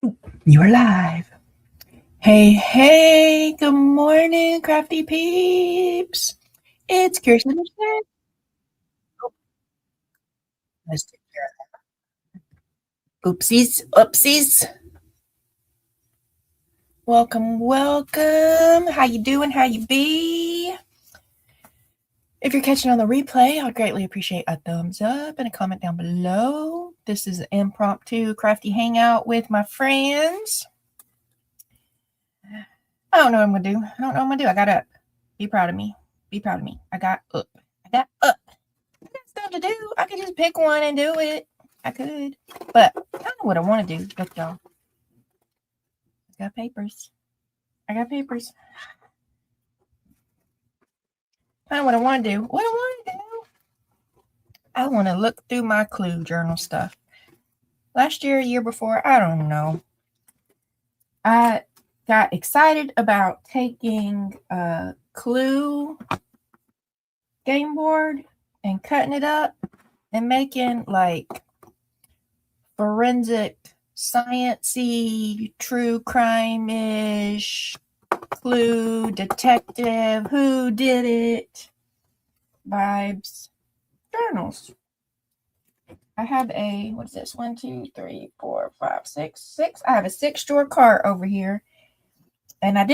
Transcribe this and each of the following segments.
You are live. Hey, good morning, crafty peeps. It's Kirsten. Let's take care of that. Oopsies. Welcome. How you doing? How you be? If you're catching on the replay, I would greatly appreciate a thumbs up and a comment down below. This is an impromptu crafty hangout with my friends. I don't know what I'm gonna do. I got up. Be proud of me. I got up. I got stuff to do. I could just pick one and do it. I could. But kind of what I want to do. Look, y'all. I got papers. Kind of what I want to do. I want to look through my clue journal stuff. Last year before, I don't know. I got excited about taking a clue game board and cutting it up and making like forensic, sciencey, true crime-ish, clue, detective, who did it vibes journals. I have a, what is this? 1, 2, 3, 4, 5, 6. I have a 6-drawer cart over here. And I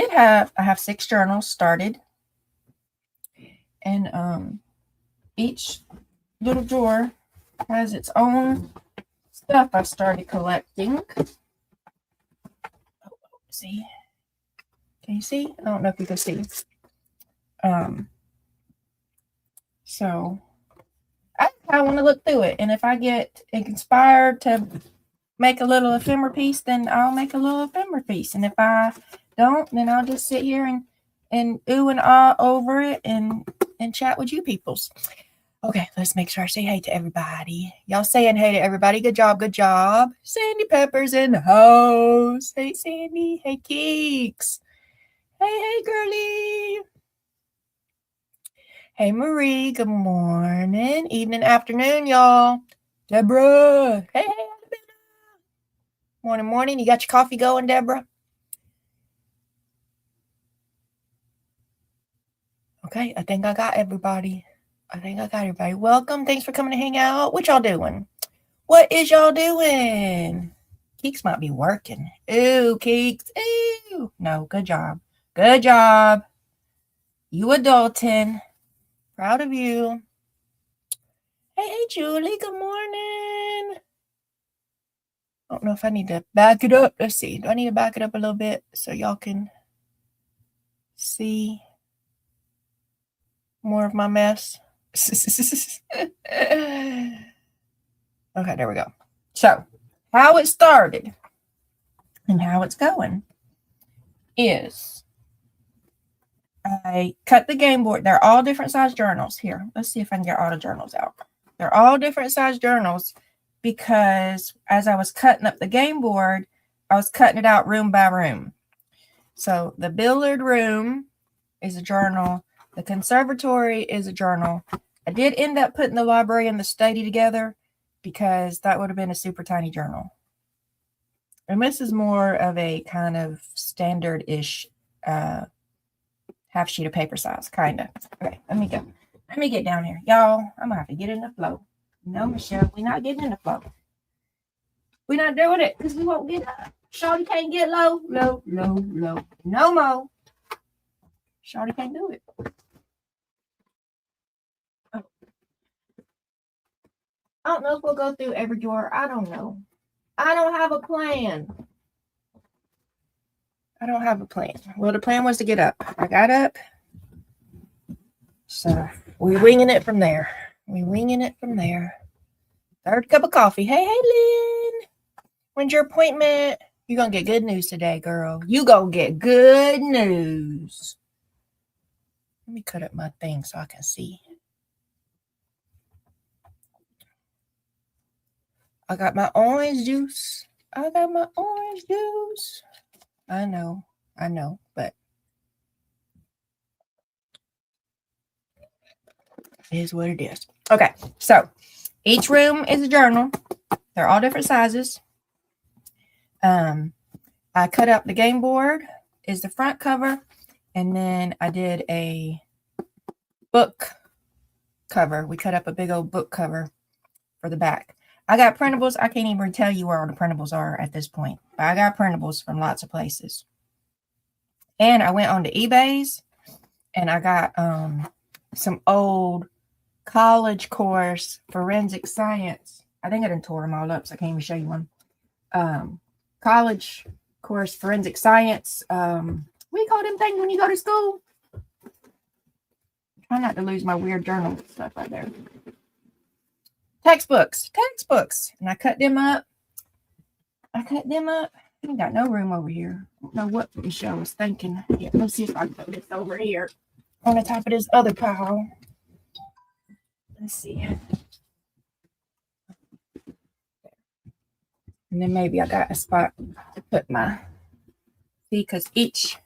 have 6 journals started. And each little drawer has its own stuff I started collecting. See? Can you see? I don't know if you can see. So I want to look through it. And if I get inspired to make a little ephemera piece, then I'll make a little ephemera piece. And if I don't, then I'll just sit here and ooh and ah over it and chat with you peoples. Okay, let's make sure I say hey to everybody. Y'all saying hey to everybody. Good job. Sandy Pepper's in the house. Hey, Sandy. Hey, Keeks. Hey, girlie. Hey, Marie. Good morning. Evening, afternoon, y'all. Deborah. Hey, Alabama. Morning. You got your coffee going, Deborah? Okay, I think I got everybody. Welcome. Thanks for coming to hang out. What y'all doing? What is y'all doing? Keeks might be working. Ooh, Keeks. Ooh. No, good job. You adulting. Proud of you. Hey, Julie. Good morning. I don't know if I need to back it up. Let's see. Do I need to back it up a little bit so y'all can see more of my mess? Okay, there we go. So, how it started and how it's going is I cut the game board. They're all different size journals. Here, let's see if I can get all the journals out. They're all different size journals because as I was cutting up the game board, I was cutting it out room by room. So the billiard room is a journal. The conservatory is a journal. I did end up putting the library and the study together because that would have been a super tiny journal. And this is more of a kind of standard-ish half sheet of paper size, kind of. Okay, let me go. Let me get down here. Y'all, I'm going to have to get in the flow. No, Michelle, we're not getting in the flow. We're not doing it because we won't get up. Shawty can't get low. No more. Shawty can't do it. Oh. I don't know if we'll go through every drawer. I don't know. I don't have a plan. Well, the plan was to get up. I got up. So we're winging it from there. Third cup of coffee. Hey, Lynn. When's your appointment? You're going to get good news today, girl. You going to get good news. Let me cut up my thing so I can see. I got my orange juice. I know, but it is what it is. Okay, so each room is a journal. They're all different sizes. I cut up the game board is the front cover, and then I did a book cover. We cut up a big old book cover for the back. I got printables. I can't even tell you where all the printables are at this point, but I got printables from lots of places. And I went on to eBay's and I got some old college course forensic science. I think I done tore them all up, so I can't even show you one. College course forensic science. What do you call them things when you go to school? Try not to lose my weird journal stuff right there. Textbooks. And I cut them up. I ain't got no room over here. I don't know what Michelle was thinking. Yeah, let's see if I can put this over here on the top of this other pile. Let's see. And then maybe I got a spot to put my, see, because each,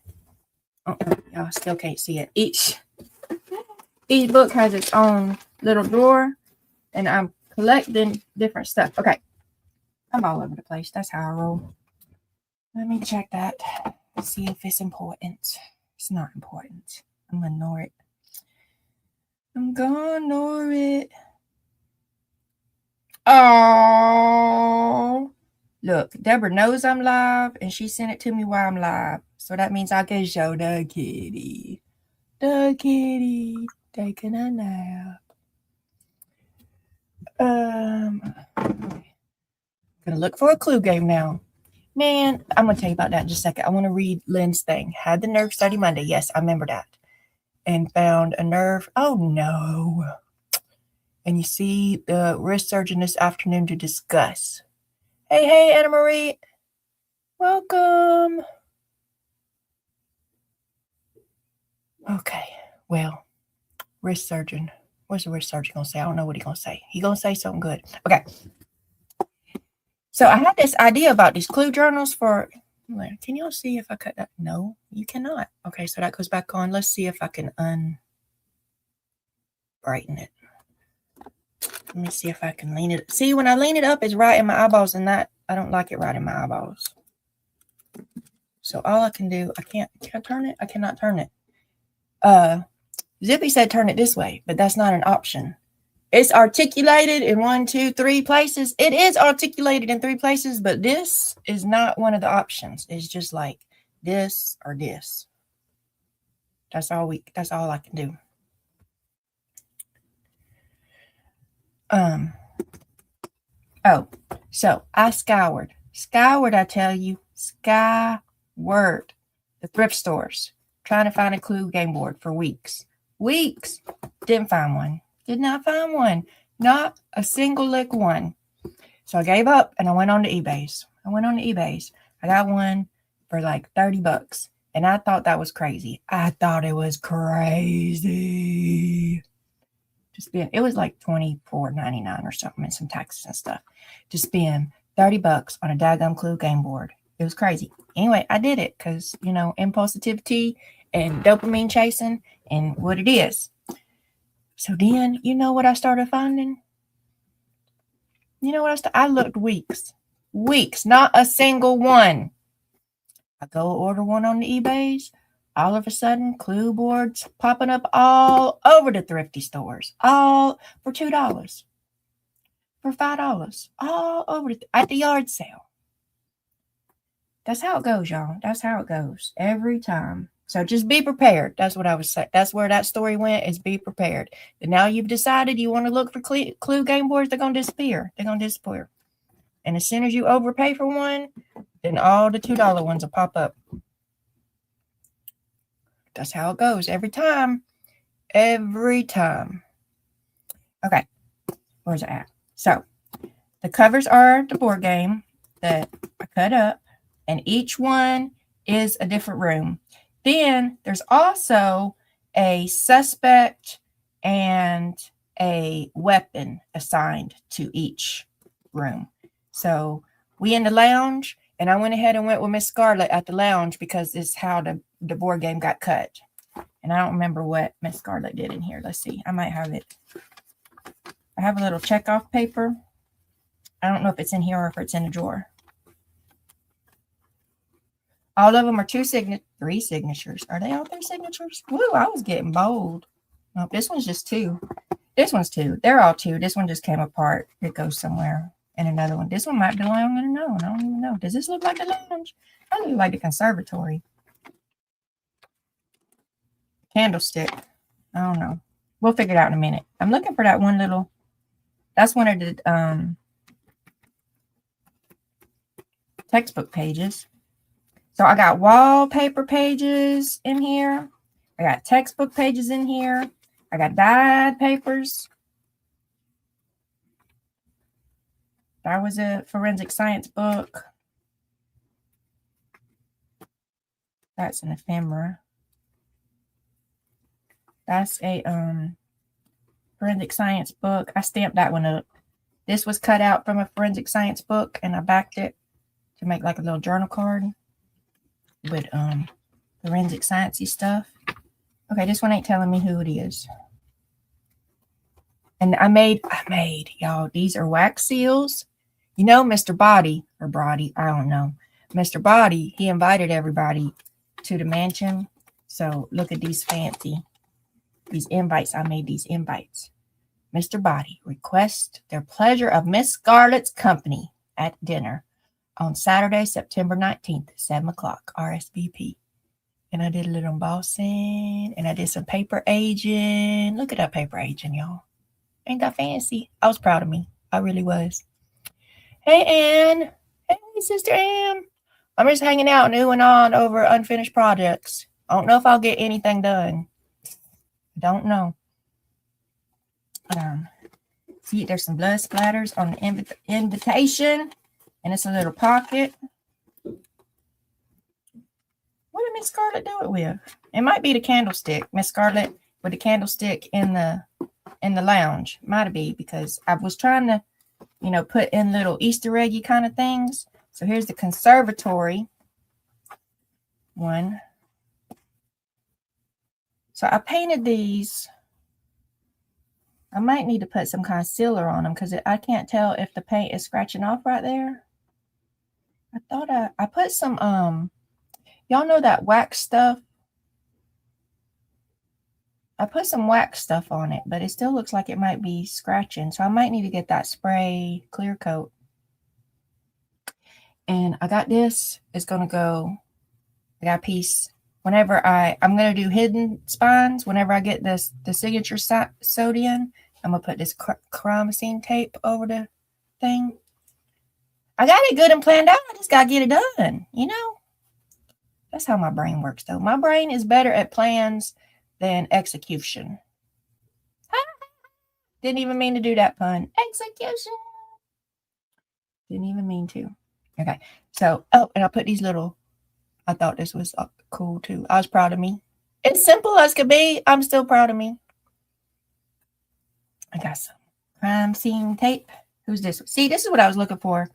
y'all still can't see it. Each book has its own little drawer, and I'm collecting different stuff. Okay. I'm all over the place. That's how I roll. Let me check that. See if it's important. It's not important. I'm going to ignore it. Oh. Look, Deborah knows I'm live, and she sent it to me while I'm live. So that means I can show the kitty. The kitty taking a nap. Gonna look for a clue game now. Man, I'm gonna tell you about that in just a second. I want to read Lynn's thing. Had the nerve study Monday. Yes, I remember that. And found a nerve. Oh no. And you see the wrist surgeon this afternoon to discuss. Hey, Anna Marie. Welcome. Okay, well, wrist surgeon. What's the wrist surgeon gonna say? I don't know what he's gonna say. He's gonna say something good. Okay. So I had this idea about these clue journals for, can y'all see if I cut that? No, you cannot. Okay, so that goes back on. Let's see if I can brighten it. Let me see if I can lean it. See, when I lean it up, it's right in my eyeballs, and that I don't like it right in my eyeballs. So all I can do, can I turn it? I cannot turn it. Zippy said turn it this way, but that's not an option. It's articulated in 1, 2, 3 places. It is articulated in 3 places, but this is not one of the options. It's just like this or this. That's all I can do. Oh, so I scoured, I tell you, scoured the thrift stores, trying to find a clue game board for weeks. Didn't find one. Did not find one. Not a single lick one. So I gave up and I went on to eBay's. I got one for like $30. And I thought that was crazy. It was like $24.99 or something, and some taxes and stuff. To spend $30 on a daggum clue game board. It was crazy. Anyway, I did it because, impulsivity and dopamine chasing and what it is. So then, you know what I started finding? I looked weeks, not a single one. I go order one on the eBays. All of a sudden, clue boards popping up all over the thrifty stores, all for $2, for $5, all over at the yard sale. That's how it goes, y'all. That's how it goes every time. So just be prepared. That's what I was saying. That's where that story went, is be prepared. And now you've decided you want to look for clue game boards, they're going to disappear. And as soon as you overpay for one, then all the $2 ones will pop up. That's how it goes every time. Okay, where's it at? So the covers are the board game that I cut up, and each one is a different room. Then there's also a suspect and a weapon assigned to each room. So we in the lounge, and I went ahead and went with Miss Scarlett at the lounge because it's how the board game got cut. And I don't remember what Miss Scarlett did in here. Let's see. I might have it. I have a little checkoff paper. I don't know if it's in here or if it's in a drawer. All of them are three signatures. Are they all three signatures? Woo, I was getting bold. Nope, this one's just two. This one's two. They're all two. This one just came apart. It goes somewhere. And another one. This one might belong in another one. I don't even know. Does this look like the lounge? I look like the conservatory. Candlestick. I don't know. We'll figure it out in a minute. I'm looking for that one little. That's one of the textbook pages. So I got wallpaper pages in here. I got textbook pages in here. I got dyed papers. That was a forensic science book. That's an ephemera. That's a forensic science book. I stamped that one up. This was cut out from a forensic science book, and I backed it to make like a little journal card with forensic sciencey stuff. Okay, this one ain't telling me who it is. And I made, y'all, these are wax seals. You know, Mr. Body, or Brody, I don't know. Mr. Body, he invited everybody to the mansion. So look at these these invites. I made these invites. Mr. Body requests their pleasure of Miss Scarlett's company at dinner on Saturday, September 19th, 7 o'clock, RSVP. And I did a little embossing, and I did some paper aging. Look at that paper aging, y'all. Ain't that fancy? I was proud of me. I really was. Hey, Ann. Hey, Sister Ann. I'm just hanging out and oohing on over unfinished projects. I don't know if I'll get anything done. Don't know. See, there's some blood splatters on the invitation, and it's a little pocket. What did Miss Scarlett do it with? It might be the candlestick. Miss Scarlett with the candlestick in the lounge. Might be, because I was trying to, you know, put in little Easter eggy kind of things. So here's the conservatory one. So I painted these. I might need to put some kind of sealer on them, because I can't tell if the paint is scratching off right there. I thought I put some, y'all know that wax stuff? I put some wax stuff on it, but it still looks like it might be scratching. So I might need to get that spray clear coat. And I got this. It's going to go, I got a piece. Whenever I'm going to do hidden spines, whenever I get the signature sewed in, I'm going to put this chromosine tape over the thing. I got it good and planned out. I just got to get it done, you know? That's how my brain works, though. My brain is better at plans than execution. Didn't even mean to do that pun. Execution. Didn't even mean to. Okay. So, oh, and I put these little, I thought this was cool, too. I was proud of me. It's simple as could be. I'm still proud of me. I got some crime scene tape. Who's this? See, this is what I was looking for.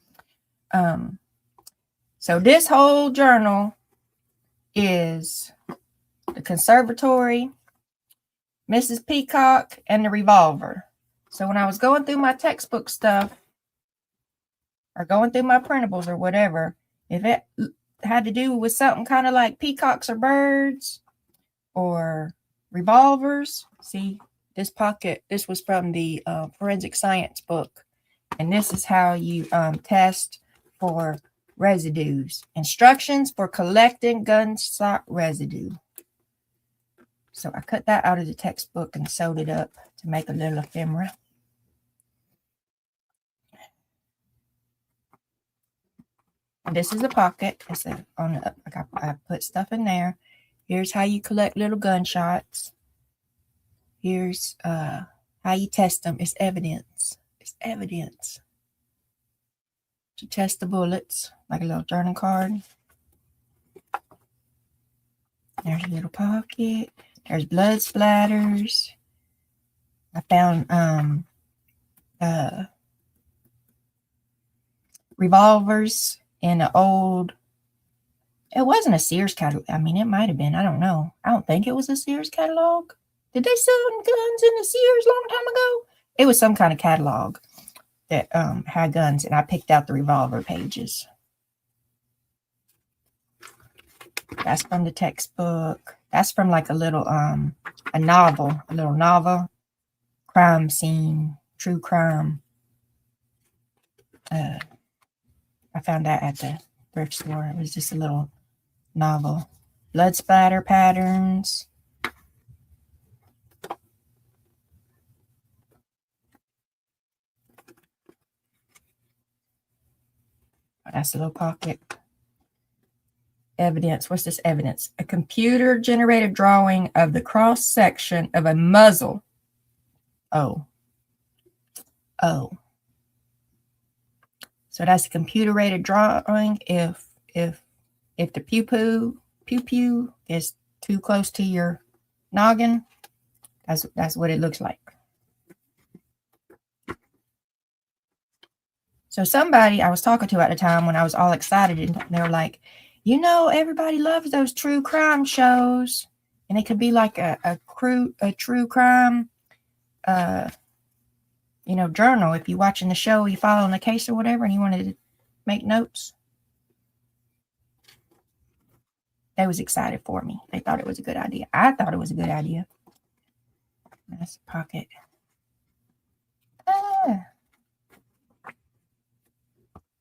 So this whole journal is the conservatory, Mrs. Peacock, and the revolver. So when I was going through my textbook stuff, or going through my printables or whatever, if it had to do with something kind of like peacocks or birds or revolvers, see, this pocket, this was from the forensic science book. And this is how you test for residues. Instructions for collecting gunshot residue. So I cut that out of the textbook and sewed it up to make a little ephemera. And this is a pocket. It's I put stuff in there. Here's how you collect little gunshots. Here's how you test them. It's evidence. It's evidence. To test the bullets, like a little journal card. There's a little pocket. There's blood splatters. I found revolvers in an old, it wasn't a Sears catalog. I mean, it might have been. I don't know. I don't think it was a Sears catalog. Did they sell guns in the Sears long time ago? It was some kind of catalog that had guns, and I picked out the revolver pages. That's from the textbook. That's from like a little novel, crime scene, true crime. I found that at the thrift store. It was just a little novel. Blood splatter patterns. That's a little pocket. Evidence. What's this evidence? A computer-generated drawing of the cross-section of a muzzle. Oh. So that's a computer-rated drawing if the pew-pew is too close to your noggin. That's what it looks like. So somebody I was talking to at the time when I was all excited, and they were like, everybody loves those true crime shows. And it could be like a true crime, journal. If you're watching the show, you following the case or whatever, and you wanted to make notes. They was excited for me. They thought it was a good idea. I thought it was a good idea. That's a pocket.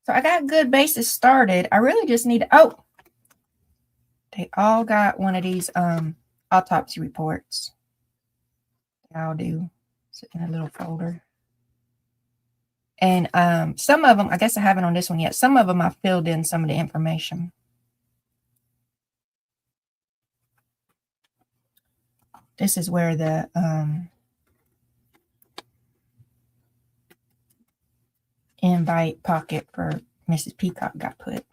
So I got good bases started. I really just need they all got one of these autopsy reports. I'll do. It's in a little folder. And some of them, I guess I haven't on this one yet. Some of them I filled in some of the information. This is where the invite pocket for Mrs. Peacock got put.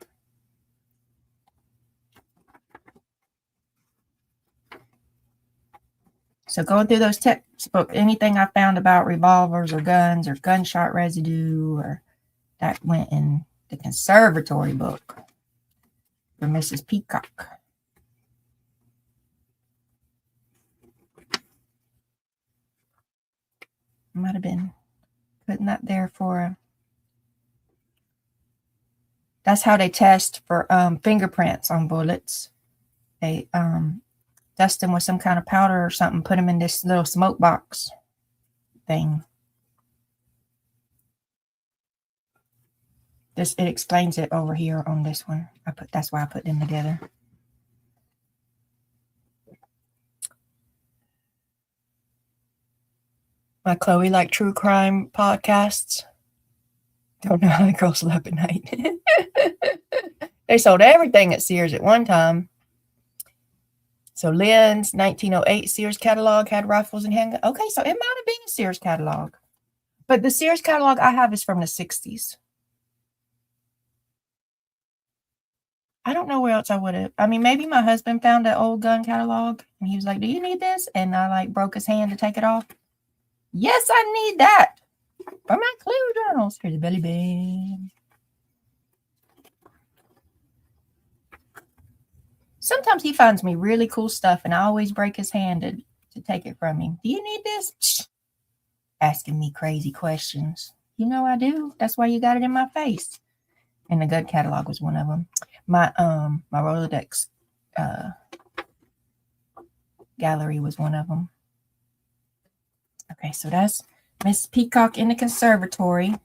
So going through those textbooks, anything I found about revolvers or guns or gunshot residue, or that went in the conservatory book for Mrs. Peacock. Might have been putting that there for. That's how they test for fingerprints on bullets. They dust them with some kind of powder or something, put them in this little smoke box thing. It explains it over here on this one. That's why I put them together. My Chloe like true crime podcasts. Don't know how the girls slept at night. They sold everything at Sears at one time. So Lynn's 1908 Sears catalog had rifles and handguns. Okay, so it might have been a Sears catalog. But the Sears catalog I have is from the 60s. I don't know where else I would have. I mean, maybe my husband found an old gun catalog and he was like, do you need this? And I broke his hand to take it off. Yes, I need that for my clue journals. Here's a belly band. Sometimes he finds me really cool stuff and I always break his hand to take it from him. Do you need this? Asking me crazy questions. I do. That's why you got it in my face. And the gun catalog was one of them. My Rolodex gallery was one of them. Okay, so that's Miss Peacock in the conservatory.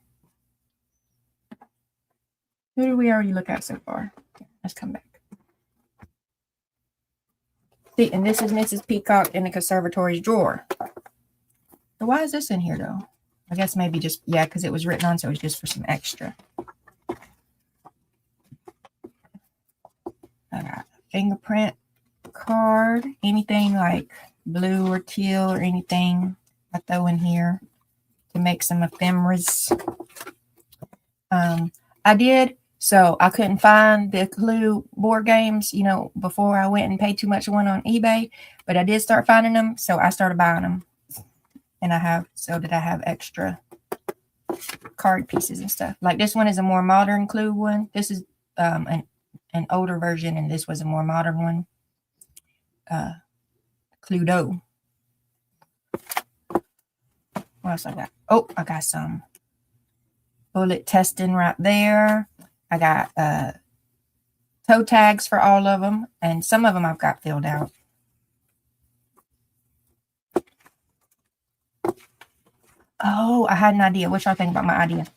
Who did we already look at so far? Let's come back. See, and this is Mrs. Peacock in the conservatory's drawer. So why is this in here, though? I guess maybe just, because it was written on, so it was just for some extra. I got a fingerprint card. Anything like blue or teal or anything I throw in here to make some ephemeras. I did. So I couldn't find the Clue board games, before I went and paid too much one on eBay. But I did start finding them. So I started buying them. And I have extra card pieces and stuff. Like this one is a more modern Clue one. This is an older version. And this was a more modern one. Cluedo. What else I got? Oh, I got some bullet testing right there. I got toe tags for all of them, and some of them I've got filled out. Oh, I had an idea. What y'all think about my idea?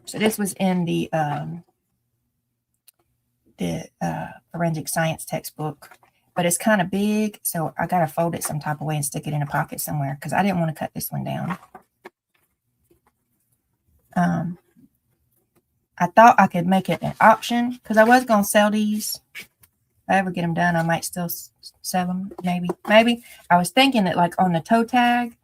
So this was in the forensic science textbook, but it's kind of big, so I gotta fold it some type of way and stick it in a pocket somewhere because I didn't want to cut this one down. I thought I could make it an option because I was gonna sell these. If I ever get them done, I might still sell them. Maybe. I was thinking that like on the toe tag,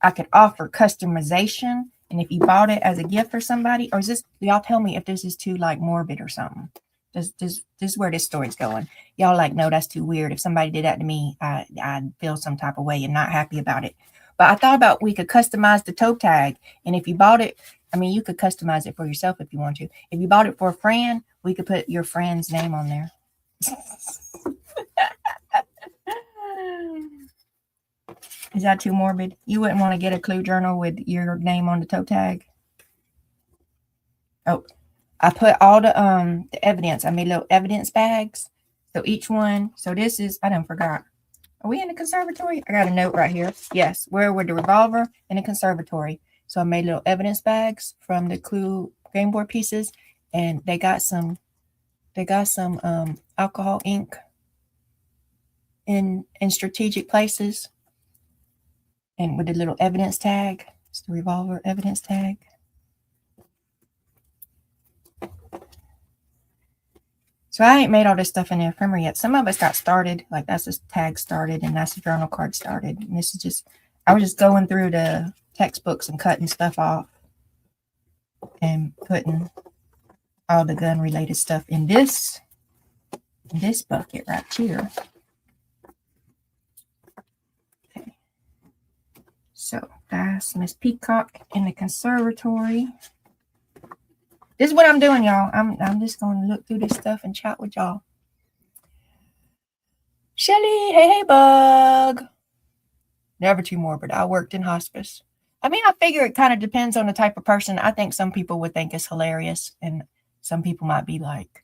I could offer customization, and if you bought it as a gift for somebody, or is this? Y'all tell me if this is too like morbid or something. This is where this story's going. Y'all like, no, that's too weird. If somebody did that to me, I'd feel some type of way and not happy about it. But I thought about we could customize the toe tag, and if you bought it, I mean, you could customize it for yourself if you want to. If you bought it for a friend, we could put your friend's name on there. Is that too morbid? You wouldn't want to get a clue journal with your name on the toe tag? Oh, I put all the evidence. I made little evidence bags. So each one, so this is, I done forgot. Are we in the conservatory? I got a note right here. Yes, we're with the revolver in the conservatory. So I made little evidence bags from the Clue game board pieces, and they got some alcohol ink in strategic places, and with the little evidence tag. It's the revolver evidence tag. So I ain't made all this stuff in the ephemera yet. Some of us got started, like that's the tag started, and that's the journal card started. And this is just, I was just going through the textbooks and cutting stuff off and putting all the gun related stuff in this bucket right here. Okay. So that's Miss Peacock in the conservatory. This is what I'm doing, y'all. I'm just going to look through this stuff and chat with y'all. Shelly, hey, bug. Never too morbid. I worked in hospice. I mean, I figure it kind of depends on the type of person. I think some people would think it's hilarious, and some people might be like,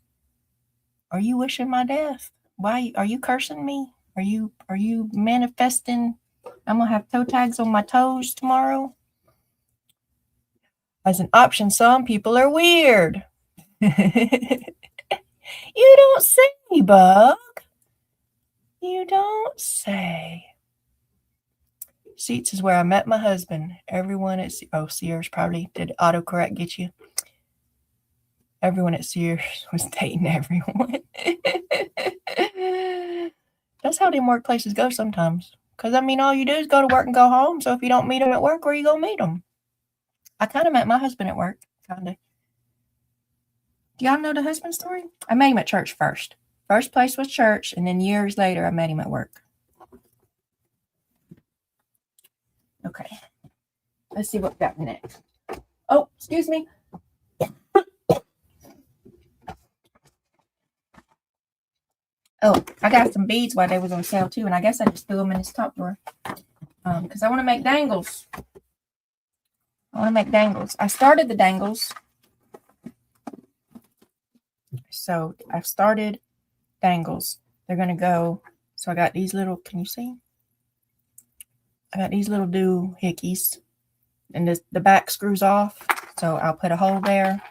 "Are you wishing my death? Why are you cursing me? Are you manifesting? I'm gonna have toe tags on my toes tomorrow." As an option, some people are weird. You don't say, bug. You don't say. Seats is where I met my husband. Everyone at Sears probably did autocorrect get you. Everyone at Sears was dating everyone. That's how them workplaces go sometimes. Because, I mean, all you do is go to work and go home. So if you don't meet them at work, where are you going to meet them? I kind of met my husband at work. Kind of. Do y'all know the husband story? I met him at church first. First place was church. And then years later, I met him at work. Okay. Let's see what we got next. Oh, excuse me. Oh, I got some beads while they was on sale too, and I guess I just threw them in this top drawer because I want to make dangles. I started the dangles. So I've started dangles. They're going to go. So I got these little, can you see? I got these little doohickeys, and the back screws off. So I'll put a hole there,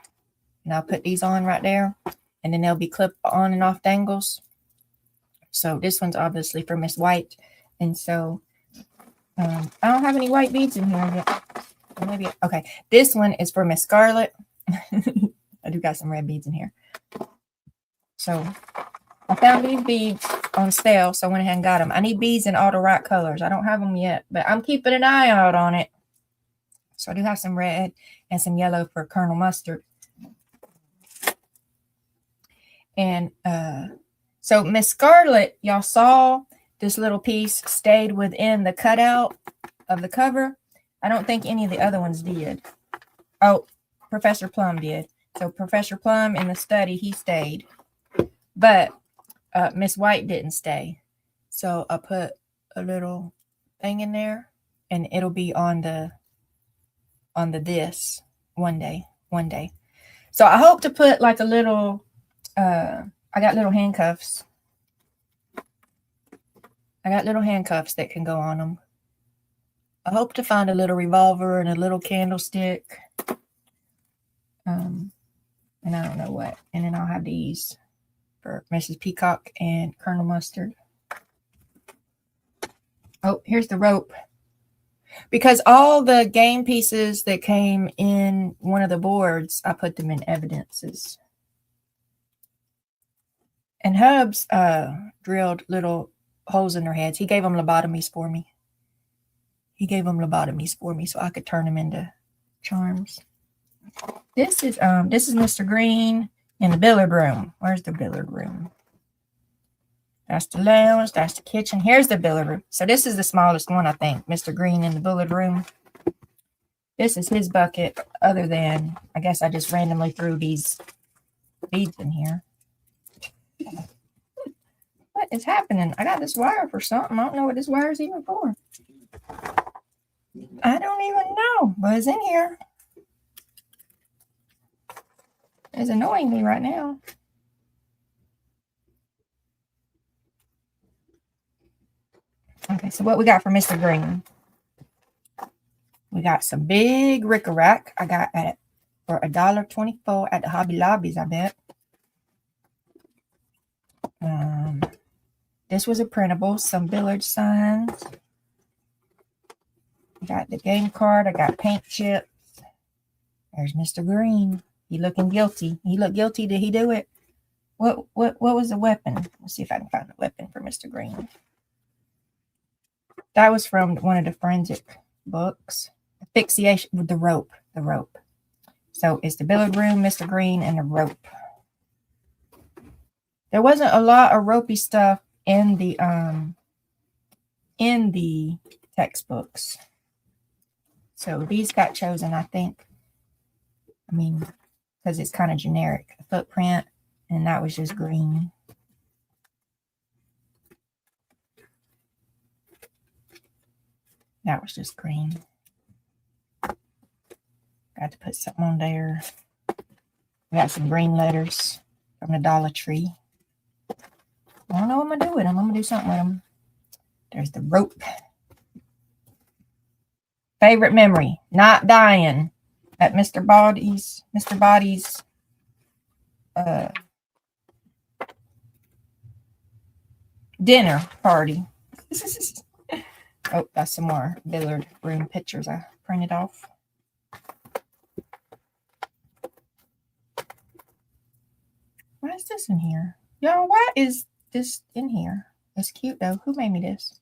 and I'll put these on right there, and then they'll be clip on and off dangles. So this one's obviously for Miss White. And so I don't have any white beads in here yet. Maybe, okay. This one is for Miss Scarlet. I do got some red beads in here. So I found these beads on sale, so I went ahead and got them. I need beads in all the right colors. I don't have them yet, but I'm keeping an eye out on it. So I do have some red and some yellow for Colonel Mustard. And so Miss Scarlet, y'all saw this little piece stayed within the cutout of the cover. I don't think any of the other ones did. Oh, Professor Plum did. So Professor Plum in the study, he stayed. But Miss White didn't stay. So I put a little thing in there, and it'll be on the this one day. So I hope to put like a little I got little handcuffs. I got little handcuffs that can go on them. I hope to find a little revolver and a little candlestick. And I don't know what. And then I'll have these for Mrs. Peacock and Colonel Mustard. Oh, here's the rope. Because all the game pieces that came in one of the boards, I put them in evidences. And Hubs drilled little holes in their heads. He gave them lobotomies for me. So I could turn them into charms. This is Mr. Green in the billiard room. Where's the billiard room? That's the lounge. That's the kitchen. Here's the billiard room. So this is the smallest one, I think. Mr. Green in the billiard room. This is his bucket. Other than, I guess I just randomly threw these beads in here. What is happening? I got this wire for something. I don't know what this wire is even for. I don't even know, but it's in here. It's annoying me right now. Okay, so what we got for Mr. Green? We got some big rick-a-rack. I got it for $1.24 at the Hobby Lobbies, I bet. This was a printable, some billiard signs. I got the game card. I got paint chips. There's Mr. Green. He looking guilty. He looked guilty. Did he do it? What was the weapon? Let's see if I can find the weapon for Mr. Green. That was from one of the forensic books. Asphyxiation with the rope. The rope. So it's the billiard room, Mr. Green, and the rope. There wasn't a lot of ropey stuff in the textbooks. So these got chosen, I think. I mean, because it's kind of generic. A footprint, and that was just green. That was just green. Got to put something on there. We got some green letters from the Dollar Tree. I don't know what I'm going to do with them. I'm going to do something with them. There's the rope. Favorite memory. Not dying at Mr. Body's dinner party. Oh, that's some more billiard room pictures I printed off. Why is this in here? Y'all, why is this in here? It's cute though. Who made me this?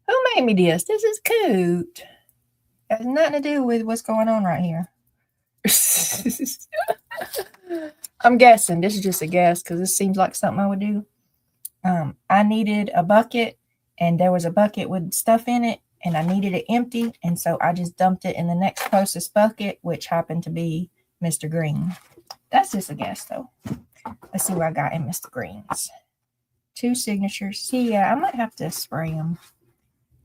Who made me this? This is cute. It has nothing to do with what's going on right here. I'm guessing. This is just a guess because this seems like something I would do. I needed a bucket, and there was a bucket with stuff in it, and I needed it empty, and so I just dumped it in the next closest bucket, which happened to be Mr. Green. That's just a guess, though. Let's see what I got in Mr. Green's. 2 signatures. See, yeah, I might have to spray them.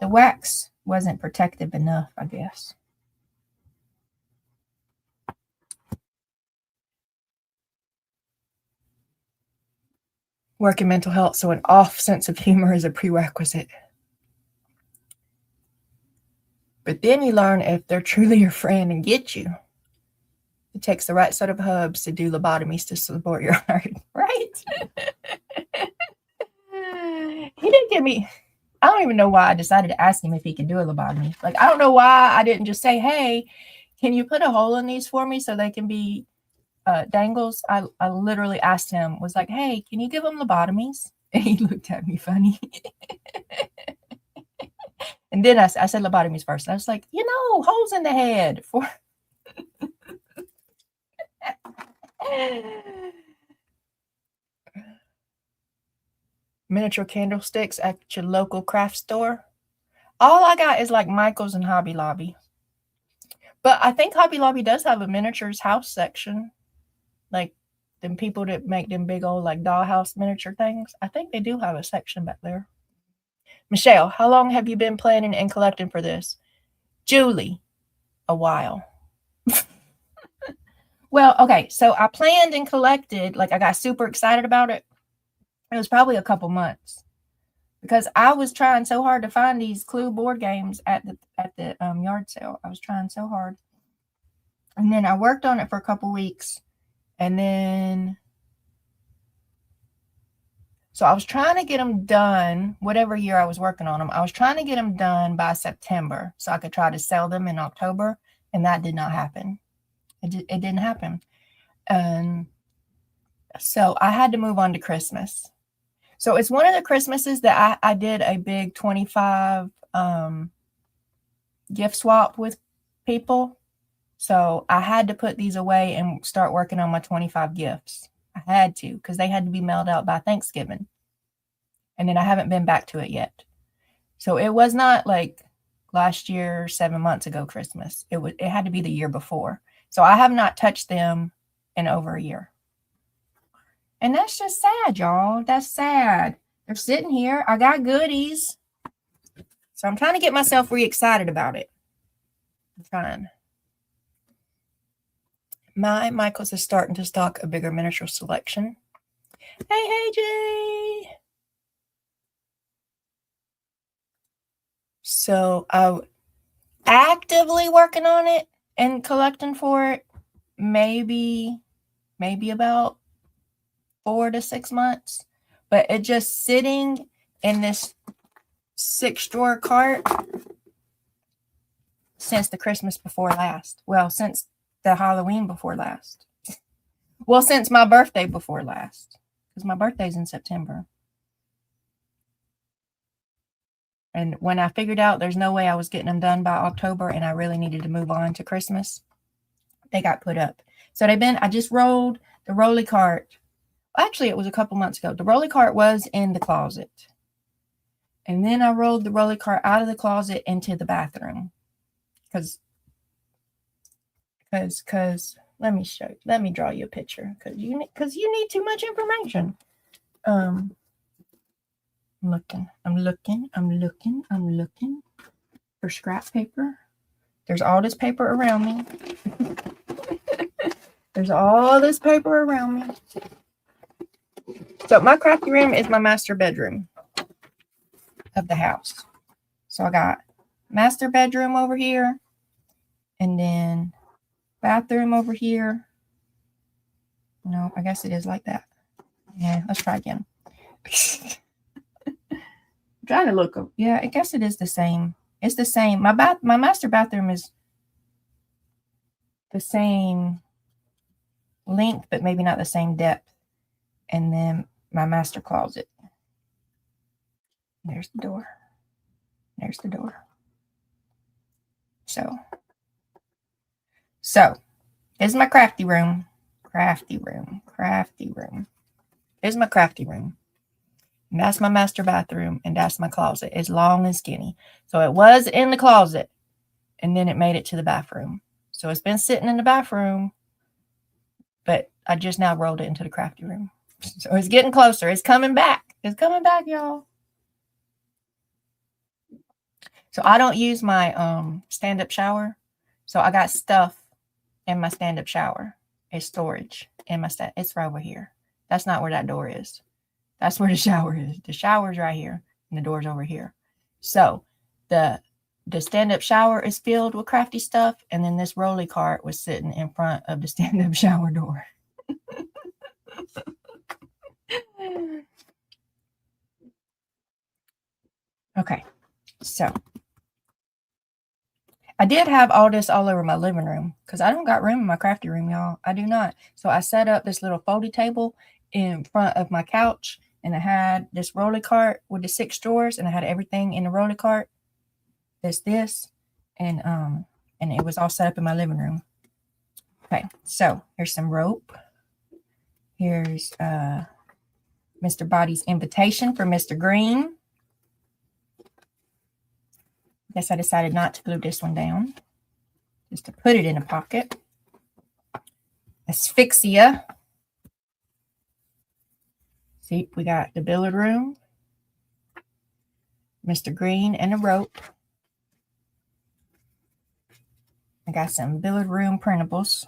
The wax wasn't protective enough, I guess. Work in mental health, so an off sense of humor is a prerequisite. But then you learn if they're truly your friend and get you. It takes the right sort of hubs to do lobotomies to support your heart, right? He didn't give me... I don't even know why I decided to ask him if he could do a lobotomy. Like, I don't know why I didn't just say, hey, can you put a hole in these for me so they can be dangles? I literally asked him, was like, hey, can you give them lobotomies? And he looked at me funny. And then I said lobotomies first. I was like, holes in the head for... Miniature candlesticks at your local craft store. All I got is like Michael's and Hobby Lobby. But I think Hobby Lobby does have a miniatures house section. Like them people that make them big old like dollhouse miniature things. I think they do have a section back there. Michelle, how long have you been planning and collecting for this? Julie, a while. Well, okay, so I planned and collected, like I got super excited about it. It was probably a couple months because I was trying so hard to find these Clue board games at the yard sale. I was trying so hard. And then I worked on it for a couple weeks. And then, so I was trying to get them done, whatever year I was working on them. I was trying to get them done by September so I could try to sell them in October. And that did not happen. It didn't happen. So I had to move on to Christmas. So it's one of the Christmases that I did a big 25 gift swap with people. So I had to put these away and start working on my 25 gifts. I had to, because they had to be mailed out by Thanksgiving. And then I haven't been back to it yet. So it was not like last year, 7 months ago Christmas. It had to be the year before. So I have not touched them in over a year. And that's just sad, y'all. That's sad. They're sitting here. I got goodies. So I'm trying to get myself re-excited about it. I'm trying. Michael's is starting to stock a bigger miniature selection. Hey, Jay. So I'm actively working on it and collecting for it. Maybe about 4 to 6 months. But it just sitting in this 6-drawer cart since the Christmas before last. Well, since the Halloween before last. Well, since my birthday before last. Because my birthday's in September. And when I figured out there's no way I was getting them done by October and I really needed to move on to Christmas, they got put up. So I just rolled the rolly cart. Actually, it was a couple months ago. The rolly cart was in the closet. And then I rolled the rolly cart out of the closet into the bathroom. Because let me show you. Let me draw you a picture. Because you need too much information. I'm looking for scrap paper. There's all this paper around me. There's all this paper around me. So my crafty room is my master bedroom of the house. So I got master bedroom over here, and then bathroom over here. No, I guess it is like that. Yeah, let's try again. I'm trying to look. Yeah, I guess it is the same. It's the same. My master bathroom is the same length, but maybe not the same depth. And then my master closet. There's the door. There's the door. So this is my crafty room. Crafty room. This is my crafty room. And that's my master bathroom, and that's my closet. It's long and skinny. So it was in the closet, and then it made it to the bathroom. So it's been sitting in the bathroom, but I just now rolled it into the crafty room. So it's getting closer. It's coming back. It's coming back, y'all. So I don't use my stand-up shower. So I got stuff in my stand-up shower. It's storage in my it's right over here. That's not where that door is. That's where the shower is. The shower's right here, and the door's over here. So the stand-up shower is filled with crafty stuff, and then this rolly cart was sitting in front of the stand-up shower door. Okay, so I did have all this all over my living room because I don't got room in my crafty room, y'all. I do not. So I set up this little folding table in front of my couch, and I had this rolly cart with the 6 drawers, and I had everything in the rolly cart. And it was all set up in my living room. Okay, so here's some rope. Here's Mr. Body's invitation for Mr. Green. Guess I decided not to glue this one down, just to put it in a pocket. Asphyxia. See, we got the billiard room, Mr. Green, and a rope. I got some billiard room printables.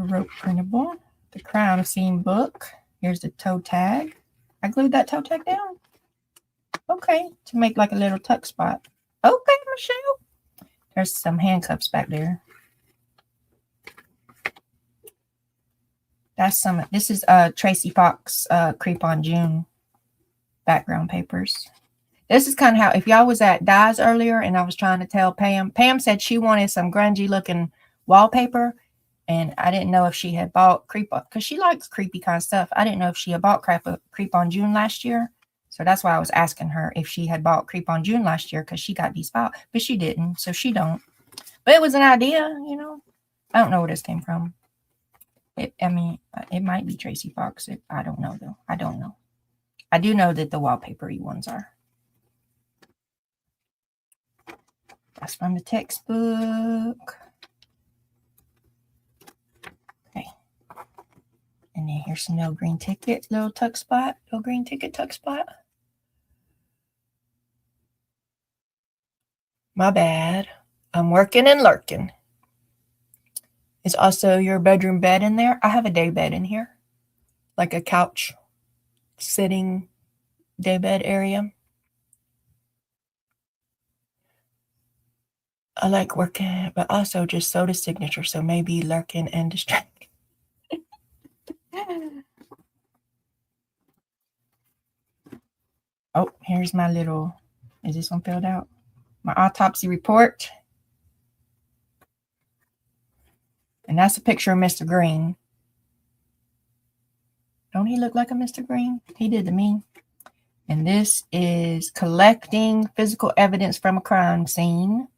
rope printable. The Crown of Scene book. Here's the toe tag. I glued that toe tag down. Okay, to make like a little tuck spot. Okay, Michelle. There's some handcuffs back there. That's some. This is Tracy Fox Creep on June background papers. This is kind of how, if y'all was at Dye's earlier and I was trying to tell Pam said she wanted some grungy looking wallpaper, and I didn't know if she had bought because she likes creepy kind of stuff. I didn't know if she had bought Creep on June last year. So that's why I was asking her if she had bought Creep on June last year, because she got these files, but she didn't, so she don't. But it was an idea, you know. I don't know where this came from. I mean, it might be Tracy Fox. I don't know, though. I don't know. I do know that the wallpapery ones are. That's from the textbook. Okay. And then here's some little green ticket, little tuck spot, little green ticket tuck spot. My bad. I'm working and lurking. Is also your bedroom bed in there? I have a day bed in here, like a couch sitting day bed area. I like working, but also just soda signature, so maybe lurking and distracting. Oh, here's my little, is this one filled out? My autopsy report. And that's a picture of Mr. Green. Don't he look like a Mr. Green? He did to me. And this is collecting physical evidence from a crime scene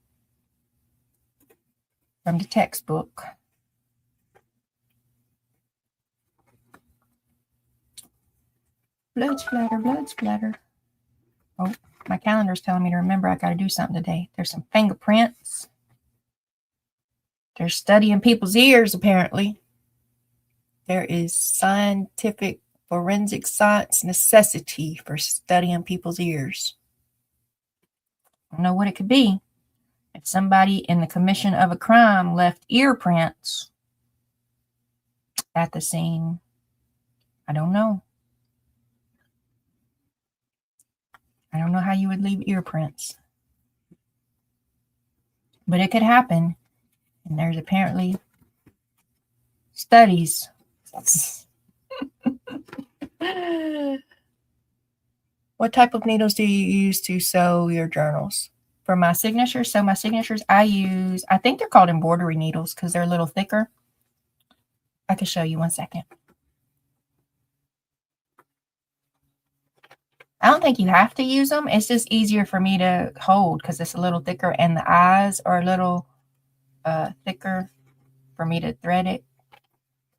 from the textbook. Blood splatter, blood splatter. Oh, my calendar's telling me to remember I got to do something today. There's some fingerprints. They're studying people's ears, apparently. There is scientific forensic science necessity for studying people's ears. I don't know what it could be. If somebody in the commission of a crime left ear prints at the scene, I don't know. I don't know how you would leave ear prints. But it could happen. And there's apparently studies. What type of needles do you use to sew your journals? For my signatures, my signatures, I think they're called embroidery needles because they're a little thicker. I can show you 1 second. I don't think you have to use them. It's just easier for me to hold because it's a little thicker and the eyes are a little thicker for me to thread it.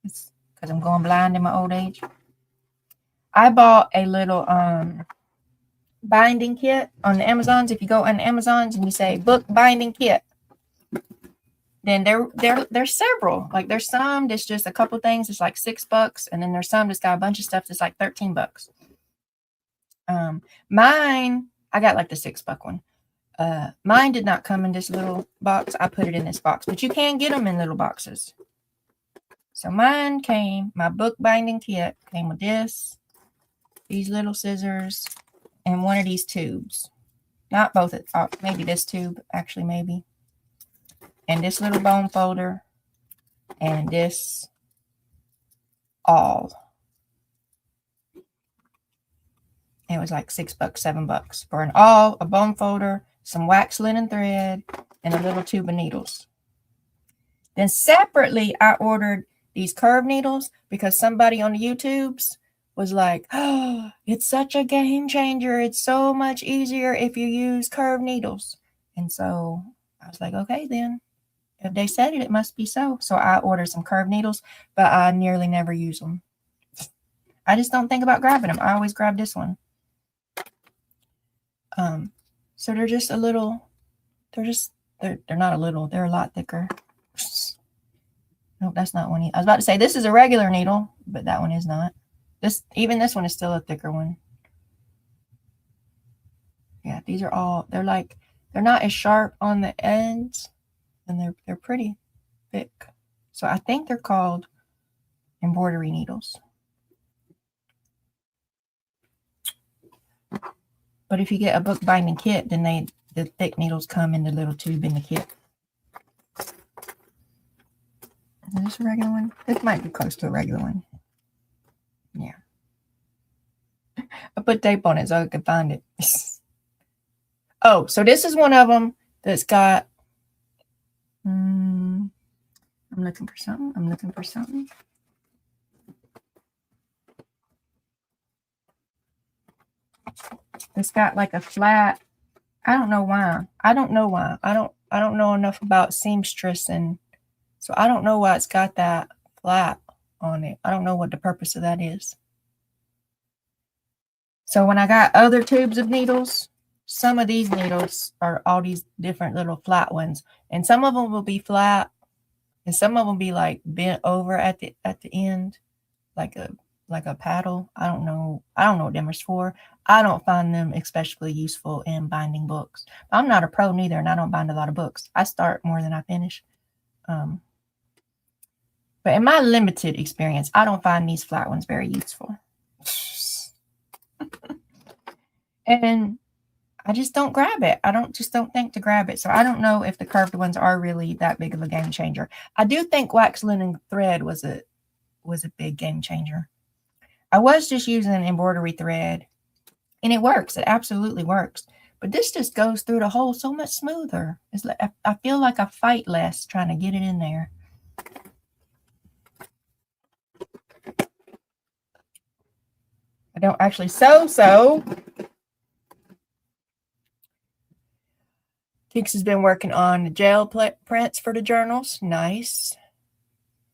It's because I'm going blind in my old age. I bought a little binding kit on the Amazons. If you go on the Amazons and you say book binding kit, then there's several. Like there's some that's just a couple things. It's like $6, and then there's some that's got a bunch of stuff that's like $13. Mine, I got like the $6 one. Mine did not come in this little box. I put it in this box, but you can get them in little boxes. So mine came, my book binding kit came with this, these little scissors, and one of these tubes. Not both, maybe this tube, actually, maybe. And this little bone folder, and this all. It was like $6, $7 for an awl, a bone folder, some wax linen thread, and a little tube of needles. Then separately, I ordered these curved needles because somebody on the YouTubes was like, oh, it's such a game changer. It's so much easier if you use curved needles. And so I was like, okay, then if they said it, it must be so. So I ordered some curved needles, but I nearly never use them. I just don't think about grabbing them. I always grab this one. So they're just a little, they're not a little, they're a lot thicker. Nope, that's not one. I was about to say this is a regular needle, but that one is not. Even this one is still a thicker one. Yeah, these are all, they're not as sharp on the ends, and they're pretty thick. So I think they're called embroidery needles. But if you get a book binding kit, then the thick needles come in the little tube in the kit. Is this a regular one? This might be close to a regular one. Yeah. I put tape on it so I can find it. Oh, so this is one of them that's got... I'm looking for something. It's got like a flat... I don't know why. I don't know enough about seamstress, and so I don't know why it's got that flat on it. I don't know what the purpose of that is. So when I got other tubes of needles, some of these needles are all these different little flat ones, and some of them will be flat, and some of them be like bent over at the end, like a paddle. I don't know what them is for. I don't find them especially useful in binding books. I'm not a pro neither, and I don't bind a lot of books. I start more than I finish. But in my limited experience, I don't find these flat ones very useful. And I just don't grab it. I don't think to grab it. So I don't know if the curved ones are really that big of a game changer. I do think wax linen thread was a big game changer. I was just using embroidery thread, and it works. It absolutely works. But this just goes through the hole so much smoother. It's like I feel like I fight less trying to get it in there. I don't actually sew. Tix has been working on the gel prints for the journals. Nice.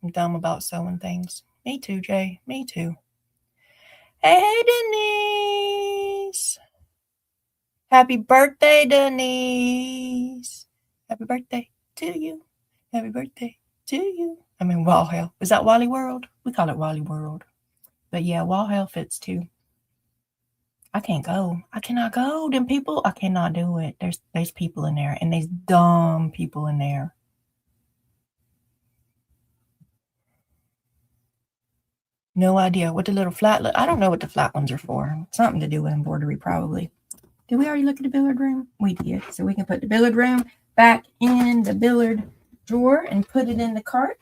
I'm dumb about sewing things. Me too, Jay. Me too. Hey, Denise. Happy birthday, Denise. Happy birthday to you. Happy birthday to you. I mean, Wall Hell. Is that Wally World? We call it Wally World. But yeah, Wall Hell fits too. I can't go. I cannot go. Them people, I cannot do it. There's people in there, and there's dumb people in there. No idea what the little flat... I don't know what the flat ones are for. Something to do with embroidery, probably. Did we already look at the billiard room? We did. So we can put the billiard room back in the billiard drawer and put it in the cart.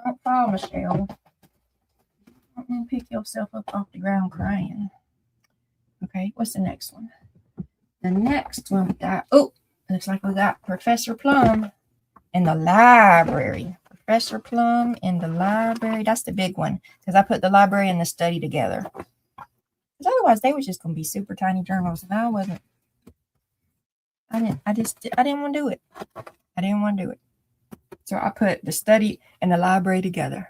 Don't fall, Michelle. Don't pick yourself up off the ground crying. Okay, what's the next one? The next one we got... Oh, looks like we got Professor Plum in the library. Professor Plum in the library. That's the big one, because I put the library and the study together. Because otherwise they were just going to be super tiny journals, and I didn't want to do it. I didn't want to do it. So I put the study and the library together.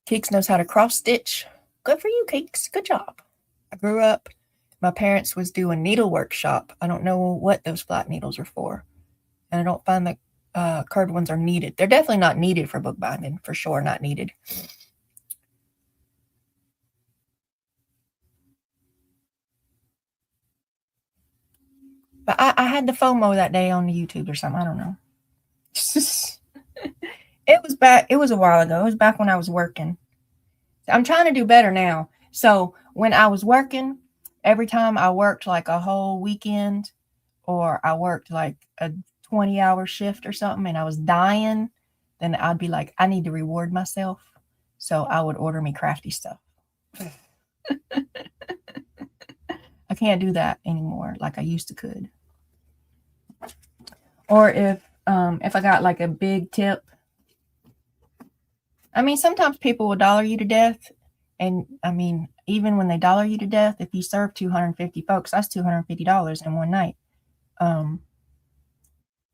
Keeks knows how to cross stitch. Good for you, Keeks. Good job. I grew up, my parents was doing needle workshop. I don't know what those flat needles are for. And I don't find the curved ones are needed. They're definitely not needed for bookbinding. For sure, not needed. But I had the FOMO that day on the YouTube or something. I don't know. It was a while ago. It was back when I was working. I'm trying to do better now. So when I was working, every time I worked like a whole weekend, or I worked like a 20-hour shift or something, and I was dying, then I'd be like, I need to reward myself. So I would order me Crafty stuff. I can't do that anymore like I used to could. Or if I got like a big tip. I mean, sometimes people will dollar you to death. And I mean, even when they dollar you to death, if you serve 250 folks, that's $250 in one night.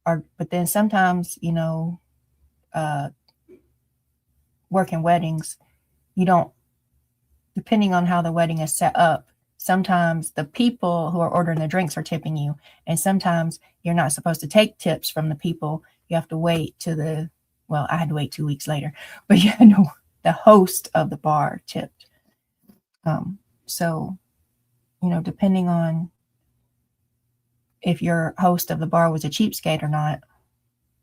But then sometimes, you know, working weddings, you don't, depending on how the wedding is set up, sometimes the people who are ordering the drinks are tipping you. And sometimes you're not supposed to take tips from the people. You have to wait to I had to wait 2 weeks later, but you know, the host of the bar tipped. So, you know, depending on if your host of the bar was a cheapskate or not.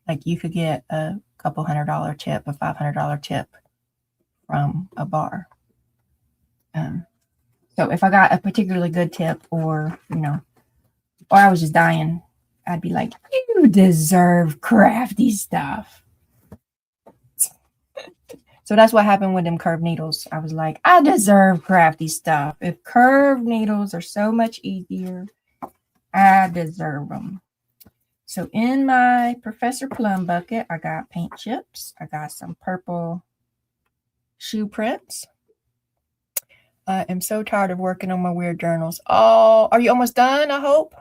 Like you could get a couple $100 tip, a $500 tip from a bar. So if I got a particularly good tip, or or I was just dying, I'd be like, "You deserve crafty stuff." So that's what happened with them curved needles. I was like, I deserve crafty stuff. If curved needles are so much easier, I deserve them. So in my Professor Plum bucket, I got paint chips. I got some purple shoe prints. I am so tired of working on my weird journals. Oh, are you almost done, I hope?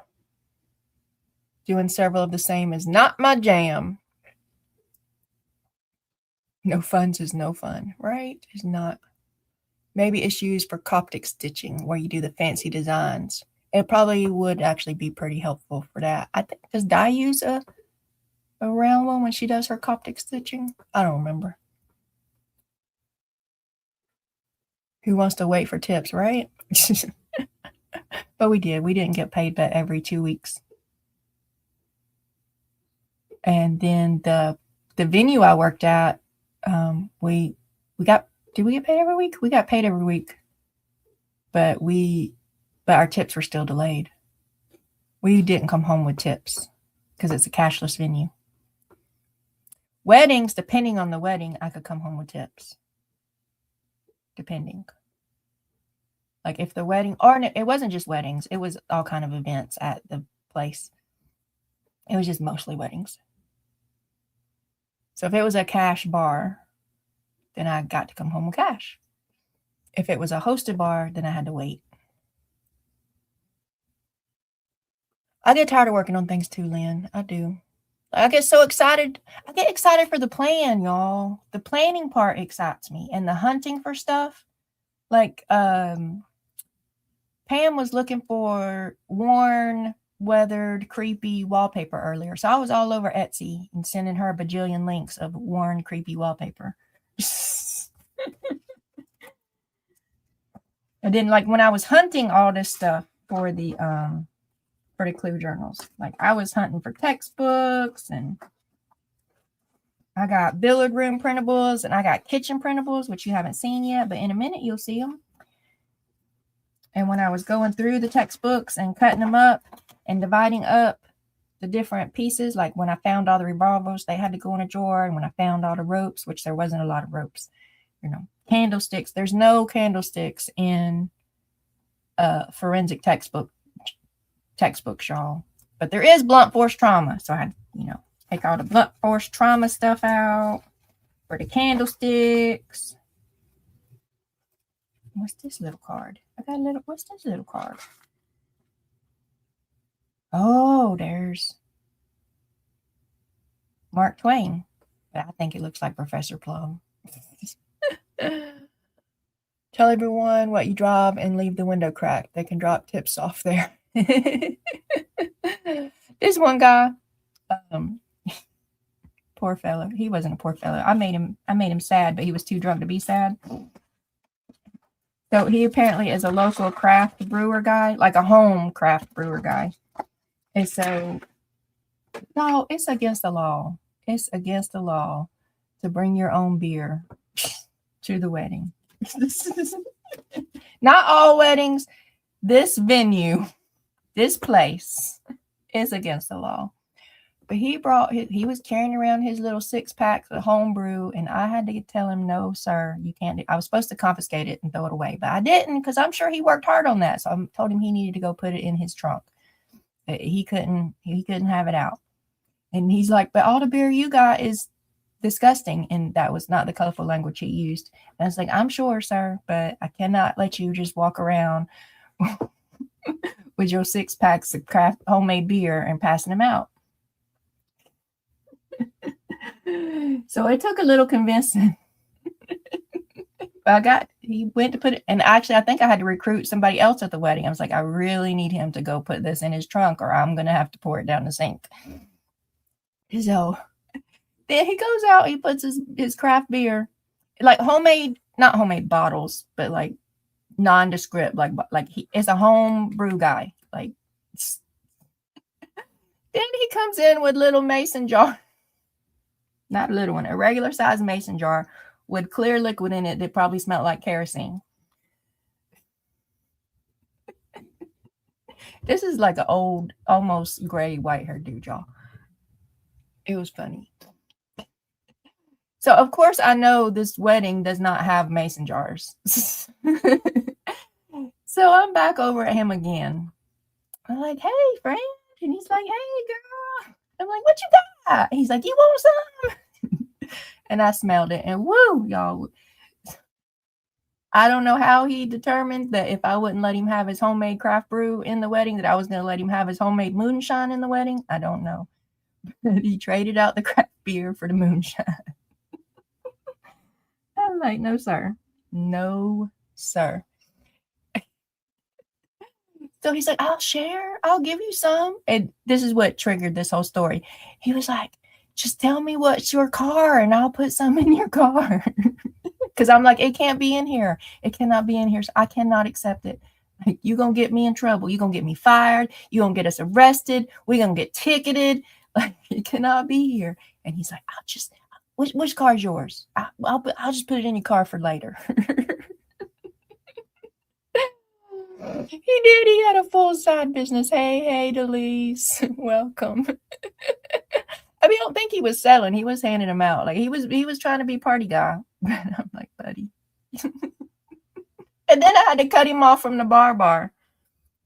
Doing several of the same is not my jam. No funds is no fun, right? It's not. Maybe it's used for Coptic stitching, where you do the fancy designs. It probably would actually be pretty helpful for that. I think, does Di use a round one when she does her Coptic stitching? I don't remember. Who wants to wait for tips, right? But we did. We didn't get paid but every 2 weeks. And then the venue I worked at, we got, did we get paid every week? We got paid every week, but our tips were still delayed. We didn't come home with tips because it's a cashless venue. Weddings, depending on the wedding, I could come home with tips. Depending. Like if the wedding, or it wasn't just weddings, it was all kind of events at the place. It was just mostly weddings. So if it was a cash bar, then I got to come home with cash. If it was a hosted bar, then I had to wait. I get tired of working on things too, Lynn. I do. I get so excited. I get excited for the plan, y'all. The planning part excites me, and the hunting for stuff. Like Pam was looking for worn, weathered, creepy wallpaper earlier. So I was all over Etsy and sending her a bajillion links of worn, creepy wallpaper. And then, like, when I was hunting all this stuff for the clue journals, like I was hunting for textbooks, and I got billiard room printables, and I got kitchen printables, which you haven't seen yet, but in a minute you'll see them. And when I was going through the textbooks and cutting them up and dividing up the different pieces, like when I found all the revolvers, they had to go in a drawer. And when I found all the ropes, which there wasn't a lot of ropes, candlesticks. There's no candlesticks in forensic textbooks, y'all. But there is blunt force trauma. So I had, take all the blunt force trauma stuff out for the candlesticks. What's this little card? What's this little card? Oh, there's Mark Twain. But I think it looks like Professor Plum. Tell everyone what you drop and leave the window cracked. They can drop tips off there. This one guy, poor fellow. He wasn't a poor fellow. I made him sad, but he was too drunk to be sad. So he apparently is a local craft brewer guy, like a home craft brewer guy. And so, no, it's against the law. It's against the law to bring your own beer to the wedding. Not all weddings. This venue, this place is against the law. But he was carrying around his little 6-pack of homebrew, and I had to tell him, no, sir, you can't. I was supposed to confiscate it and throw it away, but I didn't, because I'm sure he worked hard on that. So I told him he needed to go put it in his trunk. He couldn't have it out. And he's like, but all the beer you got is disgusting. And that was not the colorful language he used. And I was like, I'm sure, sir, but I cannot let you just walk around with your 6-packs of craft homemade beer and passing them out. So it took a little convincing. He went to put it, and actually I think I had to recruit somebody else at the wedding. I was like, I really need him to go put this in his trunk, or I'm going to have to pour it down the sink. So then he goes out, he puts his craft beer, like not homemade bottles, but like nondescript, like it's a home brew guy. Like Then he comes in with little mason jar. Not a little one, a regular size mason jar with clear liquid in it that probably smelled like kerosene. This is like an old, almost gray, white-haired dude, y'all. It was funny. So, of course, I know this wedding does not have mason jars. So I'm back over at him again. I'm like, hey, friend. And he's like, hey, girl. I'm like, what you got? He's like, you want some? And I smelled it. And woo, y'all. I don't know how he determined that if I wouldn't let him have his homemade craft brew in the wedding, that I was going to let him have his homemade moonshine in the wedding. I don't know. He traded out the craft beer for the moonshine. I'm like, no, sir. No, sir. So he's like, I'll share. I'll give you some. And this is what triggered this whole story. He was like, just tell me what's your car and I'll put some in your car. Because I'm like, it can't be in here. It cannot be in here. So I cannot accept it. Like, you're going to get me in trouble. You're going to get me fired. You're going to get us arrested. We're going to get ticketed. Like, it cannot be here. And he's like, I'll just, which car is yours? I'll just put it in your car for later. He did. He had a full side business. Hey, Delise. Welcome. I mean, I don't think he was selling. He was handing them out. Like he was trying to be party guy. I'm like, buddy. And then I had to cut him off from the bar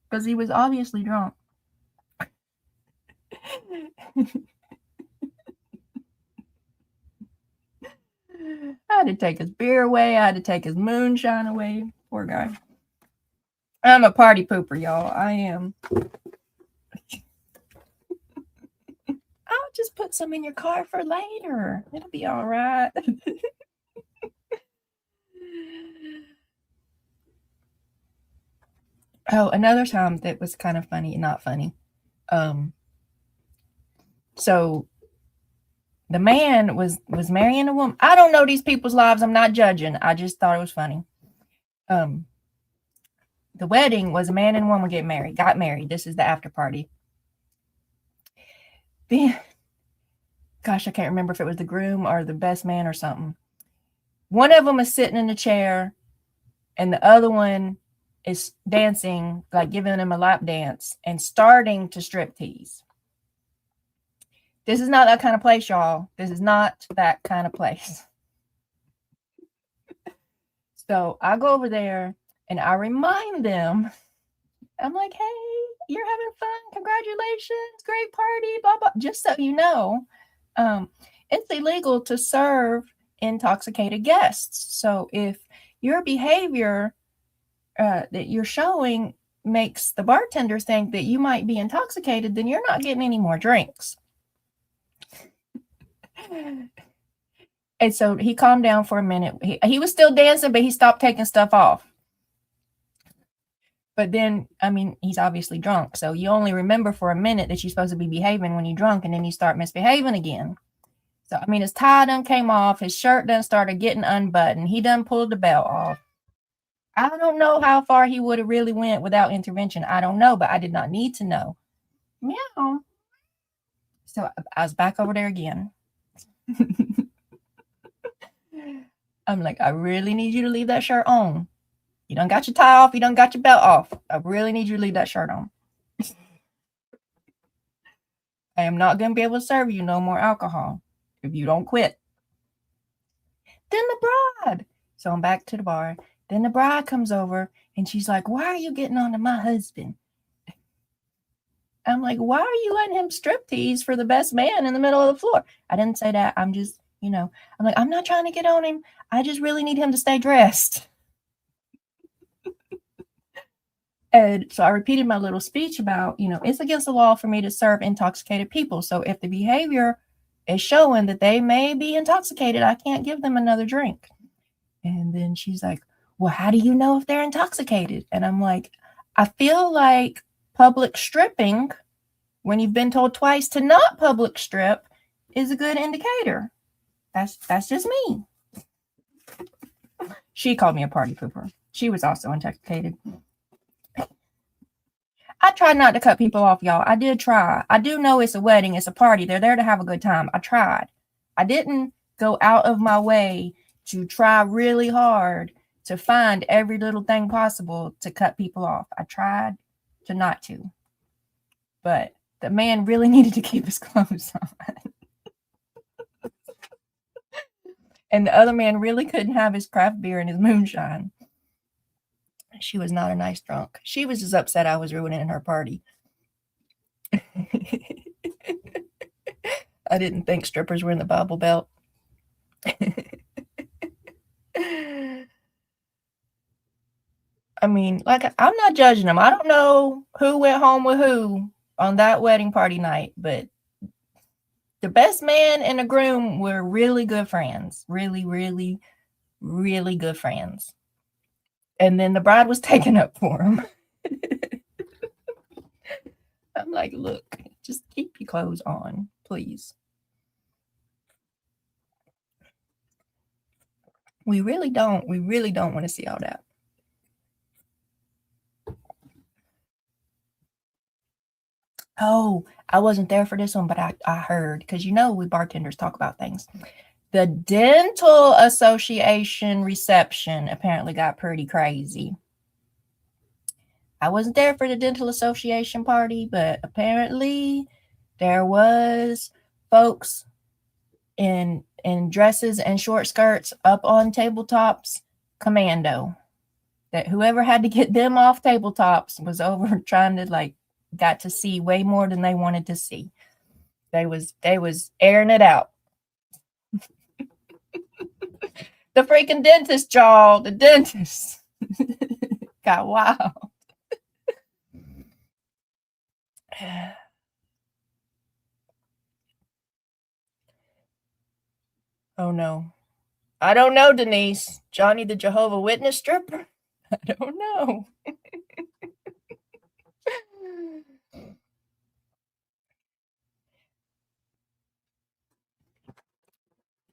because he was obviously drunk. I had to take his beer away. I had to take his moonshine away. Poor guy. I'm a party pooper, y'all. I am. I'll just put some in your car for later. It'll be all right. Oh, another time that was kind of funny, not funny. So the man was marrying a woman. I don't know these people's lives. I'm not judging. I just thought it was funny. The wedding was a man and a woman got married. This is the after party. Then, gosh, I can't remember if it was the groom or the best man or something. One of them is sitting in a chair and the other one is dancing, like giving him a lap dance and starting to strip tease. This is not that kind of place, y'all. This is not that kind of place. So I go over there and I remind them, I'm like, hey, you're having fun. Congratulations. Great party. Blah, blah. Just so you know, it's illegal to serve intoxicated guests. So if your behavior that you're showing makes the bartender think that you might be intoxicated, then you're not getting any more drinks. And so he calmed down for a minute. He was still dancing, but he stopped taking stuff off. But then, I mean, he's obviously drunk. So you only remember for a minute that you're supposed to be behaving when you're drunk, and then you start misbehaving again. So, I mean, his tie done came off. His shirt done started getting unbuttoned. He done pulled the belt off. I don't know how far he would have really went without intervention. I don't know, but I did not need to know. Meow. So I was back over there again. I'm like, I really need you to leave that shirt on. You done got your tie off. You done got your belt off. I really need you to leave that shirt on. I am not going to be able to serve you no more alcohol if you don't quit. Then the bride. So I'm back to the bar. Then the bride comes over and she's like, why are you getting on to my husband? I'm like, why are you letting him strip tease for the best man in the middle of the floor? I didn't say that. I'm just, I'm like, I'm not trying to get on him. I just really need him to stay dressed. And so I repeated my little speech about, it's against the law for me to serve intoxicated people. So if the behavior is showing that they may be intoxicated, I can't give them another drink. And then she's like, well, how do you know if they're intoxicated? And I'm like, I feel like public stripping, when you've been told twice to not public strip, is a good indicator. That's just me. She called me a party pooper. She was also intoxicated. I tried not to cut people off, y'all. I did try. I do know it's a wedding. It's a party. They're there to have a good time. I tried. I didn't go out of my way to try really hard to find every little thing possible to cut people off. I tried to not to. But the man really needed to keep his clothes on. And the other man really couldn't have his craft beer and his moonshine. She was not a nice drunk. She was just upset I was ruining her party. I didn't think strippers were in the Bible Belt. I mean, like, I'm not judging them. I don't know who went home with who on that wedding party night, but the best man and the groom were really good friends. Really, really, really good friends. And then the bride was taken up for him. I'm like, look, just keep your clothes on, please. We really don't want to see all that. Oh, I wasn't there for this one, but I heard, because you know we bartenders talk about things. The Dental Association reception apparently got pretty crazy. I wasn't there for the Dental Association party, but apparently there was folks in dresses and short skirts up on tabletops commando. That whoever had to get them off tabletops was over trying to, like, got to see way more than they wanted to see. They was airing it out. The freaking dentist, y'all. The dentist got wild. Oh no. I don't know, Denise. Johnny the Jehovah Witness stripper? I don't know.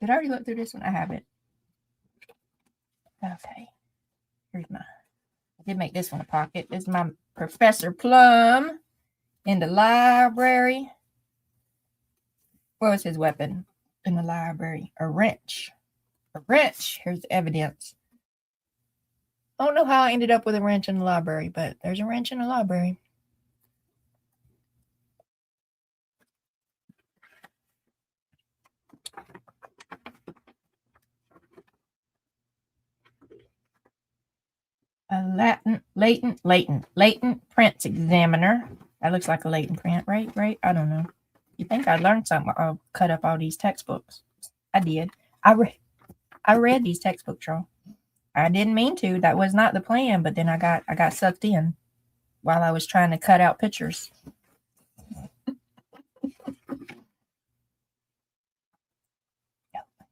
Did I already look through this one? I haven't. Okay. Here's my. I did make this one a pocket. This is my Professor Plum in the library. What was his weapon in the library? A wrench. A wrench. Here's the evidence. I don't know how I ended up with a wrench in the library, but there's a wrench in the library. A latent prints examiner. That looks like a latent print, right? I don't know. You think I learned something? I'll cut up all these textbooks. I did. I read these textbooks, y'all. I didn't mean to. That was not the plan, but then I got sucked in while I was trying to cut out pictures.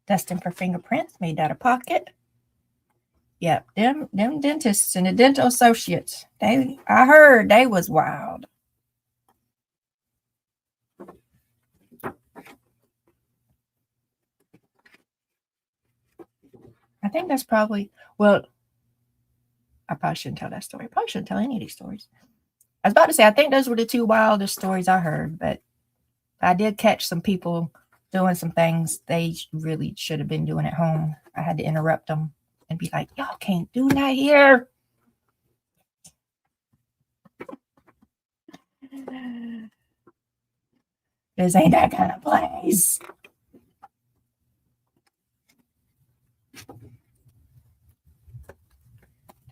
Testing for fingerprints, made out of pocket. Yep, them dentists and the dental associates. I heard they was wild. I think that's probably, well, I probably shouldn't tell that story. I probably shouldn't tell any of these stories. I was about to say, I think those were the two wildest stories I heard, but I did catch some people doing some things they really should have been doing at home. I had to interrupt them and be like, y'all can't do that here. This ain't that kind of place.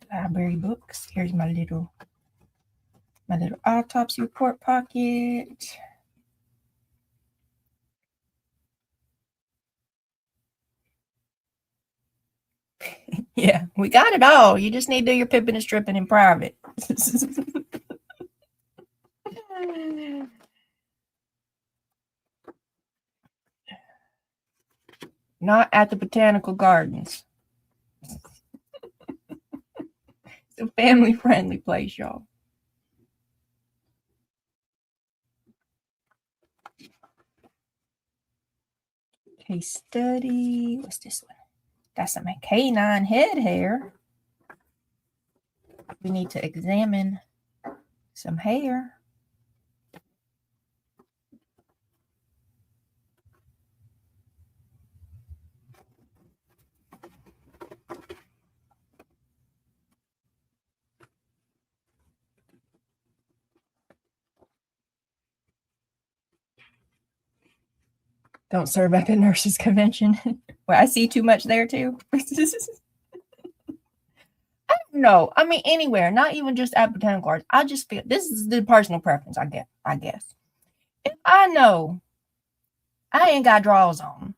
Library books. Here's my little autopsy report pocket. Yeah, we got it all. You just need to do your pipping and stripping in private. Not at the botanical gardens. It's a family-friendly place, y'all. Case study. What's this one? Got some canine head hair. We need to examine some hair. Don't serve at the nurses' convention. Well, I see too much there too. No, I mean anywhere, not even just at botanical gardens. I just feel this is the personal preference. I guess if I know I ain't got drawers on,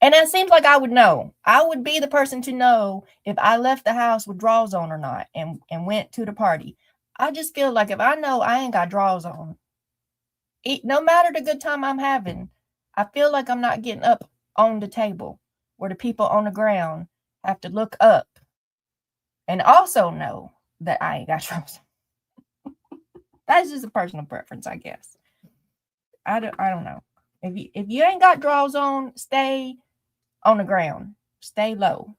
and it seems like I would know, I would be the person to know if I left the house with drawers on or not, and went to the party. I just feel like if I know I ain't got drawers on, no matter the good time I'm having, I feel like I'm not getting up on the table where the people on the ground have to look up and also know that I ain't got drawers. That's just a personal preference, I guess. I don't know. If you ain't got drawers on, stay on the ground. Stay low.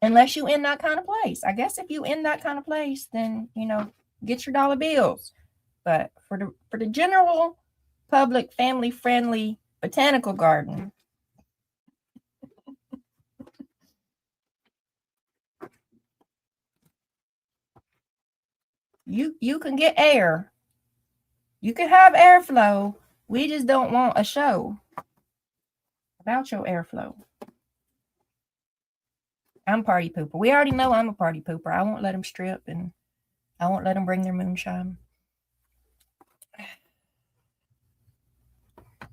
Unless you in that kind of place. I guess if you in that kind of place, then get your dollar bills. But for the general public, family friendly botanical garden, you can get air. You can have airflow. We just don't want a show about your airflow. I'm party pooper. We already know I'm a party pooper. I won't let them strip, and I won't let them bring their moonshine.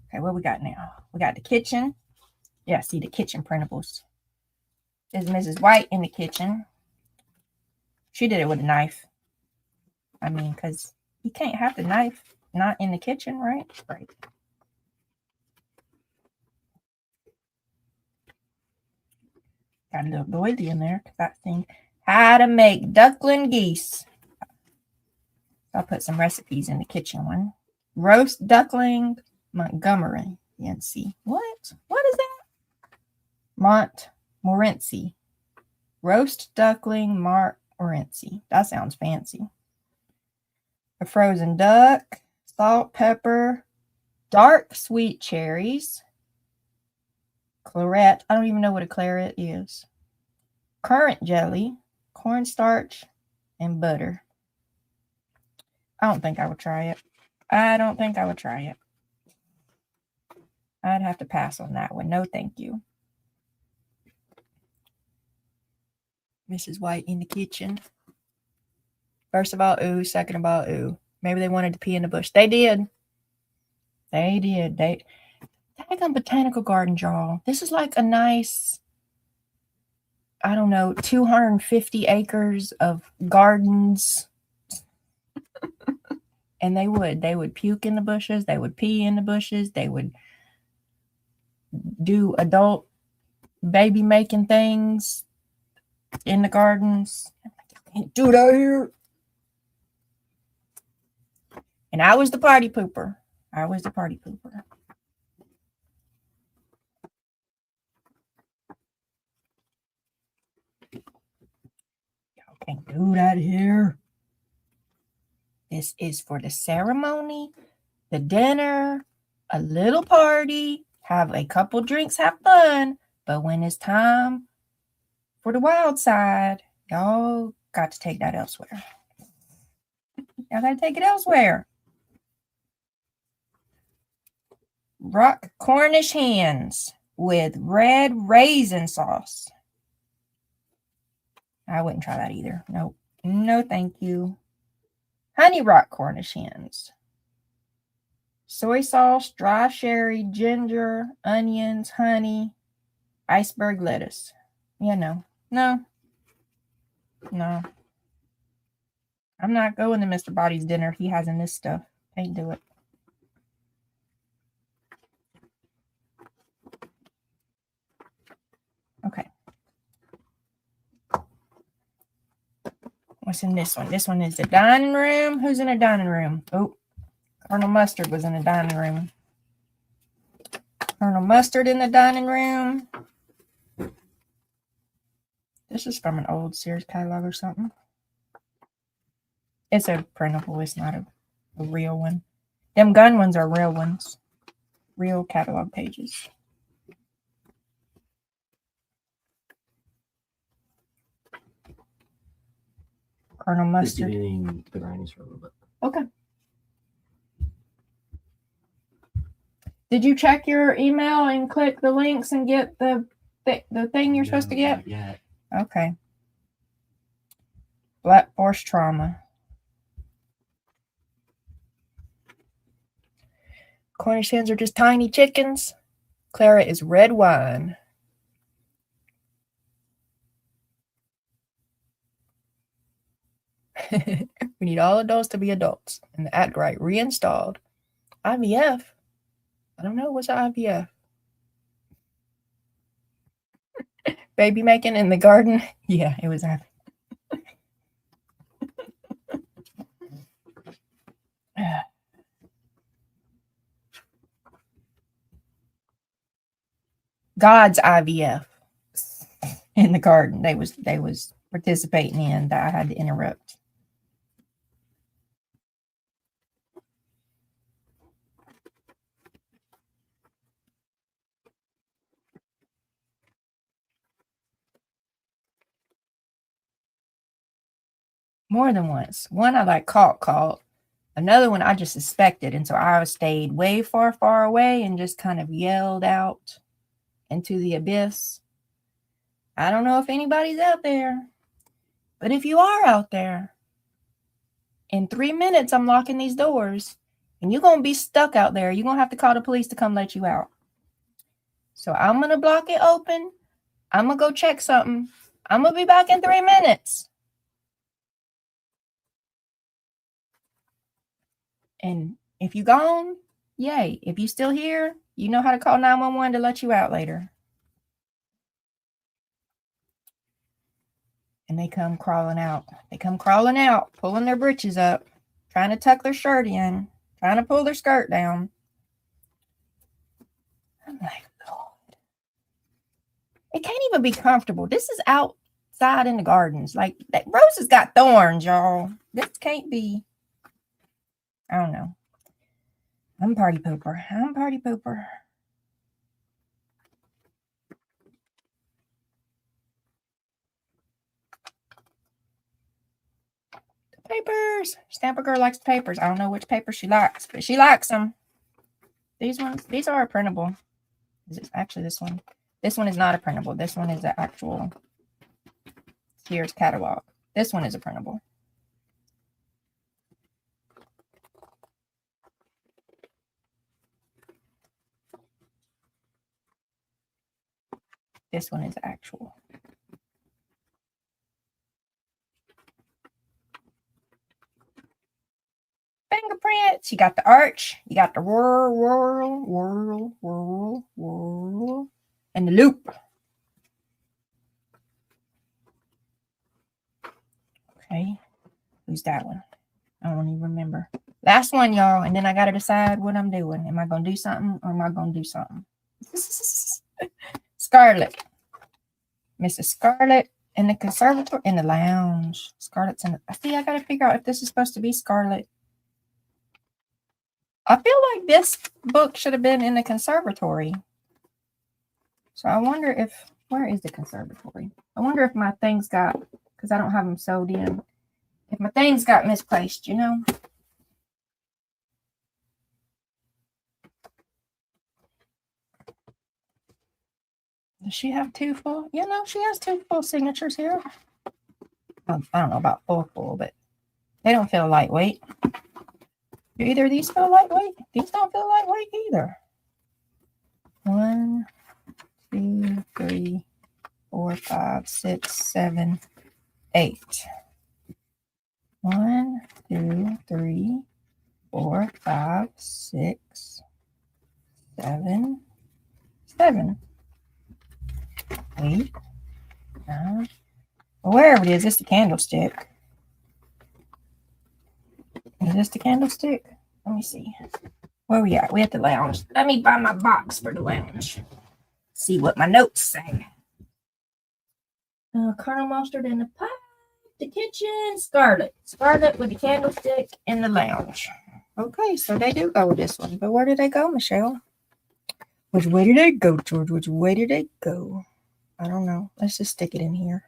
Okay, what we got now? We got the kitchen. Yeah, see the kitchen printables. There's Mrs. White in the kitchen. She did it with a knife. I mean, because you can't have the knife not in the kitchen, right? Right. Got a little doily in there because that thing, how to make duckling geese. I'll put some recipes in the kitchen one. Roast duckling Montgomery. NC. What? What is that? Montmorency. Roast duckling Montmorency. That sounds fancy. A frozen duck, salt, pepper, dark sweet cherries, claret. I don't even know what a claret is. Currant jelly, cornstarch, and butter. I don't think I would try it. I'd have to pass on that one. No, thank you. Mrs. White in the kitchen. First of all, ooh. Second of all, ooh. Maybe they wanted to pee in the bush. They did. They like a botanical garden, y'all. This is like a nice, I don't know, 250 acres of gardens. And they would puke in the bushes. They would pee in the bushes. They would do adult baby making things in the gardens. I can't do it out here. And I was the party pooper. Y'all can't do that here. This is for the ceremony, the dinner, a little party, have a couple drinks, have fun. But when it's time for the wild side, y'all got to take that elsewhere. Y'all got to take it elsewhere. Rock Cornish hens with red raisin sauce. I wouldn't try that either. Nope. No, thank you. Honey rock Cornish hens. Soy sauce, dry sherry, ginger, onions, honey, iceberg lettuce. Yeah, no. I'm not going to Mr. Body's dinner if he has in this stuff. Can't do it. Okay. What's in this one? This one is the dining room. Who's in a dining room? Oh, Colonel Mustard was in the dining room. Colonel Mustard in the dining room. This is from an old Sears catalog or something. It's a printable. It's not a real one. Them gun ones are real ones. Real catalog pages. Colonel Mustard. Just eating the grannies for a little bit. Okay. Did you check your email and click the links and get the thing you're supposed to get? Not yet. Okay. Black force trauma. Cornish hens are just tiny chickens. Clara is red wine. We need all adults to be adults and the act right reinstalled. IVF? I don't know. What's IVF? Baby making in the garden? Yeah, it was IVF. God's IVF in the garden. They was participating in that I had to interrupt. More than once. One I caught. Another one I just suspected, and so I stayed way far away and just kind of yelled out into the abyss. I don't know if anybody's out there, but if you are out there, in 3 minutes I'm locking these doors, and you're gonna be stuck out there. You're gonna have to call the police to come let you out. So I'm gonna block it open. I'm gonna go check something. I'm gonna be back in 3 minutes. And if you gone, yay. If you still here, you know how to call 911 to let you out later. And they come crawling out. They come crawling out, pulling their britches up, trying to tuck their shirt in, trying to pull their skirt down. I'm like, Lord. It can't even be comfortable. This is outside in the gardens. Like, that rose has got thorns, y'all. This can't be. I don't know. I'm party pooper. The papers. Stamper Girl likes the papers. I don't know which paper she likes, but she likes them. These are printable. Is it actually this one? This one is not a printable. This one is the actual Sears catalog. This one is a printable. This one is actual. Fingerprints. You got the arch. You got the whirl, and the loop. Okay. Who's that one? I don't even remember. Last one, y'all. And then I got to decide what I'm doing. Am I going to do something or am I going to do something? Scarlet. Mrs. Scarlet in the conservatory, in the lounge. Scarlet's in the, I got to figure out if this is supposed to be Scarlet. I feel like this book should have been in the conservatory. So I wonder if, where is the conservatory? I wonder if my things got, because I don't have them sewed in. If my things got misplaced, you know. Does she have two full? You know, she has two full signatures here. I don't know about full, but they don't feel lightweight. Do either of these feel lightweight? These don't feel lightweight either. 1, 2, 3, 4, 5, 6, 7, 8. 1, 2, 3, 4, 5, 6, 7, 7. 8, 9. Well, wherever it is, it's the candlestick. Is this the candlestick? Let me see. Where we at? We at the lounge. Let me buy my box for the lounge. See what my notes say. Colonel Mustard in the pipe, the kitchen, Scarlet. Scarlet with the candlestick in the lounge. Okay, so they do go with this one. But where did they go, Michelle? Which way did they go, George? Which way did they go? I don't know. Let's just stick it in here.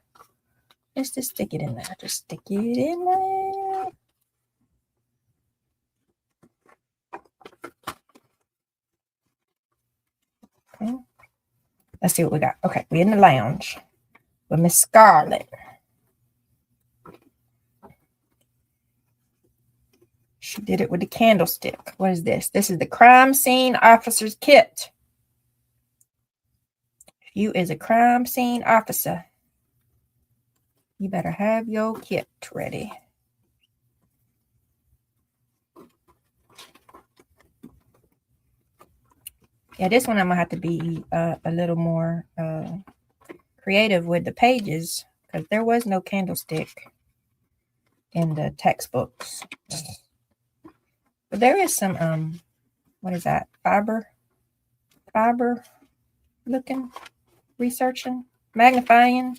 Let's just stick it in there. Just stick it in there. Okay. Let's see what we got. Okay, we're in the lounge with Miss Scarlet. She did it with the candlestick. What is this? This is the crime scene officer's kit. If you is a crime scene officer, you better have your kit ready. Yeah, this one I'm going to have to be a little more creative with the pages because there was no candlestick in the textbooks. But there is some, what is that? Fiber looking, researching, magnifying.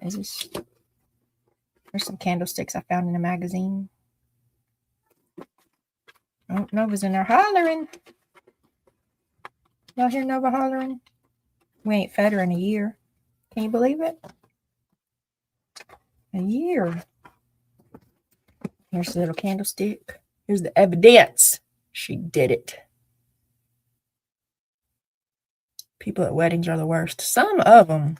There's some candlesticks I found in a magazine. Oh, Nova's in there hollering. Y'all hear Nova hollering? We ain't fed her in a year. Can you believe it? A year. Here's the little candlestick. Here's the evidence. She did it. People at weddings are the worst. Some of them.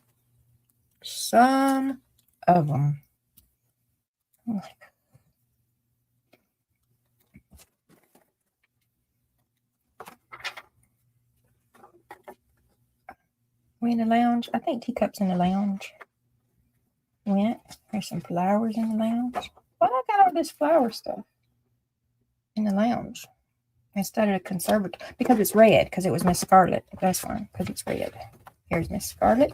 Oh. We in the lounge? I think Teacup's in the lounge. Went. There's some flowers in the lounge. Why I got all this flower stuff in the lounge instead of the conservatory? Because it's red. Because it was Miss Scarlet. That's why. Because it's red. Here's Miss Scarlet.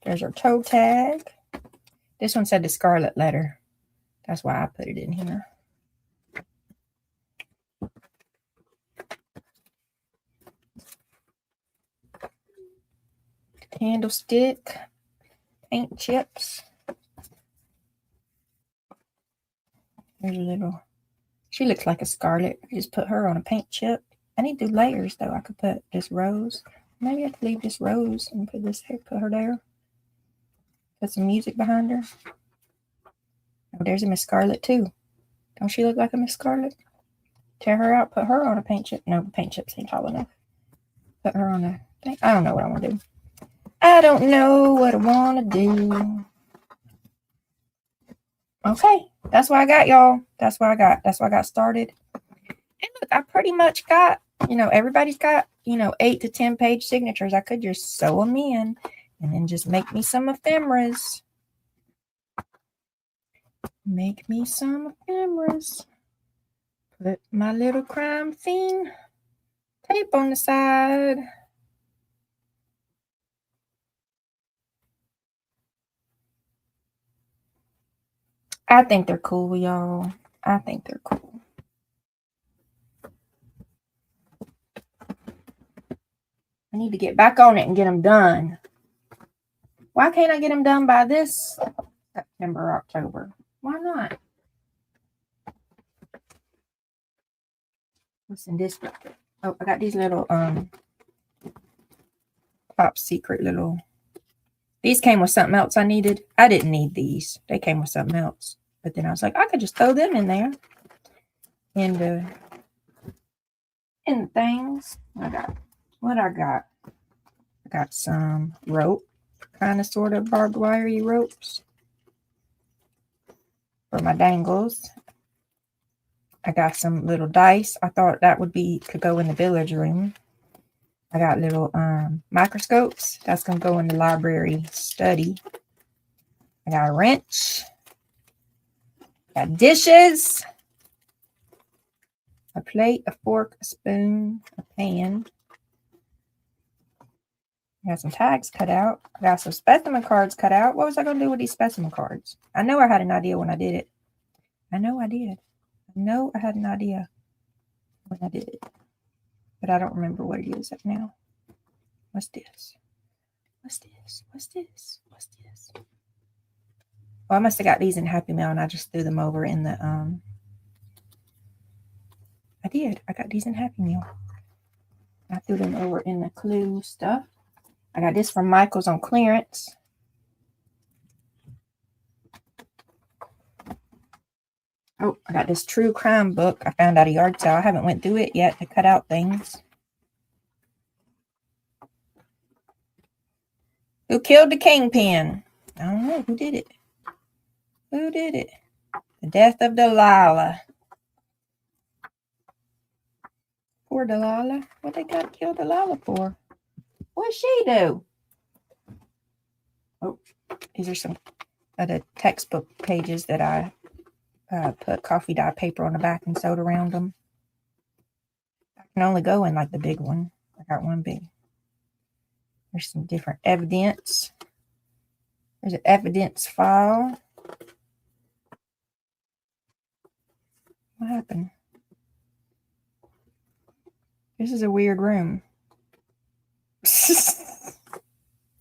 There's her toe tag. This one said the Scarlet letter. That's why I put it in here. Candlestick. Paint chips. There's a little. She looks like a Scarlet. I just put her on a paint chip. I need to do layers though. I could put this rose. Maybe I could leave this rose and put this here. Put her there. Put some music behind her. Oh, there's a Miss Scarlet too. Don't she look like a Miss Scarlet? Tear her out. Put her on a paint chip. No, the paint chips ain't tall enough. Put her on a thing. I don't know what I want to do. I don't know what I want to do. Okay, that's what I got, y'all. That's what I got. That's what I got started. And look, I pretty much got, everybody's got, 8 to 10 page signatures. I could just sew them in and then just make me some ephemeras. Make me some ephemeras. Put my little crime scene tape on the side. I think they're cool, y'all. I think they're cool. I need to get back on it and get them done. Why can't I get them done by this September, October? Why not? What's in this bucket? Oh, I got these little top secret little. These came with something else I needed. I didn't need these. They came with something else. But then I was like, I could just throw them in there. In the things. What I got? I got some rope. Kind of sort of barbed wirey ropes. For my dangles. I got some little dice. I thought that could go in the village room. I got little microscopes. That's going to go in the library study. I got a wrench. Got dishes. A plate, a fork, a spoon, a pan. I got some tags cut out. I got some specimen cards cut out. What was I going to do with these specimen cards? I know I had an idea when I did it. I know I did. I know I had an idea when I did it. But I don't remember what it is now. What's this? What's this? What's this? What's this? Well, I must have got these in Happy Meal and I just threw them over in the I did. I got these in Happy Meal. I threw them over in the Clue stuff. I got this from Michael's on clearance. Oh, I got this true crime book I found at a yard sale. I haven't went through it yet to cut out things. Who killed the kingpin? I don't know. Who did it? Who did it? The death of Delilah. Poor Delilah. What they got to kill Delilah for? What'd she do? Oh, these are some of the textbook pages that I put coffee dye paper on the back and sewed around them. I can only go in like the big one. I got one big. There's some different evidence. There's an evidence file. What happened? This is a weird room.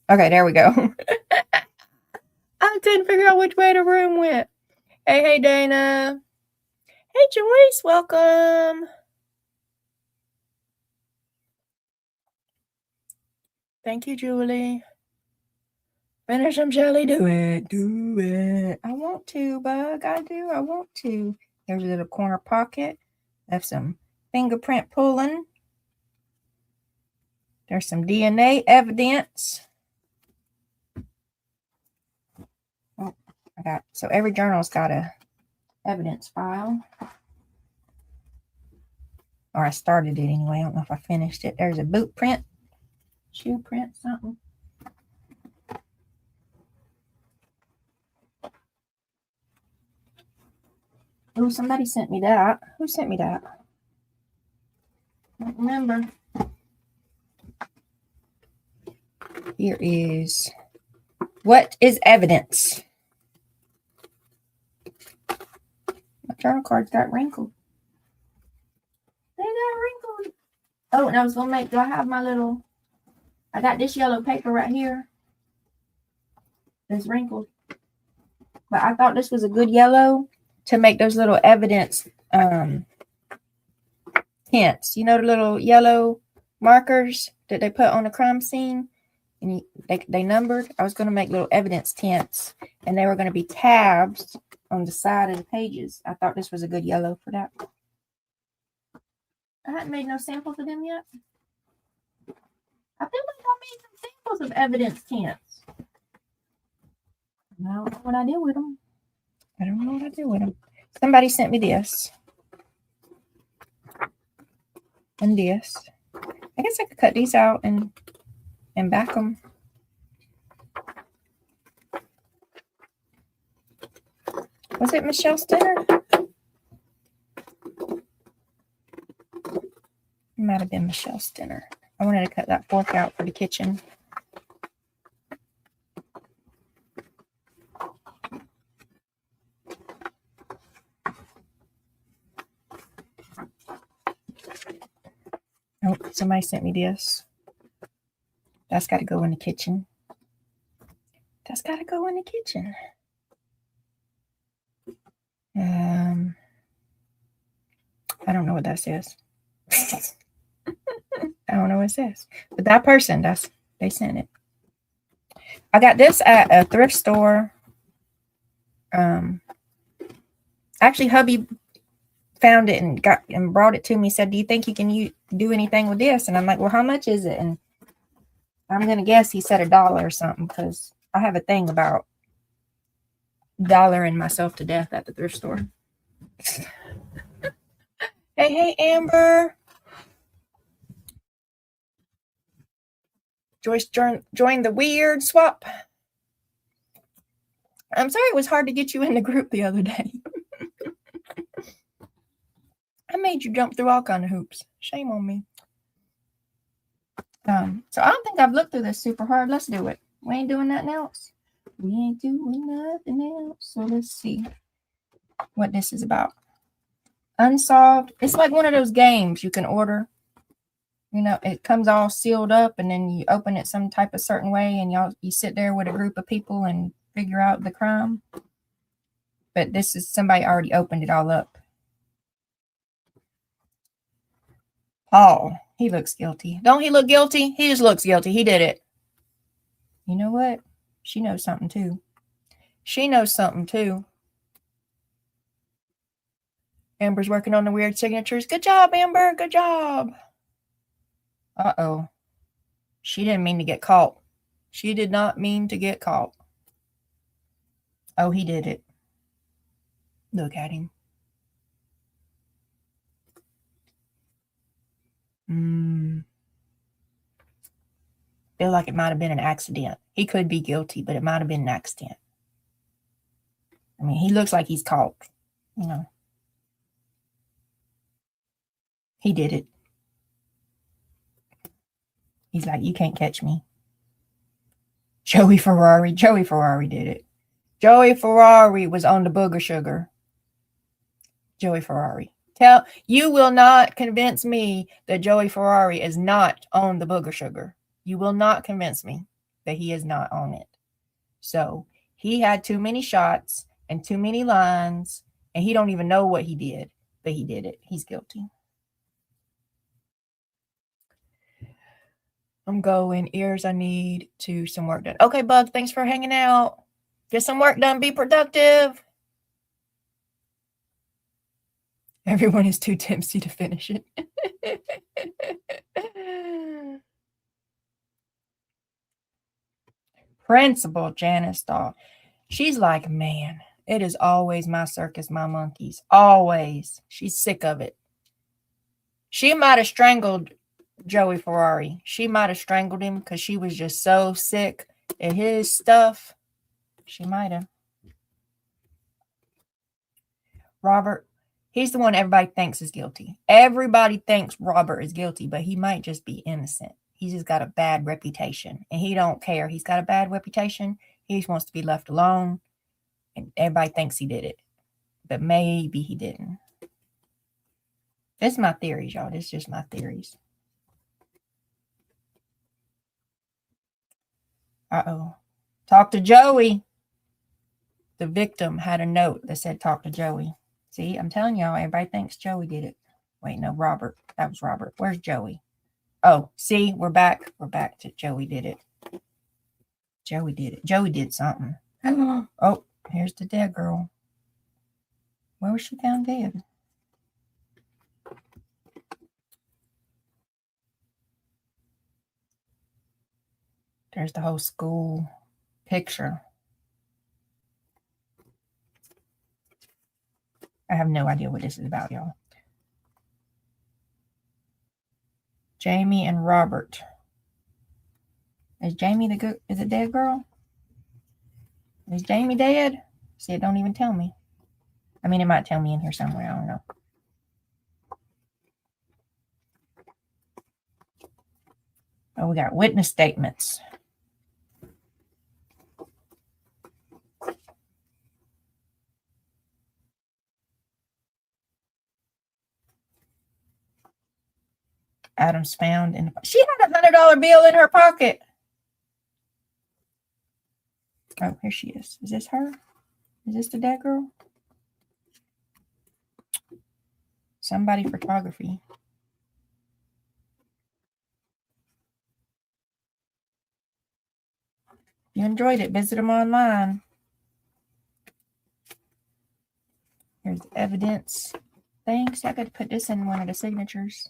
Okay, there we go. I couldn't figure out which way the room went. Hey, Dana. Hey, Joyce, welcome. Thank you, Julie. Finish some jelly. Do it. Do it. I want to, Bug. I do. I want to. There's a little corner pocket. Have some fingerprint pulling. There's some DNA evidence. Oh, I got, so every journal's got a evidence file. Or I started it anyway. I don't know if I finished it. There's a boot print. Shoe print, something. Oh, somebody sent me that. Who sent me that? I don't remember. Here is, what is evidence? My journal cards got wrinkled. They got wrinkled. Oh, and I was going to make, do I have my little, I got this yellow paper right here. It's wrinkled. But I thought this was a good yellow to make those little evidence tints. You know, the little yellow markers that they put on the crime scene? And they numbered. I was going to make little evidence tints. And they were going to be tabs on the side of the pages. I thought this was a good yellow for that. I hadn't made no samples of them yet. I feel like I made some samples of evidence tints. I don't know what I did with them. I don't know what I did with them. Somebody sent me this. And this. I guess I could cut these out and back them. Was it Michelle's dinner? It might have been Michelle's dinner. I wanted to cut that fork out for the kitchen. Oh, somebody sent me this. That's got to go in the kitchen. That's got to go in the kitchen. I don't know what that says. I don't know what it says. But that person, they sent it. I got this at a thrift store. Actually, hubby found it and brought it to me. Said, "Do you think you can do anything with this?" And I'm like, "Well, how much is it?" And I'm gonna guess he said $1 or something, because I have a thing about dollaring myself to death at the thrift store. Hey, Amber. Joyce joined the weird swap. I'm sorry it was hard to get you in the group the other day. I made you jump through all kind of hoops. Shame on me. So I don't think I've looked through this super hard. Let's do it. We ain't doing nothing else. We ain't doing nothing else. So let's see what this is about. Unsolved. It's like one of those games you can order. You know, it comes all sealed up and then you open it some type of certain way and you sit there with a group of people and figure out the crime. But this is somebody already opened it all up. Paul, he looks guilty. Don't he look guilty? He just looks guilty. He did it. You know what? She knows something too. She knows something too. Amber's working on the weird signatures. Good job, Amber. Good job. Uh-oh. She didn't mean to get caught. She did not mean to get caught. Oh, he did it. Look at him. Feel like it might have been an accident. He could be guilty, but it might have been an accident. I mean, he looks like he's caught. You know. He did it. He's like, you can't catch me. Joey Ferrari did it. Joey Ferrari was on the booger sugar. Joey Ferrari. You will not convince me that Joey Ferrari is not on the booger sugar. You will not convince me that he is not on it. So he had too many shots and too many lines, and he don't even know what he did, but he did it. He's guilty. I'm going. Ears, I need to some work done. Okay, Bug, thanks for hanging out. Get some work done. Be productive. Everyone is too tipsy to finish it. Principal Janice Dahl. She's like, man, it is always my circus, my monkeys. Always. She's sick of it. She might have strangled Joey Ferrari. She might have strangled him because she was just so sick of his stuff. She might have. Robert, he's the one everybody thinks is guilty. Everybody thinks Robert is guilty, but he might just be innocent. He's just got a bad reputation, and he don't care. He's got a bad reputation. He just wants to be left alone, and everybody thinks he did it, but maybe he didn't. This is my theories, y'all. This is just my theories. Uh-oh. Talk to Joey. The victim had a note that said, talk to Joey. See, I'm telling y'all, everybody thinks Joey did it. Wait, no, Robert. That was Robert. Where's Joey? Oh, see, we're back. We're back to Joey did it. Joey did it. Joey did something. Oh, here's the dead girl. Where was she found dead? There's the whole school picture. I have no idea what this is about, y'all. Jamie and Robert. Is Jamie is it dead girl? Is Jamie dead? See, it don't even tell me. I mean, it might tell me in here somewhere. I don't know. Oh, we got witness statements. Adams found in she had $100 bill in her pocket. Oh, here she is. Is this her? Is this the dead girl? Somebody photography. If you enjoyed it, visit them online. Here's the evidence. Thanks. I got to put this in one of the signatures.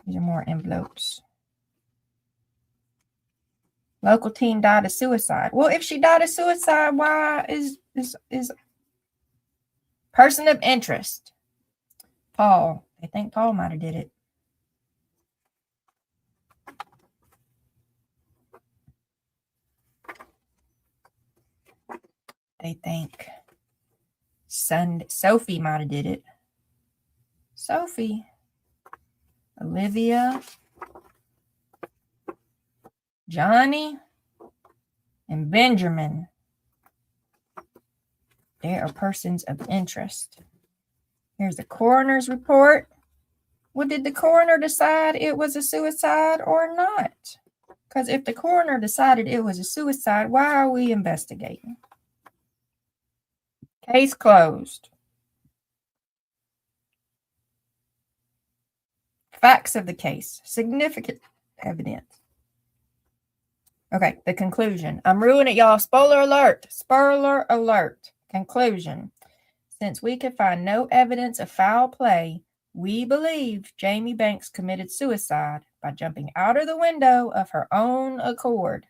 These are more envelopes. Local teen died of suicide. Well, if she died of suicide, why is person of interest? Paul. I think Paul might have did it. They think Sophie might have did it. Sophie. Olivia. Johnny. And Benjamin. They are persons of interest. Here's the coroner's report. Well, did the coroner decide it was a suicide or not? Because if the coroner decided it was a suicide, why are we investigating? Case closed. Facts of the case. Significant evidence. Okay, the conclusion. I'm ruining it, y'all. Spoiler alert. Spoiler alert. Conclusion. Since we could find no evidence of foul play, we believe Jamie Banks committed suicide by jumping out of the window of her own accord.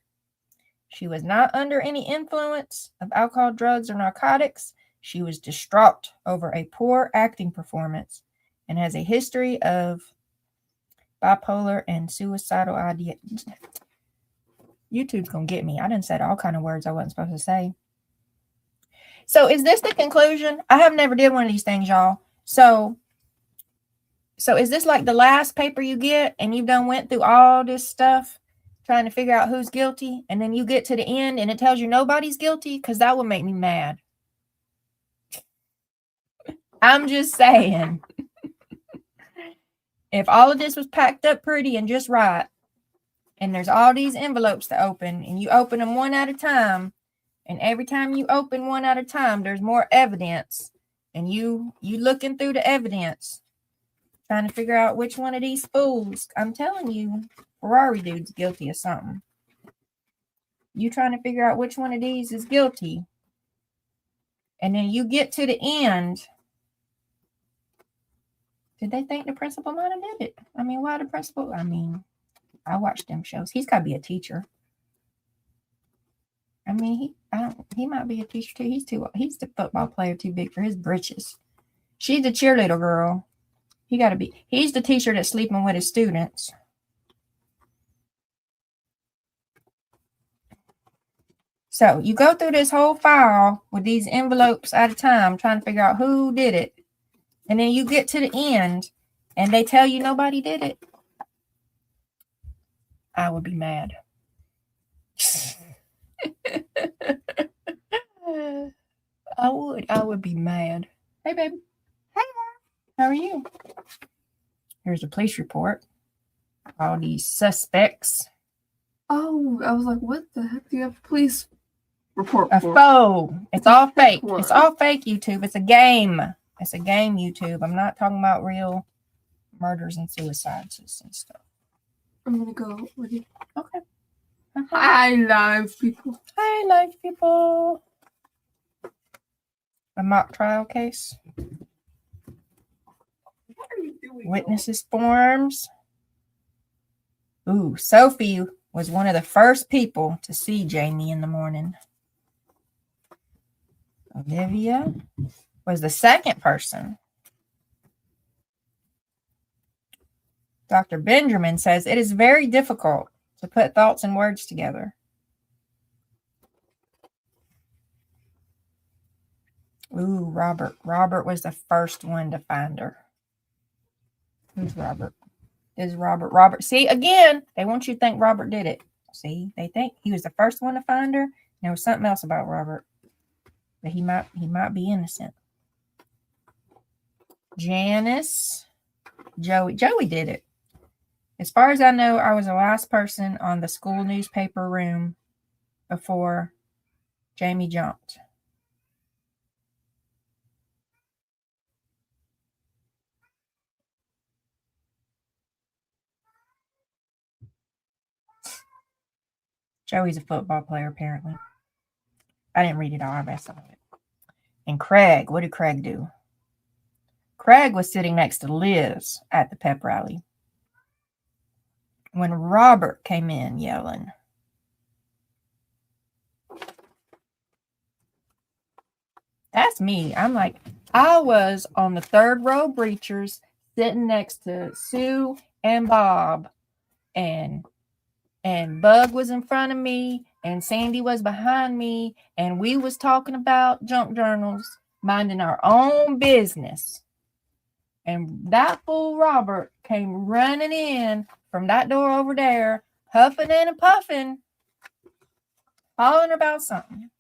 She was not under any influence of alcohol, drugs, or narcotics. She was distraught over a poor acting performance and has a history of bipolar and suicidal ideation. YouTube's gonna get me. I done said all kind of words I wasn't supposed to say. So is this the conclusion? I have never did one of these things, y'all. So is this like the last paper you get and you've done went through all this stuff trying to figure out who's guilty, and then you get to the end and it tells you nobody's guilty? Because that would make me mad. I'm just saying. If all of this was packed up pretty and just right, and there's all these envelopes to open, and you open them one at a time, and every time you open one at a time, there's more evidence, and you looking through the evidence, trying to figure out which one of these fools, I'm telling you, Ferrari dude's guilty of something. You trying to figure out which one of these is guilty, and then you get to the end. Did they think the principal might have did it? I mean, why the principal? I mean, I watch them shows. He's got to be a teacher. I mean, he might be a teacher too. He's the football player too big for his britches. She's the cheerleader girl. He's the teacher that's sleeping with his students. So you go through this whole file with these envelopes at a time, trying to figure out who did it. And then you get to the end and they tell you nobody did it. I would be mad. I would be mad. Hey, baby. Hey, how are you? Here's a police report. All these suspects. Oh, I was like, what the heck do you have a police report for? A faux. It's all fake. It's all fake, YouTube. It's a game. It's a game, YouTube. I'm not talking about real murders and suicides and stuff. I'm going to go with you. Okay. Hi, live people. Hi, live people. A mock trial case. What are you doing? Witnesses forms. Ooh, Sophie was one of the first people to see Jamie in the morning. Olivia was the second person. Dr. Benjamin says it is very difficult to put thoughts and words together. Ooh, Robert. Robert was the first one to find her. Who's Robert? Is Robert? See, again, they want you to think Robert did it. See, they think he was the first one to find her. There was something else about Robert, but he might be innocent. Janice, Joey did it. As far as I know, I was the last person on the school newspaper room before Jamie jumped. Joey's a football player, apparently. I didn't read it all. I read some of it. And Craig, what did Craig do? Craig was sitting next to Liz at the pep rally when Robert came in yelling. That's me. I'm like, I was on the third row bleachers sitting next to Sue and Bob, and Bug was in front of me, and Sandy was behind me, and we was talking about junk journals, minding our own business. And that fool Robert came running in from that door over there, huffing and puffing, hollering about something.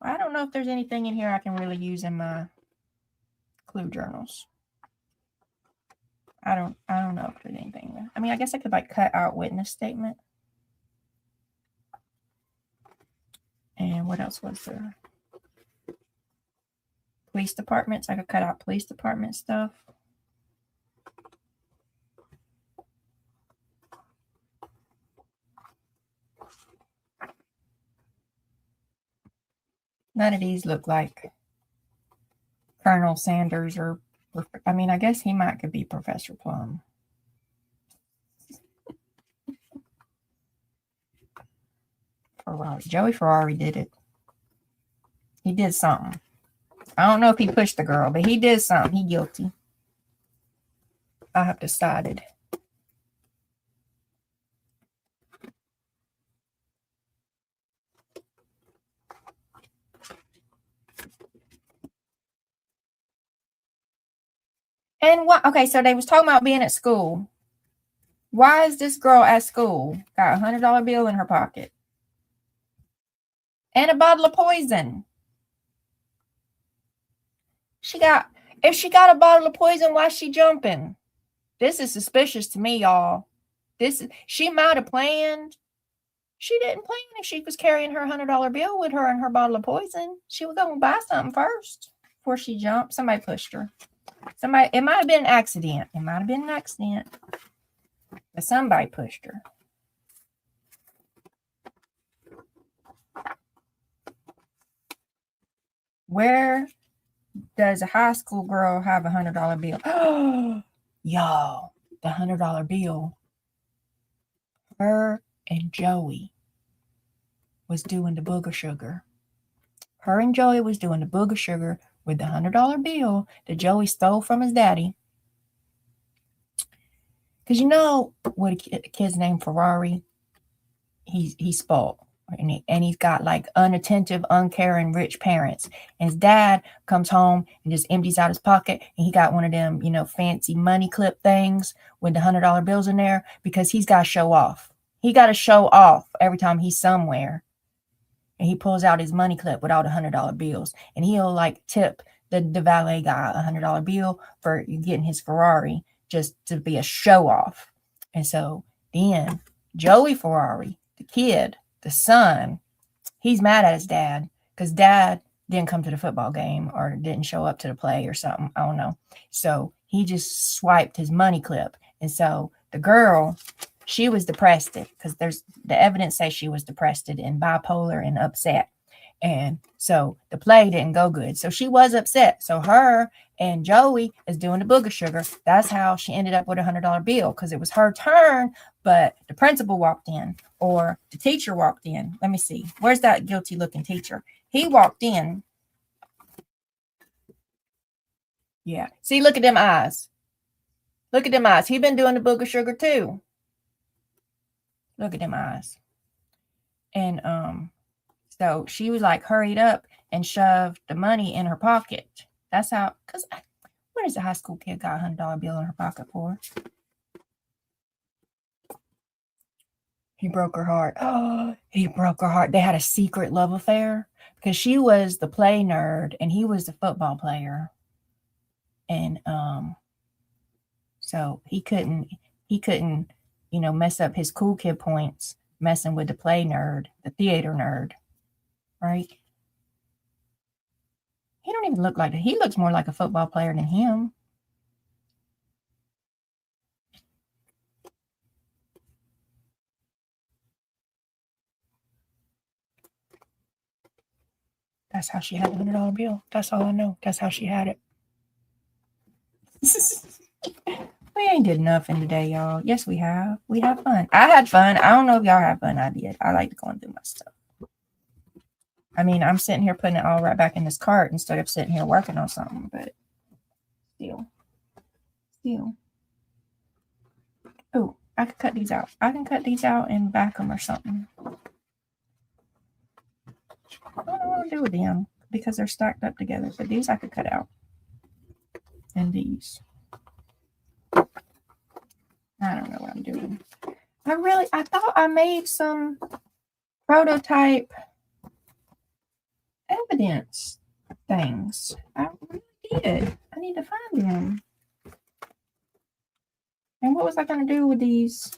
I don't know if there's anything in here I can really use in my clue journals. I don't know if there's anything there. I mean, I guess I could like cut out witness statement. And what else was there? Police departments. I could cut out police department stuff. None of these look like Colonel Sanders or, I mean, I guess he could be Professor Plum. Ferrari. Joey Ferrari did it. He did something. I don't know if he pushed the girl, but he did something. He guilty. I have decided. And what? Okay, so they was talking about being at school. Why is this girl at school got $100 bill in her pocket and a bottle of poison? If she got a bottle of poison, why is she jumping? This is suspicious to me, y'all. She might have planned. She didn't plan if she was carrying her $100 bill with her and her bottle of poison. She was going to buy something first before she jumped. Somebody pushed her. It might have been an accident. But somebody pushed her. Where does a high school girl have a $100 bill? Y'all, the $100 bill. Her and Joey was doing the booger sugar. Her and Joey was doing the booger sugar with the $100 bill that Joey stole from his daddy. Because you know what a kid's named Ferrari? He's spoiled. And he's got like unattentive, uncaring, rich parents. And his dad comes home and just empties out his pocket. And he got one of them, fancy money clip things with the $100 bills in there because he's got to show off. He got to show off every time he's somewhere. And he pulls out his money clip with all the $100 bills. And he'll like tip the valet guy a $100 bill for getting his Ferrari just to be a show off. And so then Joey Ferrari, the kid, the son, he's mad at his dad because dad didn't come to the football game or didn't show up to the play or something. I don't know. So he just swiped his money clip. And so the girl, she was depressed because there's the evidence says she was depressed and bipolar and upset. And so the play didn't go good. So she was upset. So her and Joey is doing the booger sugar. That's how she ended up with a $100 bill because it was her turn, but the principal walked in or the teacher walked in. Let me see. Where's that guilty looking teacher? He walked in. Yeah. See, look at them eyes. Look at them eyes. He been doing the booger sugar too. Look at them eyes. And so she was like hurried up and shoved the money in her pocket. That's how, because what does a high school kid got a $100 bill in her pocket for? He broke her heart. Oh, he broke her heart. They had a secret love affair because she was the play nerd and he was the football player. And so he couldn't, mess up his cool kid points messing with the play nerd, the theater nerd. Right? He don't even look like it. He looks more like a football player than him. That's how she had the $100 bill. That's all I know. That's how she had it. We ain't did nothing today, y'all. Yes, we have. We have fun. I had fun. I don't know if y'all had fun. I did. I like going through my stuff. I mean, I'm sitting here putting it all right back in this cart instead of sitting here working on something, but still. Oh, I could cut these out. I can cut these out and back them or something. I don't know what to do with them because they're stacked up together, but these I could cut out. And these. I don't know what I'm doing. I thought I made some prototype evidence things. I really did. I need to find them. And what was I going to do with these?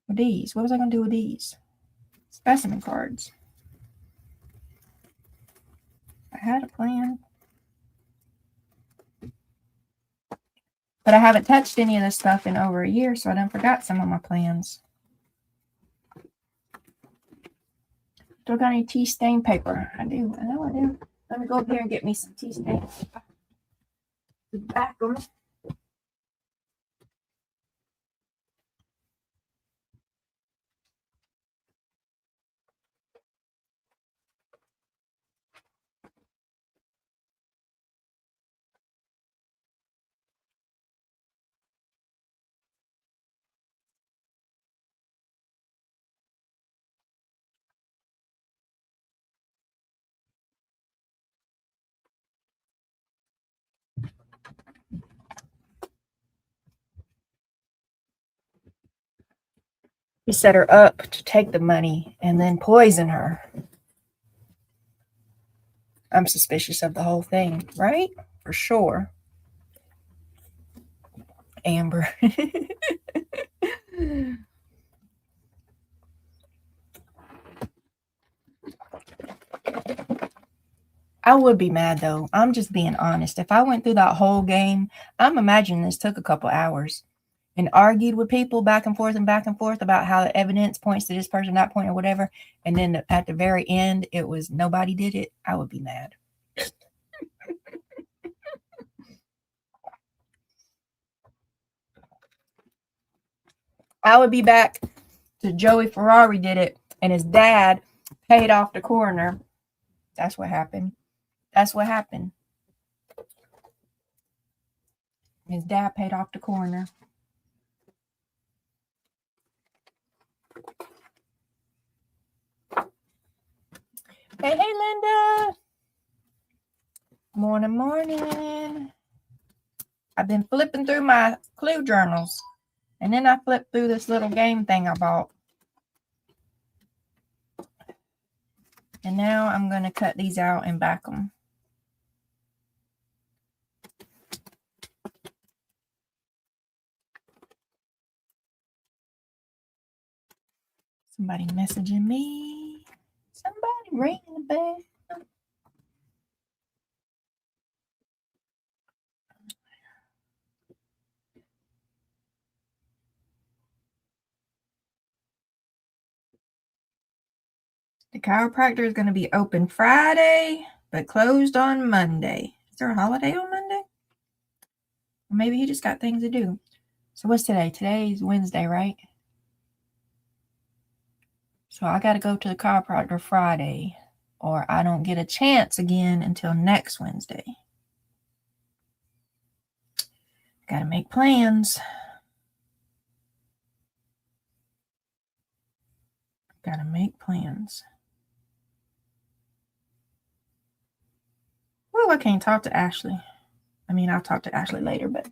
With these? What was I going to do with these? Specimen cards. I had a plan. But I haven't touched any of this stuff in over a year, so I done forgot some of my plans. Still got any tea stain paper? I do. I know I do. Let me go up here and get me some tea stain paper. The back of them. We set her up to take the money and then poison her. I'm suspicious of the whole thing, right? For sure. Amber. I would be mad though. I'm just being honest. If I went through that whole game, I'm imagining this took a couple hours and argued with people back and forth about how the evidence points to this person, that point, or whatever. And then at the very end, it was nobody did it. I would be mad. I would be back to Joey Ferrari did it, and his dad paid off the coroner. That's what happened. That's what happened. His dad paid off the coroner. Hey, Linda. Morning, morning. I've been flipping through my clue journals. And then I flipped through this little game thing I bought. And now I'm going to cut these out and back them. Somebody messaging me. Somebody ringing the bell. The chiropractor is going to be open Friday, but closed on Monday. Is there a holiday on Monday? Or maybe he just got things to do. So what's today? Today's Wednesday, right? So I got to go to the chiropractor Friday, or I don't get a chance again until next Wednesday. Got to make plans. Got to make plans. Well, I can't talk to Ashley. I mean, I'll talk to Ashley later, but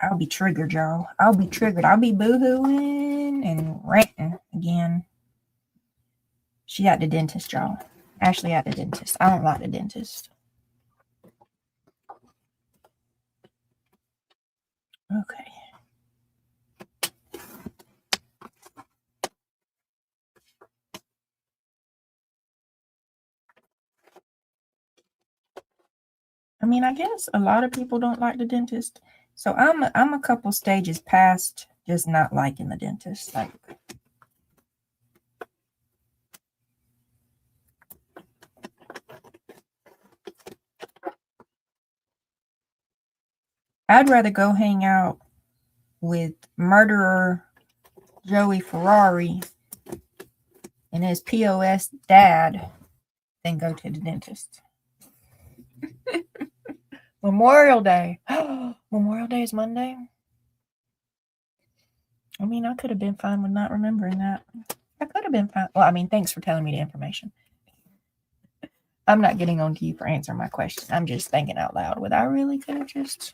I'll be triggered, y'all. I'll be triggered. I'll be boo-hooing and ranting again. She at the dentist, y'all. Ashley at the dentist. I don't like the dentist. Okay. I mean, I guess a lot of people don't like the dentist. So I'm a couple stages past just not liking the dentist. Like, I'd rather go hang out with murderer Joey Ferrari and his POS dad than go to the dentist. Memorial Day. Memorial Day is Monday. I mean, I could have been fine with not remembering that. I could have been fine. Well, I mean, thanks for telling me the information. I'm not getting on to you for answering my question. I'm just thinking out loud. Would I really could have just...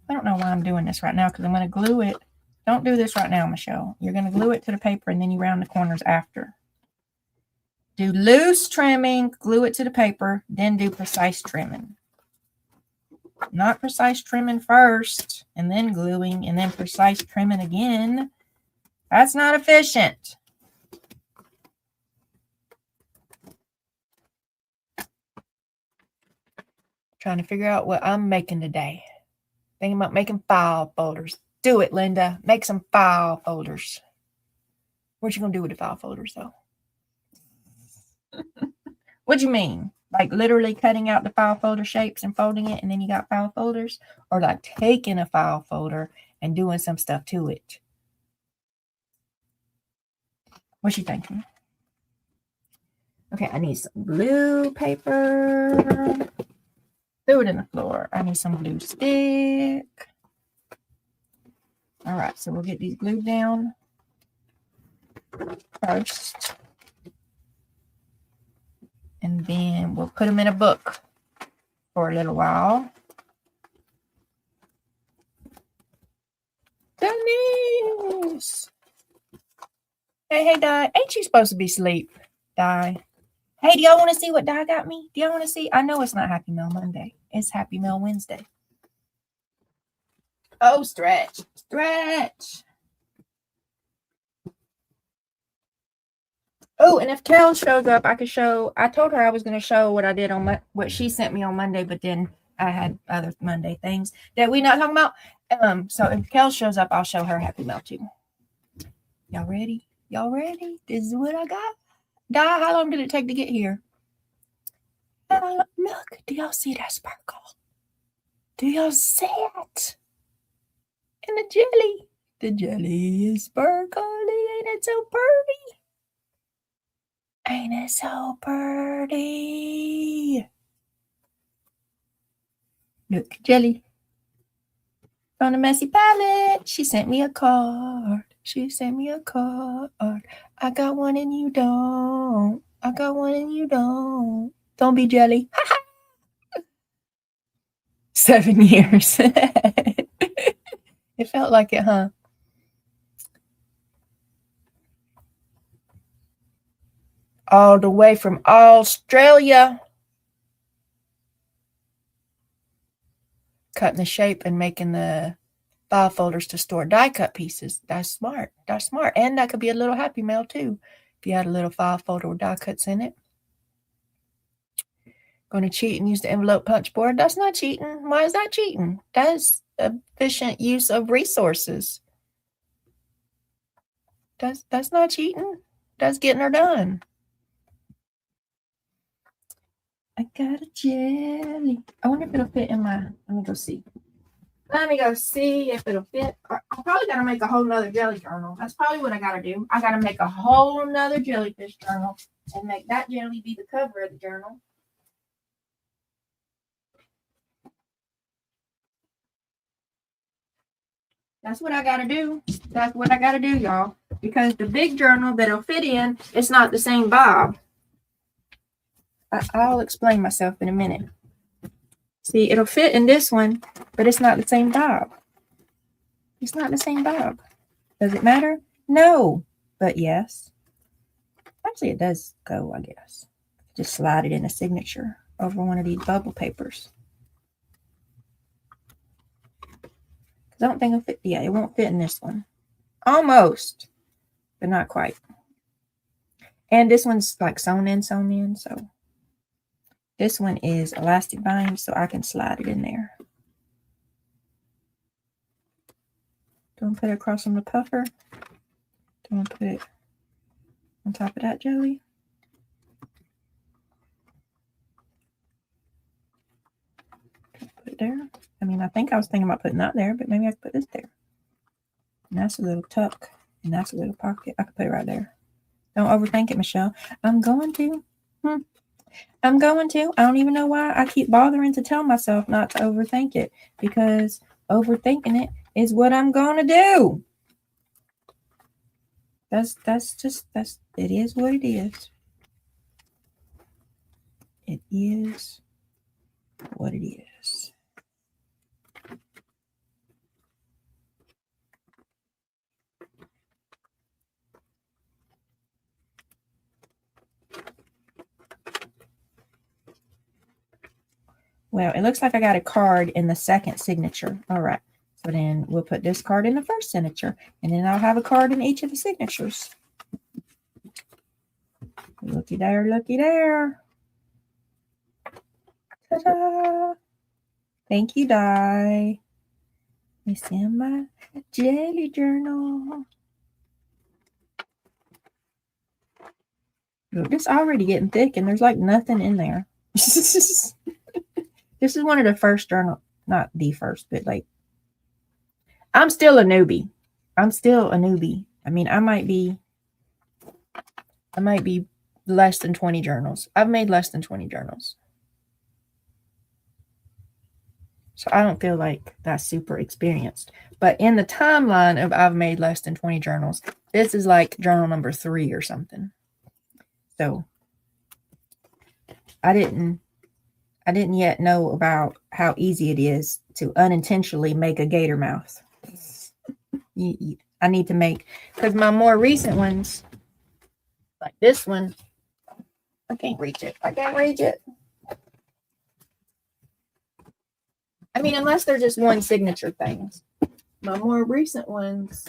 I don't know why I'm doing this right now because I'm going to glue it Don't do this right now, Michelle. You're going to glue it to the paper and then you round the corners after. Do loose trimming, glue it to the paper, then do precise trimming. Not precise trimming first and then gluing and then precise trimming again. That's not efficient. Trying to figure out what I'm making today. Thinking about making file folders. Do it, Linda. Make some file folders. What you going to do with the file folders, though? What do you mean? Like literally cutting out the file folder shapes and folding it and then you got file folders? Or like taking a file folder and doing some stuff to it? What's you thinking? Okay, I need some blue paper. Threw it in the floor. I need some glue stick. All right, so we'll get these glued down first. And then we'll put them in a book for a little while. Denise! Hey, Di. Ain't you supposed to be asleep, Di? Hey, do y'all want to see what Di got me? Do y'all want to see? I know it's not Happy Mail Monday. It's Happy Mail Wednesday. Oh, stretch. Stretch. Oh, and if Kel shows up, I could show. I told her I was going to show what I did on what she sent me on Monday, but then I had other Monday things that we're not talking about. So if Kel shows up, I'll show her Happy Mail too. Y'all ready? Y'all ready? This is what I got. Di, how long did it take to get here? Look, do y'all see that sparkle? Do y'all see it? And the jelly. The jelly is sparkly. Ain't it so pretty? Ain't it so pretty? Look, jelly. On the messy palette. She sent me a card. She sent me a card. I got one and you don't. I got one and you don't. Don't be jelly. 7 years. It felt like it, huh? All the way from Australia. Cutting the shape and making the file folders to store die cut pieces. That's smart. That's smart. And that could be a little Happy Mail too. If you had a little file folder with die cuts in it. Going to cheat and use the envelope punch board. That's not cheating. Why is that cheating? That's efficient use of resources. That's not cheating. That's getting her done. I got a jelly. I wonder if it'll fit in my. Let me go see. Let me go see if it'll fit. I probably got to make a whole nother jelly journal. That's probably what I got to do. I got to make a whole nother jellyfish journal and make that jelly be the cover of the journal. That's what I got to do. That's what I got to do, y'all. Because the big journal that it'll fit in, it's not the same bob. I'll explain myself in a minute. See, it'll fit in this one, but it's not the same bob. It's not the same bob. Does it matter? No, but yes. Actually, it does go, I guess. Just slide it in a signature over one of these bubble papers. I don't think it'll fit. Yeah, it won't fit in this one. Almost, but not quite. And this one's like sewn in, so this one is elastic bind, so I can slide it in there. Don't put it across on the puffer. Don't put it on top of that jelly. Put it there. I mean, I think I was thinking about putting that there, but maybe I could put this there. And that's a little tuck, and that's a little pocket. I could put it right there. Don't overthink it, Michelle. I'm going to. I'm going to. I don't even know why I keep bothering to tell myself not to overthink it, because overthinking it is what I'm going to do. It is what it is. It is what it is. Well, it looks like I got a card in the second signature. All right. So then we'll put this card in the first signature, and then I'll have a card in each of the signatures. Looky there, looky there. Ta-da! Thank you, Di. It's in my jelly journal. Look, it's already getting thick, and there's like nothing in there. This is one of the first journal, not the first, but like, I'm still a newbie. I mean, I might be less than 20 journals. I've made less than 20 journals. So I don't feel like that's super experienced. But in the timeline of I've made less than 20 journals, this is like journal number 3 or something. So I didn't yet know about how easy it is to unintentionally make a gator mouth. I need to make, because my more recent ones, like this one, I can't reach it. I mean, unless they're just one signature things. My more recent ones,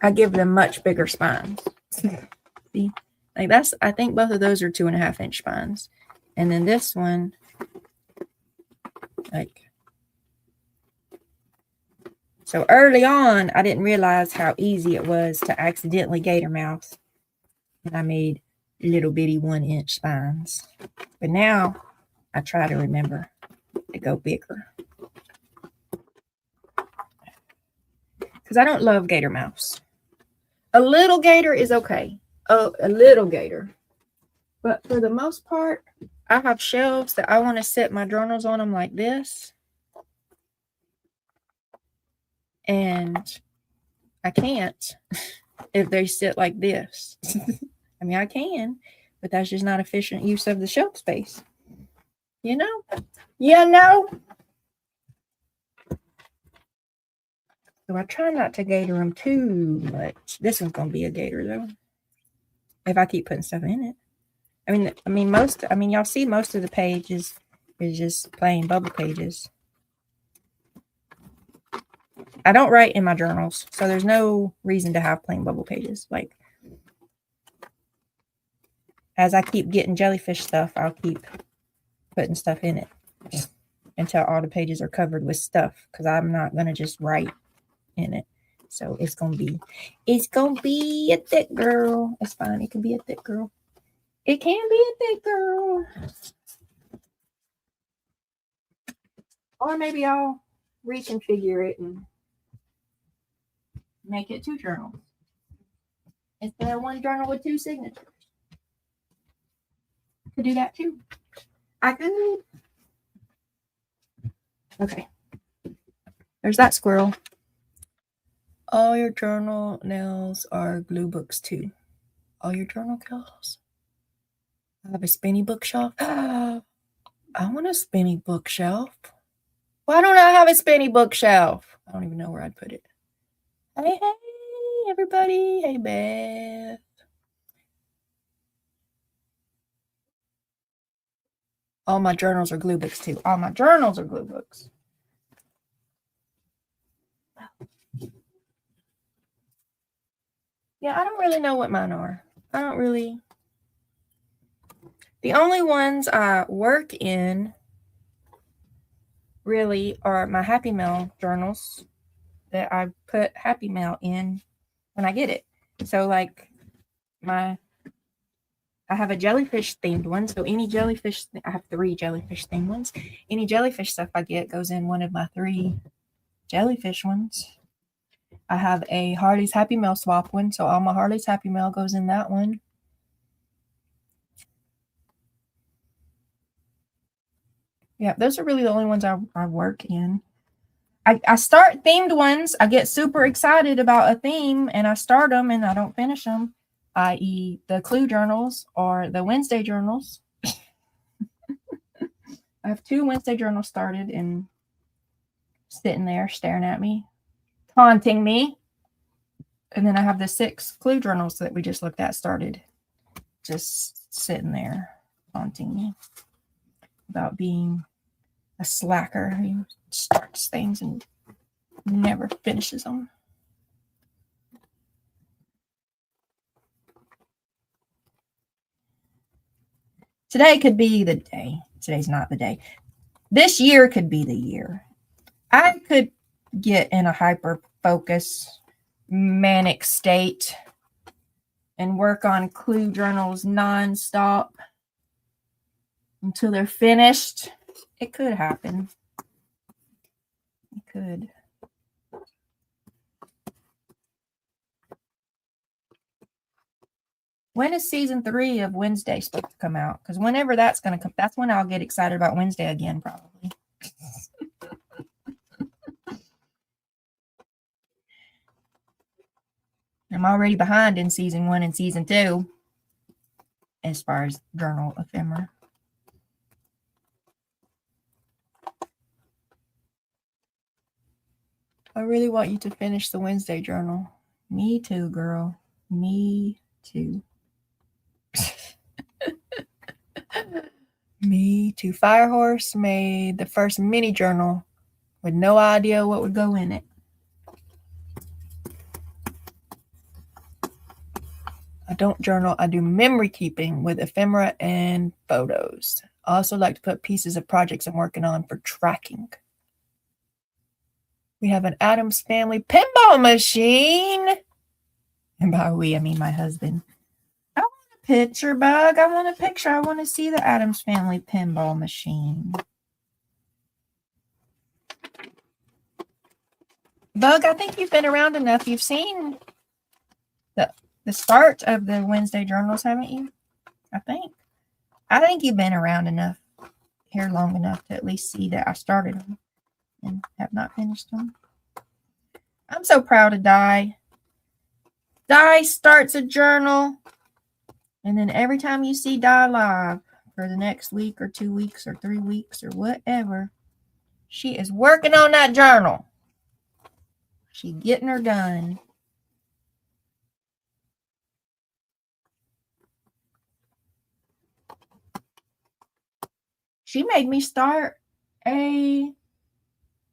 I give them much bigger spines. See? Like I think both of those are 2.5-inch spines. And then this one, like, so early on, I didn't realize how easy it was to accidentally gator mouth. And I made little bitty 1-inch spines. But now I try to remember to go bigger. Because I don't love gator mouths. A little gator is okay. A little gator. But for the most part, I have shelves that I want to set my journals on them like this. And I can't if they sit like this. I mean, I can, but that's just not efficient use of the shelf space. You know? So I try not to gator them too much. This one's going to be a gator, though. If I keep putting stuff in it. I mean, y'all see most of the pages is just plain bubble pages. I don't write in my journals, so there's no reason to have plain bubble pages. Like, as I keep getting jellyfish stuff, I'll keep putting stuff in it until all the pages are covered with stuff, because I'm not going to just write in it. So it's going to be a thick girl. It's fine. It can be a thick girl. It can be a thick girl. Or maybe I'll reconfigure it and make it 2 journals instead of 1 journal with 2 signatures. Could do that too. I could. Okay. There's that squirrel. All your journal nails are glue books too. All your journal nails. I have a spinny bookshelf. I want a spinny bookshelf. Why don't I have a spinny bookshelf? I don't even know where I'd put it. Hey, everybody. Hey, Beth. All my journals are glue books too. All my journals are glue books. Yeah, I don't really know what mine are. The only ones I work in really are my Happy Mail journals that I put Happy Mail in when I get it. So like I have a jellyfish themed one. So any jellyfish, I have 3 jellyfish themed ones. Any jellyfish stuff I get goes in one of my 3 jellyfish ones. I have a Harley's Happy Mail swap one. So all my Harley's Happy Mail goes in that one. Yeah, those are really the only ones I work in. I start themed ones. I get super excited about a theme and I start them and I don't finish them, i.e. the Clue journals or the Wednesday journals. I have 2 Wednesday journals started and sitting there staring at me, taunting me. And then I have the 6 Clue journals that we just looked at started, just sitting there. taunting me about being a slacker who starts things and never finishes them. Today could be the day. Today's not the day. This year could be the year. I could get in a hyper focus, manic state and work on clue journals nonstop until they're finished. It could happen. It could. When is season 3 of Wednesday supposed to come out? Because whenever that's going to come, that's when I'll get excited about Wednesday again, probably. I'm already behind in season 1 and season 2 as far as journal ephemera. I really want you to finish the Wednesday journal. Me too, girl. Me too. Me too. Firehorse made the first mini journal with no idea what would go in it. I don't journal. I do memory keeping with ephemera and photos. I also like to put pieces of projects I'm working on for tracking. We have an Addams Family pinball machine. And by we, I mean my husband. I want a picture, Bug. I want a picture. I want to see the Addams Family pinball machine. Bug, I think you've been around enough. You've seen the start of the Wednesday journals, haven't you? I think you've been around enough, here long enough to at least see that I started them and have not finished them. I'm so proud of Di. Di starts a journal, and then every time you see Di live for the next week or 2 weeks or 3 weeks or whatever, she is working on that journal. She's getting her done. She made me start a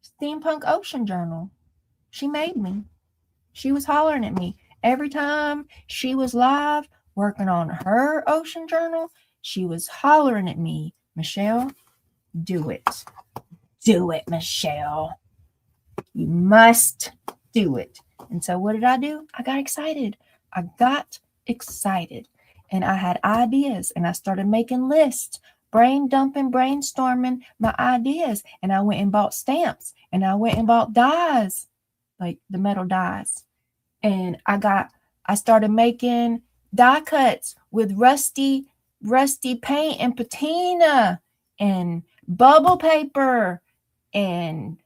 steampunk ocean journal. She made me. She was hollering at me. Every time she was live working on her ocean journal, she was hollering at me, Michelle, do it. Do it, Michelle. You must do it. And so what did I do? I got excited. And I had ideas, and I started making lists, brain dumping, brainstorming my ideas. And I went and bought stamps, and I went and bought dies, like the metal dies. And I started making die cuts with rusty paint and patina and bubble paper, and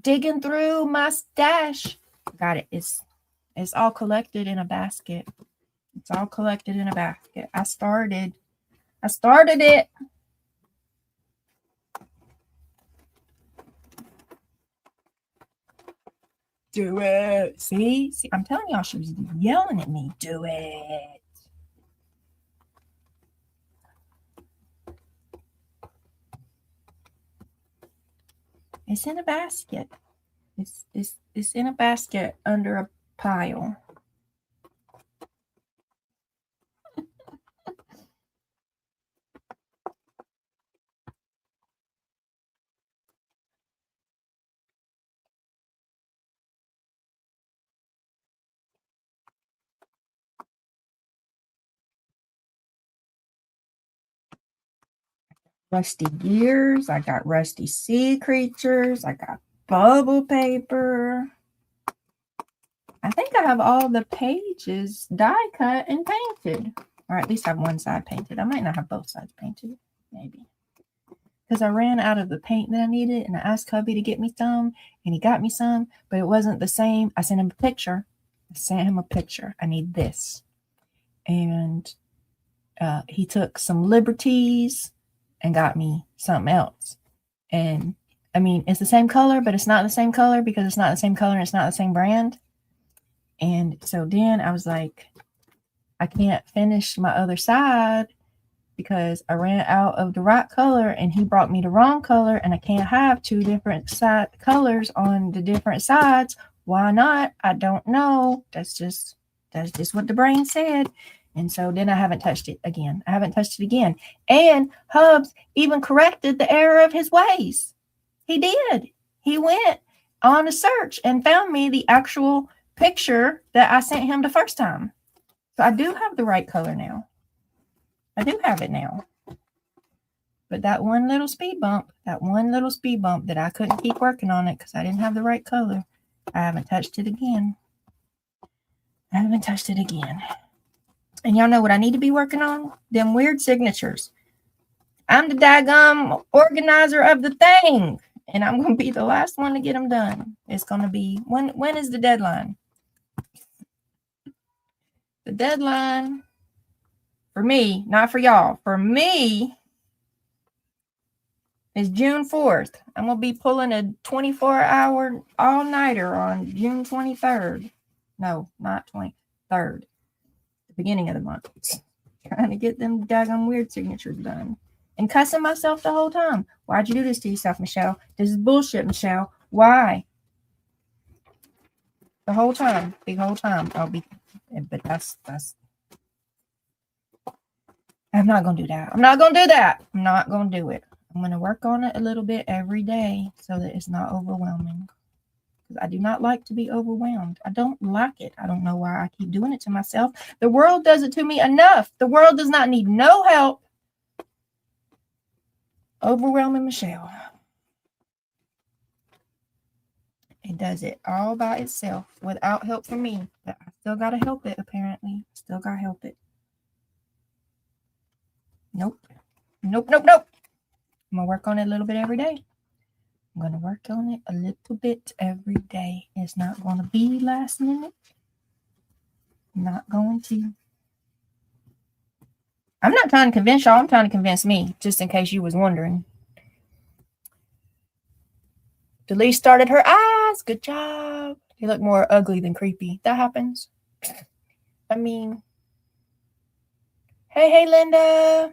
digging through my stash. Got it. It's all collected in a basket. It's all collected in a basket. I started it. Do it. See, I'm telling y'all, she was yelling at me. Do it. It's in a basket. It's in a basket under a pile. Rusty gears. I got rusty sea creatures. I got bubble paper. I think I have all the pages die cut and painted, or at least have one side painted. I might not have both sides painted, maybe, because I ran out of the paint that I needed, and I asked hubby to get me some, and he got me some, but it wasn't the same. I sent him a picture. I need this, and he took some liberties and got me something else. And I mean, it's the same color, but it's not the same color because it's not the same color and it's not the same brand. And so then I was like, I can't finish my other side because I ran out of the right color and he brought me the wrong color, and I can't have two different colors on the different sides. Why not? I don't know. That's just what the brain said. And so then I haven't touched it again. And Hubs even corrected the error of his ways. He did. He went on a search and found me the actual picture that I sent him the first time. So I do have the right color now. I do have it now. But that one little speed bump that I couldn't keep working on it because I didn't have the right color, I haven't touched it again. And y'all know what I need to be working on? Them weird signatures. I'm the daggum organizer of the thing. And I'm going to be the last one to get them done. It's going to be, when is the deadline? The deadline for me, not for y'all, for me is June 4th. I'm going to be pulling a 24-hour all-nighter on June 23rd. No, not 23rd. The beginning of the month. Trying to get them daggum weird signatures done. And cussing myself the whole time. Why'd you do this to yourself, Michelle? This is bullshit, Michelle. Why? The whole time. But that's I'm not going to do that. I'm not going to do it. I'm going to work on it a little bit every day so that it's not overwhelming. Because I do not like to be overwhelmed. I don't like it. I don't know why I keep doing it to myself. The world does it to me enough. The world does not need no help. Overwhelming Michelle. It does it all by itself without help from me. But I still got to help it, apparently. Still got to help it. Nope. I'm going to work on it a little bit every day. It's not going to be last minute. Not going to. I'm not trying to convince y'all. I'm trying to convince me, just in case you was wondering. Delise started her eyes. Good job. They look more ugly than creepy. That happens. I mean, hey, Linda.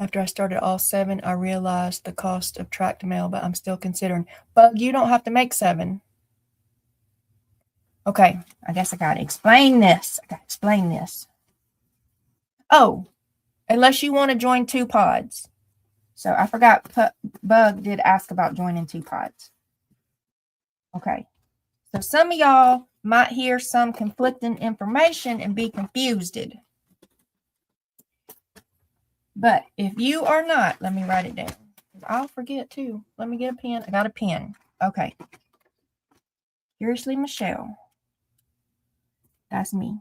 After I started all 7, I realized the cost of tracked mail, but I'm still considering. Bug, you don't have to make 7. Okay, I guess I got to explain this. Oh, unless you want to join 2 pods. So I forgot, Bug did ask about joining 2 pods. Okay, so some of y'all might hear some conflicting information and be confused. But if you are not, let me write it down. I'll forget too. Let me get a pen. I got a pen. Okay. Seriously, Michelle. That's me.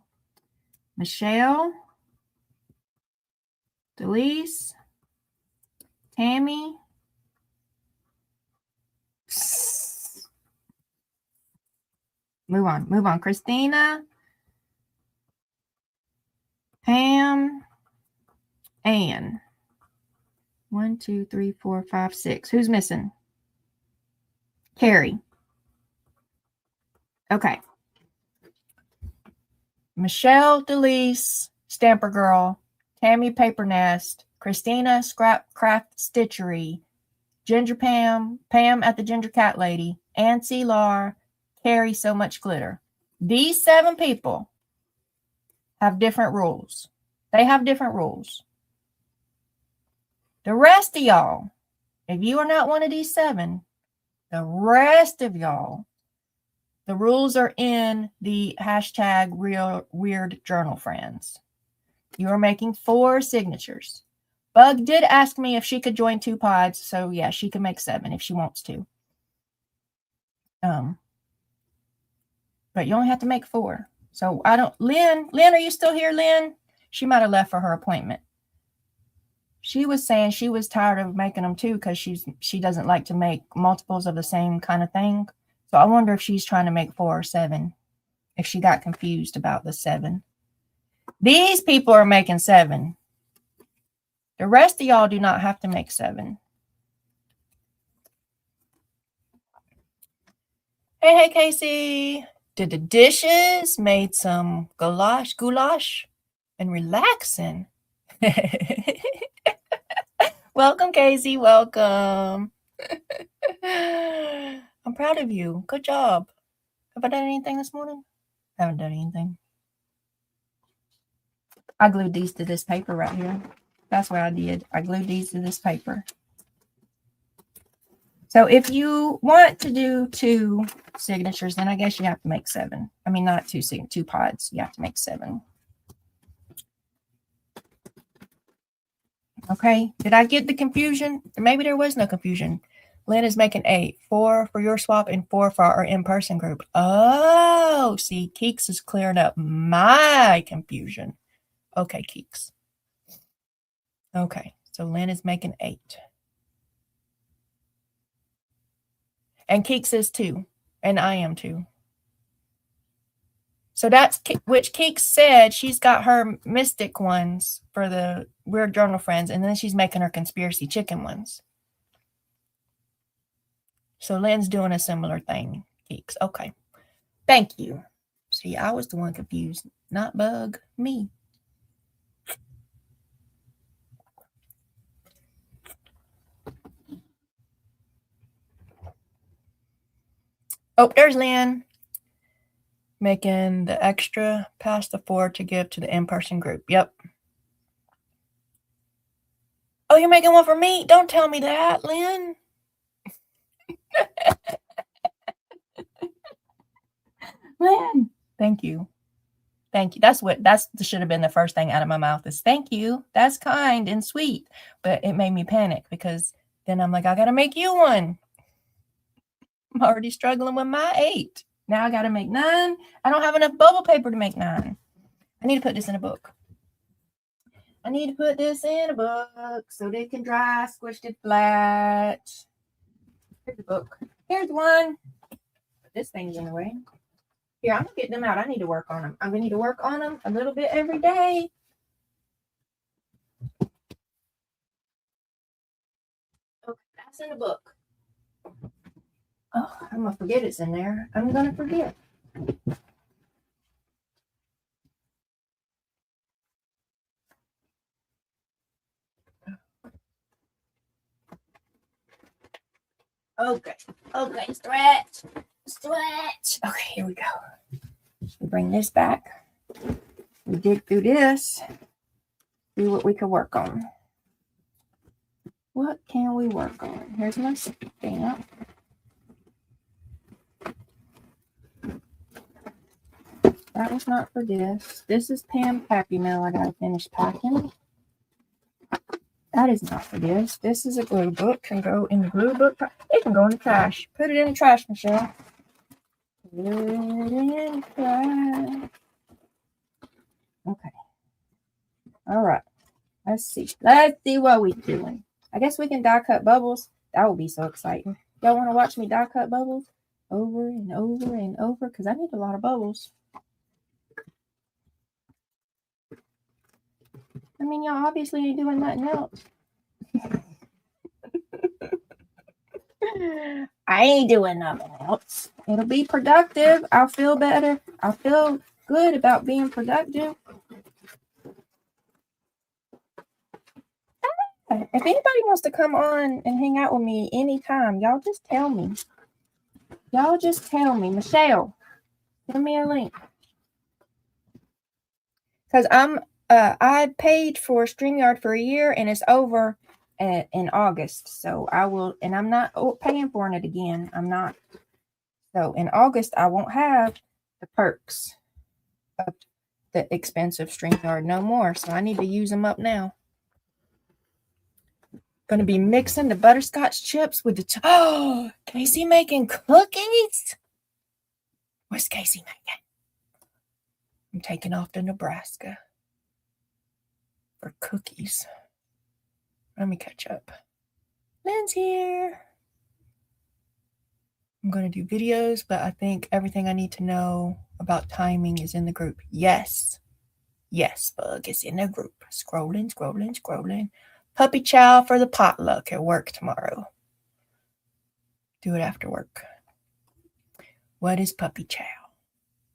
Michelle, Delise, Tammy. Move on. Christina, Pam, Anne. 1, 2, 3, 4, 5, 6. Who's missing? Carrie. Okay. Michelle, Delise, Stamper Girl, Tammy, Paper Nest, Christina, Scrap Craft Stitchery, Ginger Pam, Pam at the Ginger Cat Lady, Ann C. Lar, Carrie, So Much Glitter. These 7 people have different rules. They have different rules. The rest of y'all, if you are not one of these 7, the rest of y'all, the rules are in the hashtag Real Weird Journal Friends. You are making 4 signatures. Bug did ask me if she could join 2 pods, so yeah, she can make 7 if she wants to. But you only have to make 4. So I don't. Lynn, are you still here, Lynn? She might have left for her appointment. She was saying she was tired of making them too because she doesn't like to make multiples of the same kind of thing. So I wonder if she's trying to make 4 or 7. If she got confused about the 7. These people are making 7. The rest of y'all do not have to make 7. Hey, Casey. Did the dishes? Made some goulash? and relaxing. Welcome, Casey. Welcome. I'm proud of you. Good job. Have I done anything this morning? I haven't done anything. I glued these to this paper right here. That's what I did. I glued these to this paper. So if you want to do 2 signatures, then I guess you have to make 7. I mean, not 2 pods. You have to make 7. Okay. Did I get the confusion? Maybe there was no confusion. Lynn is making 8. 4 for your swap and 4 for our in-person group. Oh, see, Keeks is clearing up my confusion. Okay, Keeks. Okay, so Lynn is making 8. And Keeks is 2. And I am 2. So that's which Keeks said she's got her mystic ones for the Weird Journal Friends. And then she's making her conspiracy chicken ones. So Lynn's doing a similar thing, Keeks. Okay. Thank you. See, I was the one confused. Not Bug, me. Oh, there's Lynn. Making the extra past the 4 to give to the in-person group. Yep. Oh, you're making one for me? Don't tell me that, Lynn. Lynn. Thank you. Thank you. That should have been the first thing out of my mouth is thank you. That's kind and sweet. But it made me panic because then I'm like, I got to make you one. I'm already struggling with my 8. Now I got to make 9. I don't have enough bubble paper to make 9. I need to put this in a book. I need to put this in a book so they can dry, squished it flat. Here's the book. Here's one. But this thing's in the way. Here, I'm going to get them out. I need to work on them. I'm going to need to work on them a little bit every day. Okay, that's in the book. Oh, I'm going to forget it's in there. I'm going to forget. Okay, stretch. Okay, here we go. We bring this back. We dig through this. See what we can work on. What can we work on? Here's my stamp. That was not for this. This is Pam Pappy Mail I gotta finish packing. That is not for this. This is a glue book. Can go in the glue book. It can go in the trash. Put it in the trash, Michelle. Put it in the trash. Okay. All right. Let's see. Let's see what we're doing. I guess we can die cut bubbles. That would be so exciting. Y'all want to watch me die cut bubbles? Over and over and over. Because I need a lot of bubbles. I mean, y'all obviously ain't doing nothing else. I ain't doing nothing else. It'll be productive. I'll feel better. I'll feel good about being productive. If anybody wants to come on and hang out with me anytime, y'all just tell me. Y'all just tell me. Michelle, send me a link. Because I paid for StreamYard for a year and it's over in August. So I will, and I'm not paying for it again. I'm not. So in August, I won't have the perks of the expensive StreamYard no more. So I need to use them up now. Going to be mixing the butterscotch chips with the... Oh, Casey making cookies? What's Casey making? I'm taking off to Nebraska for cookies. Let me catch up. Lynn's here. I'm going to do videos, but I think everything I need to know about timing is in the group. Yes. Yes, Bug is in the group. Scrolling. Puppy chow for the potluck at work tomorrow. Do it after work. What is puppy chow?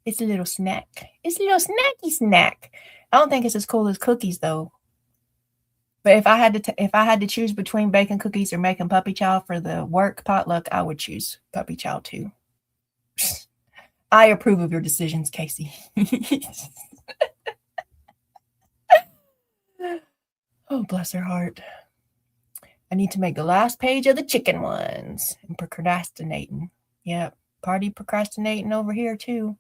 It's a little snack. It's a little snacky snack. I don't think it's as cool as cookies though. But if I had to choose between baking cookies or making puppy chow for the work potluck, I would choose puppy chow too. I approve of your decisions, Casey. Oh, bless her heart. I need to make the last page of the chicken ones. I'm procrastinating. Yep, party procrastinating over here too.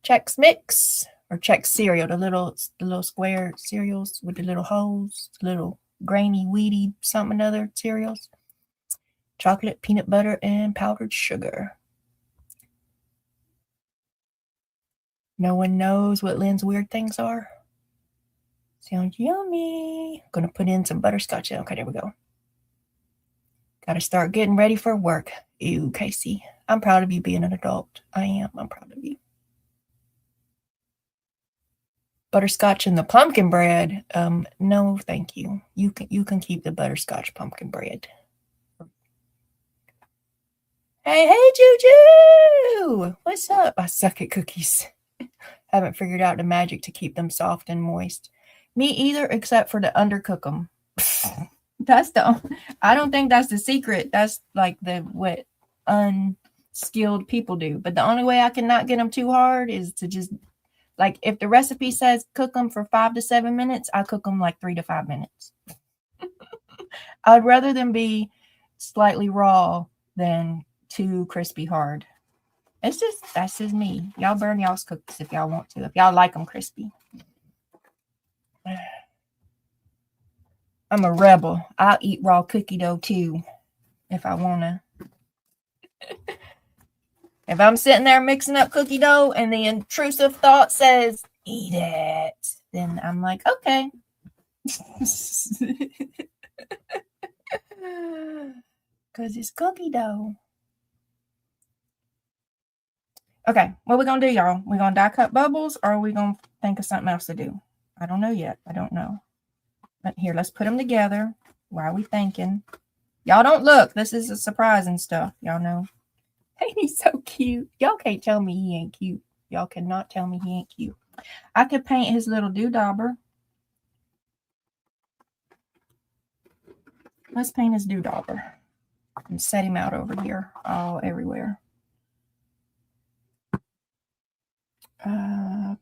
Chex Mix or Chex cereal, the little square cereals with the little holes, little grainy, weedy, something other cereals. Chocolate, peanut butter, and powdered sugar. No one knows what Lynn's weird things are. Sounds yummy. Gonna put in some butterscotch. Okay, there we go. Gotta start getting ready for work. Ew, Casey. I'm proud of you being an adult. I am. I'm proud of you. Butterscotch and the pumpkin bread. No, thank you. You can keep the butterscotch pumpkin bread. Hey, Juju! What's up? I suck at cookies. Haven't figured out the magic to keep them soft and moist. Me either, except for to undercook them. I don't think that's the secret. That's like what unskilled people do. But the only way I can not get them too hard is to just, like, if the recipe says cook them for 5 to 7 minutes, I cook them like 3 to 5 minutes. I'd rather them be slightly raw than too crispy hard. That's just me. Y'all burn y'all's cookies if y'all want to. If y'all like them crispy. I'm a rebel. I'll eat raw cookie dough too if I want to. If I'm sitting there mixing up cookie dough and the intrusive thought says, eat it, then I'm like, okay. Because it's cookie dough. Okay, what are we going to do, y'all? We going to die cut bubbles or are we going to think of something else to do? I don't know yet. I don't know. But here, let's put them together. Why are we thinking? Y'all don't look. This is a surprise and stuff. Y'all know. Hey, he's so cute. Y'all can't tell me he ain't cute. Y'all cannot tell me he ain't cute. I could paint his little doodauber. Let's paint his doodauber and set him out over here, all everywhere.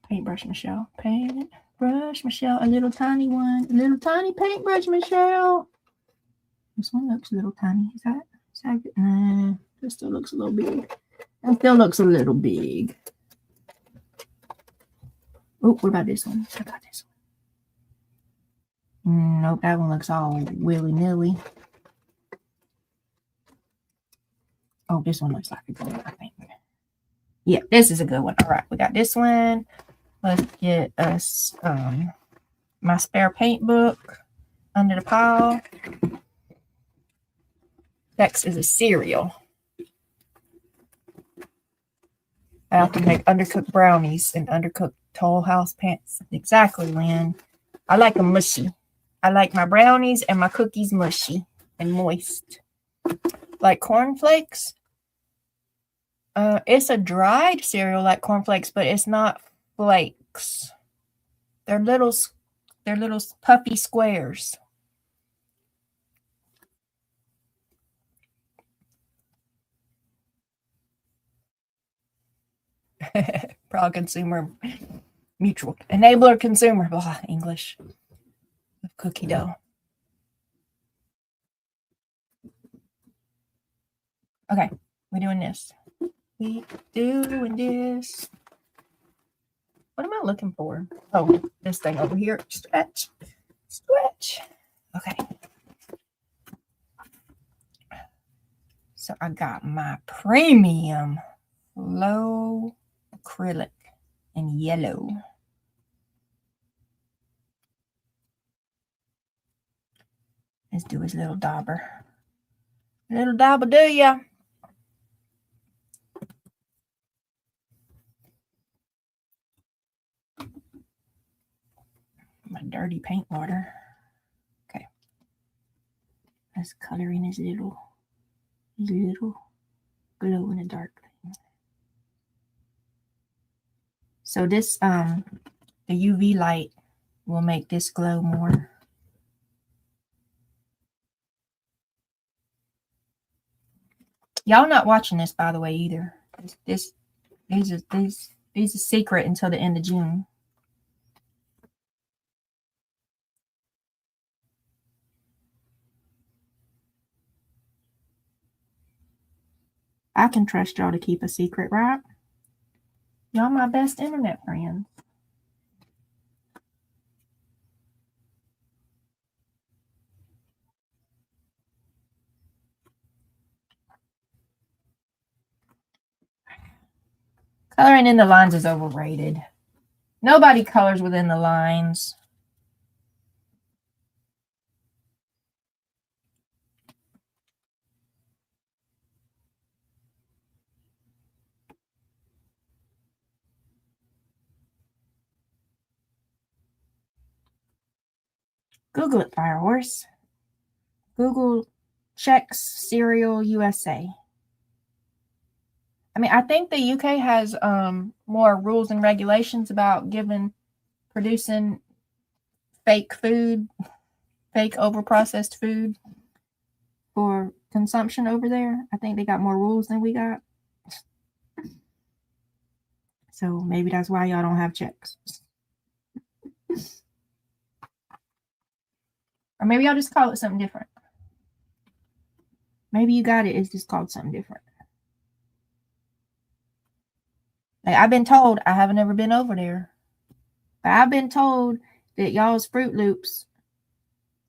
Paintbrush Michelle. Paintbrush Michelle. A little tiny one. A little tiny paintbrush Michelle. This one looks a little tiny. Is that good? Nah, this still looks a little big. That still looks a little big. Oh, what about this one? What about this one? Nope, that one looks all willy-nilly. Oh, this one looks like a good one, I think. Yeah, this is a good one. All right, we got this one. Let's get us my spare paint book under the pile. Next is a cereal. I have to make undercooked brownies and undercooked Toll House pants. Exactly, Lynn. I like them mushy. I like my brownies and my cookies mushy and moist. Like cornflakes. It's a dried cereal like cornflakes, but it's not flakes. They're little puffy squares. Proud consumer, mutual enabler consumer. Blah, English of cookie dough. Okay, we're doing this. We doing this. What am I looking for? Oh, this thing over here. Stretch. Okay. So I got my premium low acrylic in yellow. Let's do his little dauber. Little dauber, do ya? My dirty paint water. Okay. Let's color in his little glow in the dark thing. So this, the UV light will make this glow more. Y'all not watching this, by the way, either. These are secret until the end of June. I can trust y'all to keep a secret, right? Y'all my best internet friends. Coloring in the lines is overrated. Nobody colors within the lines. Google it, Firehorse. Google checks cereal USA. I mean, I think the UK has more rules and regulations about producing fake food, fake overprocessed food for consumption over there. I think they got more rules than we got. So maybe that's why y'all don't have checks. Or maybe y'all just call it something different. Maybe you got it. It's just called something different. Like I've been told, I haven't ever been over there, but I've been told that y'all's Fruit Loops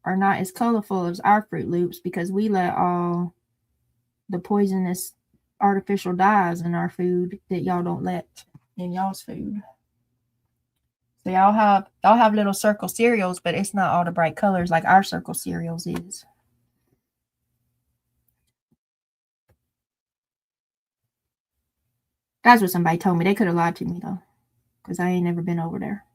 are not as colorful as our Fruit Loops because we let all the poisonous artificial dyes in our food that y'all don't let in y'all's food. So y'all have little circle cereals, but it's not all the bright colors like our circle cereals is. That's what somebody told me. They could have lied to me though, because I ain't never been over there.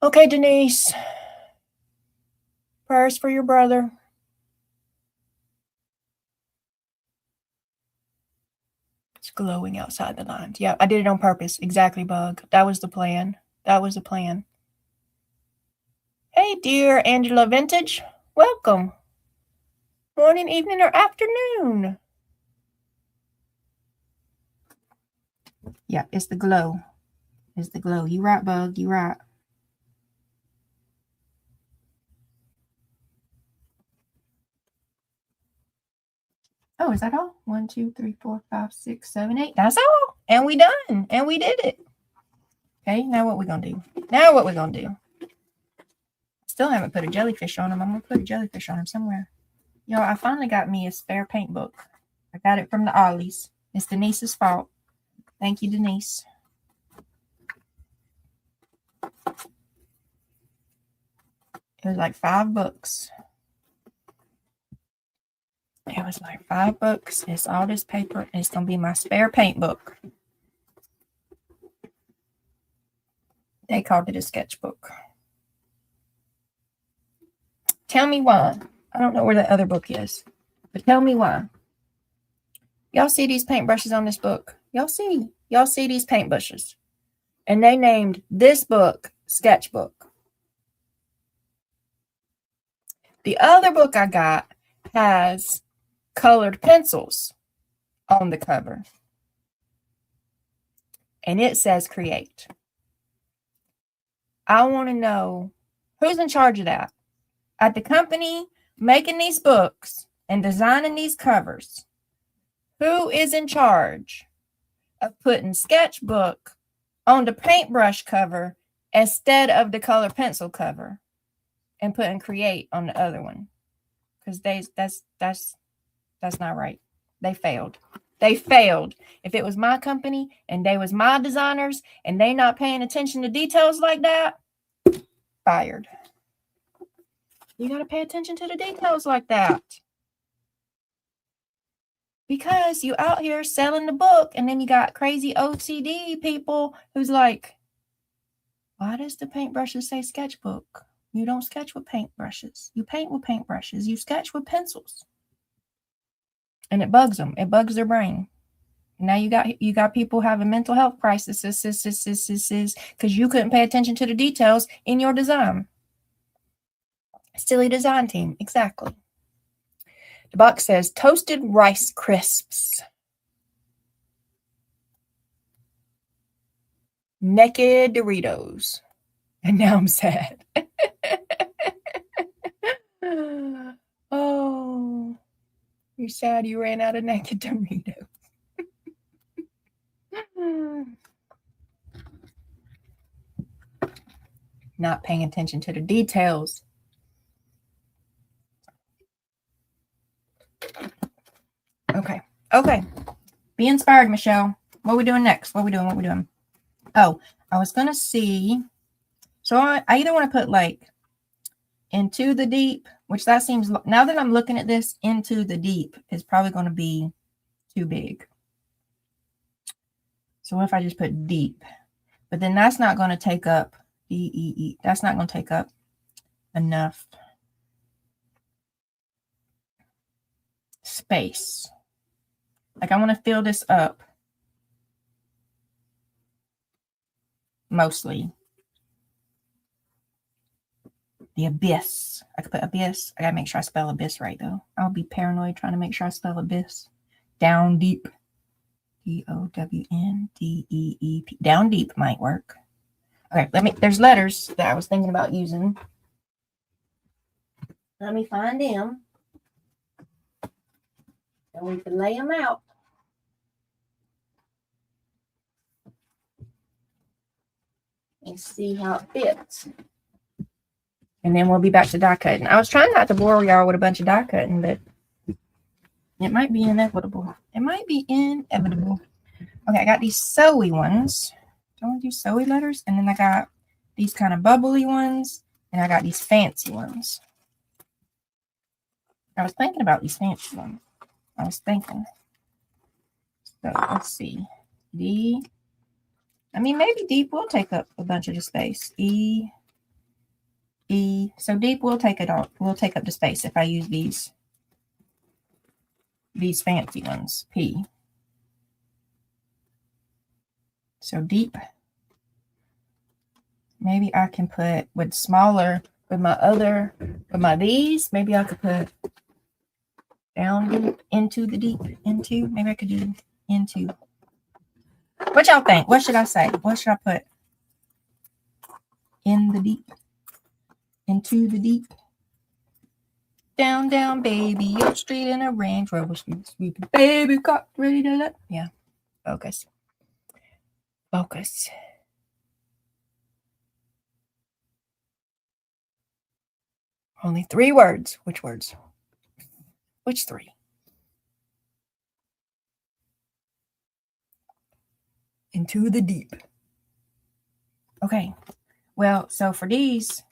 Okay, Denise. Prayers for your brother. It's glowing outside the lines. Yeah, I did it on purpose. Exactly, Bug. That was the plan. That was the plan. Hey, dear Angela Vintage. Welcome. Morning, evening, or afternoon. Yeah, it's the glow. It's the glow. You right, Bug. You right. Oh, is that all? 1, 2, 3, 4, 5, 6, 7, 8. That's all. And we done. And we did it. Okay, now what we gonna do? Now what we gonna do? Still haven't put a jellyfish on him. I'm gonna put a jellyfish on him somewhere. Y'all, I finally got me a spare paint book. I got it from the Ollies. It's Denise's fault. Thank you, Denise. It was like $5. It was like $5. It's all this paper. It's gonna be my spare paint book. They called it a sketchbook. Tell me why. I don't know where the other book is, but tell me why. Y'all see these paintbrushes on this book? Y'all see these paintbrushes. And they named this book Sketchbook. The other book I got has colored pencils on the cover. And it says Create. I want to know who's in charge of that. At the company making these books and designing these covers, who is in charge of putting Sketchbook on the paintbrush cover instead of the color pencil cover and putting Create on the other one? Because that's not right. They failed. They failed. If it was my company and they was my designers and they not paying attention to details like that, fired. You got to pay attention to the details like that. Because you out here selling the book and then you got crazy OCD people who's like, why does the paintbrushes say Sketchbook? You don't sketch with paintbrushes. You paint with paintbrushes. You sketch with pencils. And it bugs them. It bugs their brain. Now you got people having mental health crises because you couldn't pay attention to the details in your design. Silly design team. Exactly. The box says toasted Rice Crisps. Naked Doritos. And now I'm sad. Oh, you're sad you ran out of naked Doritos. Not paying attention to the details. Okay. Be inspired, Michelle. What are we doing next? What are we doing? Oh, I was going to see. So I either want to put like into the deep, which that seems, now that I'm looking at this, into the deep is probably going to be too big. So what if I just put deep? But then that's not going to take up DEE. That's not going to take up enough space. Like I want to fill this up mostly. The abyss. I could put abyss. I gotta make sure I spell abyss right though. I'll be paranoid trying to make sure I spell abyss. Down deep. DOWNDEEP. Down deep might work. Okay, there's letters that I was thinking about using. Let me find them. And we can lay them out. And see how it fits. And then we'll be back to die cutting. I was trying not to bore y'all with a bunch of die cutting, but it might be inevitable. Okay, I got these sewy ones. Do I want to do sewy letters? And then I got these kind of bubbly ones. And I got these fancy ones. I was thinking about these fancy ones. So let's see. D. I mean, maybe deep will take up a bunch of the space. E. So deep will take it all. Will take up the space if I use these fancy ones. P. So deep. Maybe I can put with smaller with my these. Maybe I could put down deep, into the deep, into. Maybe I could do into. What y'all think? What should I say? What should I put? In the deep. Into the deep. Down, down, baby. Your street in a Range Rover. Sweet, baby, got ready to let. Yeah. Focus. Only 3 words. Which words? Which 3? Into the deep. Okay. Well, so for these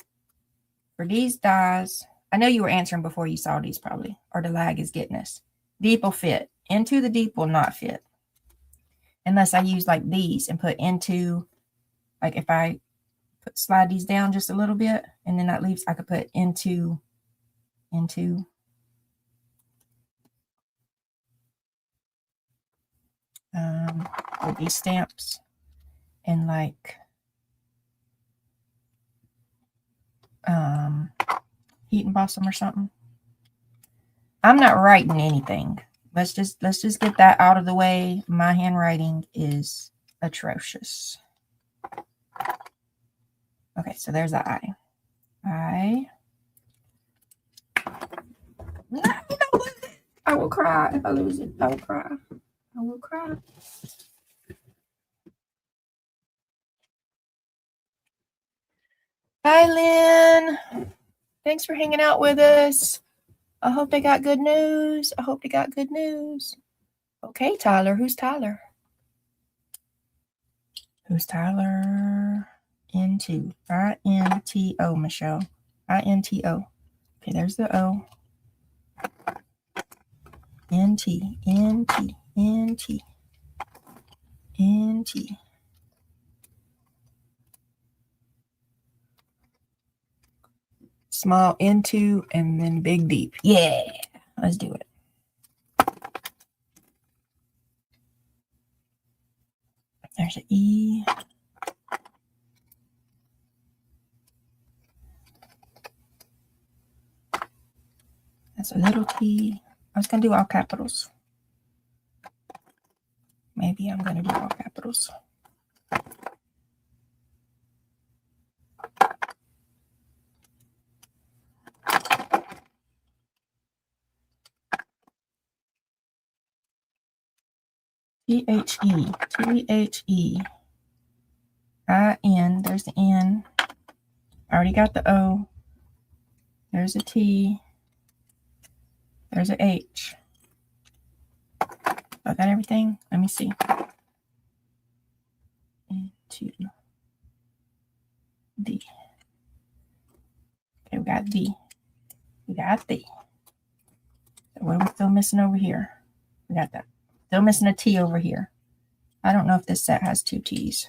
dies, I know you were answering before you saw these probably, or the lag is getting us. Deep will fit. Into the deep will not fit. Unless I use like these and put into, like if I slide these down just a little bit, and then that leaves, I could put into with these stamps and like heat emboss or something. I'm not writing anything. Let's just get that out of the way. My handwriting is atrocious. Okay, so there's the I. No, I will cry if I lose it. I will cry. Hi, Lynn. Thanks for hanging out with us. I hope they got good news. Okay, Tyler. Who's Tyler? Into. I-N-T-O, Michelle. I-N-T-O. Okay, there's the O. N-T. small into, and then big deep. Yeah, let's do it. There's an E. That's a little T. I was going to do all capitals. Maybe I'm going to do all capitals. T-H-E. T-H-E-I-N. There's the N. I already got the O. There's a T. There's a H. I got everything. Let me see. Into D. Okay, we got D. We got D. So what are we still missing over here? We got that. Still missing a T over here. I don't know if this set has 2 T's.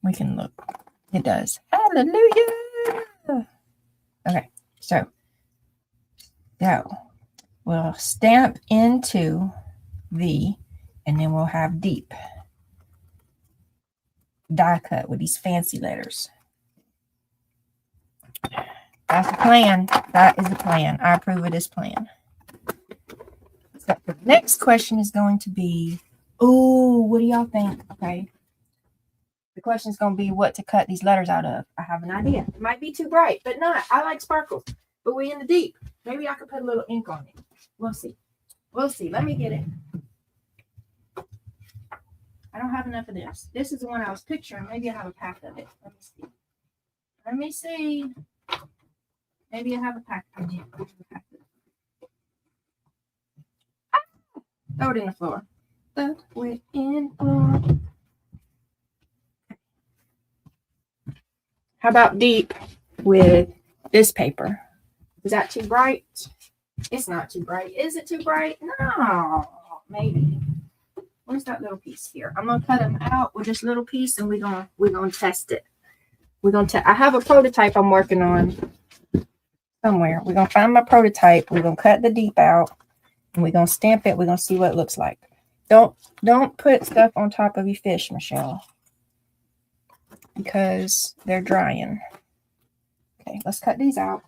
We can look. It does. Hallelujah. Okay, so we'll stamp into V, and then we'll have deep. Die cut with these fancy letters. That's the plan. That is the plan. I approve of this plan. So the next question is going to be, oh, what do y'all think? Okay. The question is going to be what to cut these letters out of. I have an idea. It might be too bright, but not. I like sparkles. But we're in the deep. Maybe I could put a little ink on it. We'll see. We'll see. Let me get it. I don't have enough of this. This is the one I was picturing. Maybe I have a pack of it. Let me see. Let me see. Maybe I have a pack of it. Throw it in the floor. Throw it in the floor. How about deep with this paper? Is that too bright? It's not too bright. Is it too bright? No. Maybe. Where's that little piece here? I'm gonna cut them out with this little piece, and we're gonna test it. I have a prototype I'm working on somewhere. We're gonna find my prototype. We're gonna cut the deep out, and we're gonna stamp it. We're gonna see what it looks like. Don't put stuff on top of your fish, Michelle, because they're drying. Okay, let's cut these out.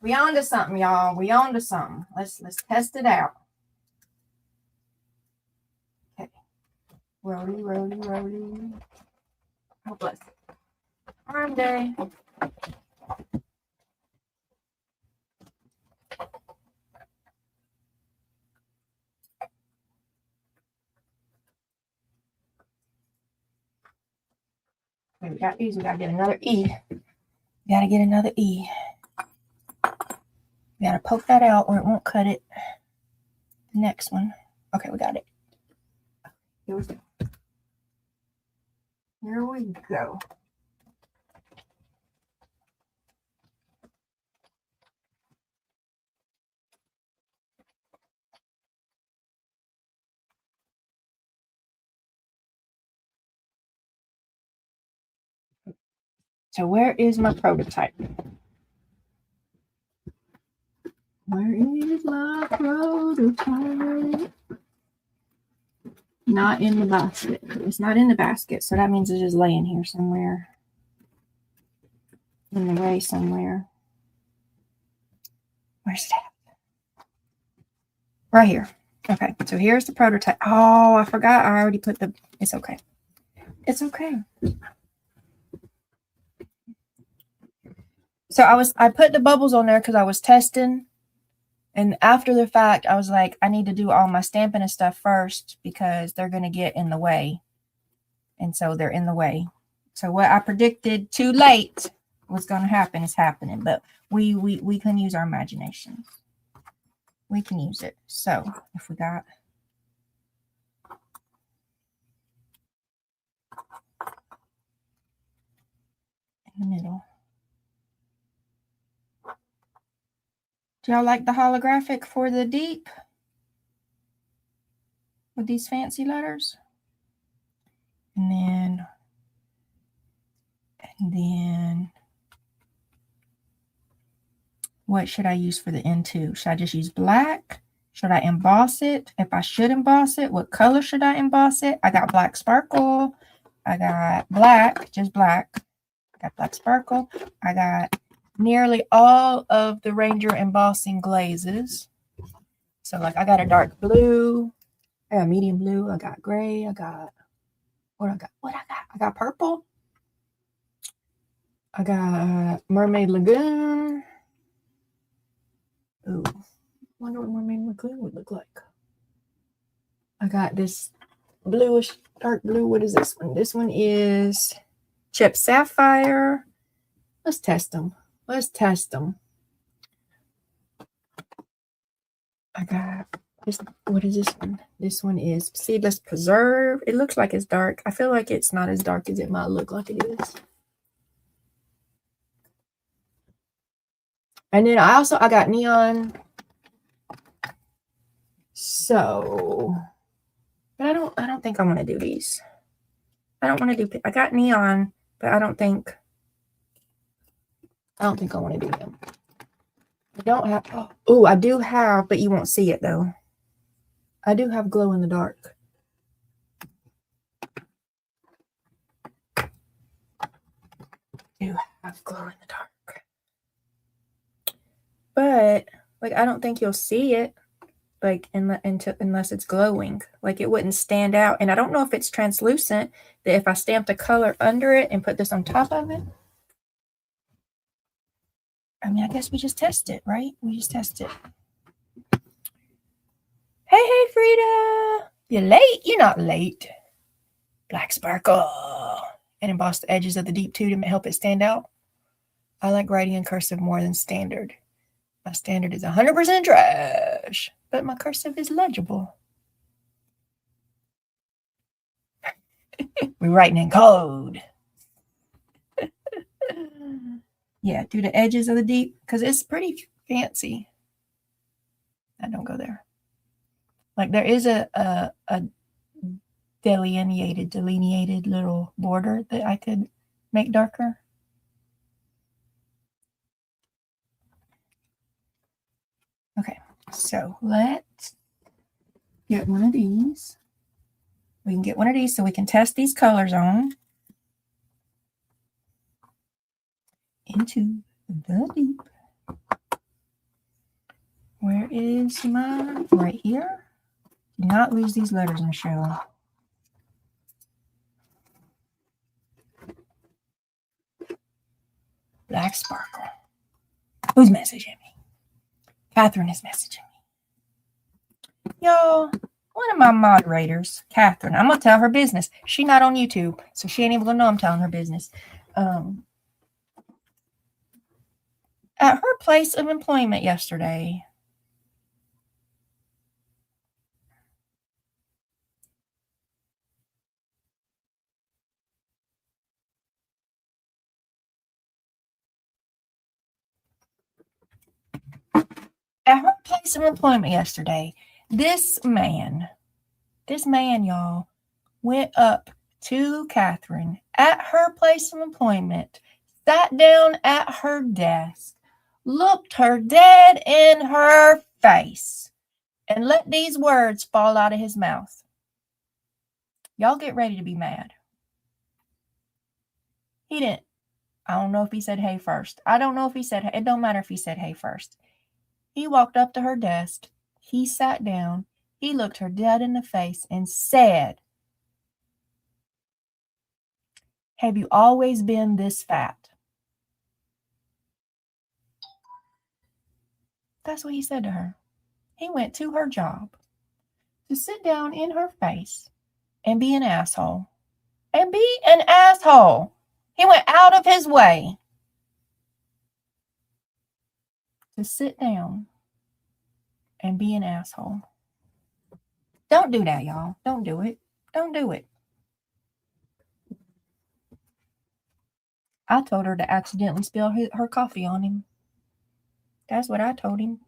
We on to something, y'all. We on to something. Let's test it out. Okay. Rolly, rolly, rolly. Oh, bless it. Arm day. Okay, we got these. We gotta get another E. We gotta get another E. We gotta poke that out or it won't cut it. The next one. Okay, we got it. Here we go. Here we go. So where is my prototype? Where is my prototype? Not in the basket. It's not in the basket, so that means it's just laying here somewhere. In the way somewhere. Where's that? Right here. Okay, so here's the prototype. Oh, I forgot. I already put the... It's okay. It's okay. So I put the bubbles on there because I was testing. And after the fact, I was like, I need to do all my stamping and stuff first because they're going to get in the way. And so they're in the way. So what I predicted too late was going to happen is happening. But we can use our imagination. We can use it. So if we got... in the middle. Do y'all like the holographic for the deep? With these fancy letters? And then And then what should I use for the N2? Should I just use black? Should I emboss it? If I should emboss it, what color should I emboss it? I got black sparkle. I got black, just black. I got black sparkle. I got nearly all of the Ranger embossing glazes. So like I got a dark blue, I got medium blue, I got gray, I got I got purple. I got Mermaid Lagoon. Ooh, wonder what Mermaid Lagoon would look like. I got this bluish, dark blue. What is this one? This one is Chip Sapphire. Let's test them. Let's test them. I got this. What is this one? This one is Seedless Preserve. It looks like it's dark. I feel like it's not as dark as it might look like it is. And then I got neon. So, but I don't think I want to do these. I don't want to do. I got neon, but I don't think I want to do them. I don't have. Oh, I do have, but you won't see it though. I do have glow in the dark. Have glow in the dark. But like I don't think you'll see it like unless it's glowing. Like it wouldn't stand out. And I don't know if it's translucent, that if I stamp the color under it and put this on top of it. I mean, I guess we just test it, right? We just test it. Hey, Frida. You're late? You're not late. Black sparkle. And emboss the edges of the deep too to help it stand out. I like writing in cursive more than standard. My standard is 100% trash, but my cursive is legible. We're writing in code. Yeah, do the edges of the deep, because it's pretty fancy. I don't go there. Like there is a delineated little border that I could make darker. Okay, so let's get one of these. We can get one of these so we can test these colors on into the deep. Where is mine? Right here. Do not lose these letters, Michelle. Black sparkle. Who's messaging me? Catherine is messaging me. Y'all, one of my moderators, Catherine, I'm going to tell her business. She's not on YouTube, so she ain't even going to know I'm telling her business. At her place of employment yesterday, this man, y'all, went up to Catherine at her place of employment, sat down at her desk, looked her dead in her face, and let these words fall out of his mouth. Y'all get ready to be mad. He didn't. I don't know if he said hey first. I don't know if he said hey. It don't matter if he said hey first. He walked up to her desk. He sat down. He looked her dead in the face and said, "Have you always been this fat?" That's what he said to her. He went to her job to sit down in her face and be an asshole. And be an asshole. He went out of his way to sit down and be an asshole. Don't do that, y'all. Don't do it. Don't do it. I told her to accidentally spill her coffee on him. That's what I told him.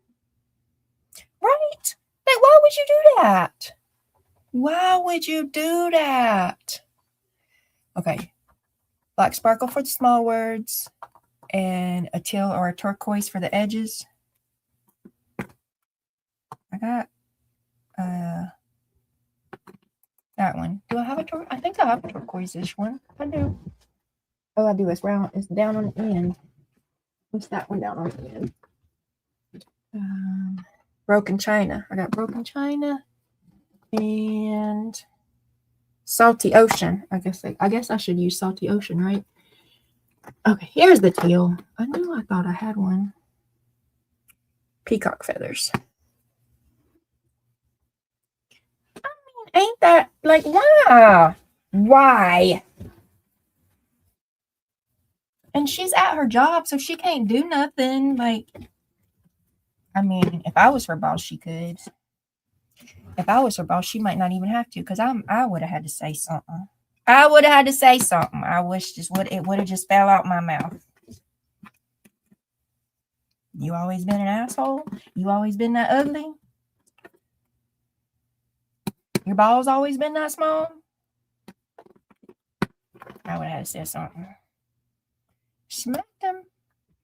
Right? Like, why would you do that? Why would you do that? Okay. black sparkle for the small words, and a teal or a turquoise for the edges. I got that one. Do I have a turquoise? I think I have a turquoise-ish one. I do. Oh, I do. It's round. It's down on the end. What's that one down on the end? Broken China. I got Broken China and Salty Ocean. I guess I should use Salty Ocean, right? Okay, here's the teal. I thought I had one. Peacock feathers. I mean, ain't that like why? Why? And she's at her job, so she can't do nothing. Like, I mean, if I was her boss, she could. If I was her boss, she might not even have to, because I would have had to say something. I would have had to say something. I wish it would have just fell out my mouth. You always been an asshole? You always been that ugly? Your balls always been that small? I would have had to say something. Smack him,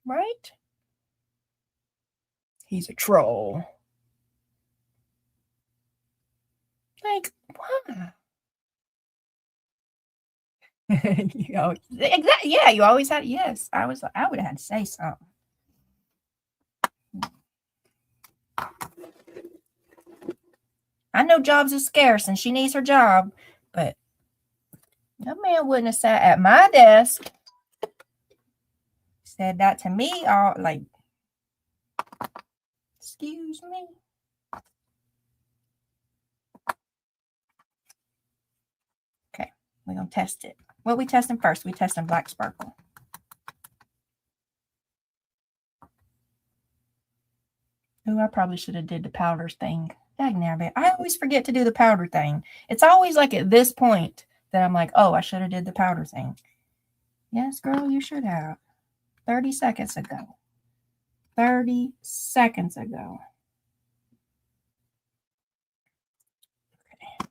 right? He's a troll. Like, what? Exactly. Yeah, you always had. Yes, I would have had to say something. I know jobs are scarce and she needs her job, but that man wouldn't have sat at my desk, said that to me, all like, excuse me. Okay, we're gonna test it. What we testing first? We testing black sparkle. Oh, I probably should have did the powder thing. Dagnabbit. I always forget to do the powder thing. It's always like at this point that I'm like, oh, I should have did the powder thing. Yes, girl, you should have. 30 seconds ago. 30 seconds ago. Okay.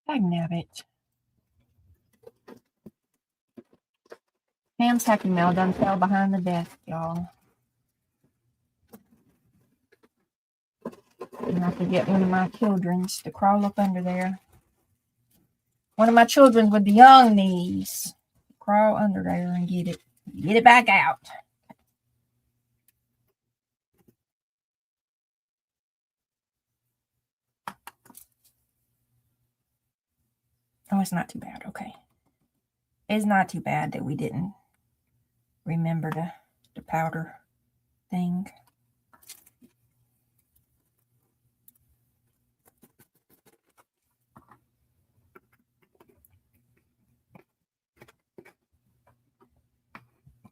Dagnabbit. Pam's Happy Mail done fell behind the desk, y'all. And I have to get one of my children's to crawl up under there. One of my children with the young knees. Crawl under there and get it. Get it back out. Oh, it's not too bad. Okay. It's not too bad that we didn't remember the powder thing.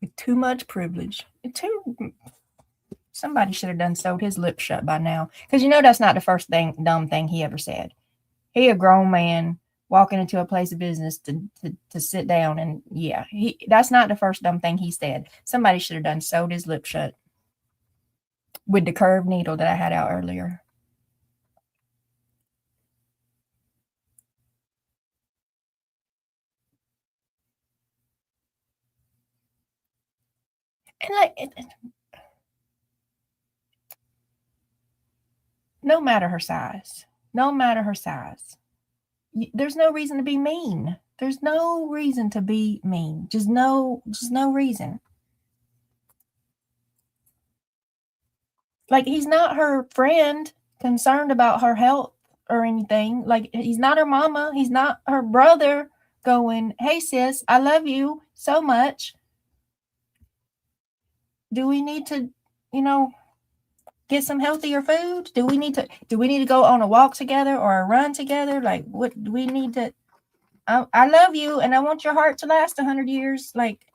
With too much privilege. Somebody should have done sewed his lips shut by now. Because you know that's not the first dumb thing he ever said. He a grown man walking into a place of business to sit down, and yeah, that's not the first dumb thing he said. Somebody should have done sewed his lips shut with the curved needle that I had out earlier. And like, no matter her size, there's no reason to be mean. There's no reason to be mean. Just no reason. Like, he's not her friend concerned about her health or anything. Like, he's not her mama. He's not her brother going, hey, sis, I love you so much. Do we need to, get some healthier food? Do we need to go on a walk together or a run together? Like, what do we need to? I love you and I want your heart to last 100 years. Like,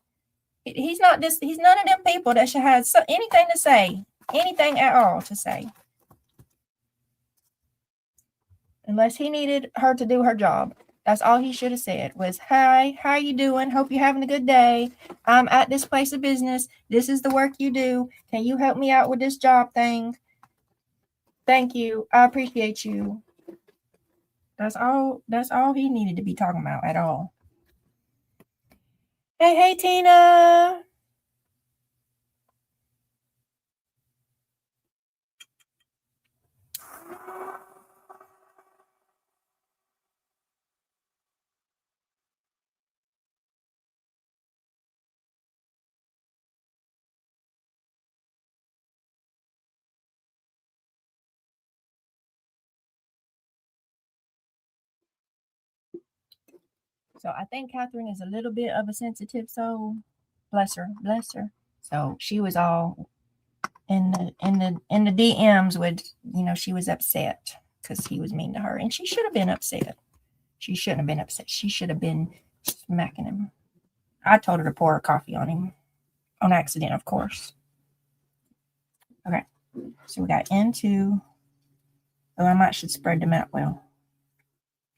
he's none of them people that should have anything to say, anything at all to say. Unless he needed her to do her job. That's all he should have said was, hi, how you doing? Hope you're having a good day. I'm at this place of business. This is the work you do. Can you help me out with this job thing? Thank you. I appreciate you. That's all he needed to be talking about at all. Hey, Tina. So I think Catherine is a little bit of a sensitive soul. Bless her. So she was all in the DMs with, she was upset because he was mean to her, and she should have been upset. She shouldn't have been upset. She should have been smacking him. I told her to pour her coffee on him on accident, of course. Okay, so we got into. Oh, I might should spread them out well.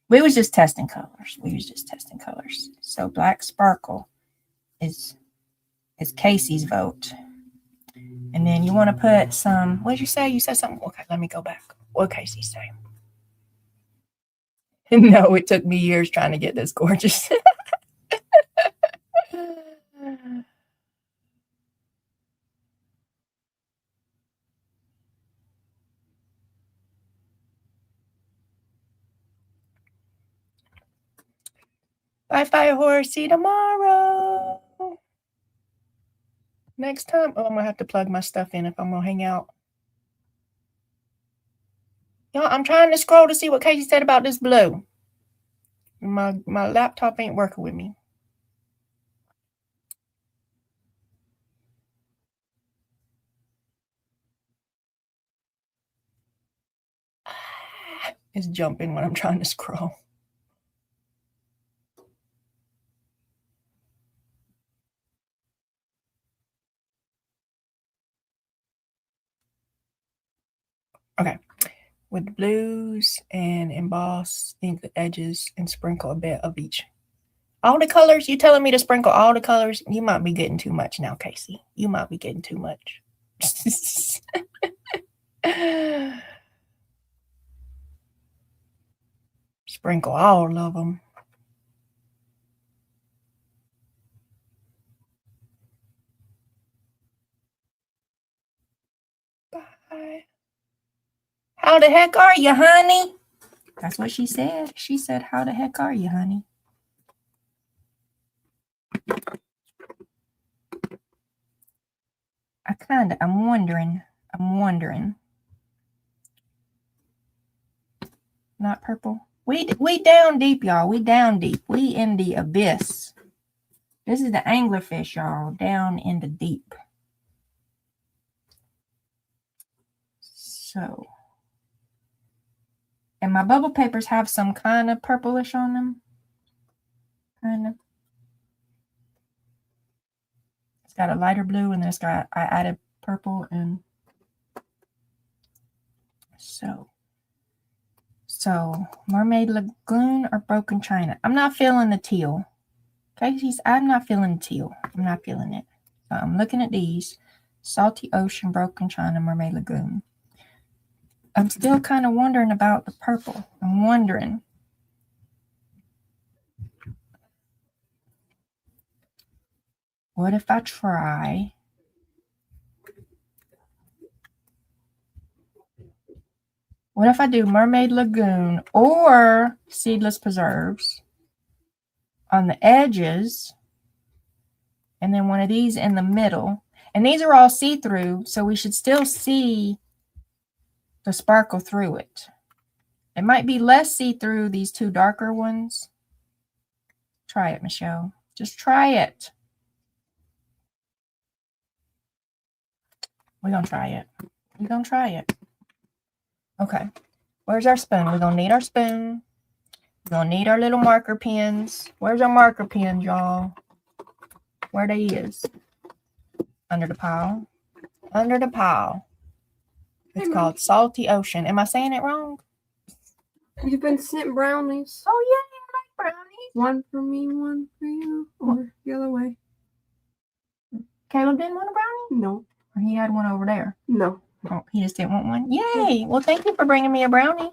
We was just testing colors. So Black Sparkle is Casey's vote. And then you want to put some, what did you say? You said something. Okay, let me go back. What did Casey say? No, it took me years trying to get this gorgeous. Bye, Fire Horse. See you tomorrow. Next time. Oh, I'm going to have to plug my stuff in if I'm going to hang out. Y'all, I'm trying to scroll to see what Casey said about this blue. My laptop ain't working with me. It's jumping when I'm trying to scroll. Okay. With the blues and emboss, ink the edges, and sprinkle a bit of each. All the colors? You telling me to sprinkle all the colors? You might be getting too much now, Casey. You might be getting too much. Sprinkle all of them. Bye. How the heck are you, honey? That's what she said. She said, how the heck are you, honey? I'm wondering. Not purple. We down deep, y'all. We down deep. We in the abyss. This is the anglerfish, y'all. Down in the deep. So. And my bubble papers have some kind of purplish on them. Kind of. It's got a lighter blue and I added purple and so Mermaid Lagoon or Broken China. I'm not feeling the teal. Okay, I'm not feeling the teal. I'm not feeling it. So I'm looking at these. Salty Ocean, Broken China, Mermaid Lagoon. I'm still kind of wondering about the purple. I'm wondering. What if I try? What if I do Mermaid Lagoon or Seedless Preserves on the edges, and then one of these in the middle? And these are all see-through, so we should still see the sparkle through it. It might be less see-through, these two darker ones. Try it, Michelle. Just try it. We're going to try it. Okay. Where's our spoon? We're going to need our spoon. We're going to need our little marker pens. Where's our marker pens, y'all? Where they is? Under the pile. It's called Salty Ocean. Am I saying it wrong? You've been sent brownies. Oh, yeah, I like brownies. One for me, one for you. Or the other way. Caleb didn't want a brownie? No. Or he had one over there? No. Oh, he just didn't want one. Yay! Well, thank you for bringing me a brownie.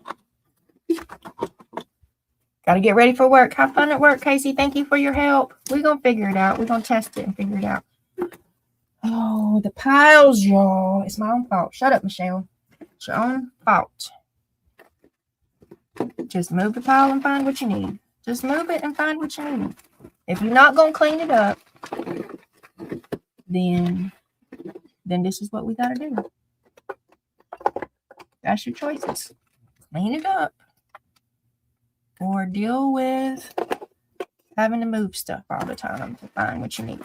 Got to get ready for work. Have fun at work, Casey. Thank you for your help. We're going to figure it out. We're going to test it and figure it out. Oh, the piles, y'all. It's my own fault. Shut up, Michelle. It's your own fault. Just move the pile and find what you need. Just move it and find what you need. If you're not going to clean it up, then this is what we got to do. That's your choices. Clean it up. Or deal with having to move stuff all the time to find what you need.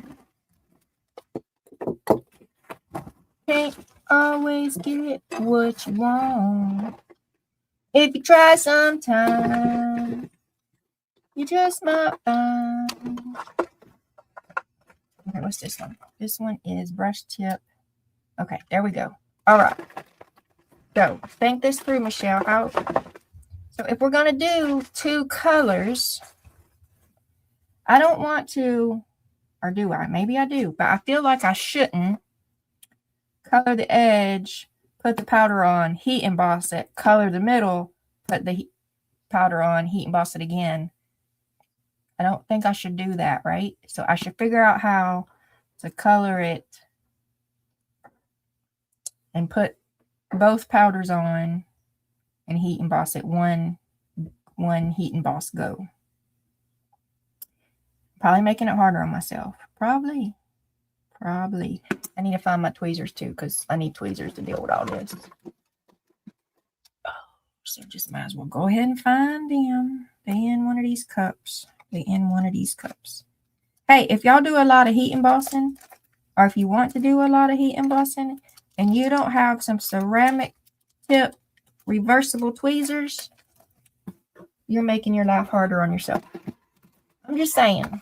Can't always get what you want. If you try sometime, you just might find. Okay, what's this one? This one is brush tip. Okay, there we go. All right. So think this through, Michelle. So if we're going to do 2 colors, I don't want to, or do I? Maybe I do, but I feel like I shouldn't color the edge, put the powder on, heat emboss it, color the middle, put the powder on, heat emboss it again. I don't think I should do that, right? So I should figure out how to color it and put both powders on and heat emboss it. One heat emboss go. Probably making it harder on myself. Probably. I need to find my tweezers too, because I need tweezers to deal with all this. So just might as well go ahead and find them. They in one of these cups. Hey, if y'all do a lot of heat embossing, or if you want to do a lot of heat embossing, and you don't have some ceramic tip reversible tweezers, you're making your life harder on yourself. I'm just saying.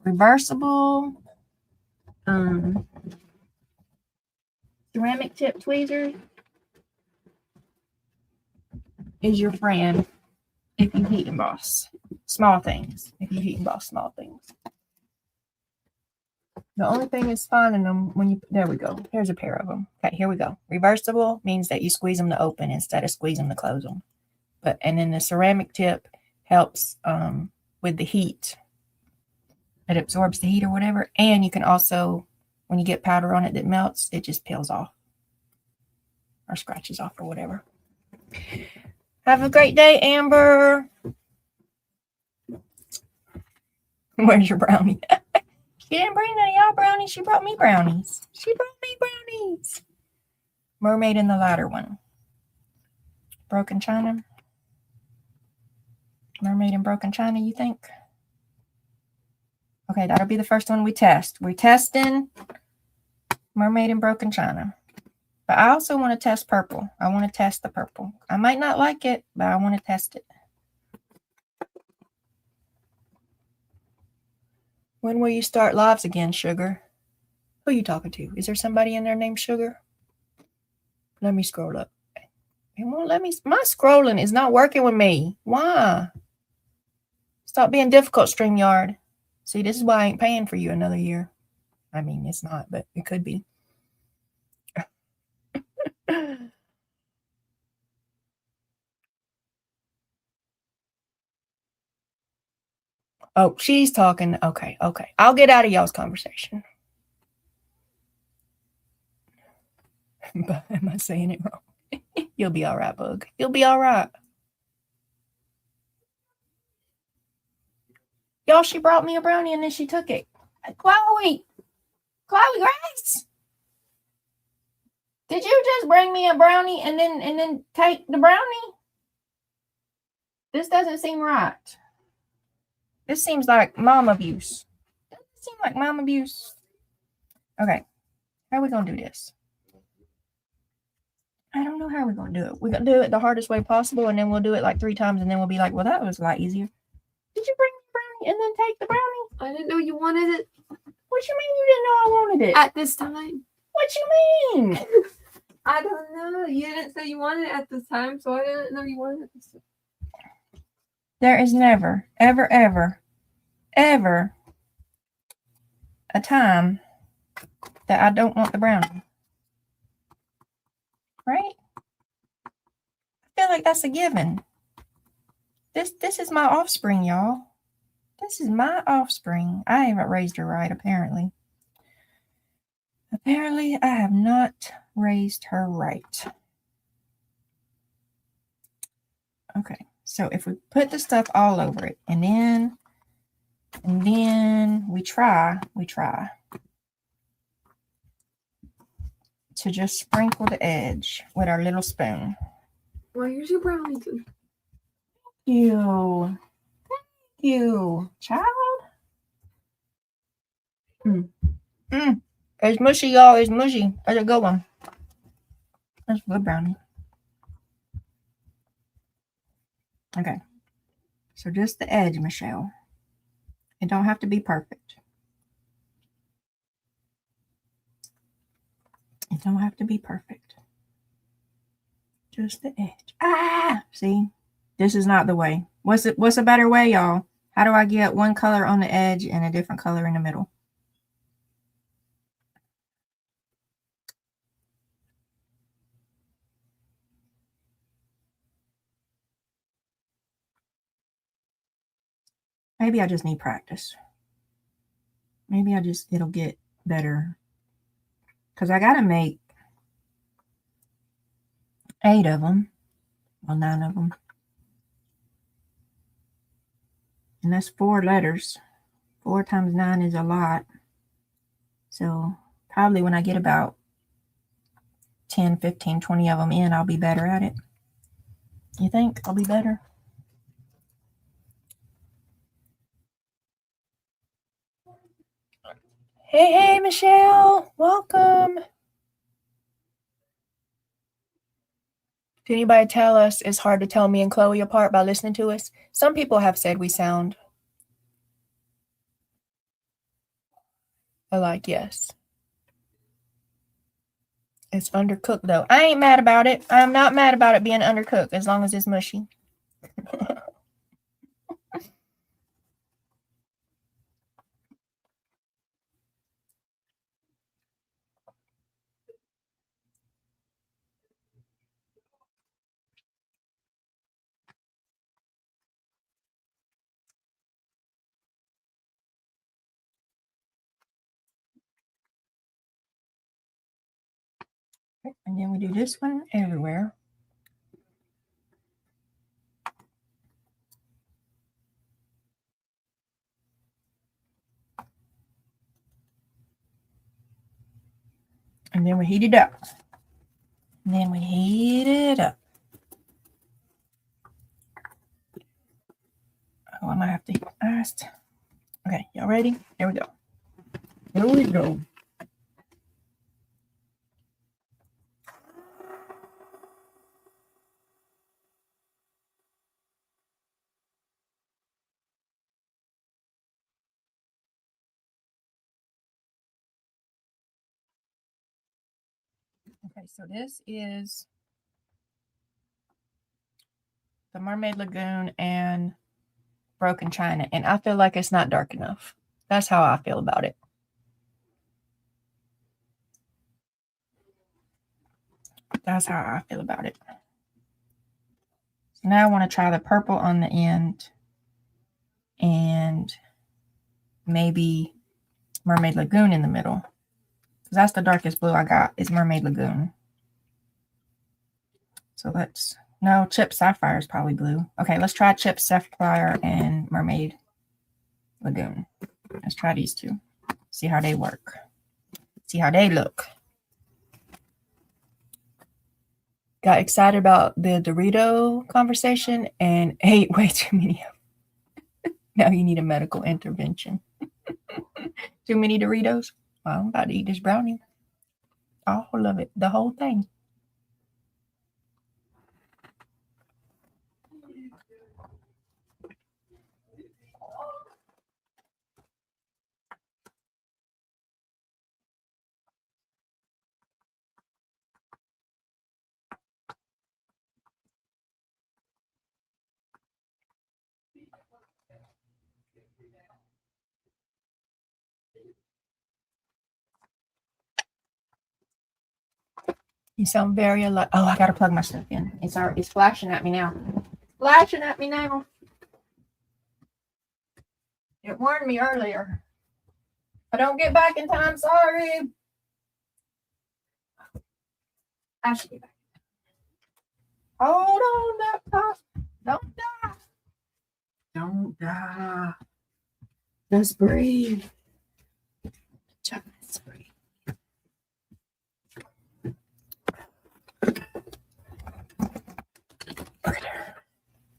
Reversible ceramic tip tweezer is your friend if you heat emboss small things. The only thing is finding them when you, there we go. Here's a pair of them. Okay, here we go. Reversible means that you squeeze them to open instead of squeezing them to close them. And then the ceramic tip helps with the heat. It absorbs the heat or whatever. And you can also, when you get powder on it that melts, it just peels off or scratches off or whatever. Have a great day, Amber. Where's your brownie? She didn't bring none of y'all brownies. She brought me brownies. Mermaid in the ladder one. Broken china. Mermaid in broken china, you think? Okay, that'll be the first one we test. We're testing Mermaid in broken china. But I also want to test purple. I want to test the purple. I might not like it, but I want to test it. When will you start lives again, Sugar? Who are you talking to? Is there somebody in there named Sugar? Let me scroll up. It won't let me. My scrolling is not working with me. Why? Stop being difficult, StreamYard. See, this is why I ain't paying for you another year. I mean, it's not, but it could be. Oh, she's talking. Okay. I'll get out of y'all's conversation. But am I saying it wrong? You'll be all right, Bug. You'll be all right. Y'all, she brought me a brownie and then she took it. Chloe Grace, did you just bring me a brownie and then take the brownie? This doesn't seem right. This seems like mom abuse. Doesn't it seem like mom abuse? Okay, how are we gonna do this? I don't know how we're gonna do it. We're gonna do it the hardest way possible, and then we'll do it like 3 times, and then we'll be like, well, that was a lot easier. Did you bring the brownie and then take the brownie? I didn't know you wanted it. What you mean you didn't know I wanted it? At this time. What you mean? I don't know. You didn't say you wanted it at this time, so I didn't know you wanted it this time. There is never, ever, ever, ever a time that I don't want the brownie. right? I feel like that's a given. This is my offspring, y'all. This is my offspring. I haven't raised her right, apparently. Apparently, I have not raised her right. Okay, so if we put the stuff all over it, and then we try to just sprinkle the edge with our little spoon. Well, here's your brownie. Thank you, child. It's mushy, y'all. It's mushy. That's a good one. That's a good brownie. Okay. So just the edge, Michelle. It don't have to be perfect. It don't have to be perfect. Just the edge. Ah! See? This is not the way. What's a better way, y'all? How do I get one color on the edge and a different color in the middle? Maybe I just need practice. Maybe it'll get better. Because I got to make 8 of them. Well, 9 of them. And that's 4 letters. 4 times 9 is a lot. So probably when I get about 10, 15, 20 of them in, I'll be better at it. You think I'll be better? Hey, Michelle. Welcome. Did anybody tell us it's hard to tell me and Chloe apart by listening to us? Some people have said we sound alike, yes. It's undercooked, though. I ain't mad about it. I'm not mad about it being undercooked as long as it's mushy. And then we do this one everywhere. And then we heat it up. And then we heat it up. Oh, I might have to heat fast. Okay, y'all ready? Here we go. Here we go. Okay, so this is the Mermaid Lagoon and Broken China, and I feel like it's not dark enough. That's how I feel about it. That's how I feel about it. So now I want to try the purple on the end and maybe Mermaid Lagoon in the middle. Because that's the darkest blue I got is Mermaid Lagoon. So let's, no, Chip Sapphire is probably blue. Okay, let's try Chip Sapphire and Mermaid Lagoon. Let's try these two. See how they work. See how they look. Got excited about the Dorito conversation and ate way too many of them. Now you need a medical intervention. Too many Doritos? Well, I'm about to eat this brownie. All of it. The whole thing. You sound very alert. Oh, I gotta plug my stuff in. It's flashing at me now. Flashing at me now. It warned me earlier. I don't get back in time, sorry. I should be back. Hold on, laptop. Don't die. Don't die. Just breathe. Just breathe.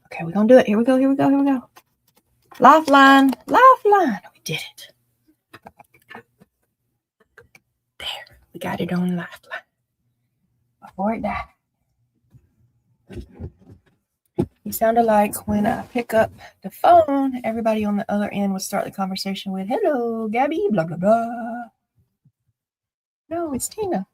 Okay, we're gonna do it. Here we go. Lifeline. We did it. There. We got it on lifeline. Before it died. You sounded like when I pick up the phone, everybody on the other end would start the conversation with, "Hello, Gabby, blah, blah, blah." No, it's Tina.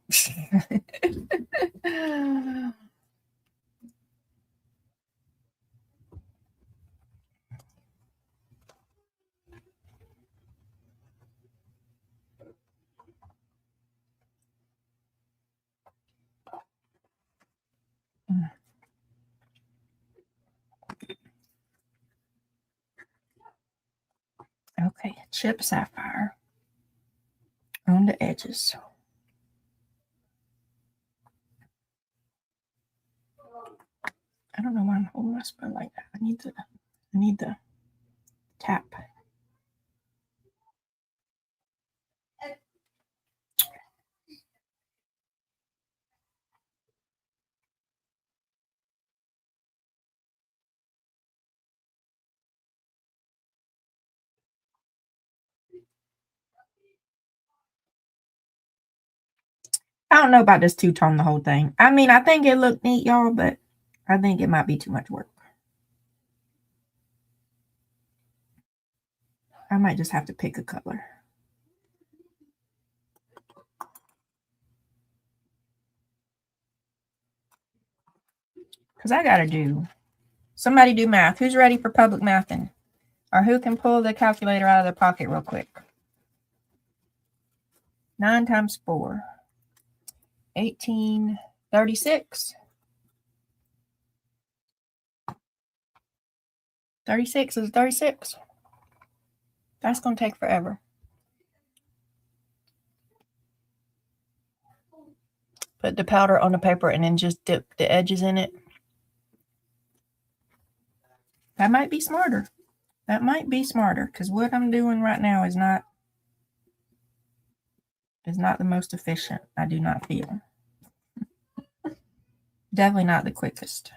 Okay, chip sapphire on the edges. I don't know why I'm holding my spoon like that. I need the tap. I don't know about this two-tone, the whole thing. I mean, I think it looked neat, y'all, but I think it might be too much work. I might just have to pick a color. Because I got to do, somebody do math. Who's ready for public mathing? Or who can pull the calculator out of their pocket real quick? 9 times 4. 1836. 36 is 36. That's going to take forever. Put the powder on the paper and then just dip the edges in it. That might be smarter. That might be smarter because what I'm doing right now is not the most efficient. I do not feel. Definitely not the quickest.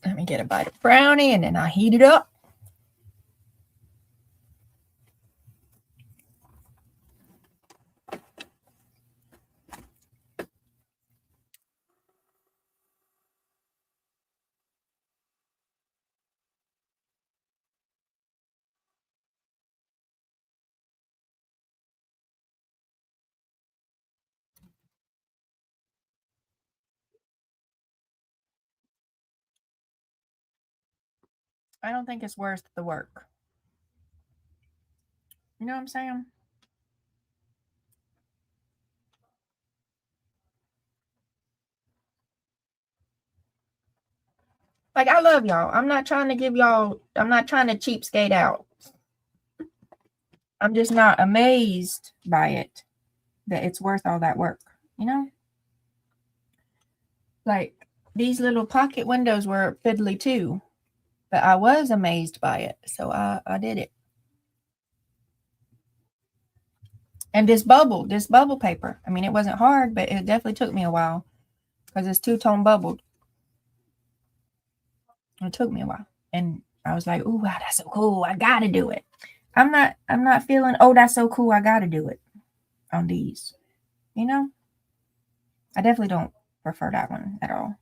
Let me get a bite of brownie and then I heat it up. I don't think it's worth the work. You know what I'm saying? Like, I love y'all. I'm not trying to cheapskate out. I'm just not amazed by it, that it's worth all that work, you know? Like, these little pocket windows were fiddly too, but I was amazed by it, so I did it. And this bubble paper, I mean, it wasn't hard, but it definitely took me a while because it's two-tone bubbled. It took me a while, and I was like, "Ooh, wow, that's so cool! I gotta do it." I'm not feeling, "Oh, that's so cool! I gotta do it" on these. You know, I definitely don't prefer that one at all.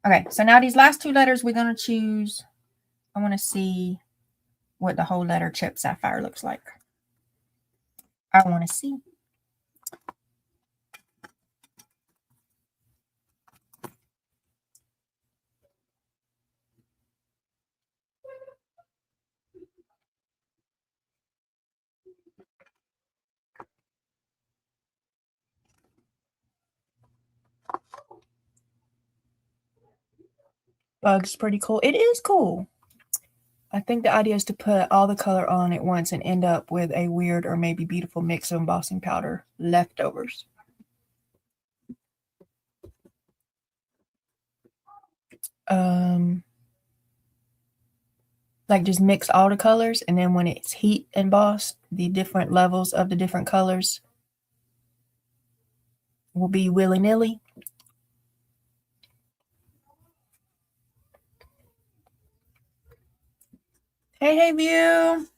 Okay, so now these last two letters we're gonna choose. I want to see what the whole letter chip sapphire looks like. I want to see. bug's pretty cool. It is cool. I think the idea is to put all the color on at once and end up with a weird or maybe beautiful mix of embossing powder leftovers. Like just mix all the colors, and then when it's heat embossed, the different levels of the different colors will be willy-nilly. Hey, View.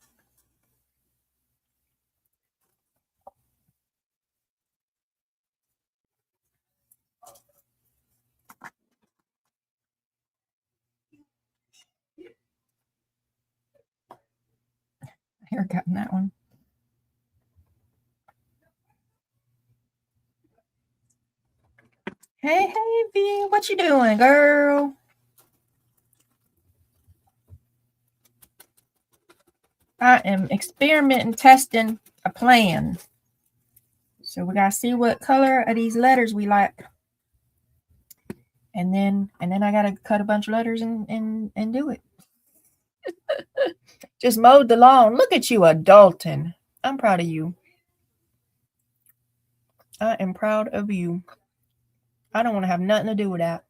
Haircut in that one. Hey, V, what you doing, girl? I am experimenting, testing a plan. So we gotta see what color of these letters we like. And then I gotta cut a bunch of letters and do it. Just mowed the lawn. Look at you, adulting. I'm proud of you. I am proud of you. I don't want to have nothing to do with that.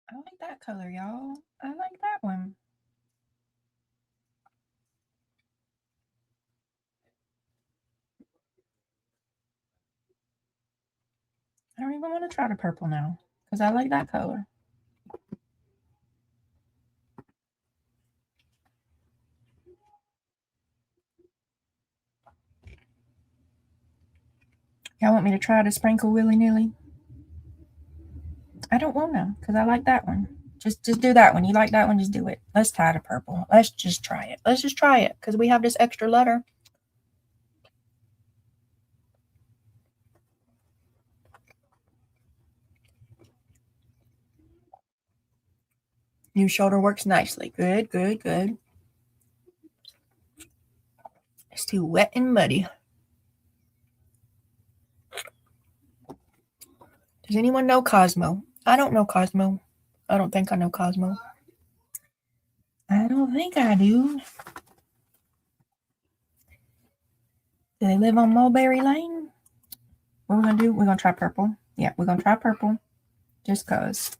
I like that color, y'all. I like that one. I don't even want to try the purple now because I like that color. Y'all want me to try to sprinkle willy-nilly? I don't want to because I like that one. Just do that one. You like that one, just do it. Let's try the purple. Let's just try it. Let's just try it because we have this extra letter. New shoulder works nicely. Good, good, good. It's too wet and muddy. Does anyone know Cosmo? I don't know Cosmo. I don't think I know Cosmo. I don't think I do. Do they live on Mulberry Lane? What we're gonna do? We're gonna try purple. Yeah, we're gonna try purple. Just cause.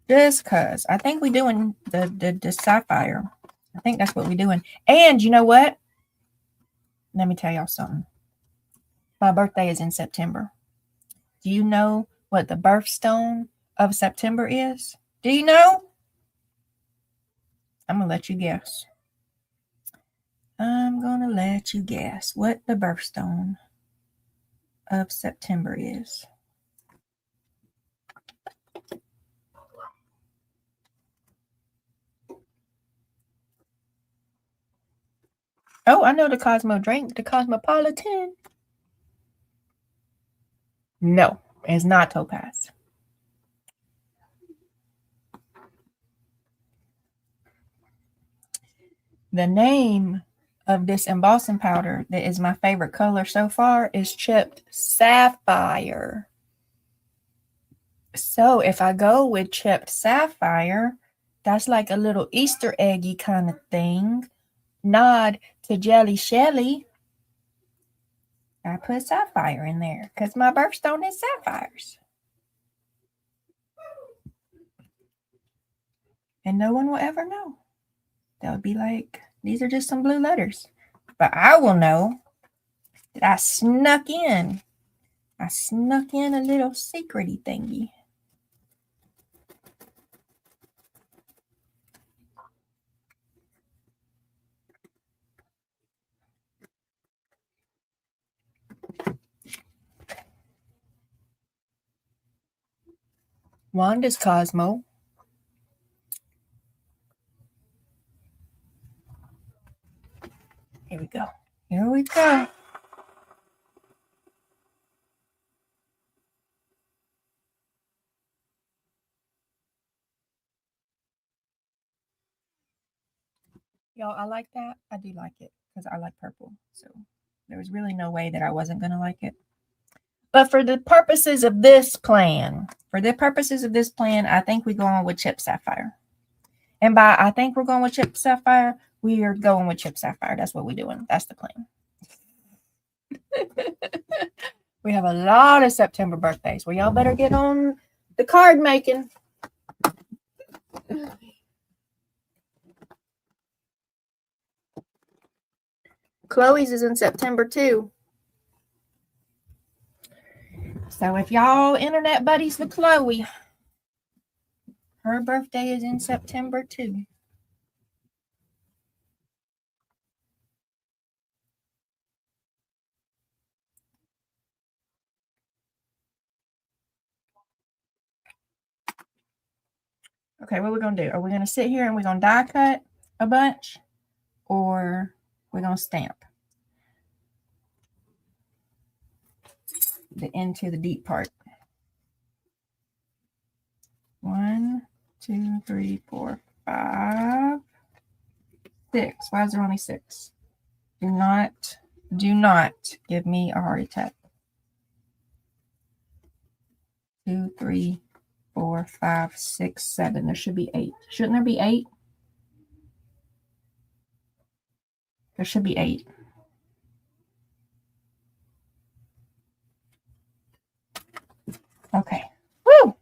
Just cause. I think we're doing the sapphire. I think that's what we're doing. And you know what? Let me tell y'all something. My birthday is in September. Do you know what the birthstone of September is? Do you know? I'm gonna let you guess. I'm gonna let you guess what the birthstone of September is. Oh, I know the Cosmo drink, the Cosmopolitan. No, it's not Topaz. The name of this embossing powder that is my favorite color so far is chipped sapphire. So if I go with chipped sapphire, that's like a little Easter eggy kind of thing. Nod to Jelly Shelly. I put sapphire in there because my birthstone is sapphires. And no one will ever know. They'll be like, these are just some blue letters. But I will know that I snuck in. I snuck in a little secrety thingy. Wanda's Cosmo. Here we go. Here we go. Y'all, I like that. I do like it because I like purple. So there was really no way that I wasn't going to like it. But for the purposes of this plan, I think we go on with Chip Sapphire. And by I think we're going with Chip Sapphire, we are going with Chip Sapphire. That's what we're doing. That's the plan. We have a lot of September birthdays. Well, y'all better get on the card making. Chloe's is in September too. So if y'all internet buddies with Chloe, her birthday is in September too. Okay, what are we going to do? Are we going to sit here and we're going to die cut a bunch? Or we're going to stamp the into the deep part? 1, 2, 3, 4, 5, 6. Why is there only 6? Do not give me a heart attack. 2, 3, 4, 5, 6, 7. There should be 8. Shouldn't there be 8? There should be 8. Okay. Woo!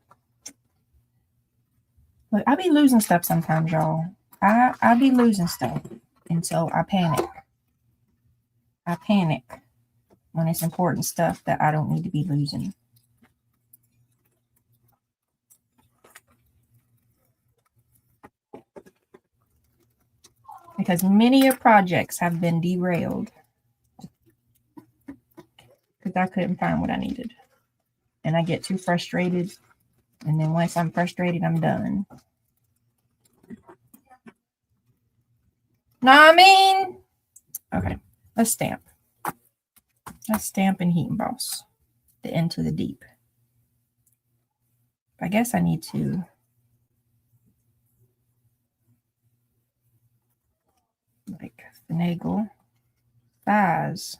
Look, I be losing stuff sometimes, y'all. I be losing stuff. And so I panic. I panic when it's important stuff that I don't need to be losing. Because many of projects have been derailed because I couldn't find what I needed. And I get too frustrated. And then once I'm frustrated, I'm done. Know what I mean? Okay, let's stamp. Let's stamp and heat emboss the into the deep. I guess I need to like finagle size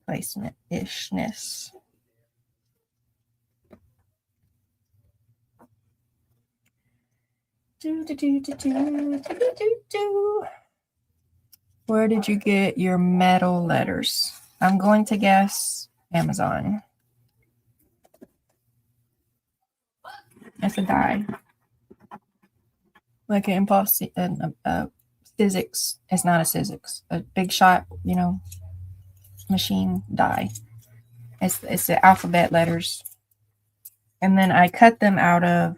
placement ishness. Where did you get your metal letters? I'm going to guess Amazon. It's a die. Like an physics. It's not a physics. A big shot, machine die. It's the alphabet letters. And then I cut them out of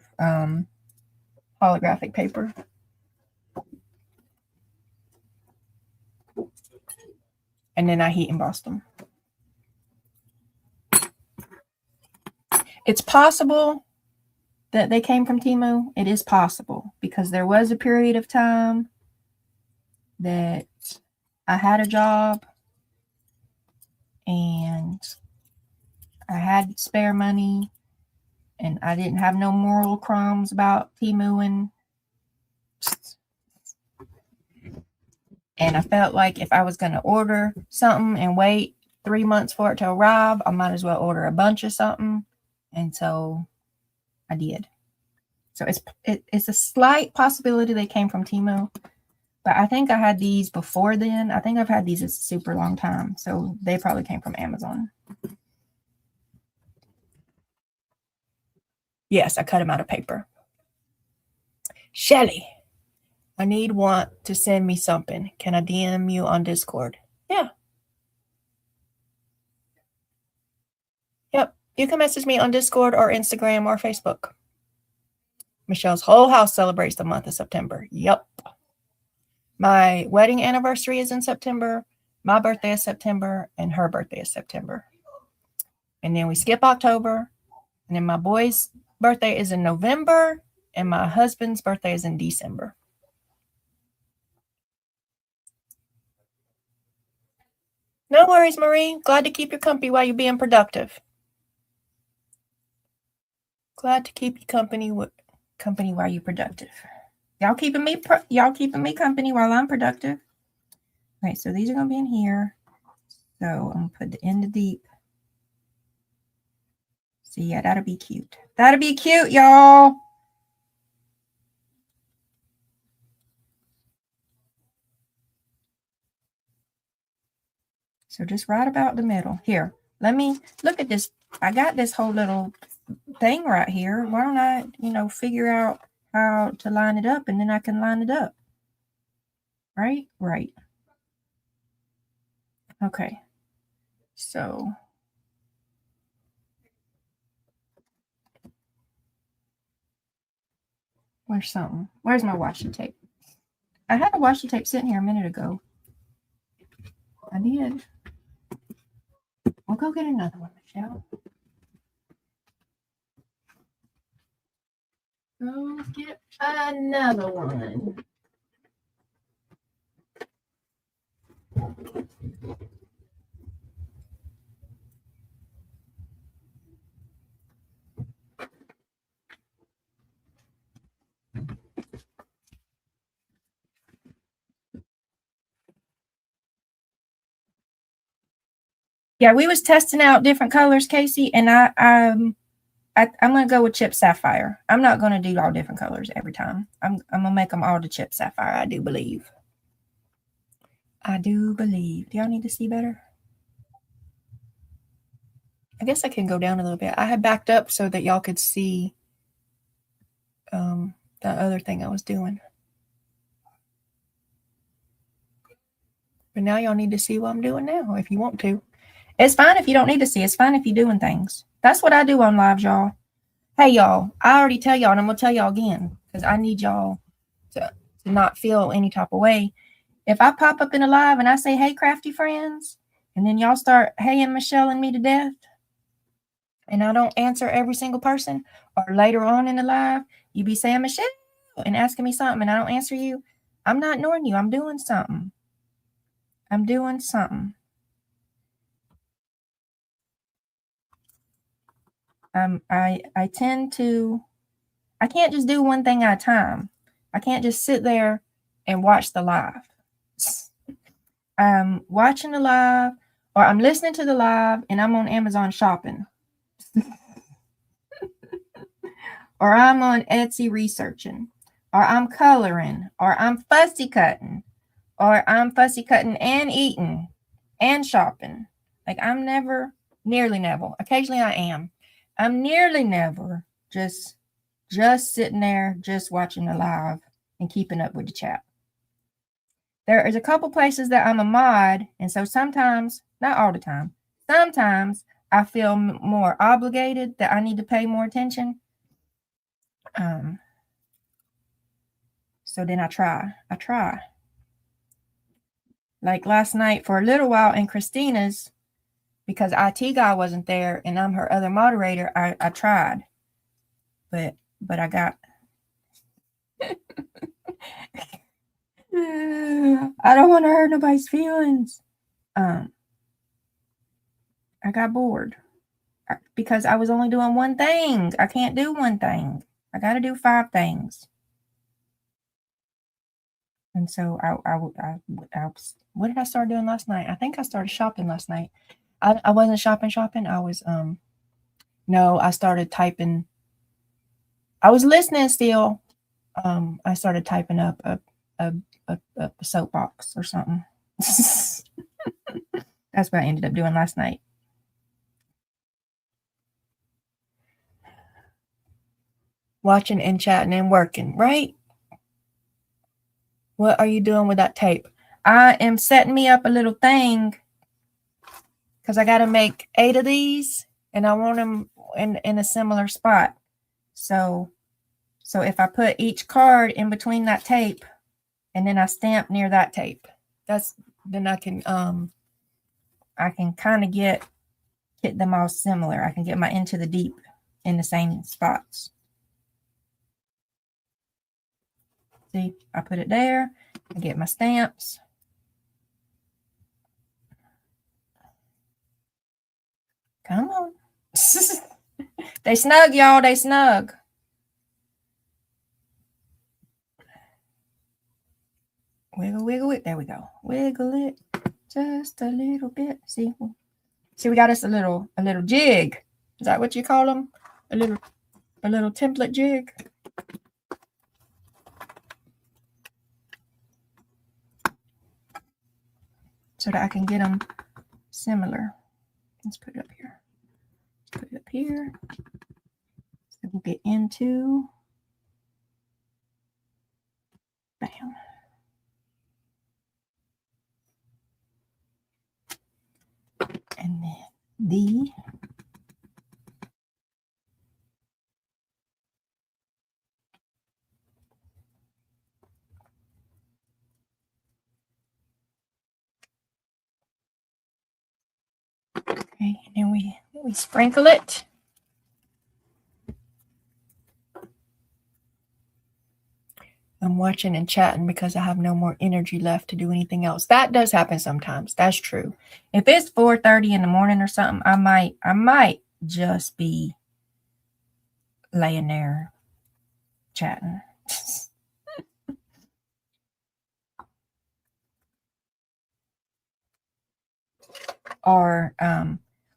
holographic paper. And then I heat embossed them. It's possible that they came from Temu. It is possible because there was a period of time that I had a job and I had spare money and I didn't have no moral crumbs about Temu and I felt like if I was going to order something and wait 3 months for it to arrive, I might as well order a bunch of something. And so I did. So it's a slight possibility they came from Temu. But I think I had these before then. I think I've had these a super long time. So they probably came from Amazon. Yes, I cut them out of paper. Shelly, I need one to send me something. Can I DM you on Discord? Yeah. Yep. You can message me on Discord or Instagram or Facebook. Michelle's whole house celebrates the month of September. Yep. My wedding anniversary is in September. My birthday is September. And her birthday is September. And then we skip October. And then my boys' birthday is in November, and my husband's birthday is in December. No worries, Marie. Glad to keep you company while you're being productive. Glad to keep you company while you're productive. Y'all keeping me company while I'm productive. Okay, so these are gonna be in here. So I'm gonna put the end of deep. So yeah, that'll be cute. That'll be cute, y'all. So just right about the middle. Here, let me look at this. I got this whole little thing right here. Why don't I, figure out how to line it up, and then I can line it up. Right? Right. Okay. So where's something? Where's my washi tape? I had a washi tape sitting here a minute ago. I did. We'll go get another one, Michelle. Go get another one. Yeah, we was testing out different colors, Casey, and I'm gonna go with chip sapphire. I'm not gonna do all different colors every time. I'm gonna make them all the chip sapphire. I do believe. Do y'all need to see better? I guess I can go down a little bit. I had backed up so that y'all could see the other thing I was doing. But now y'all need to see what I'm doing now if you want to. It's fine if you don't need to see. It's fine if you're doing things. That's what I do on lives, y'all. Hey, y'all, I already tell y'all, and I'm going to tell y'all again, because I need y'all to not feel any type of way. If I pop up in a live and I say, hey, crafty friends, and then y'all start haying Michelle and me to death, and I don't answer every single person, or later on in the live, you be saying, Michelle, and asking me something, and I don't answer you, I'm not ignoring you. I'm doing something. I'm doing something. I tend to, I can't just do one thing at a time. I can't just sit there and watch the live. I'm watching the live, or I'm listening to the live, and I'm on Amazon shopping. Or I'm on Etsy researching, or I'm coloring, or I'm fussy cutting, or I'm fussy cutting and eating and shopping. Like I'm nearly never. Occasionally I am. I'm nearly never just sitting there, just watching the live and keeping up with the chat. There is a couple places that I'm a mod, and so sometimes, not all the time, sometimes I feel more obligated that I need to pay more attention. So then I try. Like last night for a little while in Christina's, because IT guy wasn't there and I'm her other moderator, I tried. But I got I don't want to hurt nobody's feelings. I got bored because I was only doing one thing. I can't do one thing. I got to do 5 things. And so I what did I start doing last night? I think I started shopping last night. I wasn't shopping. I was no, I started typing. I was listening still. I started typing up a soapbox or something. That's what I ended up doing last night. Watching and chatting and working, right? What are you doing with that tape? I am setting me up a little thing because I got to make 8 of these and I want them in a similar spot. So if I put each card in between that tape and then I stamp near that tape, then I can kind of get them all similar. I can get my into the deep in the same spots. See, I put it there. I get my stamps. Come on. They snug, y'all. They snug. Wiggle, wiggle it. There we go. Wiggle it just a little bit. See, we got us a little jig. Is that what you call them? A little template jig. So that I can get them similar. Let's put it up here. Put it up here. So we'll get into. Bam. And then the. Okay, and then we sprinkle it. I'm watching and chatting because I have no more energy left to do anything else. That does happen sometimes. That's true. If it's 4:30 in the morning or something, I might just be laying there chatting. Or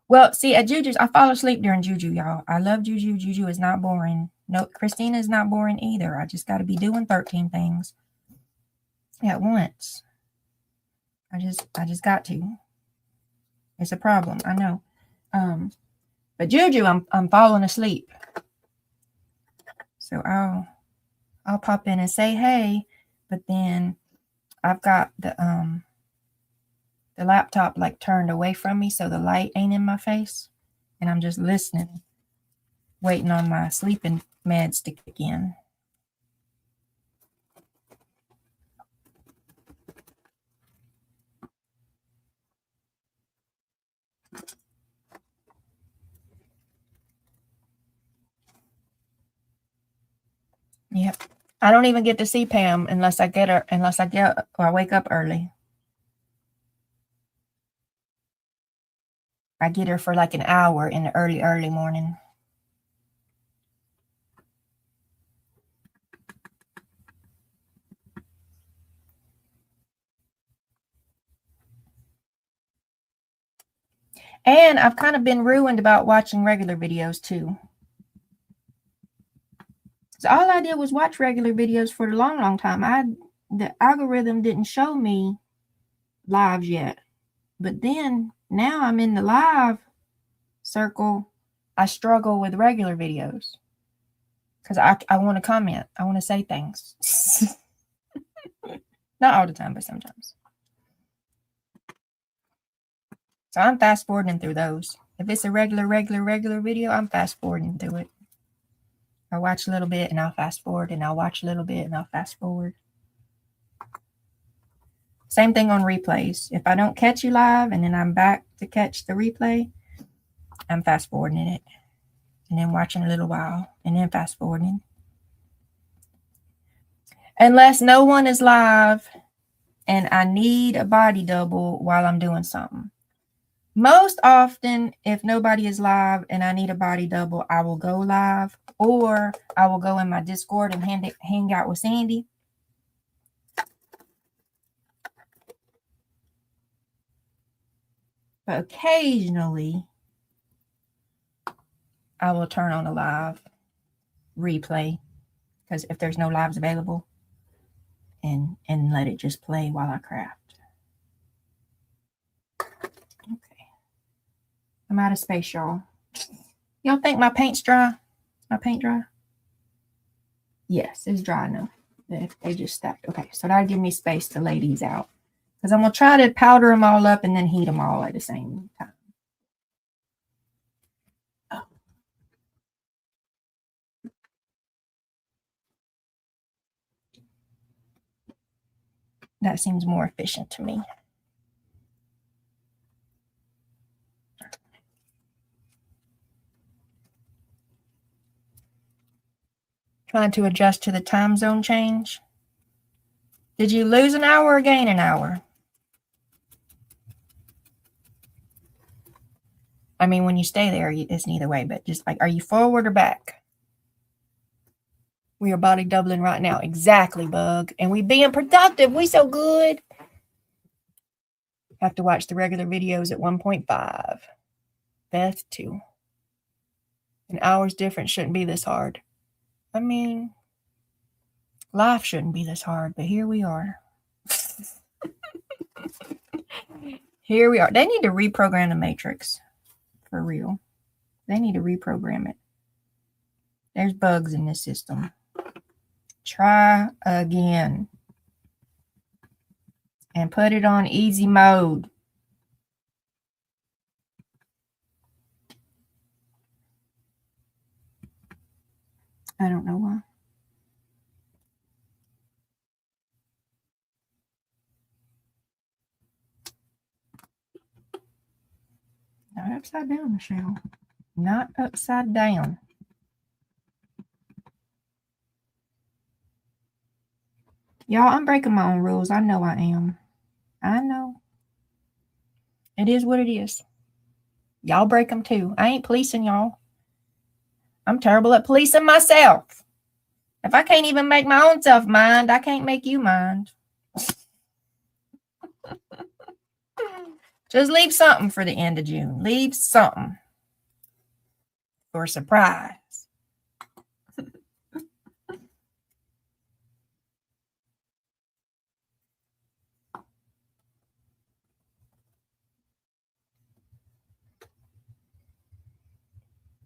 well, see, at Juju's, I fall asleep during Juju, y'all. I love Juju. Juju is not boring. No, Christina is not boring either. I just got to be doing 13 things at once. I just got to. It's a problem, I know. But Juju, I'm falling asleep. So I'll pop in and say hey, but then I've got the laptop like turned away from me so the light ain't in my face, and I'm just listening, waiting on my sleeping meds to kick in. Yep. I don't even get to see Pam unless I wake up early. I get her for like an hour in the early morning. And I've kind of been ruined about watching regular videos too. So all I did was watch regular videos for a long time. The algorithm didn't show me lives yet. But then now I'm in the live circle. I struggle with regular videos because I want to comment. I want to say things. Not all the time, but sometimes. So I'm fast forwarding through those. If it's a regular video, I'm fast forwarding through it. I watch a little bit and I'll fast forward, and I'll watch a little bit and I'll fast forward. Same thing on replays. If I don't catch you live and then I'm back to catch the replay, I'm fast forwarding it and then watching a little while and then fast forwarding. Unless no one is live and I need a body double while I'm doing something. Most often, if nobody is live and I need a body double, I will go live, or I will go in my Discord and hang out with Sandy. But occasionally, I will turn on a live replay, because if there's no lives available, and let it just play while I craft. Okay. I'm out of space, y'all. Y'all think my paint's dry? My paint dry? Yes, it's dry enough. They just stacked. Okay, so that'll give me space to lay these out, because I'm going to try to powder them all up and then heat them all at the same time. Oh. That seems more efficient to me. Trying to adjust to the time zone change. Did you lose an hour or gain an hour? I mean, when you stay there, it's neither way, but just like, are you forward or back? We are body doubling right now. Exactly, Bug. And we being productive. We so good. Have to watch the regular videos at 1.5. Beth, 2. An hour's difference shouldn't be this hard. I mean, life shouldn't be this hard, but here we are. Here we are. They need to reprogram the Matrix. For real. They need to reprogram it. There's bugs in this system. Try again. And put it on easy mode. I don't know why. Not upside down, Michelle. Not upside down. Y'all, I'm breaking my own rules. I know I am. I know. It is what it is. Y'all break them too. I ain't policing y'all. I'm terrible at policing myself. If I can't even make my own self mind, I can't make you mind. Just leave something for the end of June. Leave something for a surprise.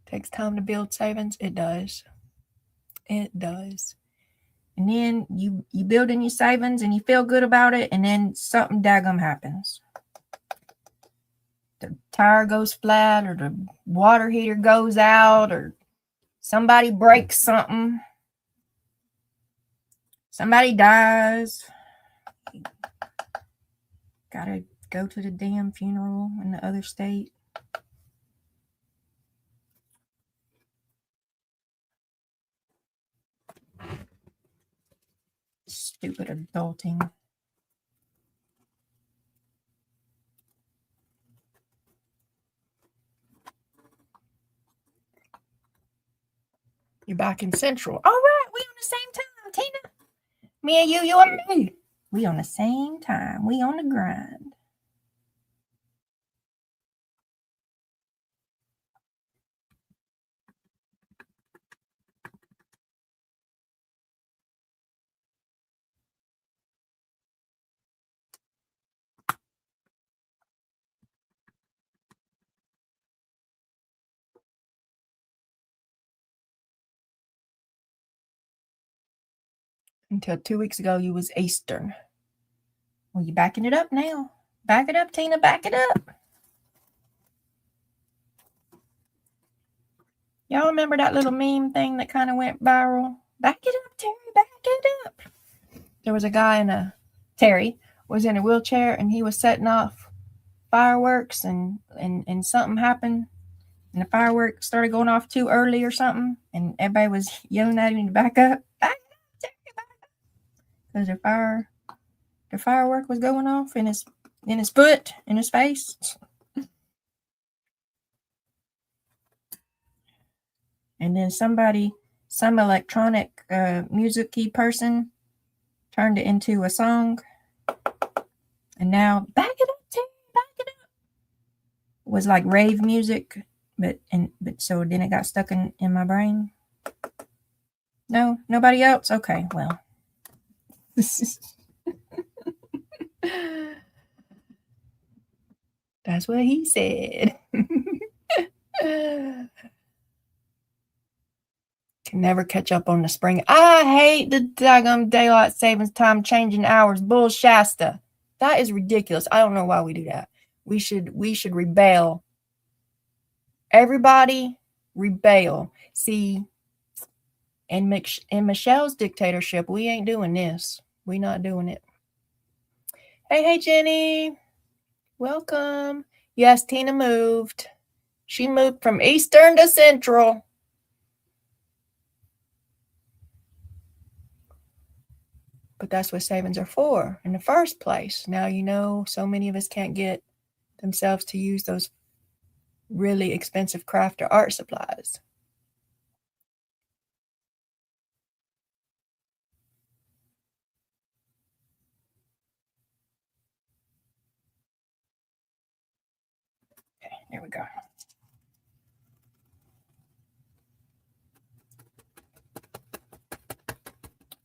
Takes time to build savings. It does. It does. And then you build in your savings and you feel good about it, and then something daggum happens. The tire goes flat, or the water heater goes out, or somebody breaks something. Somebody dies. Gotta go to the damn funeral in the other state. Stupid adulting. You're back in Central. All right, we on the same time, Tina. Me and you and me. We on the same time. We on the grind. Until 2 weeks ago, you was Eastern. Well, you backing it up now. Back it up, Tina. Back it up. Y'all remember that little meme thing that kind of went viral? Back it up, Terry. Back it up. There was a guy Terry was in a wheelchair, and he was setting off fireworks, and something happened, and the fireworks started going off too early or something, and everybody was yelling at him to back up. Back up, Terry, back up. Because the firework was going off in his foot, in his face. And then some electronic music-y person turned it into a song. And now, back it up, Terry, back it up. It was like rave music, but so then it got stuck in my brain. No, nobody else? Okay, well. That's what he said. Can never catch up on the spring. I hate the daggum daylight savings time changing hours. Bull Shasta. That is ridiculous. I don't know why we do that. We should rebel. Everybody rebel. See, in Michelle's dictatorship, we ain't doing this. We not doing it. Hey, Jenny. Welcome. Yes, Tina moved. She moved from Eastern to Central. But that's what savings are for in the first place. Now you know so many of us can't get themselves to use those really expensive craft or art supplies. Okay, there we go.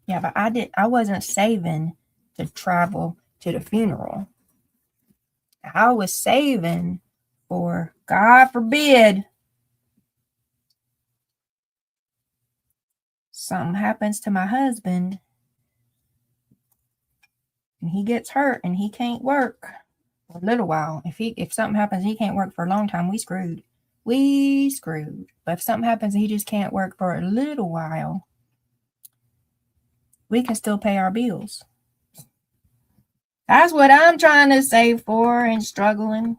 Yeah, but I wasn't saving to travel to the funeral. I was saving for, God forbid, something happens to my husband and he gets hurt and he can't work for a little while. If something happens, he can't work for a long time, we screwed. We screwed. But if something happens and he just can't work for a little while, we can still pay our bills. That's what I'm trying to save for and struggling.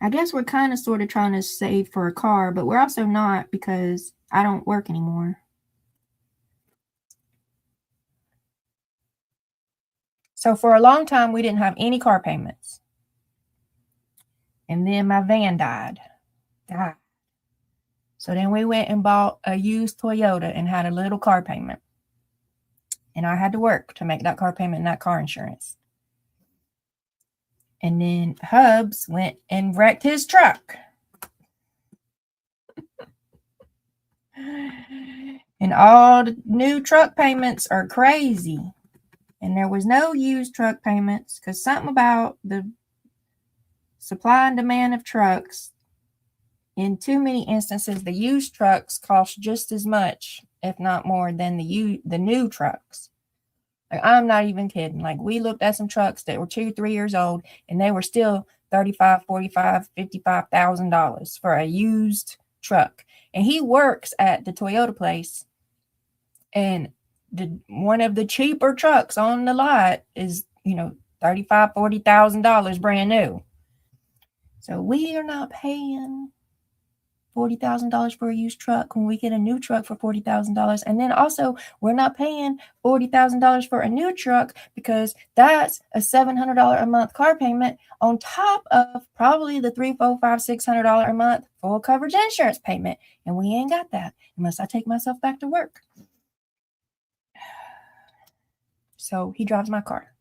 I guess we're kind of sort of trying to save for a car, but we're also not because I don't work anymore. So for a long time, we didn't have any car payments. And then my van died. So then we went and bought a used Toyota and had a little car payment. And I had to work to make that car payment and that car insurance. And then Hubs went and wrecked his truck. And all the new truck payments are crazy. And there was no used truck payments because something about the supply and demand of trucks, in too many instances, the used trucks cost just as much, if not more, than the new trucks. Like, I'm not even kidding. Like, we looked at some trucks that were 2-3 years old, and they were still $35,000, $45,000, $55,000 for a used truck. And he works at the Toyota place, and one of the cheaper trucks on the lot is, $35,000, $40,000 brand new. So we are not paying $40,000 for a used truck when we get a new truck for $40,000. And then also, we're not paying $40,000 for a new truck because that's a $700 a month car payment on top of probably the $300, $400, $500, $600 a month full coverage insurance payment. And we ain't got that unless I take myself back to work. So he drives my car.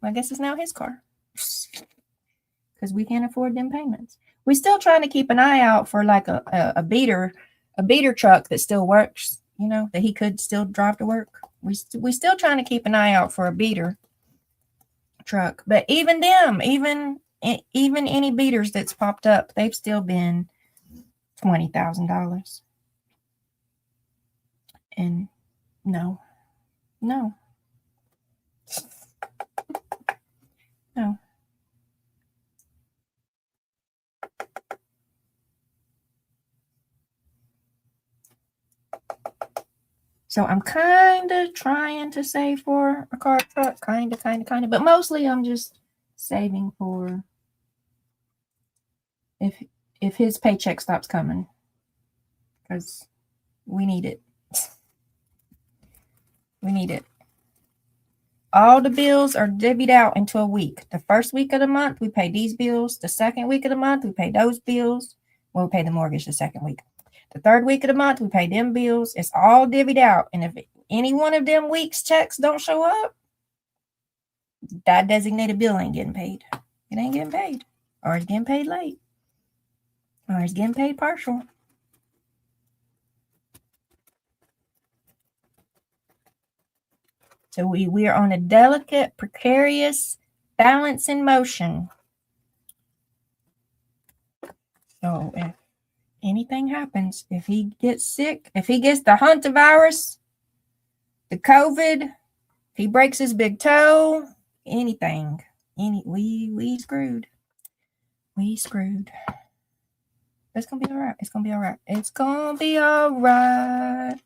I guess it's now his car because we can't afford them payments. We're still trying to keep an eye out for like a beater truck that still works, that he could still drive to work. We still trying to keep an eye out for a beater truck. But even them, even any beaters that's popped up, they've still been $20,000. And no. So I'm kind of trying to save for a car truck, kind of, but mostly I'm just saving for if his paycheck stops coming, because we need it. All the bills are divvied out into a week. The first week of the month, we pay these bills. The second week of the month, we pay those bills. Well, we pay the mortgage the second week. The third week of the month, we pay them bills. It's all divvied out. And if any one of them weeks' checks don't show up, that designated bill ain't getting paid. It ain't getting paid. Or it's getting paid late. Or it's getting paid partial. So we are on a delicate, precarious balance in motion. So if anything happens, if he gets sick, if he gets the hantavirus, the COVID, if he breaks his big toe, anything, we screwed. We screwed. It's gonna be all right. It's gonna be all right. It's gonna be all right.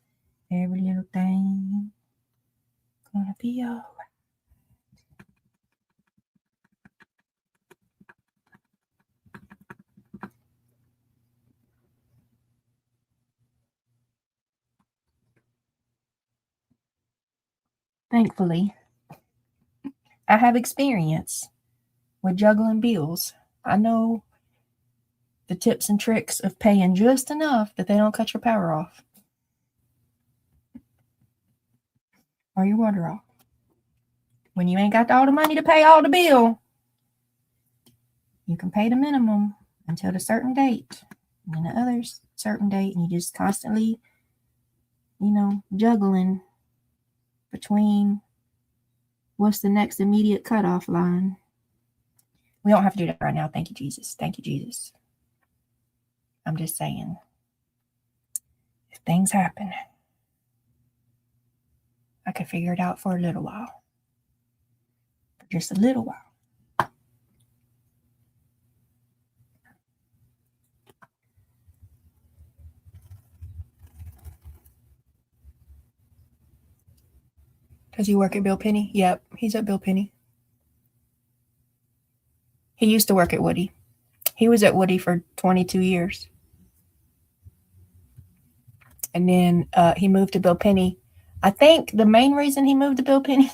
Every little thing gonna be all right. Thankfully, I have experience with juggling bills. I know the tips and tricks of paying just enough that they don't cut your power off or your water off. When you ain't got all the money to pay all the bill, you can pay the minimum until the certain date, and then the other certain date, and you just constantly, juggling between what's the next immediate cutoff line. We don't have to do that right now. Thank you, Jesus. Thank you, Jesus. I'm just saying, if things happen, I could figure it out for a little while. For just a little while. Does he work at Bill Penny? Yep, he's at Bill Penny. He used to work at Woody. He was at Woody for 22 years. And then he moved to Bill Penny. I think the main reason he moved to Bill Penny,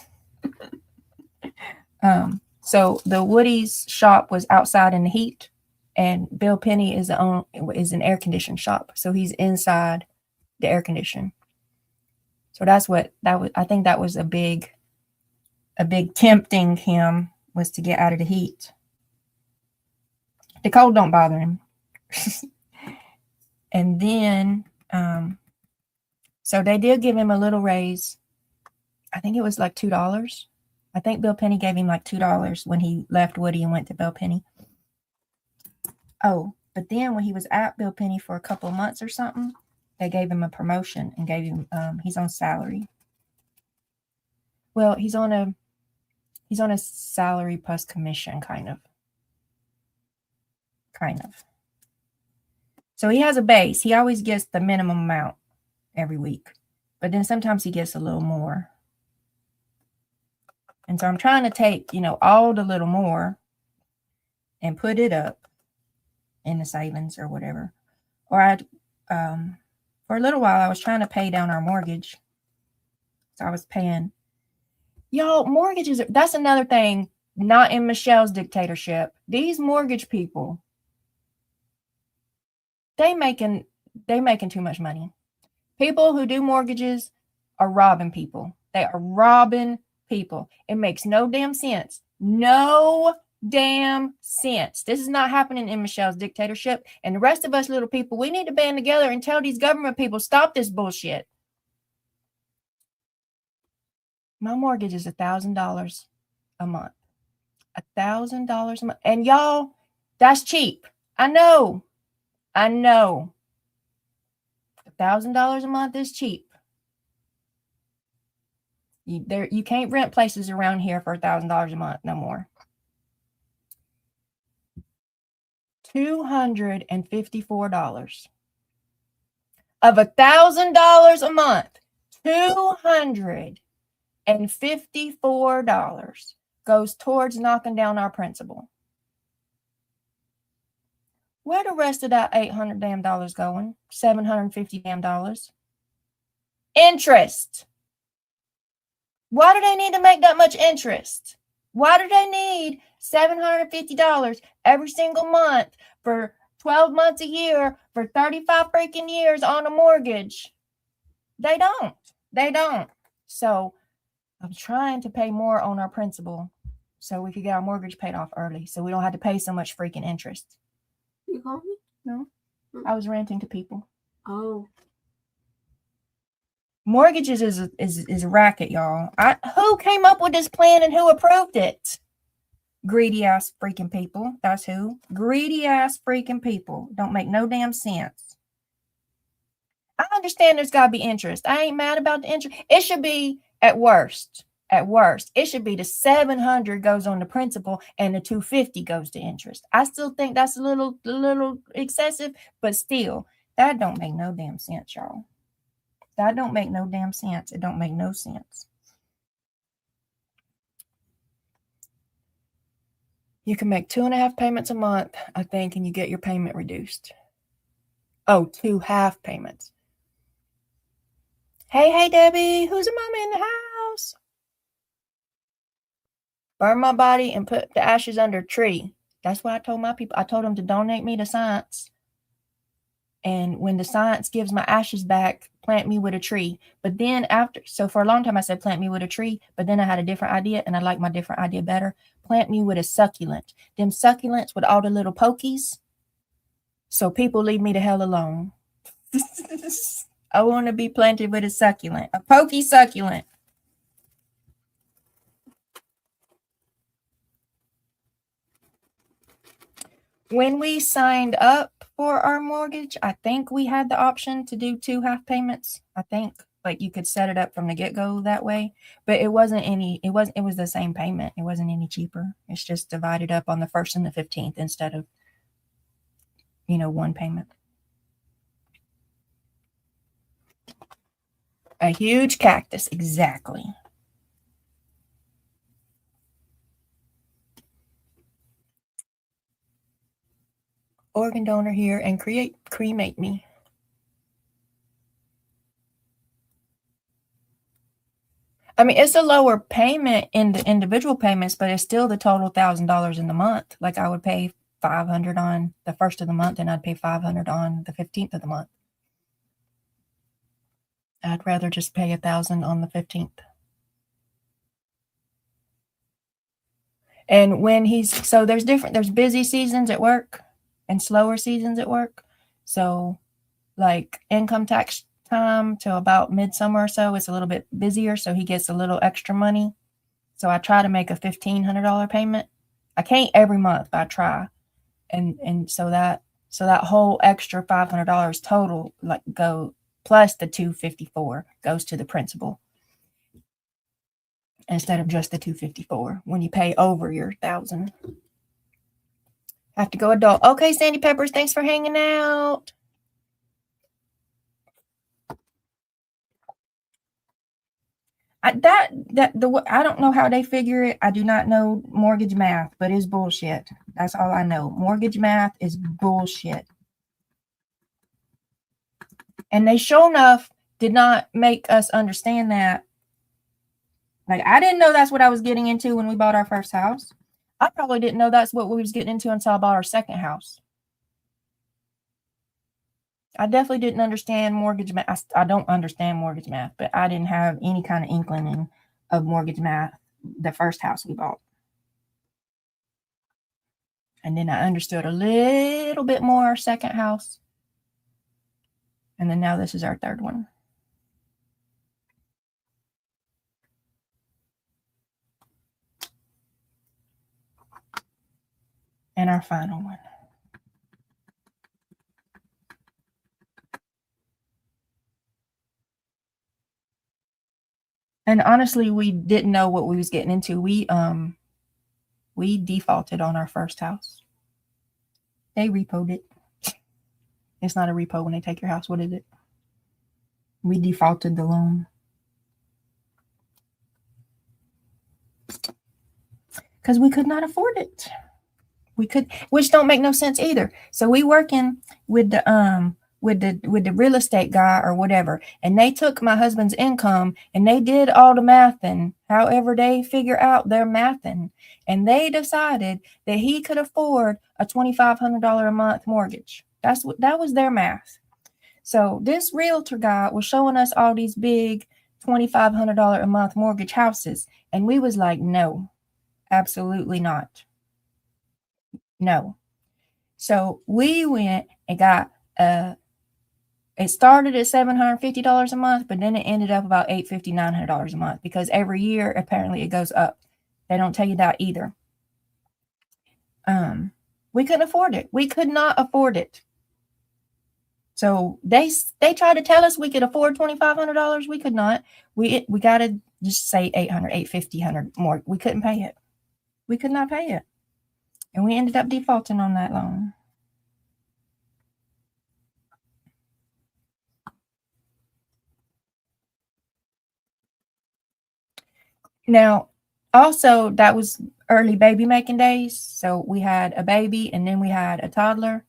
so the Woody's shop was outside in the heat, and Bill Penny is an air conditioned shop. So he's inside the air condition. So that's what that was. I think that was a big tempting him was to get out of the heat. The cold don't bother him. And then, so they did give him a little raise. I think it was like $2. I think Bill Penny gave him like $2 when he left Woody and went to Bill Penny. Oh, but then when he was at Bill Penny for a couple of months or something, they gave him a promotion and gave him, he's on salary. Well, he's on a salary plus commission, kind of. So he has a base. He always gets the minimum amount every week, but then sometimes he gets a little more. And so I'm trying to take, all the little more and put it up in the savings or whatever. Or for a little while, I was trying to pay down our mortgage. So I was paying, y'all, mortgages, that's another thing, not in Michelle's dictatorship. These mortgage people, they making too much money. People who do mortgages are robbing people. They are robbing people. It makes no damn sense. No damn sense. This is not happening in Michelle's dictatorship. And the rest of us little people, we need to band together and tell these government people, stop this bullshit. My mortgage is $1,000 a month. $1,000 a month. And y'all, that's cheap. I know. $1,000 a month is cheap. You can't rent places around here for $1,000 a month no more. $254 of $1,000 a month. $254 goes towards knocking down our principal. Where the rest of that $800 damn dollars going? $750 damn dollars. Interest. Why do they need to make that much interest? Why do they need $750 every single month for 12 months a year for 35 freaking years on a mortgage? They don't. So I'm trying to pay more on our principal so we could get our mortgage paid off early so we don't have to pay so much freaking interest. You called me? No. I was ranting to people. Oh. Mortgages is a racket, y'all. Who came up with this plan and who approved it? Greedy ass freaking people. That's who. Greedy ass freaking people. Don't make no damn sense. I understand there's got to be interest. I ain't mad about the interest. It should be at worst. It should be the $700 goes on the principal and the $250 goes to interest. I still think that's a little excessive, but still, that don't make no damn sense, y'all. That don't make no damn sense. It don't make no sense. You can make 2.5 payments a month, I think, and you get your payment reduced. Oh, 2 half payments. Hey, Debbie, who's a mama in the house? burn my body and put the ashes under a tree. That's what I told my people. I told them to donate me to science. And when the science gives my ashes back, plant me with a tree. But then so for a long time I said plant me with a tree, but then I had a different idea and I like my different idea better. Plant me with a succulent. Them succulents with all the little pokies. So people leave me the hell alone. I want to be planted with a succulent, a pokey succulent. When we signed up for our mortgage, I think we had the option to do 2 half payments. I think like you could set it up from the get-go that way, but it was the same payment. It wasn't any cheaper. It's just divided up on the 1st and the 15th instead of, one payment. A huge cactus, exactly. Organ donor here and cremate me. I mean, it's a lower payment in the individual payments, but it's still the total $1,000 in the month. Like I would pay $500 on the 1st of the month and I'd pay $500 on the 15th of the month. I'd rather just pay $1,000 on the 15th. And when there's busy seasons at work and slower seasons at work. So like income tax time till about midsummer or so, it's a little bit busier. So he gets a little extra money. So I try to make a $1,500 payment. I can't every month, but I try. And so that whole extra $500 total, like go plus the $254 goes to the principal instead of just the $254 when you pay over your $1,000. Have to go adult. Okay, Sandy Peppers, thanks for hanging out. I don't know how they figure it. I do not know mortgage math, but it's bullshit. That's all I know. Mortgage math is bullshit. And they sure enough did not make us understand that. Like, I didn't know that's what I was getting into when we bought our first house. I probably didn't know that's what we was getting into until I bought our second house. I definitely didn't understand mortgage math. I don't understand mortgage math, but I didn't have any kind of inkling of mortgage math the first house we bought. And then I understood a little bit more our second house. And then now this is our third one. And our final one. And honestly, we didn't know what we was getting into. We defaulted on our first house. They repoed it. It's not a repo when they take your house. What is it? We defaulted the loan. Because we could not afford it. Which don't make no sense either. So we working with the real estate guy or whatever, and they took my husband's income and they did all the mathing, however they figure out their mathing, and they decided that he could afford a $2,500 a month mortgage. That was their math. So this realtor guy was showing us all these big $2,500 a month mortgage houses, and we was like, no, absolutely not. No. So we went and got it started at $750 a month, but then it ended up about $850, $900 a month because every year apparently it goes up. They don't tell you that either. We couldn't afford it. We could not afford it. So they tried to tell us we could afford $2,500. We could not. We got to just say $800, $850, $100 more. We couldn't pay it. We could not pay it. And we ended up defaulting on that loan. Now, also, that was early baby making days. So we had a baby and then we had a toddler.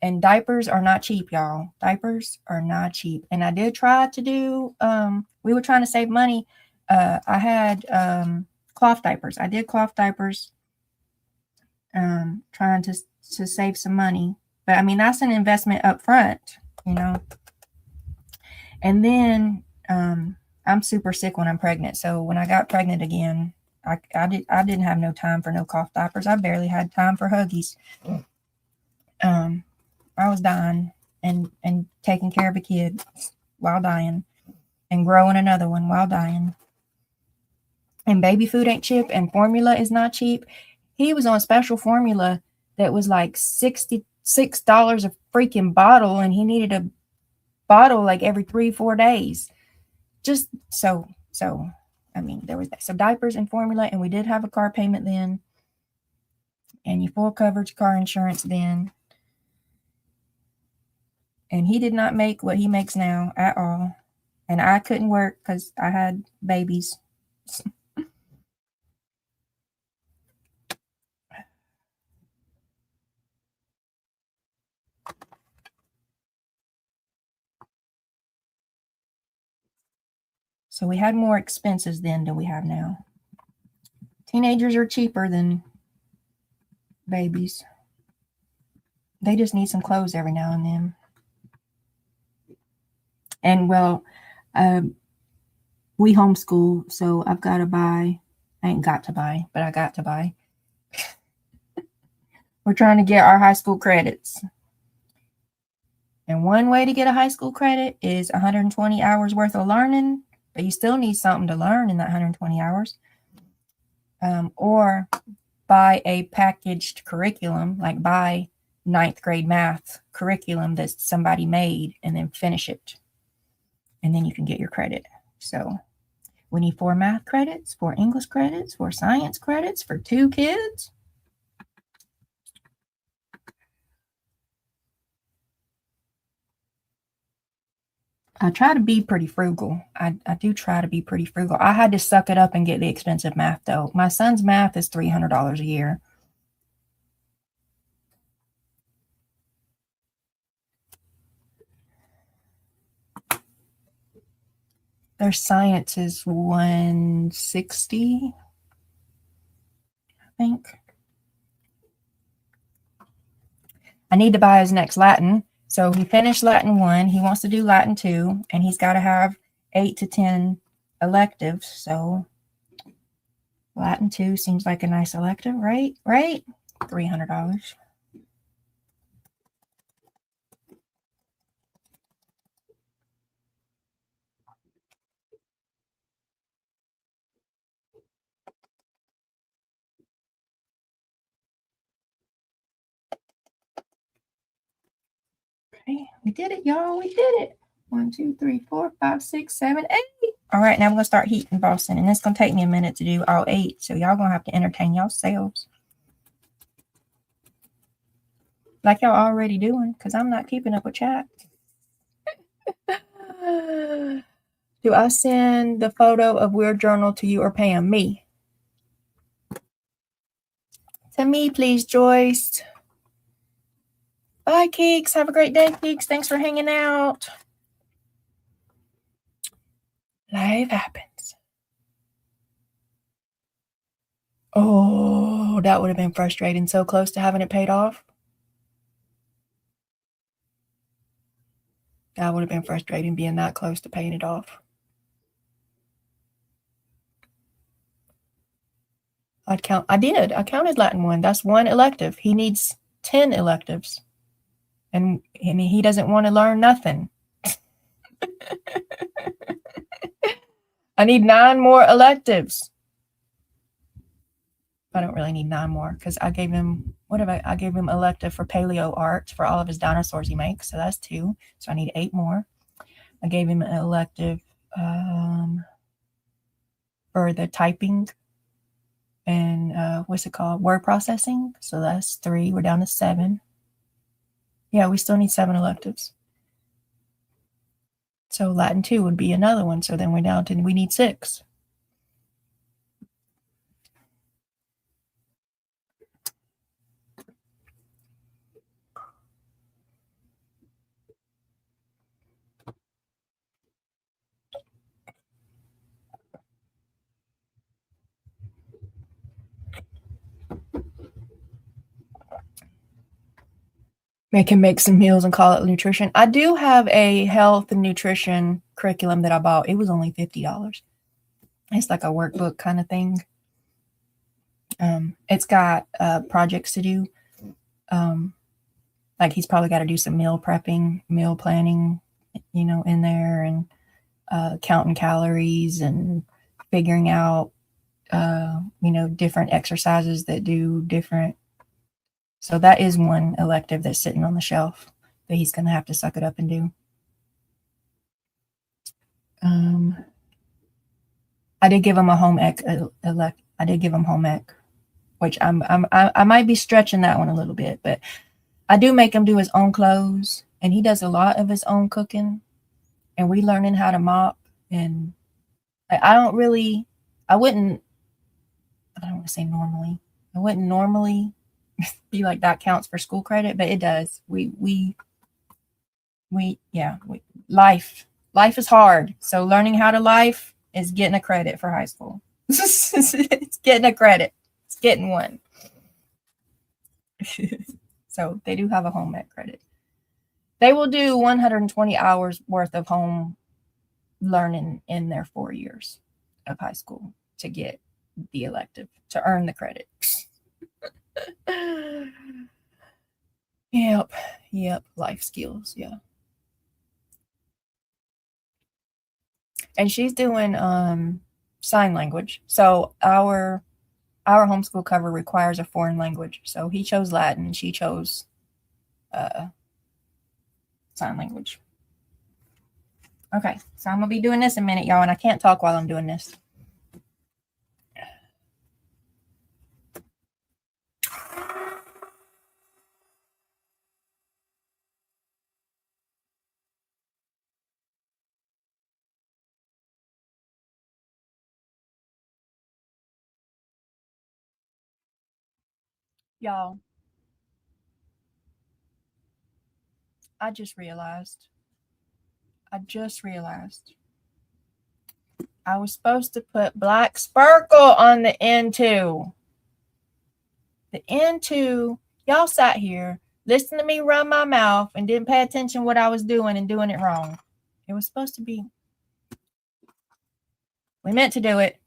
And diapers are not cheap, y'all. Diapers are not cheap. And I did try to do, we were trying to save money. I had cloth diapers. I did cloth diapers, trying to save some money. But I mean, that's an investment up front, you know. And then I'm super sick when I'm pregnant. So when I got pregnant again, I didn't have no time for no cloth diapers. I barely had time for Huggies. I was dying and taking care of a kid while dying and growing another one while dying. And baby food ain't cheap and formula is not cheap. He was on special formula that was like $66 a freaking bottle, and he needed a bottle like every 3-4 days. Just so I mean, there was that. So diapers and formula, and we did have a car payment then, and you full coverage car insurance then. And he did not make what he makes now at all. And I couldn't work because I had babies. So we had more expenses then than we have now. Teenagers are cheaper than babies. They just need some clothes every now and then. And well, we homeschool, so I've got to buy. I ain't got to buy, but I got to buy. We're trying to get our high school credits. And one way to get a high school credit is 120 hours worth of learning, but you still need something to learn in that 120 hours. Or buy a packaged curriculum, like buy 9th grade math curriculum that somebody made and then finish it. And then you can get your credit. So we need 4 math credits, 4 English credits, 4 science credits for 2 kids. I try to be pretty frugal. I do try to be pretty frugal. I had to suck it up and get the expensive math, though. My son's math is $300 a year. Their science is $160, I think. I need to buy his next Latin. So he finished Latin 1. He wants to do Latin 2, and he's got to have 8 to 10 electives. So Latin 2 seems like a nice elective, right? Right? $300. Okay, we did it, y'all. We did it. 1, 2, 3, 4, 5, 6, 7, 8. All right, now I'm gonna start heating embossing, and it's gonna take me a minute to do all 8. So y'all gonna have to entertain yourselves, like y'all already doing, because I'm not keeping up with chat. Do I send the photo of Weird Journal to you or Pam? Me. To me, please, Joyce. Bye, Keeks. Have a great day, Keeks. Thanks for hanging out. Life happens. Oh, that would have been frustrating. So close to having it paid off. That would have been frustrating being that close to paying it off. I counted Latin 1. That's 1 elective. He needs 10 electives. And he doesn't want to learn nothing. I need 9 more electives. I don't really need 9 more because I gave him, I gave him elective for paleo art for all of his dinosaurs he makes. So that's 2. So I need 8 more. I gave him an elective for the typing and what's it called? Word processing. So that's 3. We're down to 7. Yeah, we still need 7 electives. So Latin 2 would be another one. So then we're down to, we need 6. make some meals and call it nutrition. I do have a health and nutrition curriculum that I bought. It was only $50. It's like a workbook kind of thing. It's got projects to do. Like he's probably got to do some meal prepping, meal planning, in there, and counting calories and figuring out, different exercises that do different. So that is one elective that's sitting on the shelf that he's going to have to suck it up and do. I did give him a home ec. I did give him home ec, which I might be stretching that one a little bit, but I do make him do his own clothes, and he does a lot of his own cooking, and we learning how to mop. And I don't want to say normally. I wouldn't normally be like that counts for school credit, but it does. Life is hard. So learning how to life is getting a credit for high school. It's getting a credit. It's getting one. So they do have a home ec credit. They will do 120 hours worth of home learning in their 4 years of high school to get the elective, to earn the credit. Yep. Life skills. Yeah. And she's doing sign language. So our homeschool cover requires a foreign language. So he chose Latin, she chose sign language. Okay, so I'm gonna be doing this in a minute, y'all, and I can't talk while I'm doing this. Y'all, I just realized I was supposed to put black sparkle on the N2. The N2, y'all sat here, listened to me run my mouth, and didn't pay attention what I was doing and doing it wrong. It was supposed to be. We meant to do it.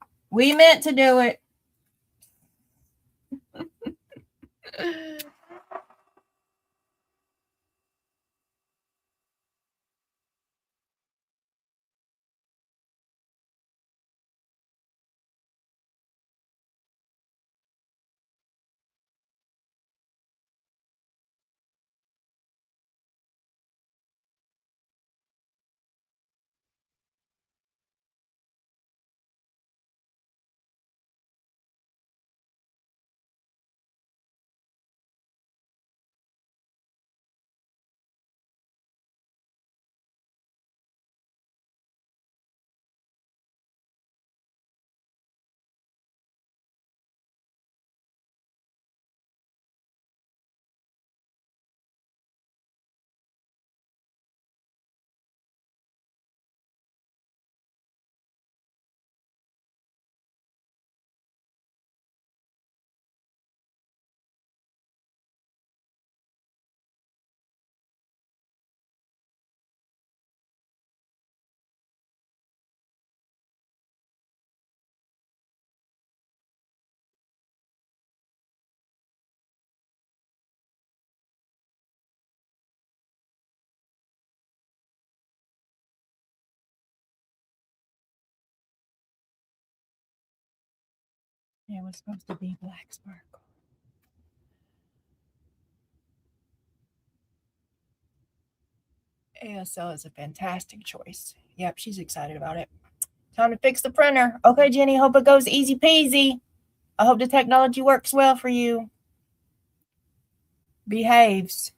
It was supposed to be black sparkle. ASL is a fantastic choice. Yep, she's excited about it. Time to fix the printer. Okay, Jenny, hope it goes easy peasy. I hope the technology works well for you. Behaves.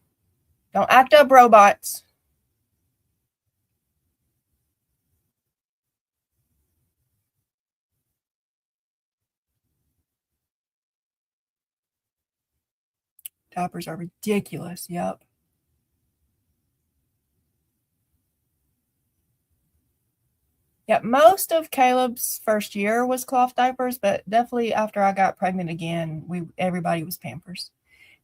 Don't act up, robots. Diapers are ridiculous. Yep. Yeah, most of Caleb's first year was cloth diapers, but definitely after I got pregnant again, everybody was Pampers.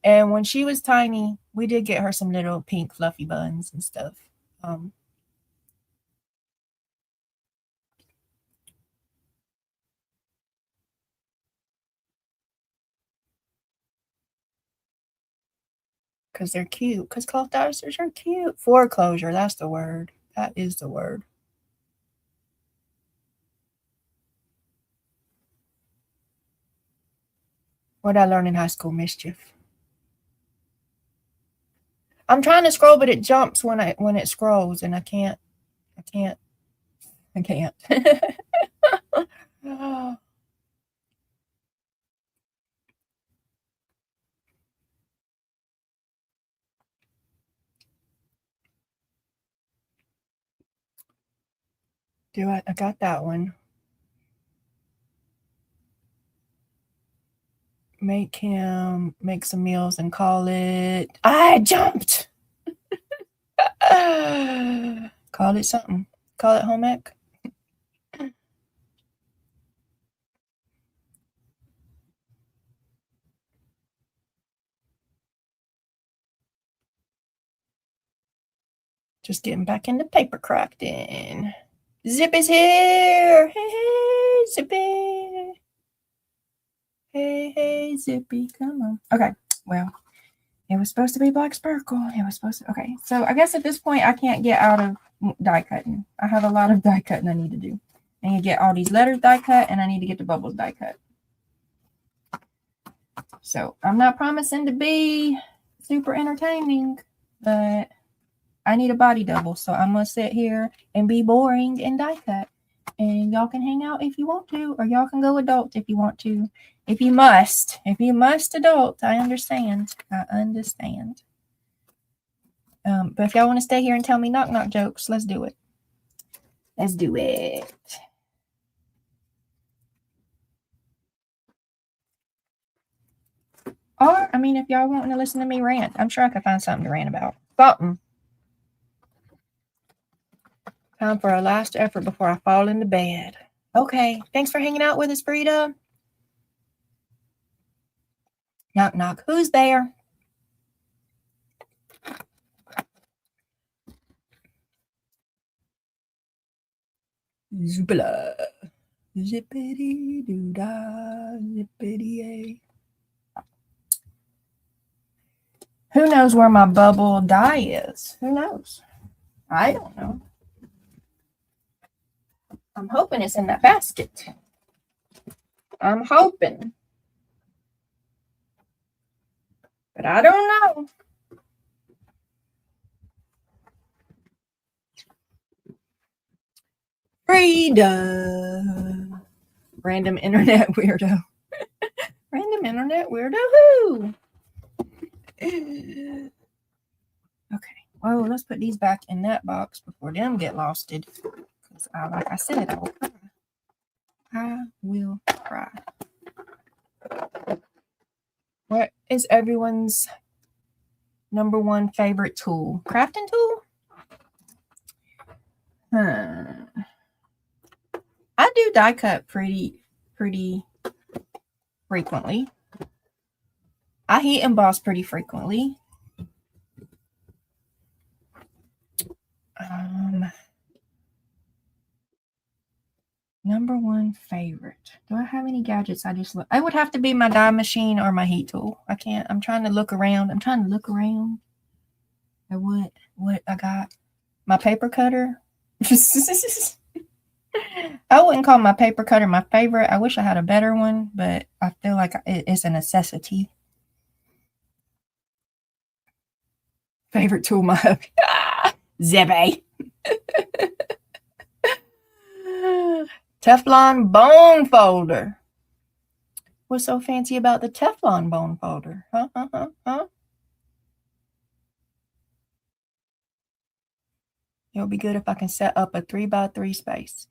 And when she was tiny, we did get her some little pink fluffy buns and stuff. Because they're cute. Because cloth dinosaurs are cute. Foreclosure, that's the word. That is the word. What did I learn in high school? Mischief. I'm trying to scroll, but it jumps when it scrolls, and I can't. I got that one. Make some meals and call it. I jumped. Call it something. Call it home ec. Just getting back into paper crafting. Zippy's here. Hey, Zippy. Hey, Zippy. Come on. Okay. Well, it was supposed to be black sparkle. Okay. So I guess at this point I can't get out of die cutting. I have a lot of die cutting I need to do. I need to get all these letters die cut, and I need to get the bubbles die cut. So I'm not promising to be super entertaining, but I need a body double. So I'm going to sit here and be boring and die cut. And y'all can hang out if you want to, or y'all can go adult if you want to. If you must adult, I understand. But if y'all want to stay here and tell me knock jokes, let's do it. Or, I mean, if y'all want to listen to me rant, I'm sure I could find something to rant about. Something. Time for a last effort before I fall into bed. Okay. Thanks for hanging out with us, Frida. Knock. Who's there? Zoopla. Zippity doo dah, zippity a. Who knows where my bubble die is? Who knows? I don't know. I'm hoping it's in that basket. I'm hoping. But I don't know. Frida. Random internet weirdo. Random internet weirdo who? Okay. Well, let's put these back in that box before them get losted. Because like I said, I will cry. What is everyone's number one favorite tool? Crafting tool? I do die cut pretty frequently. I heat emboss pretty frequently. Number one favorite. Do I have any gadgets? I would have to be my die machine or my heat tool. I can't. I'm trying to look around. At what I got. My paper cutter. I wouldn't call my paper cutter my favorite. I wish I had a better one, but I feel like it's a necessity. Favorite tool, my hubby. Zebby. Teflon bone folder. What's so fancy about the Teflon bone folder? Huh? It'll be good if I can set up a 3x3 space.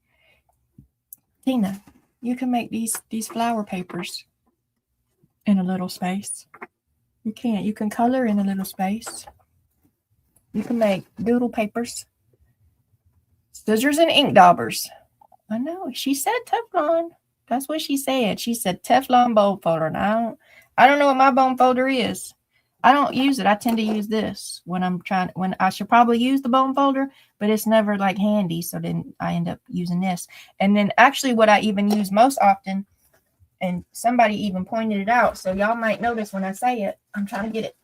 Tina, you can make these flower papers in a little space. You can't. You can color in a little space. You can make doodle papers. Scissors and ink daubers. I know. She said Teflon. That's what she said. She said Teflon bone folder. And I don't know what my bone folder is. I don't use it. I tend to use this when I should probably use the bone folder, but it's never like handy. So then I end up using this. And then actually what I even use most often, and somebody even pointed it out, so y'all might notice when I say it, I'm trying to get it,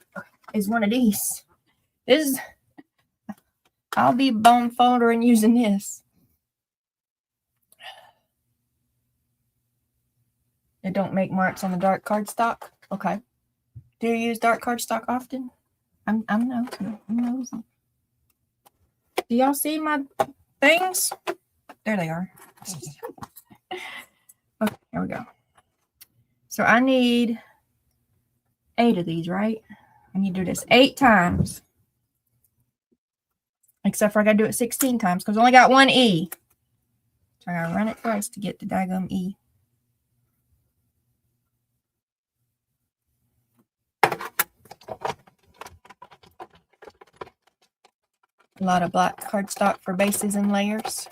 is one of these. I'll be bone folder and using this. It don't make marks on the dark cardstock. Okay. Do you use dark cardstock often? I'm nosy. Do y'all see my things? There they are. Okay, here we go. So I need 8 of these, right? I need to do this 8 times. Except for I gotta do it 16 times because I only got one E. So I gotta run it twice to get the daggum E. A lot of black cardstock for bases and layers.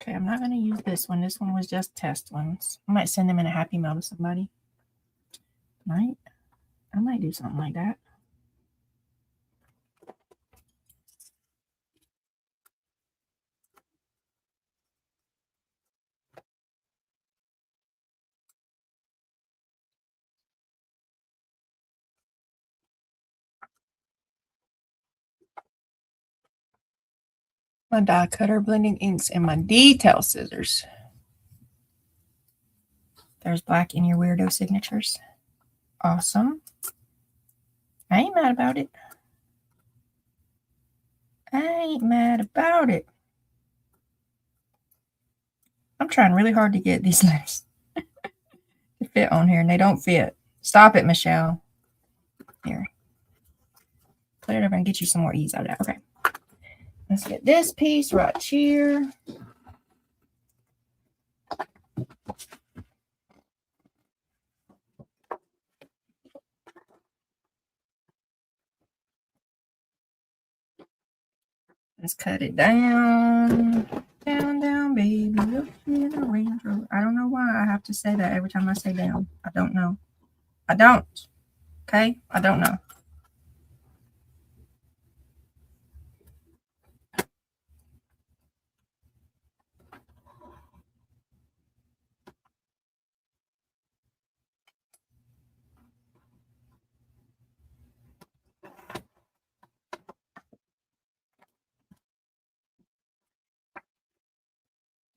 Okay, I'm not going to use this one. This one was just test ones. I might send them in a happy mail to somebody. Right? I might do something like that. My die cutter, blending inks, and my detail scissors. There's black in your weirdo signatures. Awesome. I ain't mad about it. I ain't mad about it. I'm trying really hard to get these letters to fit on here, and they don't fit. Stop it, Michelle. Here. Put it over and get you some more E's out of that. Okay. Let's get this piece right here. Let's cut it down. Down, baby. Up in the Range Rover. I don't know why I have to say that every time I say down. I don't know. I don't. Okay? I don't know.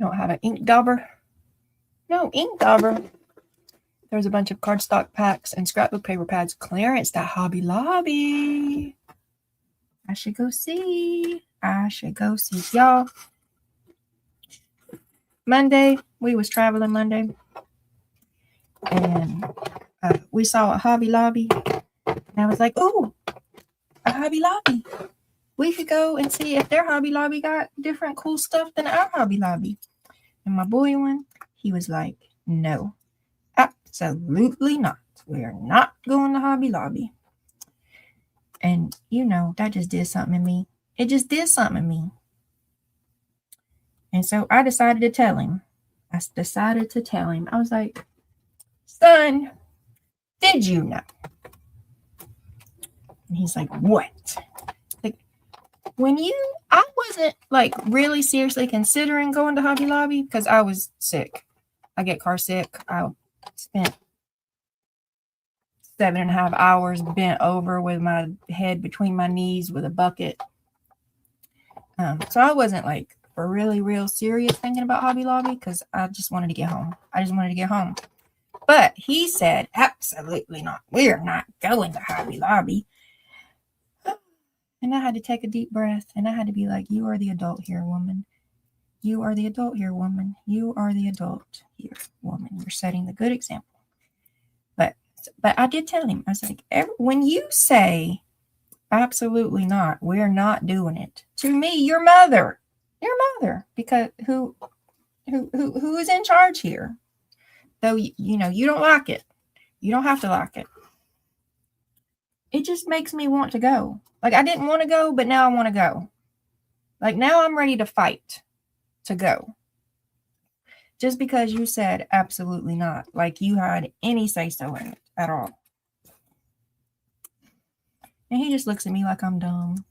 Don't have an ink dauber. No ink dauber. There's a bunch of cardstock packs and scrapbook paper pads clearance at Hobby Lobby. I should go see. Y'all. Monday, we was traveling Monday. And we saw a Hobby Lobby. And I was like, ooh, a Hobby Lobby. We could go and see if their Hobby Lobby got different cool stuff than our Hobby Lobby. And my boy one, he was like, no, absolutely not. We're not going to Hobby Lobby. And, you know, that just did something in me. It just did something in me. And so I decided to tell him. I was like, son, did you know? And he's like, what? Like, I wasn't like really seriously considering going to Hobby Lobby because I was sick. I get car sick. I spent 7.5 hours bent over with my head between my knees with a bucket. So I wasn't like for really real serious thinking about Hobby Lobby because I just wanted to get home. But he said, absolutely not. We're not going to Hobby Lobby. And I had to take a deep breath and I had to be like, you are the adult here, woman. You are the adult here, woman. You are the adult here, woman. You're setting the good example. But But I did tell him, I was like, when you say absolutely not, we're not doing it. To me, your mother, because who is in charge here? Though, you don't like it. You don't have to like it. It just makes me want to go. Like, I didn't want to go, but now I want to go. Like, now I'm ready to fight to go. Just because you said absolutely not, like you had any say-so in it at all. And he just looks at me like I'm dumb.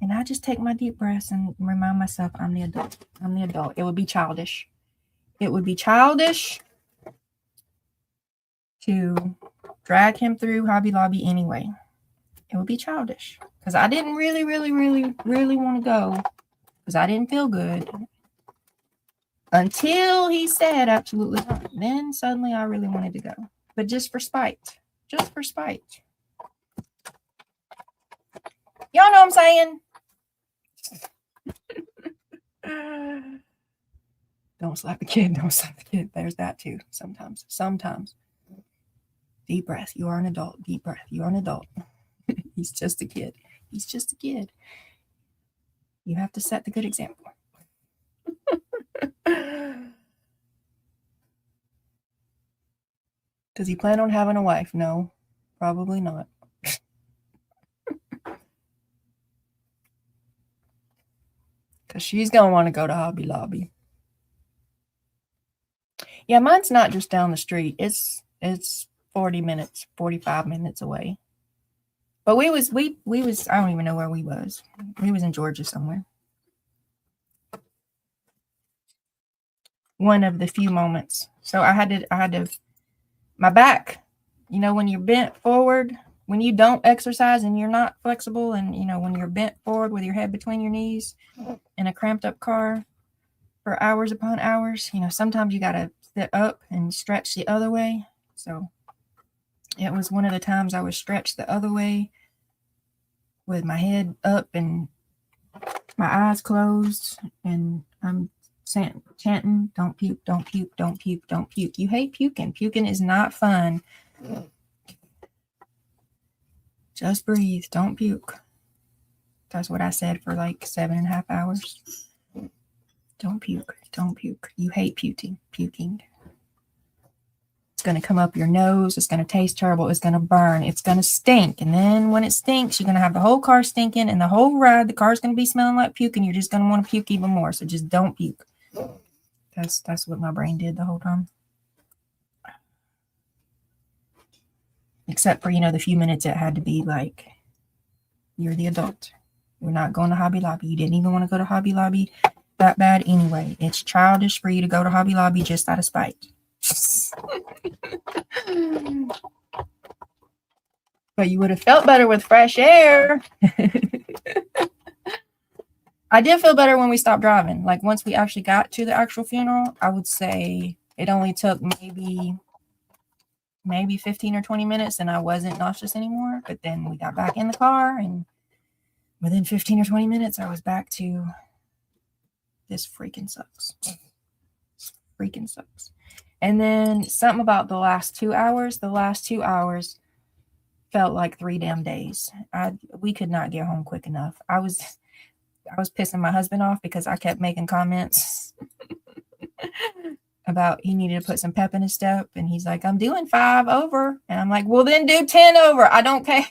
And I just take my deep breaths and remind myself I'm the adult. I'm the adult. It would be childish. It would be childish to drag him through Hobby Lobby anyway. It would be childish. Because I didn't really want to go. Because I didn't feel good. Until he said absolutely not. Then suddenly I really wanted to go. But just for spite. Just for spite. Y'all know what I'm saying? Don't slap the kid. Don't slap the kid. There's that too. Sometimes. Deep breath. You are an adult. Deep breath. You are an adult. He's just a kid. He's just a kid. You have to set the good example. Does he plan on having a wife? No, probably not. Because she's going to want to go to Hobby Lobby. Yeah, mine's not just down the street. It's 40 minutes, 45 minutes away. But we was, I don't even know where we was. We was in Georgia somewhere. One of the few moments. So I had to, my back, when you're bent forward, when you don't exercise and you're not flexible, and, when you're bent forward with your head between your knees in a cramped up car for hours upon hours, sometimes you got to sit up and stretch the other way. So it was one of the times I was stretched the other way with my head up and my eyes closed, and I'm chanting, don't puke, don't puke, don't puke, don't puke. You hate puking. Puking is not fun. Just breathe. Don't puke. That's what I said for like 7.5 hours. Don't puke. Don't puke. You hate puking. It's going to come up your nose. It's going to taste terrible. It's going to burn. It's going to stink. And then when it stinks, you're going to have the whole car stinking, and the whole ride, the car's going to be smelling like puke, and you're just going to want to puke even more. So just don't puke. That's what my brain did the whole time. Except for, the few minutes it had to be like, you're the adult. We're not going to Hobby Lobby. You didn't even want to go to Hobby Lobby that bad anyway. It's childish for you to go to Hobby Lobby just out of spite. But you would have felt better with fresh air. I did feel better when we stopped driving. Like, once we actually got to the actual funeral, I would say it only took maybe 15 or 20 minutes, and I wasn't nauseous anymore. But then we got back in the car, and within 15 or 20 minutes, I was back to, this freaking sucks. Freaking sucks. And then something about the last 2 hours. The last 2 hours felt like 3 damn days. We could not get home quick enough. I was pissing my husband off because I kept making comments about he needed to put some pep in his step. And he's like, I'm doing 5 over. And I'm like, well, then do 10 over. I don't care.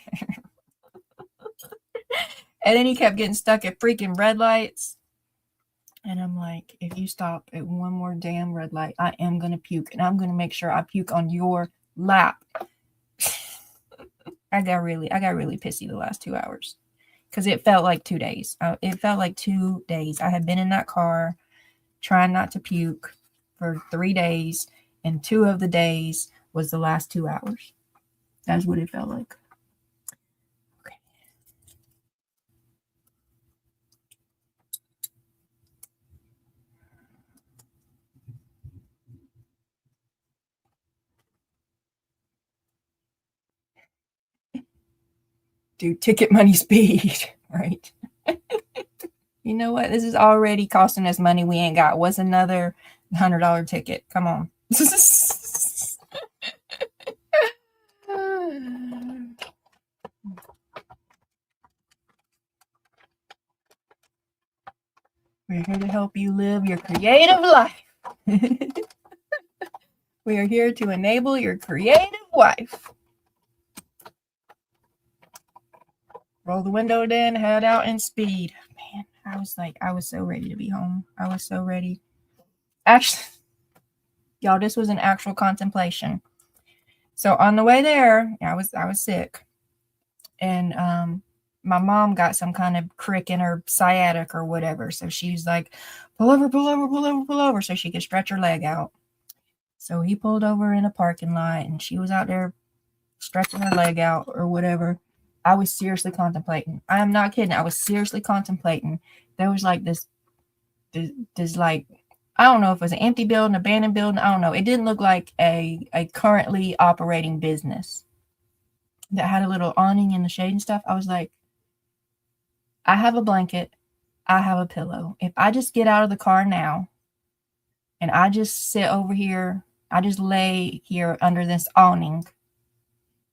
And then he kept getting stuck at freaking red lights. And I'm like, if you stop at one more damn red light, I am going to puke. And I'm going to make sure I puke on your lap. I got really pissy the last 2 hours. Because it felt like 2 days. It felt like 2 days. I had been in that car trying not to puke for 3 days. And 2 of the days was the last 2 hours. That's what it felt like. Okay. Do ticket money speed, right? You know what? This is already costing us money we ain't got. What's another $100 ticket? Come on. We're here to help you live your creative life. We are here to enable your creative life. Roll the window down, head out, and speed. Man, I was so ready to be home. I was so ready. Actually, y'all, this was an actual contemplation. So on the way there, I was sick, and my mom got some kind of crick in her sciatic or whatever. So she's like, pull over, pull over, pull over, pull over, so she could stretch her leg out. So he pulled over in a parking lot, and she was out there stretching her leg out or whatever. I was seriously contemplating. I am not kidding. I was seriously contemplating. There was like this like, I don't know if it was an empty building, abandoned building. I don't know. It didn't look like a currently operating business that had a little awning in the shade and stuff. I was like, I have a blanket. I have a pillow. If I just get out of the car now and I just sit over here, I just lay here under this awning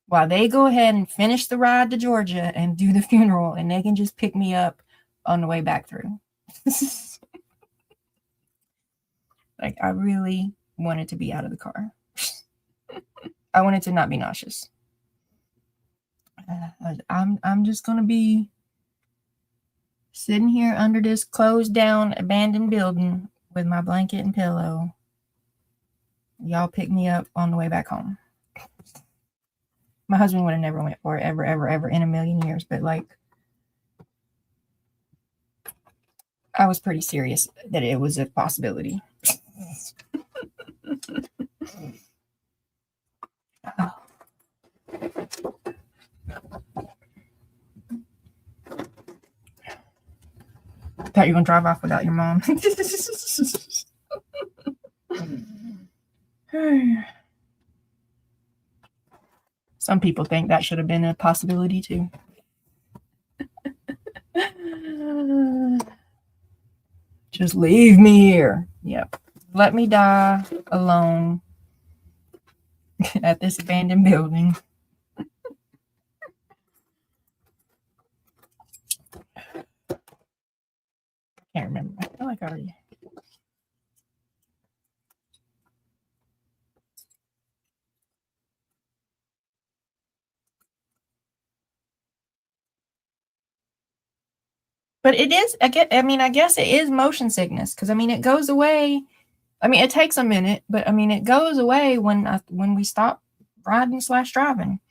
while they go ahead and finish the ride to Georgia and do the funeral, and they can just pick me up on the way back through. Like, I really wanted to be out of the car. I wanted to not be nauseous. I'm just gonna be sitting here under this closed down abandoned building with my blanket and pillow. Y'all pick me up on the way back home. My husband would have never went for it, ever, ever, ever in a million years. But like, I was pretty serious that it was a possibility. Oh. Thought you were gonna drive off without your mom. Some people think that should have been a possibility too. Just leave me here. Yep. Let me die alone at this abandoned building. Can't remember. I feel like I already. But it is, I guess it is motion sickness, because it goes away. It takes a minute, but it goes away when we stop riding / driving.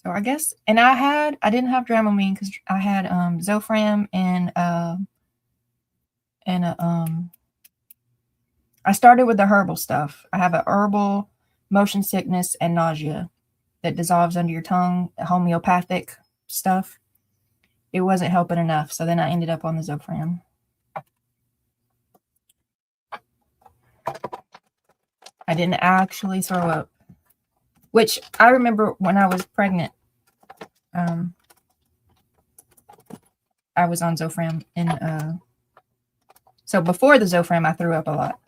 So I guess, and I didn't have Dramamine because I had Zofran and I started with the herbal stuff. I have a herbal motion sickness and nausea that dissolves under your tongue, homeopathic stuff. It wasn't helping enough, so then I ended up on the Zofran. I didn't actually throw up, which I remember when I was pregnant. I was on Zofran, and so before the Zofran, I threw up a lot.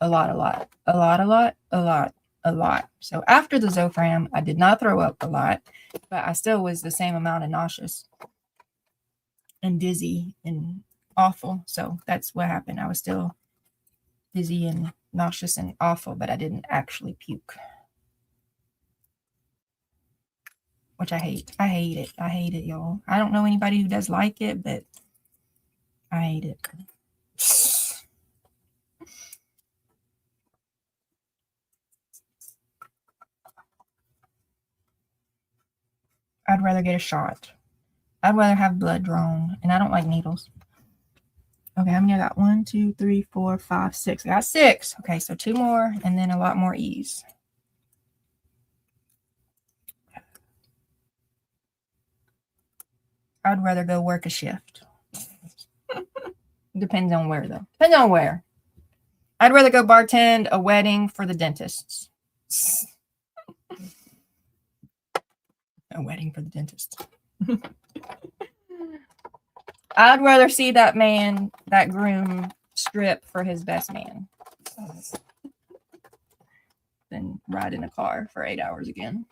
So after the Zofran, I did not throw up a lot, but I still was the same amount of nauseous and dizzy and awful. So that's what happened. I was still dizzy and nauseous and awful, but I didn't actually puke, which I hate. I hate it, y'all. I don't know anybody who does like it, but I hate it. I'd rather get a shot. I'd rather have blood drawn, and I don't like needles. Okay, how many I got? 1, 2, 3, 4, 5, 6. I got 6. Okay, so 2 more, and then a lot more ease. I'd rather go work a shift. Depends on where, though. Depends on where. I'd rather go bartend a wedding for the dentists. A wedding for the dentist. I'd rather see that groom strip for his best man than ride in a car for 8 hours again.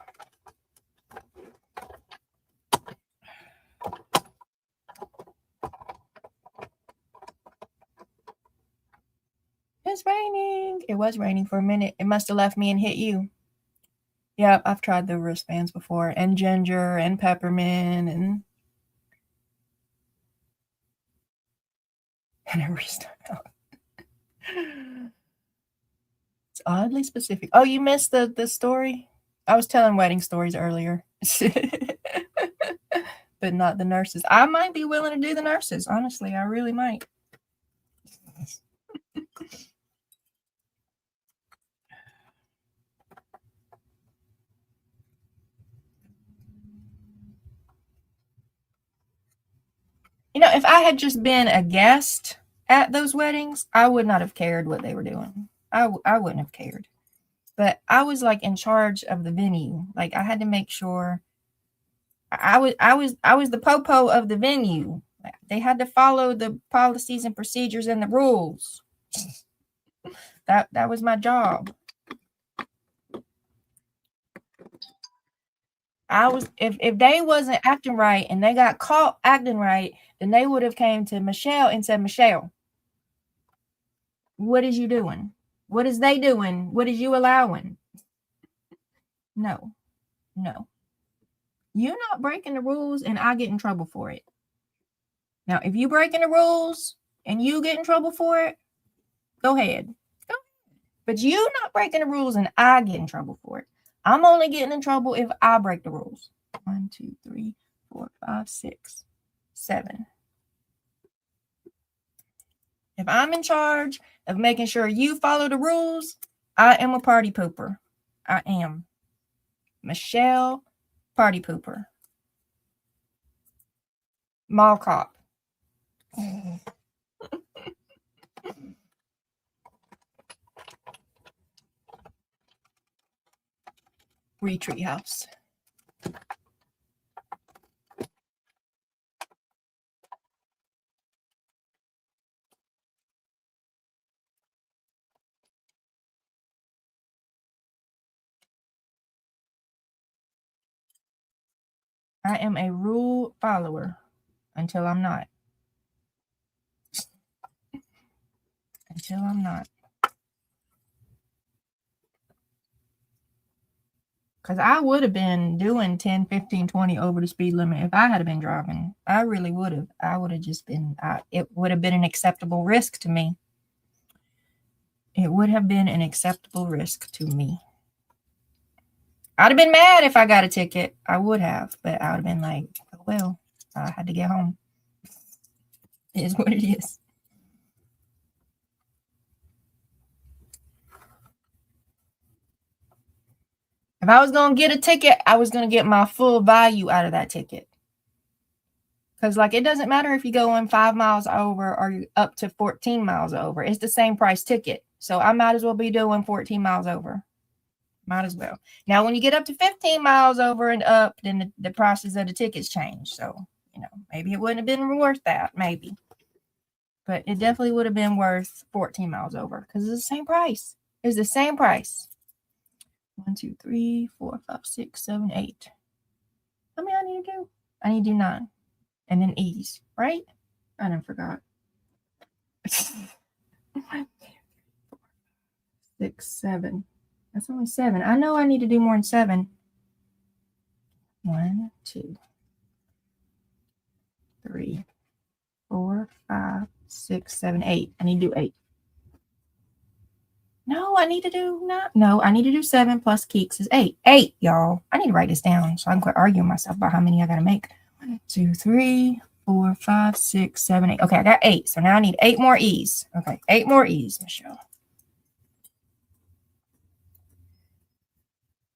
It's raining. It was raining for a minute. It must have left me and hit you. Yep, I've tried the wristbands before, and ginger and peppermint and a restart. It's oddly specific. Oh, you missed the story? I was telling wedding stories earlier. But not the nurses. I might be willing to do the nurses. Honestly, I really might. You know, if I had just been a guest at those weddings, I would not have cared what they were doing. I wouldn't have cared. But I was like in charge of the venue. Like I had to make sure I was the popo of the venue. They had to follow the policies and procedures and the rules. That was my job. If they wasn't acting right and they got caught acting right, then they would have came to Michelle and said, Michelle, what is you doing? What is they doing? What is you allowing? No. You're not breaking the rules and I get in trouble for it. Now, if you breaking the rules and you get in trouble for it, go ahead. But you not breaking the rules and I get in trouble for it. I'm only getting in trouble if I break the rules. 1, 2, 3, 4, 5, 6, 7. If I'm in charge of making sure you follow the rules, I am a party pooper. I am. Michelle, party pooper. Mall cop. Retreat house. I am a rule follower until I'm not. Until I'm not. Because I would have been doing 10, 15, 20 over the speed limit if I had been driving. I really would have. I would have just been, it would have been an acceptable risk to me. It would have been an acceptable risk to me. I'd have been mad if I got a ticket. I would have. But I would have been like, oh, well, I had to get home. It is what it is. If I was going to get a ticket, I was going to get my full value out of that ticket. Because, like, it doesn't matter if you go in 5 miles over or you're up to 14 miles over. It's the same price ticket. So I might as well be doing 14 miles over. Might as well. Now, when you get up to 15 miles over and up, then the prices of the tickets change. So, you know, maybe it wouldn't have been worth that. Maybe. But it definitely would have been worth 14 miles over because it's the same price. It's the same price. 1, 2, 3, 4, 5, 6, 7, 8. How many I need to do? I need to do 9. And then E's, right? I done forgot. 6, 7. That's only 7. I know I need to do more than 7. 1, 2, 3, 4, 5, 6, 7, 8. I need to do 8. No, I need to do not. No, I need to do 7 plus Keeks is 8. 8, y'all. I need to write this down so I can quit arguing myself about how many I got to make. 1, 2, 3, 4, 5, 6, 7, 8. Okay, I got 8. So now I need 8 more E's. Okay, 8 more E's, Michelle.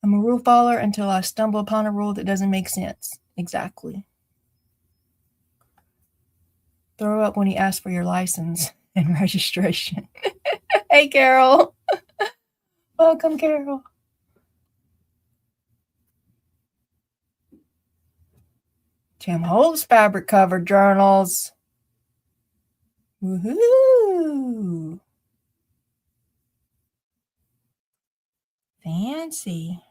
I'm a rule follower until I stumble upon a rule that doesn't make sense. Exactly. Throw up when he asks for your license and registration. Hey, Carol. Welcome, Carol. Tim Holtz fabric covered journals. Woohoo! Fancy.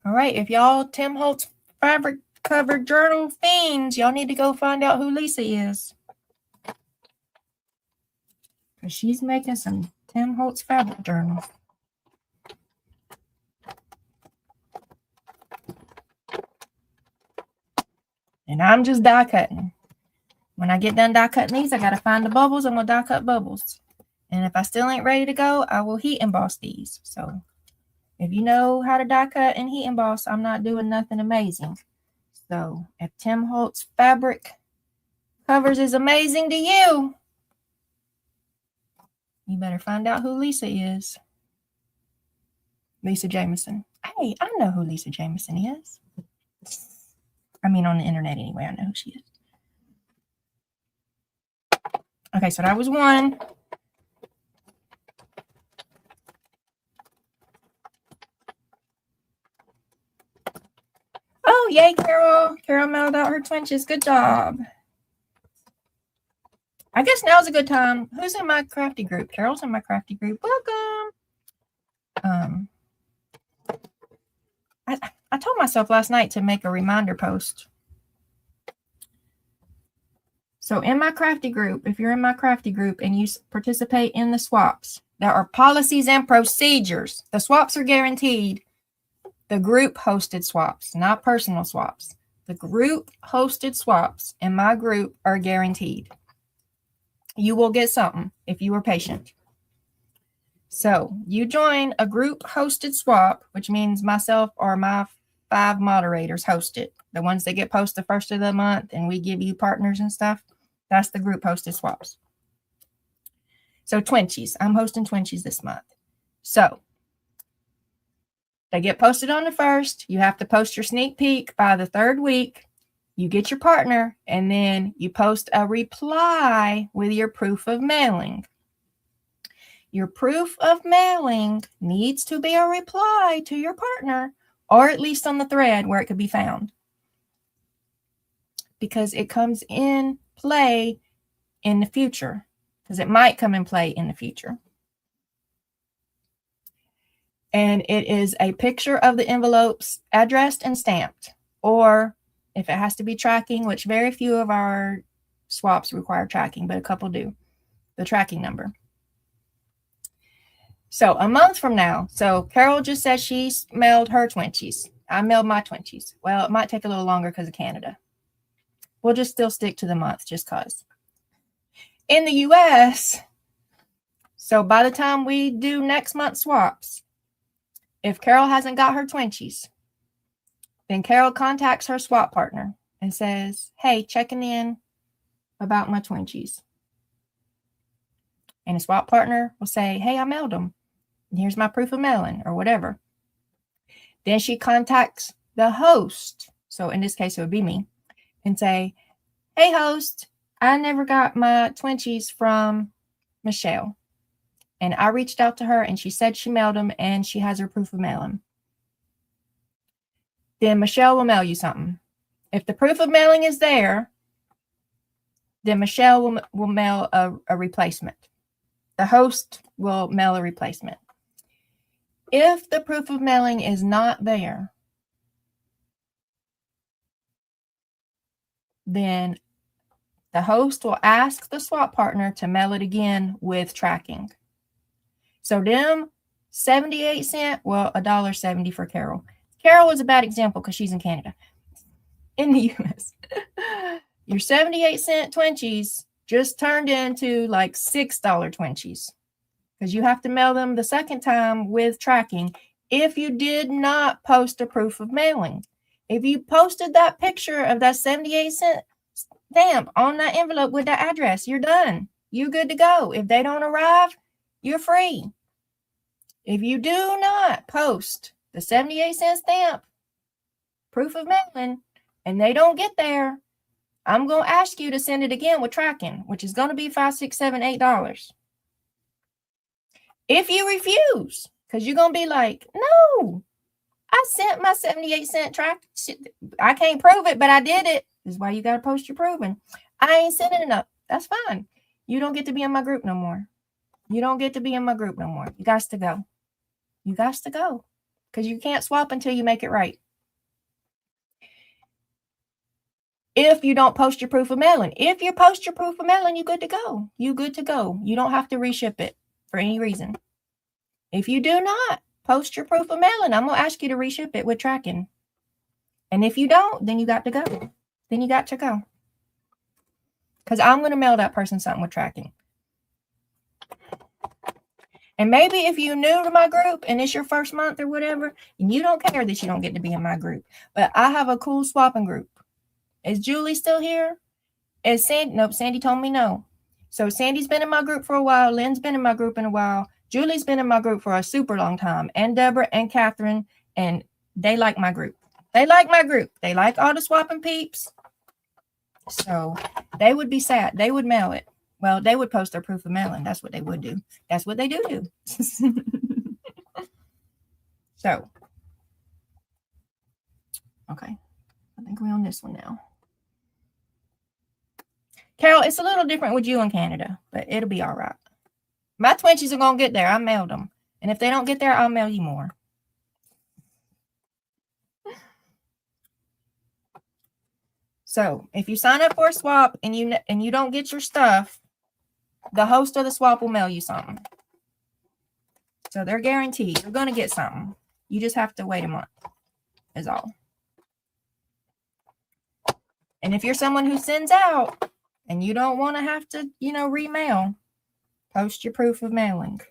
All right, if y'all Tim Holtz fabric covered journal fiends, y'all need to go find out who Lisa is. Because she's making some Tim Holtz Fabric Journal. And I'm just die cutting. When I get done die cutting these, I got to find the bubbles. I'm going to die cut bubbles. And if I still ain't ready to go, I will heat emboss these. So if you know how to die cut and heat emboss, I'm not doing nothing amazing. So if Tim Holtz Fabric Covers is amazing to you, you better find out who Lisa is. Lisa Jameson. Hey, I know who Lisa Jameson is. I mean, on the internet anyway, I know who she is. Okay, so that was one. Oh, yay, Carol. Carol mailed out her twinches. Good job. I guess now's a good time. Who's in my crafty group? Carol's in my crafty group. Welcome. I told myself last night to make a reminder post. So in my crafty group, if you're in my crafty group and you participate in the swaps, there are policies and procedures. The swaps are guaranteed. The group hosted swaps, not personal swaps. The group hosted swaps in my group are guaranteed. You will get something if you are patient. So you join a group hosted swap, which means myself or my 5 moderators host it. The ones that get posted the first of the month and we give you partners and stuff. That's the group hosted swaps. So Twinchies. I'm hosting Twinchies this month. So they get posted on the 1st. You have to post your sneak peek by the 3rd week. You get your partner, and then you post a reply with your proof of mailing. Your proof of mailing needs to be a reply to your partner, or at least on the thread where it could be found. Because it comes in play in the future. Because it might come in play in the future. And it is a picture of the envelopes addressed and stamped. Or if it has to be tracking, which very few of our swaps require tracking, but a couple do, the tracking number. So a month from now, so Carol just said she mailed her Twinchies. I mailed my Twinchies. Well, it might take a little longer because of Canada. We'll just still stick to the month just because. In the US, so by the time we do next month's swaps, if Carol hasn't got her Twinchies, then Carol contacts her swap partner and says, hey, checking in about my Twinchies. And the swap partner will say, hey, I mailed them. Here's my proof of mailing or whatever. Then she contacts the host. So in this case, it would be me. And say, hey, host, I never got my Twinchies from Michelle. And I reached out to her and she said she mailed them and she has her proof of mailing. Then Michelle will mail you something. If the proof of mailing is there, then Michelle will mail a replacement. The host will mail a replacement. If the proof of mailing is not there, then the host will ask the swap partner to mail it again with tracking. So them 78 cents, well, $1.70 for Carol. Carol is a bad example because she's in Canada. In the US, your 78 cent Twinchies just turned into like $6 Twinchies because you have to mail them the second time with tracking if you did not post a proof of mailing. If you posted that picture of that 78 cent stamp on that envelope with that address, you're done. You're good to go. If they don't arrive, you're free. If you do not post the 78 cent stamp, proof of mailing, and they don't get there, I'm going to ask you to send it again with tracking, which is going to be $5, $6, $7, $8. If you refuse, because you're going to be like, no, I sent my 78 cent track. I can't prove it, but I did it. This is why you got to post your proving. I ain't sending it up. That's fine. You don't get to be in my group no more. You don't get to be in my group no more. You got to go. You got to go. Because you can't swap until you make it right. If you don't post your proof of mailing. If you post your proof of mailing, you're good to go. You're good to go. You don't have to reship it. for any reason. If you do not post your proof of mailing, I'm going to ask you to reship it with tracking. And if you don't, then you got to go. Then you got to go. Because I'm going to mail that person something with tracking. And maybe if you're new to my group and it's your first month or whatever, and you don't care that you don't get to be in my group. But I have a cool swapping group. Is Julie still here? Is Sandy? Nope, Sandy told me no. So Sandy's been in my group for a while. Lynn's been in my group in a while. Julie's been in my group for a super long time. And Deborah and Catherine. And they like my group. They like my group. They like all the swapping peeps. So they would be sad. They would mail it. Well, they would post their proof of mailing. That's what they would do. That's what they do. So, okay. I think we're on this one now. Carol, it's a little different with you in Canada, but it'll be all right. My Twinchies are going to get there. I mailed them. And if they don't get there, I'll mail you more. So, if you sign up for a swap and you don't get your stuff, the host of the swap will mail you something. So, they're guaranteed. You're going to get something. You just have to wait a month, is all. And if you're someone who sends out and you don't want to have to, remail, post your proof of mailing.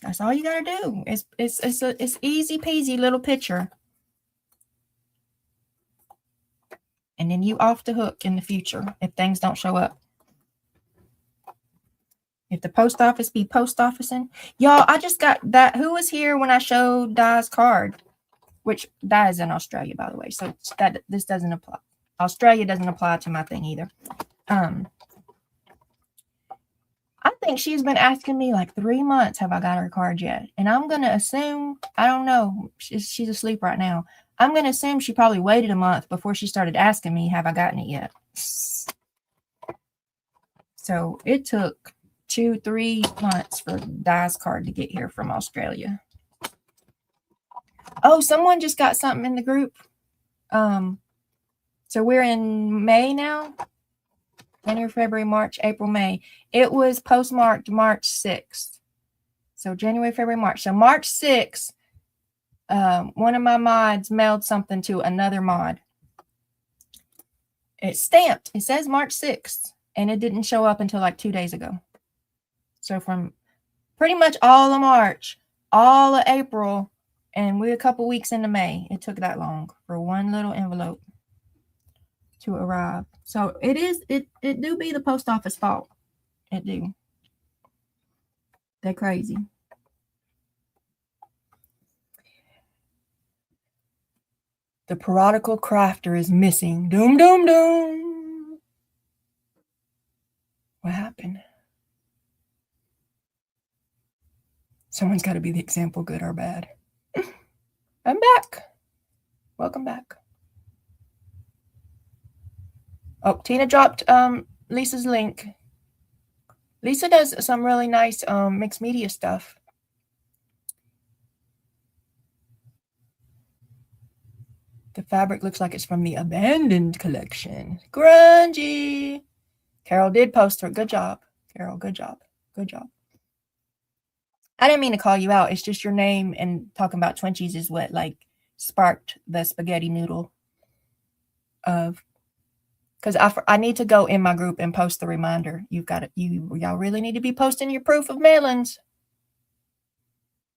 That's all you got to do. It's easy peasy little picture. And then you off the hook in the future if things don't show up. If the post office be post officing. Y'all, I just got that. Who was here when I showed Di's card? Which Di is in Australia, by the way. So this doesn't apply. Australia doesn't apply to my thing either. I think she's been asking me like 3 months, have I got her card yet? And I'm going to assume, I don't know, she's asleep right now. I'm going to assume she probably waited a month before she started asking me, have I gotten it yet? So it took 2-3 months for Di's card to get here from Australia. Oh, someone just got something in the group. So we're in May now. January, February, March, April, May. It was postmarked March 6th. So January, February, March. So March 6th, one of my mods mailed something to another mod. It's stamped. It says March 6th. And it didn't show up until like 2 days ago. So from pretty much all of March, all of April, and we're a couple weeks into May. It took that long for one little envelope to arrive. So it do be the post office fault. It do. They're crazy. The parodical crafter is missing. Doom, doom, doom. What happened? Someone's got to be the example, good or bad. I'm back. Welcome back. Oh, Tina dropped Lisa's link. Lisa does some really nice mixed media stuff. The fabric looks like it's from the Abandoned collection. Grungy. Carol did post her. Good job, Carol. Good job. Good job. I didn't mean to call you out. It's just your name and talking about Twinchies is what like sparked the spaghetti noodle of, because I need to go in my group and post the reminder. You've got it. Y'all really need to be posting your proof of mailings.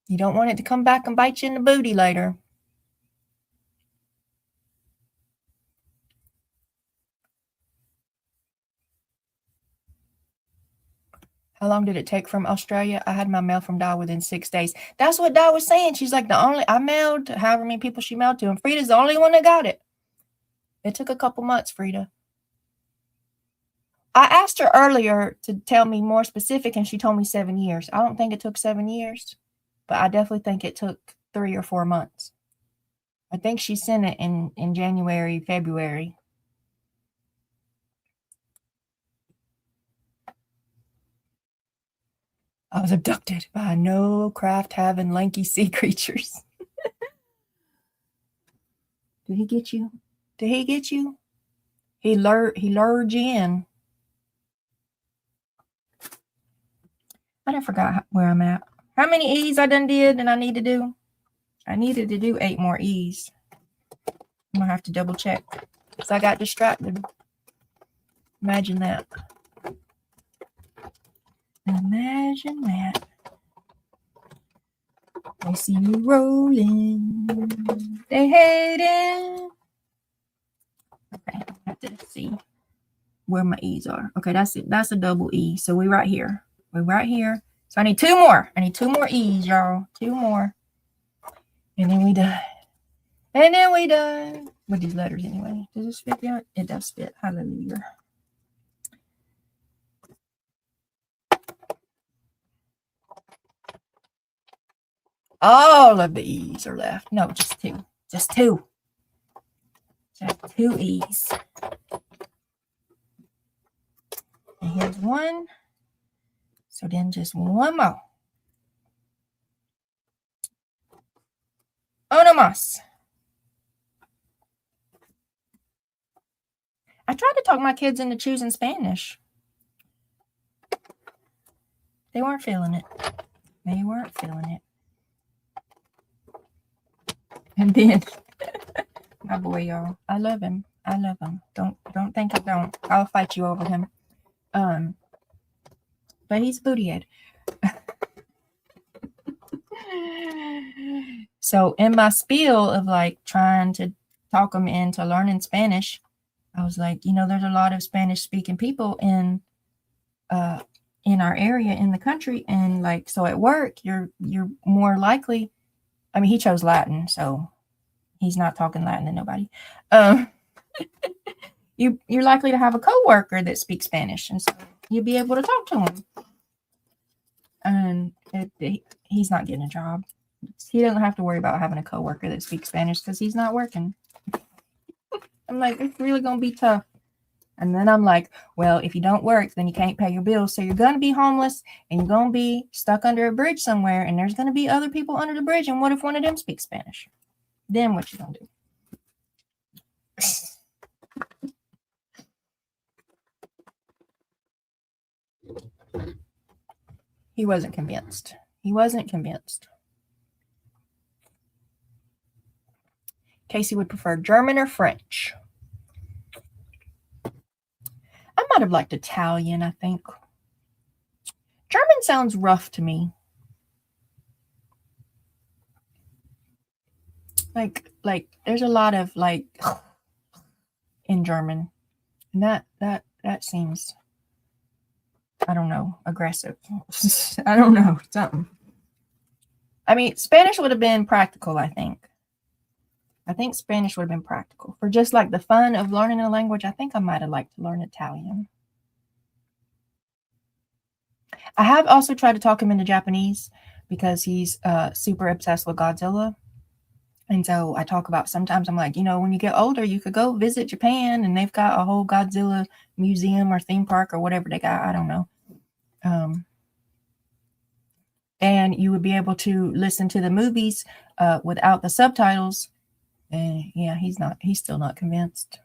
You don't want it to come back and bite you in the booty later. How long did it take from Australia? I had my mail from Di within 6 days. That's what Di was saying. She's like, I mailed however many people she mailed to, and Frida's the only one that got it. It took a couple months, Frida. I asked her earlier to tell me more specific, and she told me 7 years. I don't think it took 7 years, but I definitely think it took 3 or 4 months. I think she sent it in January, February. I was abducted by no craft having lanky sea creatures. Did he get you? Did he get you? He lured you in. I done forgot where I'm at. How many E's I done did and I need to do? I needed to do 8 more E's. I'm going to have to double check because I got distracted. Imagine that. Imagine that. They see me rolling. They hate it. Okay, I have to see where my E's are. Okay, that's it. That's a double E. So we right here. We're right here. So I need 2 more. I need 2 more E's, y'all. 2 more. And then we done. And then we done. With these letters anyway. Does this fit yet? It does fit. Hallelujah. All of the E's are left. No, just 2. Just 2. Just 2 E's. And here's 1. So then just 1 more. Uno más. I tried to talk my kids into choosing Spanish. They weren't feeling it. They weren't feeling it. And then my boy, y'all, I love him. I love him. Don't think I don't. I'll fight you over him. But he's booty head. So in my spiel of like trying to talk him into learning Spanish, I was like, you know, there's a lot of Spanish speaking people in our area in the country, and like, so at work you're more likely. I mean, he chose Latin, so he's not talking Latin to nobody. You're likely to have a coworker that speaks Spanish, and so you'll be able to talk to him. And he's not getting a job. He doesn't have to worry about having a coworker that speaks Spanish because he's not working. I'm like, it's really gonna be tough. And then I'm like, well, if you don't work, then you can't pay your bills. So you're going to be homeless and you're going to be stuck under a bridge somewhere. And there's going to be other people under the bridge. And what if one of them speaks Spanish? Then what you going to do? He wasn't convinced. He wasn't convinced. Casey would prefer German or French. I might have liked Italian, I think. German sounds rough to me. Like there's a lot of like in German. And that seems, I don't know, aggressive. I don't know, something. I mean, Spanish would have been practical, I think. I think Spanish would have been practical. For just like the fun of learning a language, I think I might have liked to learn Italian. I have also tried to talk him into Japanese because he's super obsessed with Godzilla. And so I talk about, sometimes I'm like, you know, when you get older, you could go visit Japan and they've got a whole Godzilla museum or theme park or whatever they got. I don't know. And you would be able to listen to the movies without the subtitles. And yeah, he's still not convinced.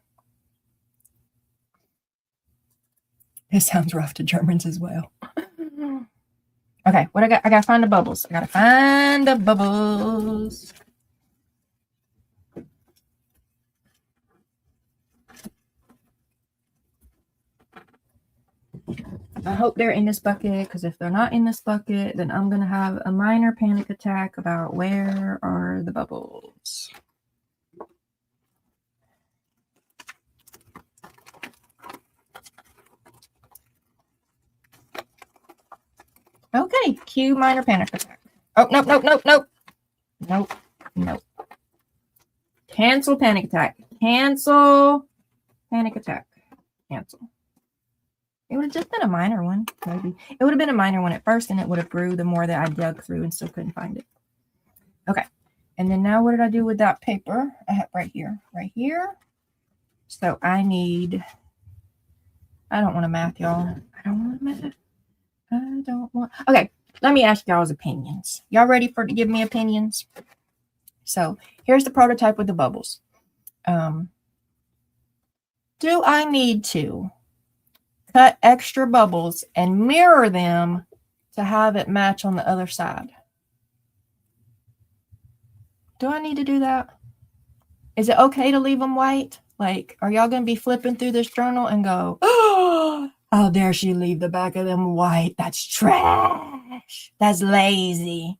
It sounds rough to Germans as well. Okay, what I got? I gotta find the bubbles. I gotta find the bubbles. I hope they're in this bucket, because if they're not in this bucket, then I'm gonna have a minor panic attack about where are the bubbles. Okay, cue minor panic attack. Oh, nope. Cancel panic attack. Cancel panic attack. Cancel. It would have just been a minor one, maybe. It would have been a minor one at first, and it would have grew the more that I dug through and still couldn't find it. Okay. And then now what did I do with that paper? I have right here. So I don't want to math, y'all. I don't want to math. Okay, let me ask y'all's opinions. Y'all ready to give me opinions? So here's the prototype with the bubbles. Do I need to cut extra bubbles and mirror them to have it match on the other side. Do I need to do that? Is it okay to leave them white? Like, are y'all going to be flipping through this journal and go, oh, how dare she leave the back of them white? That's trash. That's lazy.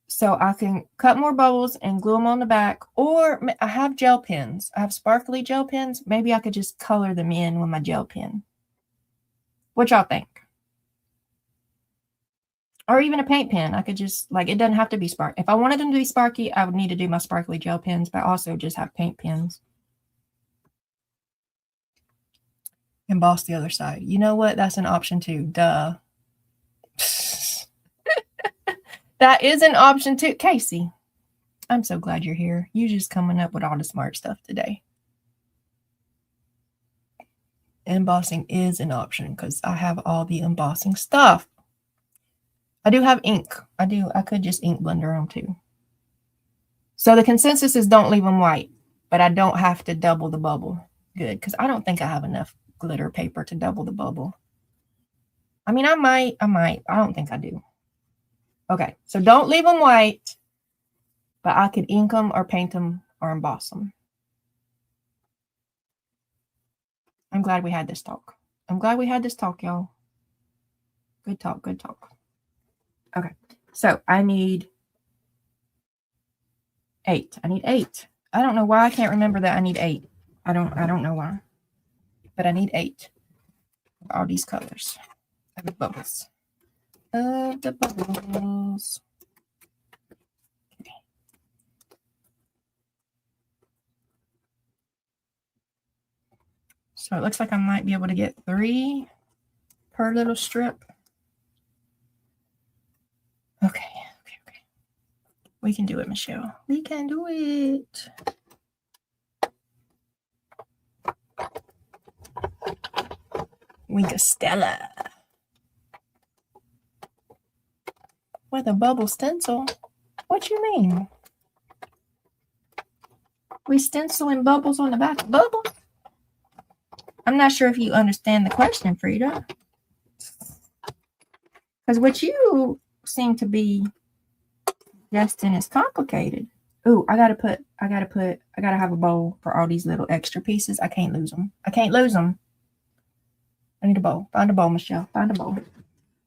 So I can cut more bubbles and glue them on the back. Or I have gel pens. I have sparkly gel pens. Maybe I could just color them in with my gel pen. What y'all think? Or even a paint pen. I could just, like, it doesn't have to be spark. If I wanted them to be sparky, I would need to do my sparkly gel pens, but also just have paint pens. Emboss the other side. You know what? That's an option too. Duh. That is an option too. Casey, I'm so glad you're here. You just coming up with all the smart stuff today. Embossing is an option because I have all the embossing stuff. I do have ink. I could just ink blender them too. So the consensus is don't leave them white, but I don't have to double the bubble. Good, because I don't think I have enough glitter paper to double the bubble. I mean, I might. I don't think I do. Okay, so don't leave them white, but I could ink them or paint them or emboss them. I'm glad we had this talk. I'm glad we had this talk, y'all. Good talk, good talk. Okay, so I need 8. I need 8. I don't know why I can't remember that I need 8. I don't know why, but I need 8. All these colors of the bubbles. Of the bubbles. Okay. So it looks like I might be able to get 3 per little strip. Okay. We can do it, Michelle. We can do it. Winkastella. With a bubble stencil? What you mean? We stenciling bubbles on the back of bubbles? I'm not sure if you understand the question, Frida. Because what you seem to be suggesting is complicated. Ooh, I gotta have a bowl for all these little extra pieces. I can't lose them. I need a bowl. Find a bowl, Michelle. Find a bowl.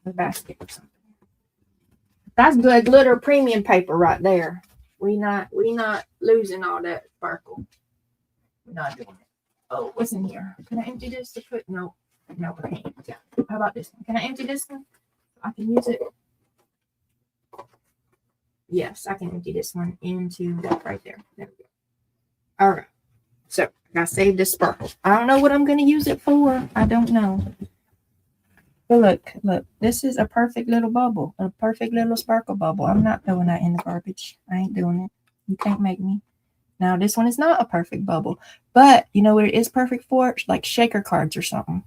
A basket or something. That's good glitter premium paper right there. We not losing all that sparkle. We're not doing it. Oh, what's in here? Can I empty this to put? No, I can't. Yeah. How about this one? Can I empty this one? I can use it. Yes, I can empty this one into that right there. There we go. All right. So I gotta save this sparkle. I don't know what I'm gonna use it for. I don't know. But look, this is a perfect little bubble, a perfect little sparkle bubble. I'm not throwing that in the garbage. I ain't doing it. You can't make me. Now, this one is not a perfect bubble, but you know what it is perfect for? Like shaker cards or something.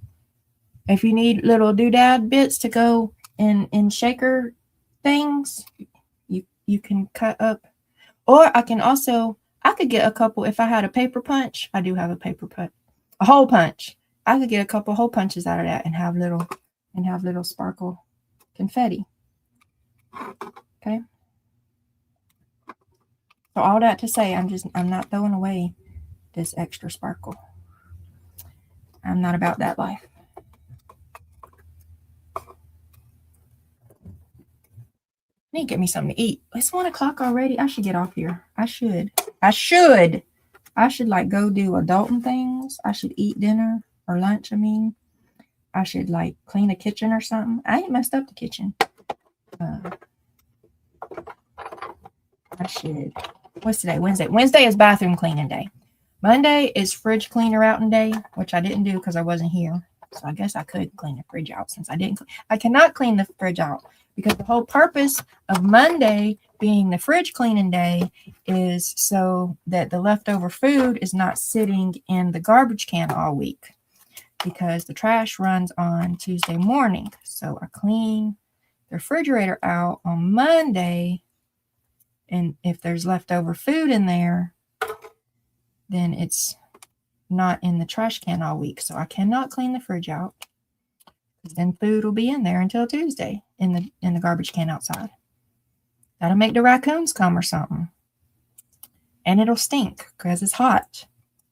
If you need little doodad bits to go in shaker things, you can cut up. Or I could get a couple, if I had a paper punch, I do have a paper punch, a hole punch. I could get a couple hole punches out of that and have little sparkle confetti. Okay. So all that to say, I'm not throwing away this extra sparkle. I'm not about that life. I need to get me something to eat. It's 1 o'clock already. I should get off here. I should like go do adulting things. I should eat dinner or lunch. I should like clean the kitchen or something. I ain't messed up the kitchen. I should. What's today? Wednesday. Wednesday is bathroom cleaning day. Monday is fridge cleaner outing day, which I didn't do because I wasn't here. So I guess I could clean the fridge out since I didn't. I cannot clean the fridge out because the whole purpose of Monday being the fridge cleaning day is so that the leftover food is not sitting in the garbage can all week because the trash runs on Tuesday morning. So I clean the refrigerator out on Monday. And if there's leftover food in there, then it's not in the trash can all week. So I cannot clean the fridge out. Then food will be in there until Tuesday in the garbage can outside. That'll make the raccoons come or something. And it'll stink because it's hot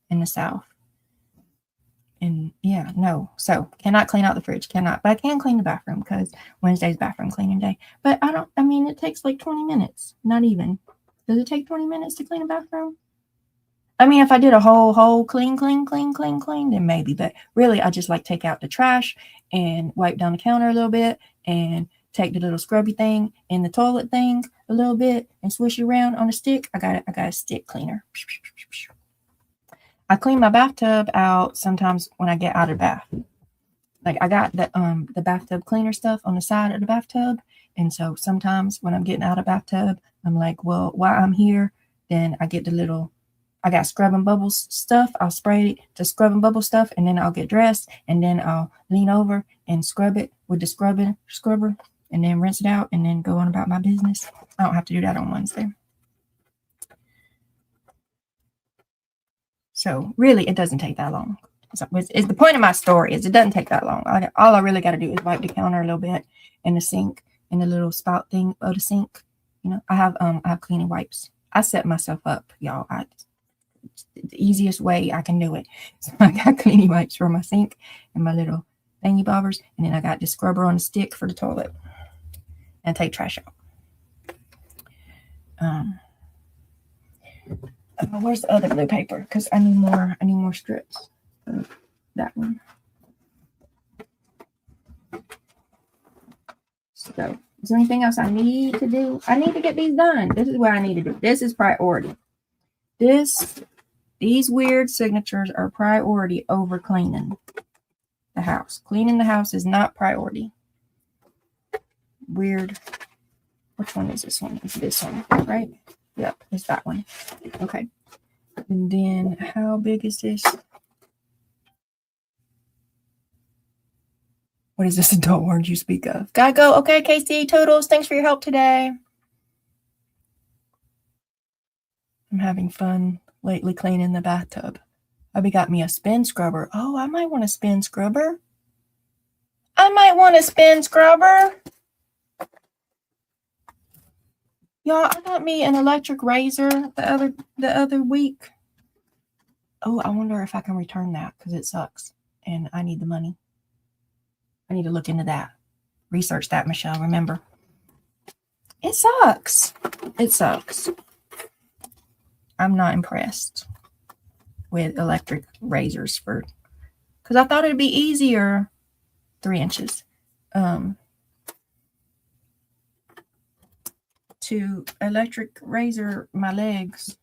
in the South. And yeah, no. So cannot clean out the fridge. Cannot. But I can clean the bathroom because Wednesday's bathroom cleaning day. But it takes like 20 minutes. Not even. Does it take 20 minutes to clean a bathroom? I mean, if I did a whole clean, then maybe. But really, I just like take out the trash and wipe down the counter a little bit and take the little scrubby thing and the toilet thing a little bit and swish it around on a stick. I got a stick cleaner. I clean my bathtub out sometimes when I get out of the bath. Like I got the bathtub cleaner stuff on the side of the bathtub. And so sometimes when I'm getting out of the bathtub, I'm like, well, while I'm here, then I got scrub and bubbles stuff. I'll spray the scrub and bubble stuff, and then I'll get dressed, and then I'll lean over and scrub it with the scrubber, and then rinse it out, and then go on about my business. I don't have to do that on Wednesday. So really, it doesn't take that long. So it's the point of my story is it doesn't take that long. All I really got to do is wipe the counter a little bit and the sink and the little spout thing of the sink. You know, I have cleaning wipes. I set myself up, y'all. The easiest way I can do it. So I got cleaning wipes for my sink and my little thingy bobbers, and then I got the scrubber on the stick for the toilet and take trash out. Where's the other blue paper? Because I need more strips. That one. So is there anything else I need to do? I need to get these done. This is what I need to do. This is priority. These weird signatures are priority over cleaning the house. Cleaning the house is not priority. Weird. Which one is this one? It's this one, right? Yep, it's that one. Okay. And then how big is this? What is this adult word you speak of? Gotta go. Okay, Casey, Toodles, thanks for your help today. I'm having fun lately cleaning the bathtub. Hubby got me a spin scrubber. Oh, I might want a spin scrubber. Y'all, I got me an electric razor the other week. Oh, I wonder if I can return that because it sucks and I need the money. I need to look into that. Research that, Michelle. Remember, it sucks. It sucks. I'm not impressed with electric razors because I thought it'd be easier. 3 inches. To electric razor my legs.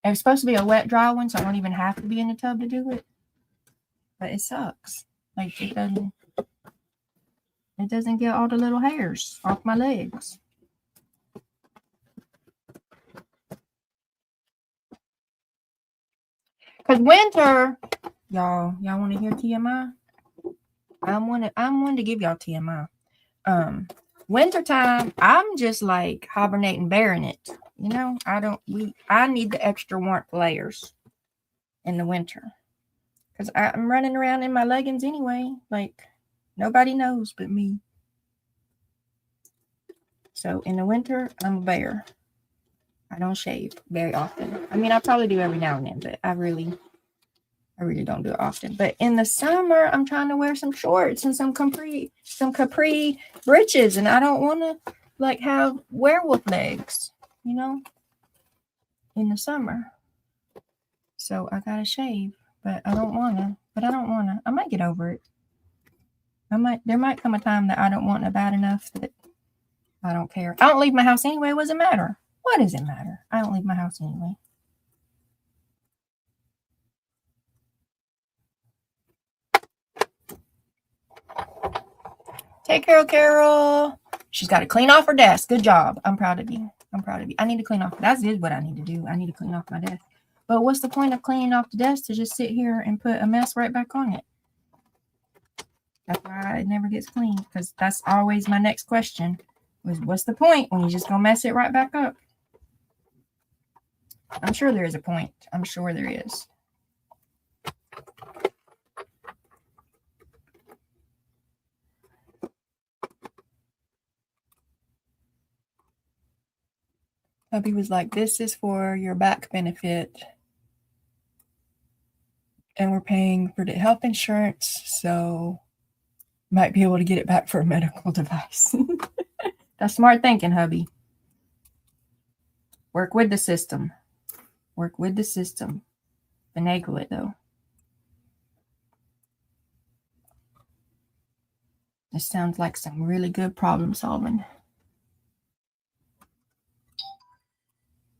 It was supposed to be a wet dry one, so I don't even have to be in the tub to do it. But it sucks. Like it doesn't get all the little hairs off my legs. Because winter, y'all want to hear TMI? I'm one to give y'all TMI. Wintertime, I'm just like hibernating bear in it. You know, I need the extra warmth layers in the winter. Because I'm running around in my leggings anyway. Like, nobody knows but me. So, in the winter, I'm a bear. I don't shave very often. I mean, I probably do every now and then, but I really don't do it often. But in the summer, I'm trying to wear some shorts and some capri breeches. And I don't want to, like, have werewolf legs, you know, in the summer. So, I got to shave. But I don't want to. I might get over it. There might come a time that I don't want it bad enough that I don't care. I don't leave my house anyway. What does it matter? What does it matter? I don't leave my house anyway. Take care, Carol. She's got to clean off her desk. Good job. I'm proud of you. I need to clean off. That is what I need to do. I need to clean off my desk. But what's the point of cleaning off the desk to just sit here and put a mess right back on it? That's why it never gets cleaned, because that's always my next question. What's the point when you just gonna mess it right back up? I'm sure there is a point. I'm sure there is. Hubby was like, this is for your back benefit. And we're paying for the health insurance, so might be able to get it back for a medical device. That's smart thinking, hubby. Work with the system. Work with the system. Finagle it, though. This sounds like some really good problem solving.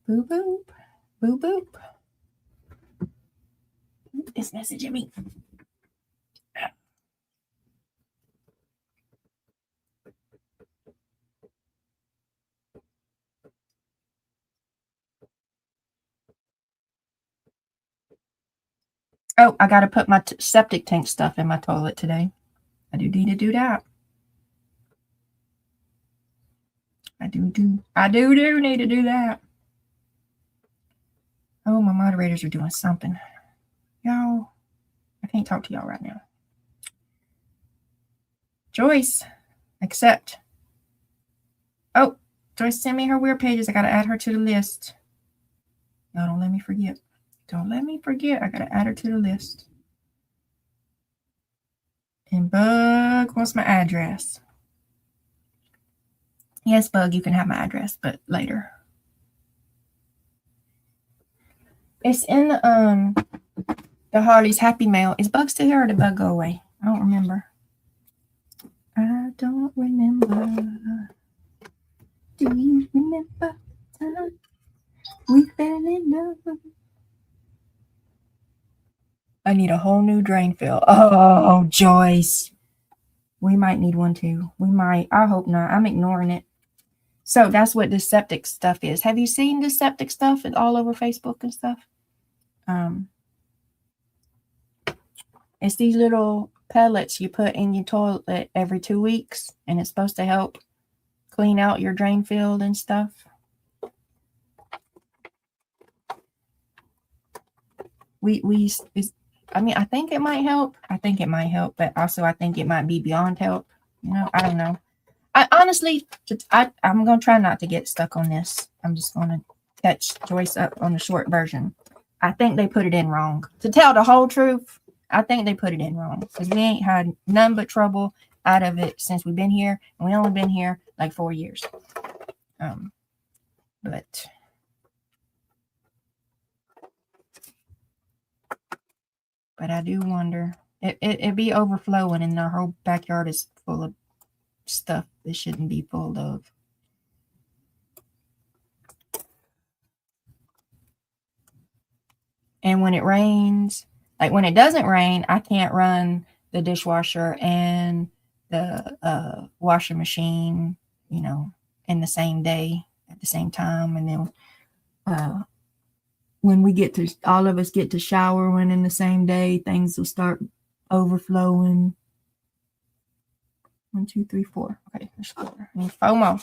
Boop, boop. Boop, boop. It's messaging me. Oh, I got to put my septic tank stuff in my toilet today. I do need to do that. I do need to do that. Oh, my moderators are doing something. Y'all, I can't talk to y'all right now. Joyce, accept. Oh, Joyce, send me her weird pages. I got to add her to the list. No, don't let me forget. Don't let me forget. I got to add her to the list. And Bug wants my address. Yes, Bug, you can have my address, but later. It's in the Harley's Happy Mail. Is Bug still here or did Bug go away? I don't remember. I don't remember. Do you remember time we fell in love? I need a whole new drain fill. Oh, Joyce. We might need one too. We might. I hope not. I'm ignoring it. So that's what this septic stuff is. Have you seen this septic stuff all over Facebook and stuff? It's these little pellets you put in your toilet every 2 weeks, and it's supposed to help clean out your drain field and stuff. I think it might help. But also I think it might be beyond help. I don't know. I'm going to try not to get stuck on this. I'm just going to catch Joyce up on the short version. I think they put it in wrong. To tell the whole truth, I think they put it in wrong because we ain't had none but trouble out of it since we've been here. And we only been here like 4 years. But I do wonder. It be overflowing and our whole backyard is full of stuff that shouldn't be full of. And when it rains, like when it doesn't rain, I can't run the dishwasher and the washing machine, in the same day at the same time. And then when all of us get to shower when in the same day, things will start overflowing. 1, 2, 3, 4. Okay, there's 4. I need 4 more.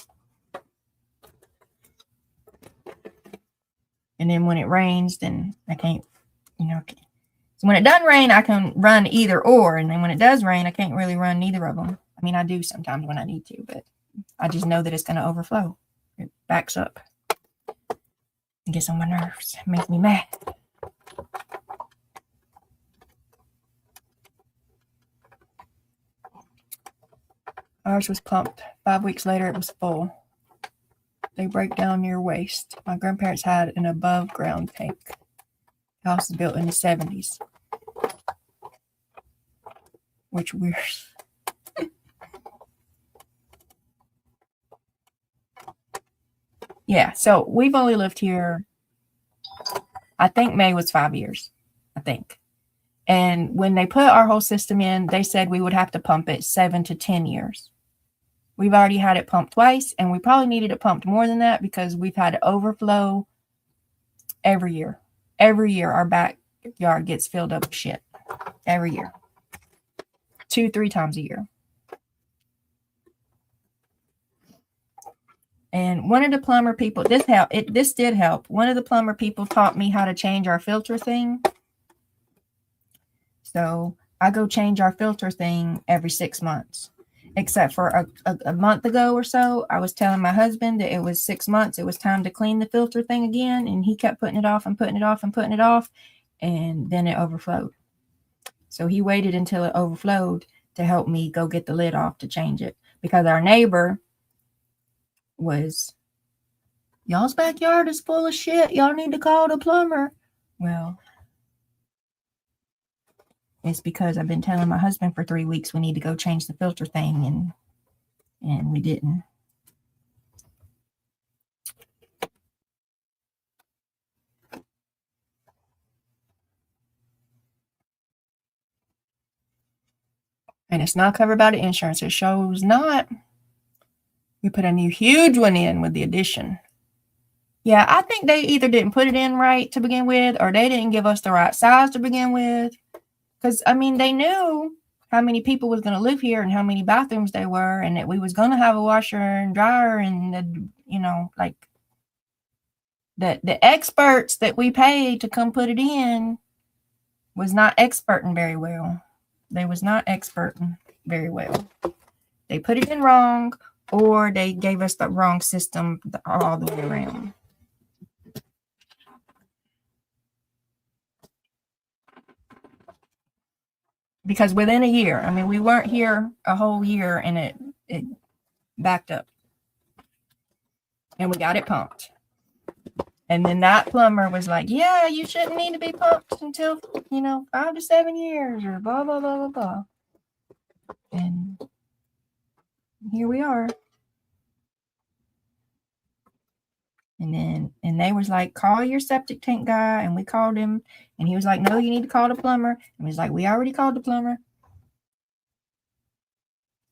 And then when it rains, then I can't, So when it doesn't rain, I can run either or. And then when it does rain, I can't really run neither of them. I mean, I do sometimes when I need to, but I just know that it's going to overflow. It backs up. It gets on my nerves. It makes me mad. Ours was pumped. 5 weeks later, it was full. They break down near waste. My grandparents had an above ground tank. The house was built in the 70s. Which weird. Yeah, so we've only lived here, I think May was 5 years. I think. And when they put our whole system in, they said we would have to pump it 7 to 10 years. We've already had it pumped twice, and we probably needed it pumped more than that because we've had it overflow every year. Every year, our backyard gets filled up with shit. Every year. 2-3 times a year. And one of the plumber people, this did help. One of the plumber people taught me how to change our filter thing. So I go change our filter thing every 6 months. except for a month ago or so, I was telling my husband that it was 6 months. It was time to clean the filter thing again. And he kept putting it off and putting it off and putting it off. And then it overflowed. So he waited until it overflowed to help me go get the lid off to change it. Because our neighbor was, y'all's backyard is full of shit. Y'all need to call the plumber. Well, it's because I've been telling my husband for 3 weeks we need to go change the filter thing, and we didn't. And it's not covered by the insurance. It shows not. We put a new huge one in with the addition. Yeah, I think they either didn't put it in right to begin with, or they didn't give us the right size to begin with. Because, I mean, they knew how many people was going to live here and how many bathrooms they were, and that we was going to have a washer and dryer, and, you know, like the experts that we paid to come put it in was not experting very well. They was not experting very well. They put it in wrong, or they gave us the wrong system all the way around. Because within a year, I mean, we weren't here a whole year, and it backed up. And we got it pumped. And then that plumber was like, yeah, you shouldn't need to be pumped until, 5 to 7 years, or blah, blah, blah, blah, blah. And here we are. And they was like, call your septic tank guy. And we called him, and he was like, no, you need to call the plumber. And he was like, we already called the plumber.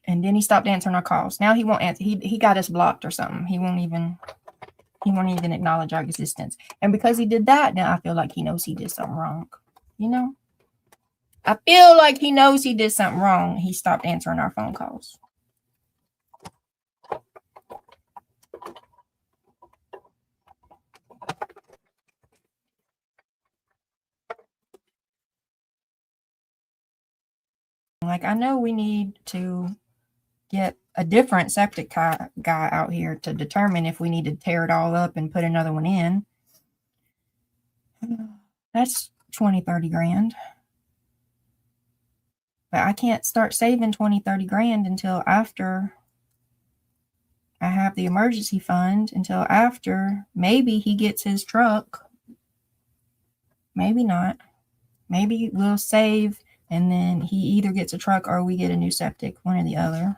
And then he stopped answering our calls. Now he won't answer. He got us blocked or something. He won't even acknowledge our existence. And because he did that, now I feel like he knows he did something wrong. I feel like he knows he did something wrong. He stopped answering our phone calls. Like, I know we need to get a different septic guy out here to determine if we need to tear it all up and put another one in. That's 20, 30 grand. But I can't start saving 20, 30 grand until after I have the emergency fund, until after maybe he gets his truck. Maybe not. Maybe we'll save, and then he either gets a truck or we get a new septic, one or the other.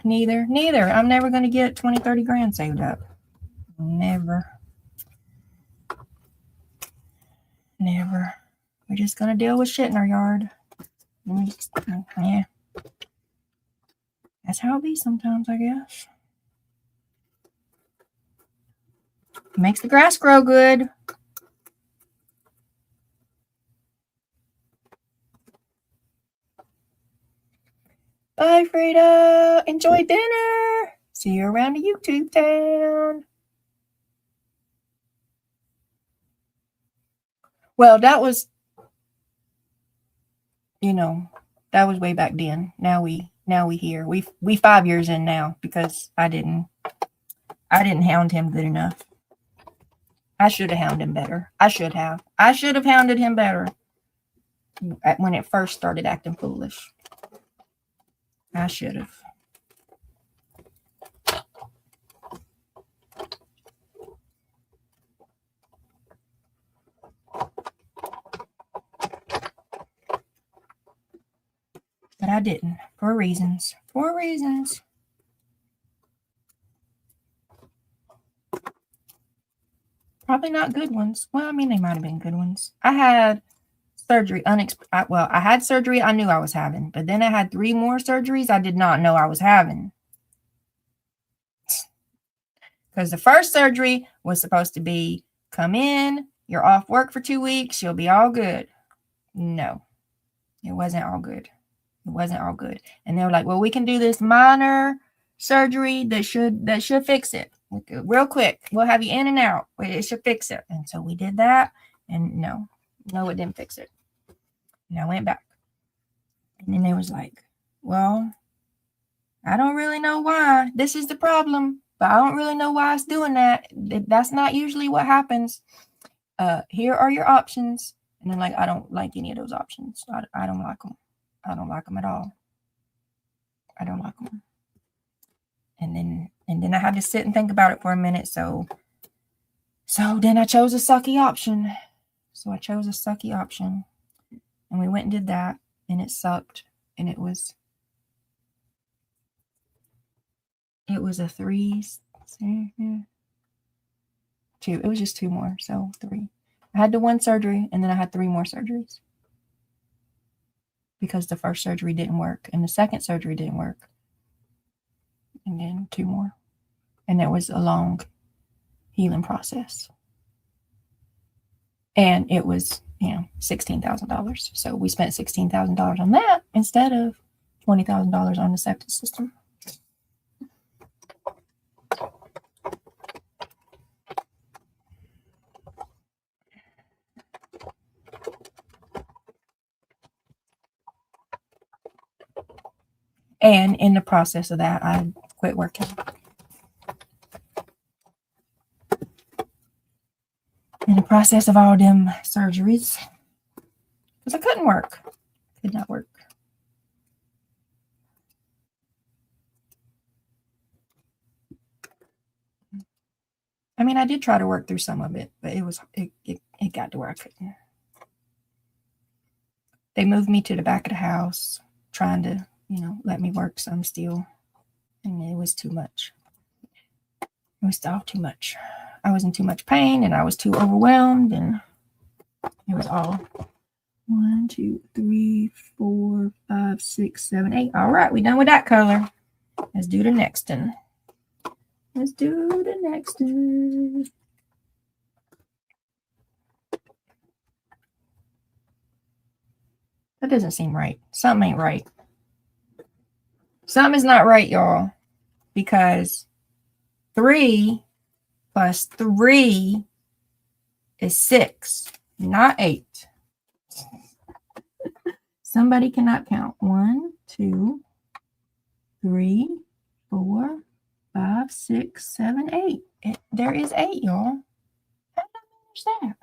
Neither. I'm never going to get 20, 30 grand saved up. Never. We're just going to deal with shit in our yard. Yeah. That's how it be sometimes, I guess. Makes the grass grow good. Bye, Frida. Enjoy dinner. See you around the YouTube town. Well, that was, that was way back then. Now we here. We 5 years in now, because I didn't hound him good enough. I should have hounded him better. I should have hounded him better when it first started acting foolish. I should have. But I didn't, for reasons. Probably not good ones. Well, I mean, they might have been good ones. I had surgery I had surgery I knew I was having, but then I had 3 more surgeries I did not know I was having. Because the first surgery was supposed to be, come in, you're off work for 2 weeks, you'll be all good. No, it wasn't all good. And they were like, well, we can do this minor surgery that should fix it. Real quick. We'll have you in and out. It should fix it. And so we did that. And no, it didn't fix it. And I went back. And then they was like, well, I don't really know why. This is the problem, but I don't really know why it's doing that. That's not usually what happens. Here are your options. And then like, I don't like any of those options. I don't like them. I don't like them at all. I don't like them. And then I had to sit and think about it for a minute. So then I chose a sucky option. So I chose a sucky option. And we went and did that. And it sucked. And it was a 3, 2. It was just 2 more. So 3. I had the 1 surgery. And then I had 3 more surgeries. Because the first surgery didn't work. And the second surgery didn't work. And then 2 more. And that was a long healing process. And it was, $16,000. So we spent $16,000 on that instead of $20,000 on the septic system. And in the process of that, I quit working. In the process of all them surgeries, because I couldn't work. Could not work. I mean, I did try to work through some of it, but it got to where I couldn't. They moved me to the back of the house, trying to, let me work some still. And it was too much. It was all too much. I was in too much pain and I was too overwhelmed, and it was all 1, 2, 3, 4, 5, 6, 7, 8. All right, we done with that color. Let's do the next one. Let's do the next one. That doesn't seem right. Something ain't right. Something is not right, y'all. Because 3 plus 3 is 6, not 8. Somebody cannot count. 1, 2, 3, 4, 5, 6, 7, 8. There is 8, y'all. How did I manage that?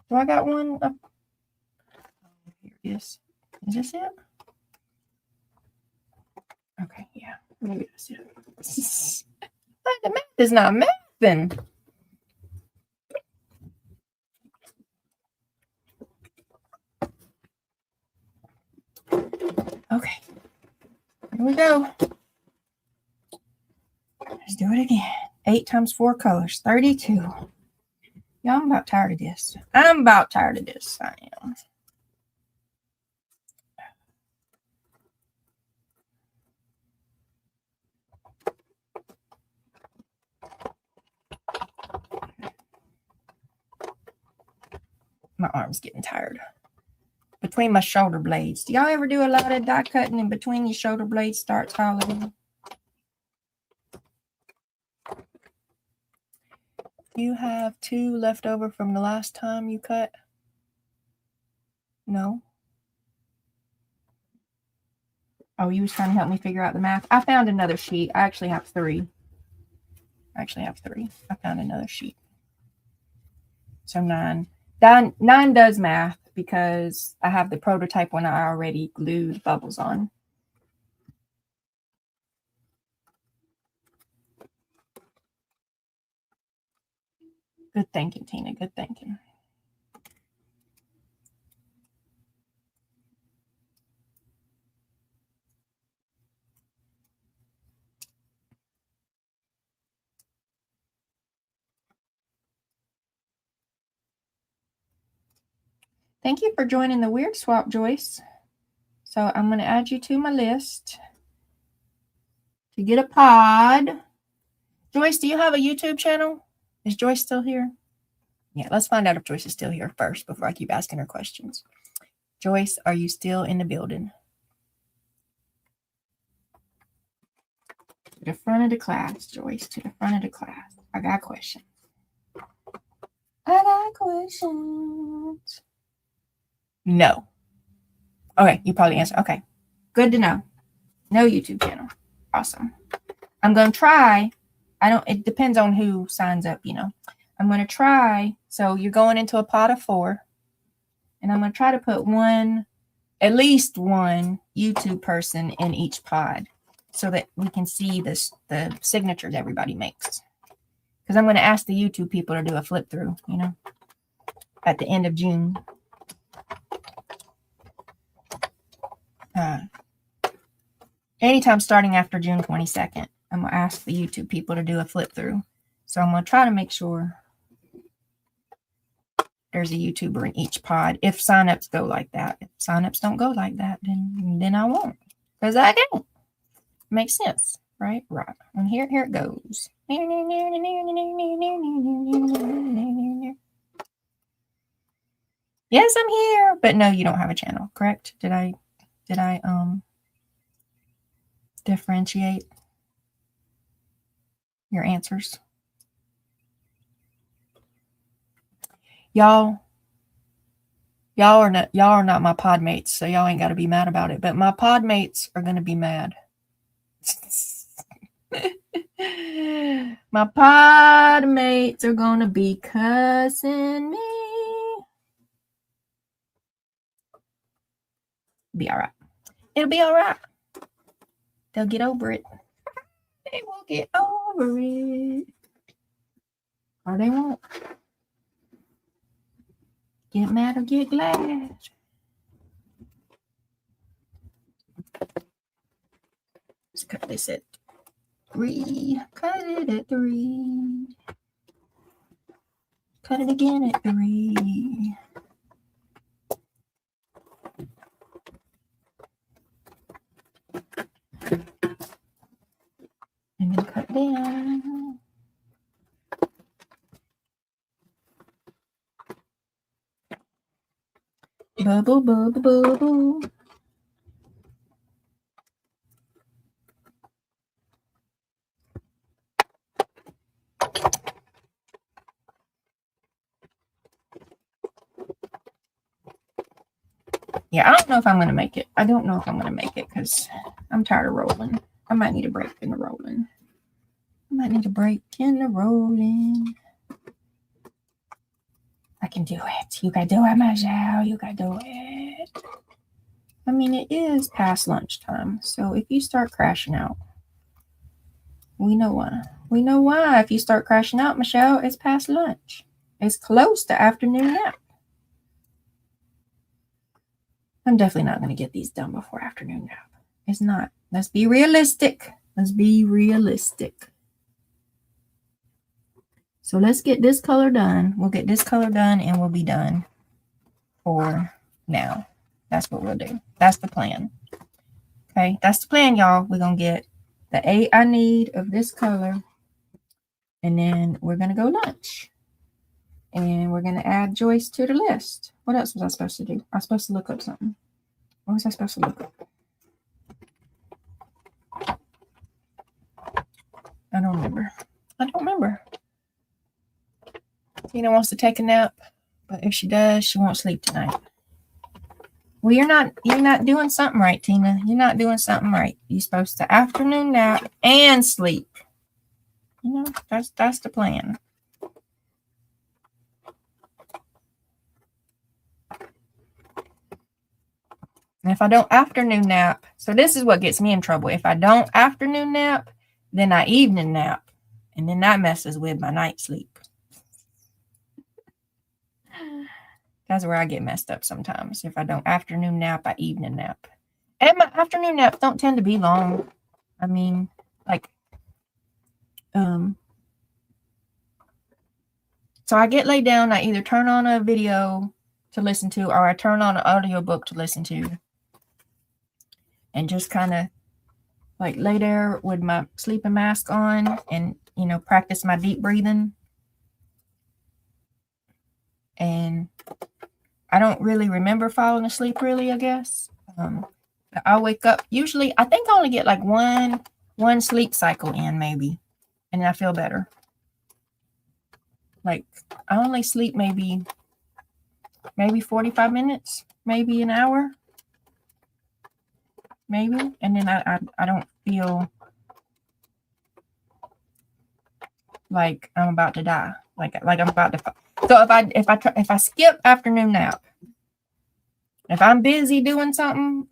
Do I got one up? Here it is. Is this it? Okay, yeah. Maybe that's it. The math is not mathing. Okay. Here we go. Let's do it again. 8 times 4 colors, 32. Y'all, I'm about tired of this. I am. My arm's getting tired. Between my shoulder blades. Do y'all ever do a lot of die cutting and between your shoulder blades starts howling? Do you have 2 left over from the last time you cut? No? Oh, you was trying to help me figure out the math. I found another sheet. I actually have 3. I found another sheet. So 9. 9 does math because I have the prototype one I already glued bubbles on. Good thinking, Tina. Good thinking. Thank you for joining the Weird Swap, Joyce. So I'm going to add you to my list to get a pod. Joyce, do you have a YouTube channel? Is Joyce still here? Yeah, let's find out if Joyce is still here first before I keep asking her questions. Joyce, are you still in the building? To the front of the class, Joyce, to the front of the class. I got questions. No. Okay, you probably answered. Okay, Good to know. No YouTube channel. Awesome. I'm going to try. It depends on who signs up, you know. I'm going to try. So you're going into a pot of 4. And I'm going to try to put at least one YouTube person in each pod so that we can see the signatures everybody makes. Because I'm going to ask the YouTube people to do a flip through, you know, at the end of June. Anytime starting after June 22nd, I'm going to ask the YouTube people to do a flip through. So I'm going to try to make sure there's a YouTuber in each pod if signups go like that. If signups don't go like that, then I won't. Because I don't. Makes sense, right? Right. And here it goes. Yes, I'm here. But no, you don't have a channel, correct? Did I differentiate your answers? Y'all are not my pod mates, so y'all ain't got to be mad about it. But my pod mates are gonna be mad. My pod mates are gonna be cussing me. Be all right. It'll be all right. They'll get over it. They will get over it. Or they won't. Get mad or get glad. Let's cut this at 3. Cut it at 3. Cut it again at 3. And then cut down. Bubble, bubble, bubble. Yeah, I don't know if I'm going to make it. I don't know if I'm going to make it because I'm tired of rolling. I might need a break in the rolling. I can do it. You can do it, Michelle. You can do it. I mean, it is past lunchtime. So if you start crashing out, we know why. We know why. If you start crashing out, Michelle, it's past lunch. It's close to afternoon nap. I'm definitely not going to get these done before afternoon nap. It's not. Let's be realistic. Let's be realistic. So let's get this color done. We'll get this color done and we'll be done for now. That's what we'll do. That's the plan. Okay, that's the plan, y'all. We're going to get the 8 I need of this color. And then we're going to go lunch. And we're going to add Joyce to the list. What else was I supposed to do? I was supposed to look up something. What was I supposed to look up? I don't remember. Tina wants to take a nap, but if she does, she won't sleep tonight. Well, you're not doing something right, Tina. You're not doing something right. You're supposed to afternoon nap and sleep. You know, that's the plan. And if I don't afternoon nap, so this is what gets me in trouble. If I don't afternoon nap, then I evening nap. And then that messes with my night sleep. That's where I get messed up sometimes. If I don't afternoon nap, I evening nap. And my afternoon naps don't tend to be long. I mean, like, so I get laid down. I either turn on a video to listen to, or I turn on an audiobook to listen to. And just kind of like lay there with my sleeping mask on and, you know, practice my deep breathing. And I don't really remember falling asleep, really, I guess. I'll wake up. Usually, I think I only get like one sleep cycle in, maybe. And I feel better. Like, I only sleep maybe 45 minutes, maybe an hour. maybe, and then I don't feel like I'm about to die, like I'm about to. So if I skip afternoon nap, if I'm busy doing something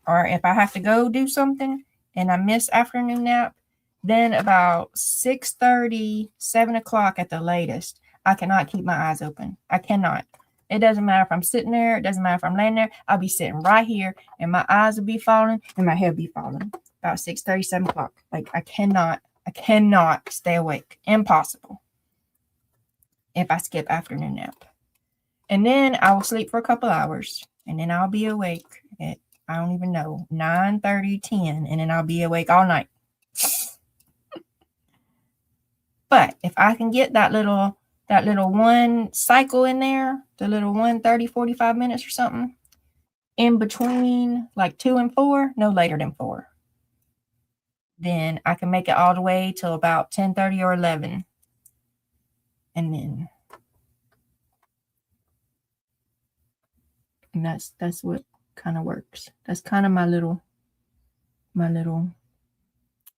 or if I have to go do something and I miss afternoon nap, then about 6:30, 7 o'clock at the latest, I cannot keep my eyes open. I cannot. It doesn't matter if I'm sitting there. It doesn't matter if I'm laying there. I'll be sitting right here and my eyes will be falling and my head will be falling about 6:30, 7 o'clock. Like I cannot stay awake. Impossible if I skip afternoon nap. And then I will sleep for a couple hours and then I'll be awake at, I don't even know, 9:30, 10, and then I'll be awake all night. But if I can get that little one cycle in there, the little 30, 45 minutes or something, in between like 2 and 4, no later than 4, then I can make it all the way till about 10:30 or 11. And then and that's what kind of works. That's kind of my little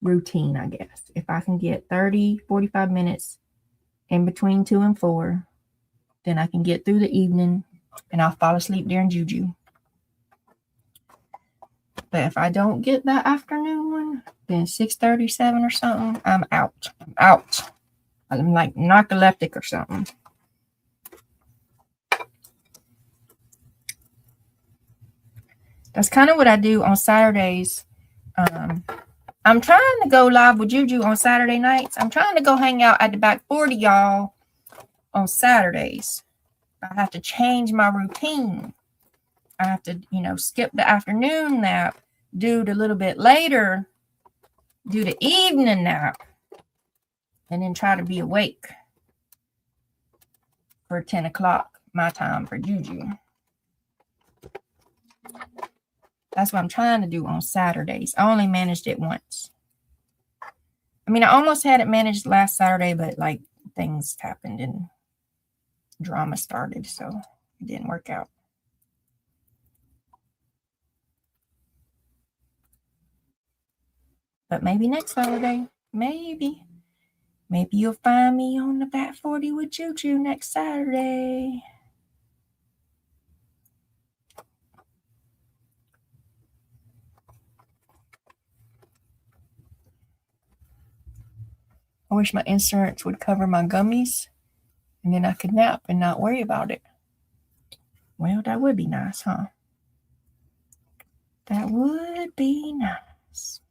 routine, I guess. If I can get 30, 45 minutes in between 2 and 4, then I can get through the evening and I'll fall asleep during juju. But if I don't get that afternoon one, then 6:30, 7 or something, I'm out. I'm like narcoleptic or something. That's kind of what I do on Saturdays. I'm trying to go live with Juju on Saturday nights. I'm trying to go hang out at the back 40, y'all, on Saturdays. I have to change my routine. I have to, skip the afternoon nap, do the little bit later, do the evening nap, and then try to be awake for 10 o'clock, my time for Juju. That's what I'm trying to do on Saturdays. I only managed it once. I mean, I almost had it managed last Saturday, but like things happened and drama started, so it didn't work out. But maybe next Saturday, maybe you'll find me on the back 40 with Juju next Saturday. I wish my insurance would cover my gummies and then I could nap and not worry about it. Well, that would be nice, huh? That would be nice.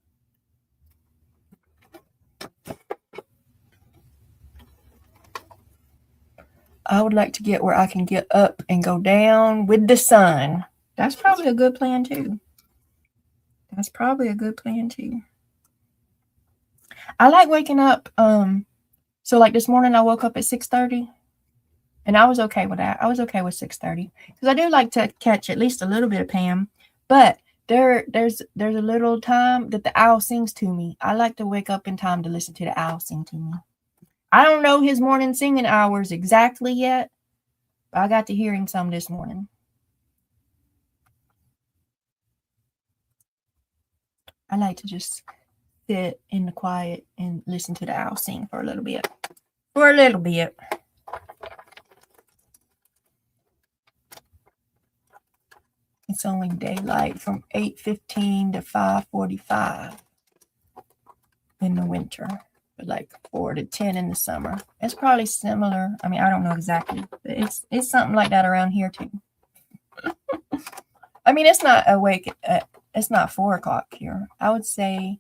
I would like to get where I can get up and go down with the sun. That's probably a good plan too. I like waking up. So like this morning I woke up at 6:30 and I was okay with that. I was okay with 6:30 because I do like to catch at least a little bit of Pam, but there's a little time that the owl sings to me. I like to wake up in time to listen to the owl sing to me. I don't know his morning singing hours exactly yet, but I got to hearing some this morning. I like to just sit in the quiet and listen to the owl sing for a little bit. It's only daylight from 8:15 to 5:45 in the winter, but like 4 to 10 in the summer. It's probably similar. I mean, I don't know exactly, but it's something like that around here too. I mean, it's not awake. It's not 4 o'clock here. I would say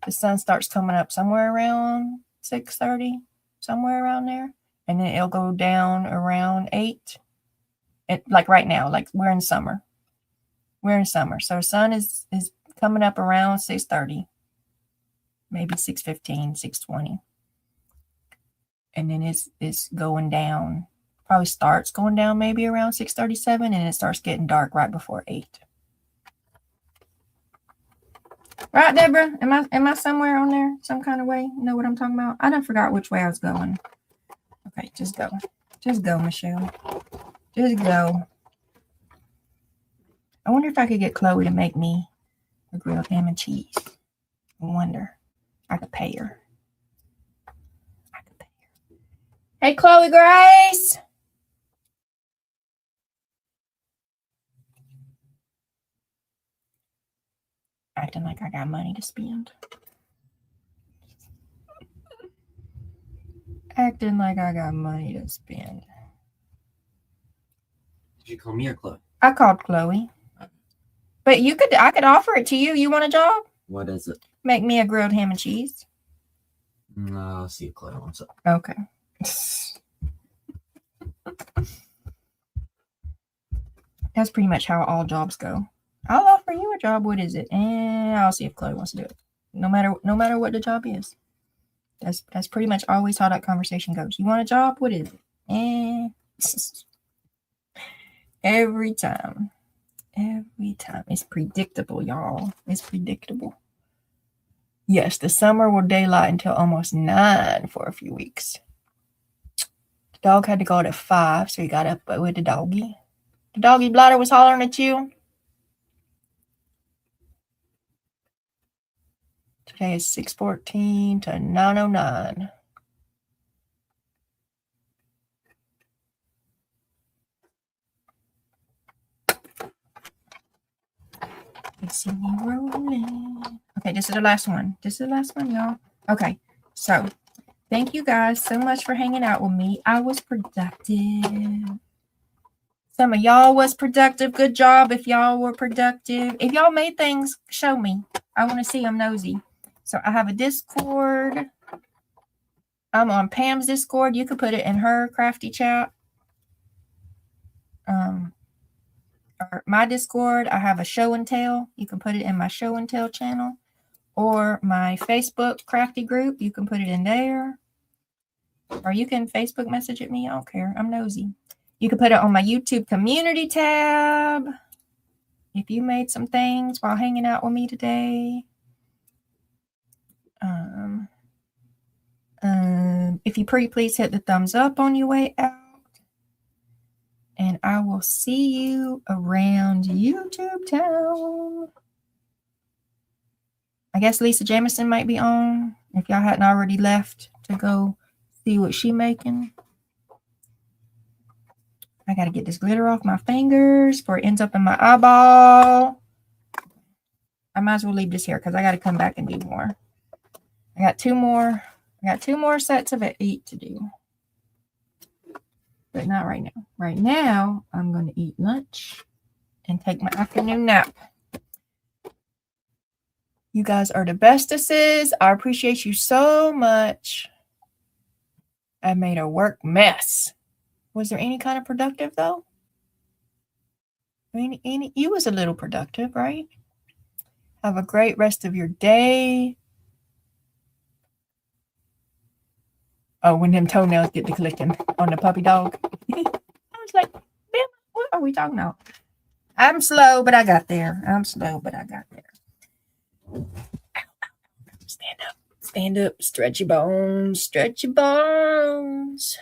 the sun starts coming up somewhere around 6:30, somewhere around there, and then it'll go down around 8. Like right now, like we're in summer. So the sun is coming up around 6:30, maybe 6:15, 6:20. And then it's going down, probably starts going down maybe around 6:37, and it starts getting dark right before 8. Right, Deborah? Am I somewhere on there some kind of way? You know what I'm talking about? I done forgot which way I was going. Okay, just go. Just go, Michelle. Just go. I wonder if I could get Chloe to make me A grilled ham and cheese. I wonder. I could pay her. Hey, Chloe Grace. Acting like I got money to spend. Acting like I got money to spend. Did you call me or Chloe? I called Chloe. But I could offer it to you. You want a job? What is it? Make me a grilled ham and cheese. I'll see if Chloe wants it. Okay. That's pretty much how all jobs go. I'll offer you a job. What is it? And I'll see if Chloe wants to do it. No matter what the job is. That's pretty much always how that conversation goes. You want a job? What is it? And every time. Every time. It's predictable, y'all. It's predictable. Yes, the summer will daylight until almost 9 for a few weeks. The dog had to go at 5, so he got up with the doggy. The doggy blotter was hollering at you. Today is 6:14 to 9:09. You see me rolling. Okay, this is the last one. This is the last one, y'all. Okay, so thank you guys so much for hanging out with me. I was productive. Some of y'all was productive. Good job if y'all were productive. If y'all made things, show me. I want to see. I'm nosy. So I have a Discord. I'm on Pam's Discord. You could put it in her crafty chat. Or my Discord. I have a show and tell. You can put it in my show and tell channel. Or my Facebook crafty group. You can put it in there. Or you can Facebook message at me. I don't care. I'm nosy. You can put it on my YouTube community tab. If you made some things while hanging out with me today. If you please hit the thumbs up on your way out. And I will see you around YouTube town. I guess Lisa Jameson might be on. If y'all hadn't already left to go see what she's making. I got to get this glitter off my fingers before it ends up in my eyeball. I might as well leave this here because I got to come back and do more. I got two more sets of it to do. But not right now. Right now, I'm going to eat lunch and take my afternoon nap. You guys are the bestesses. I appreciate you so much. I made a work mess. Was there any kind of productive, though? You was a little productive, right? Have a great rest of your day. Oh, when them toenails get to clicking on the puppy dog. I was like, man, what are we talking about? I'm slow, but I got there. Stand up. Stretch your bones.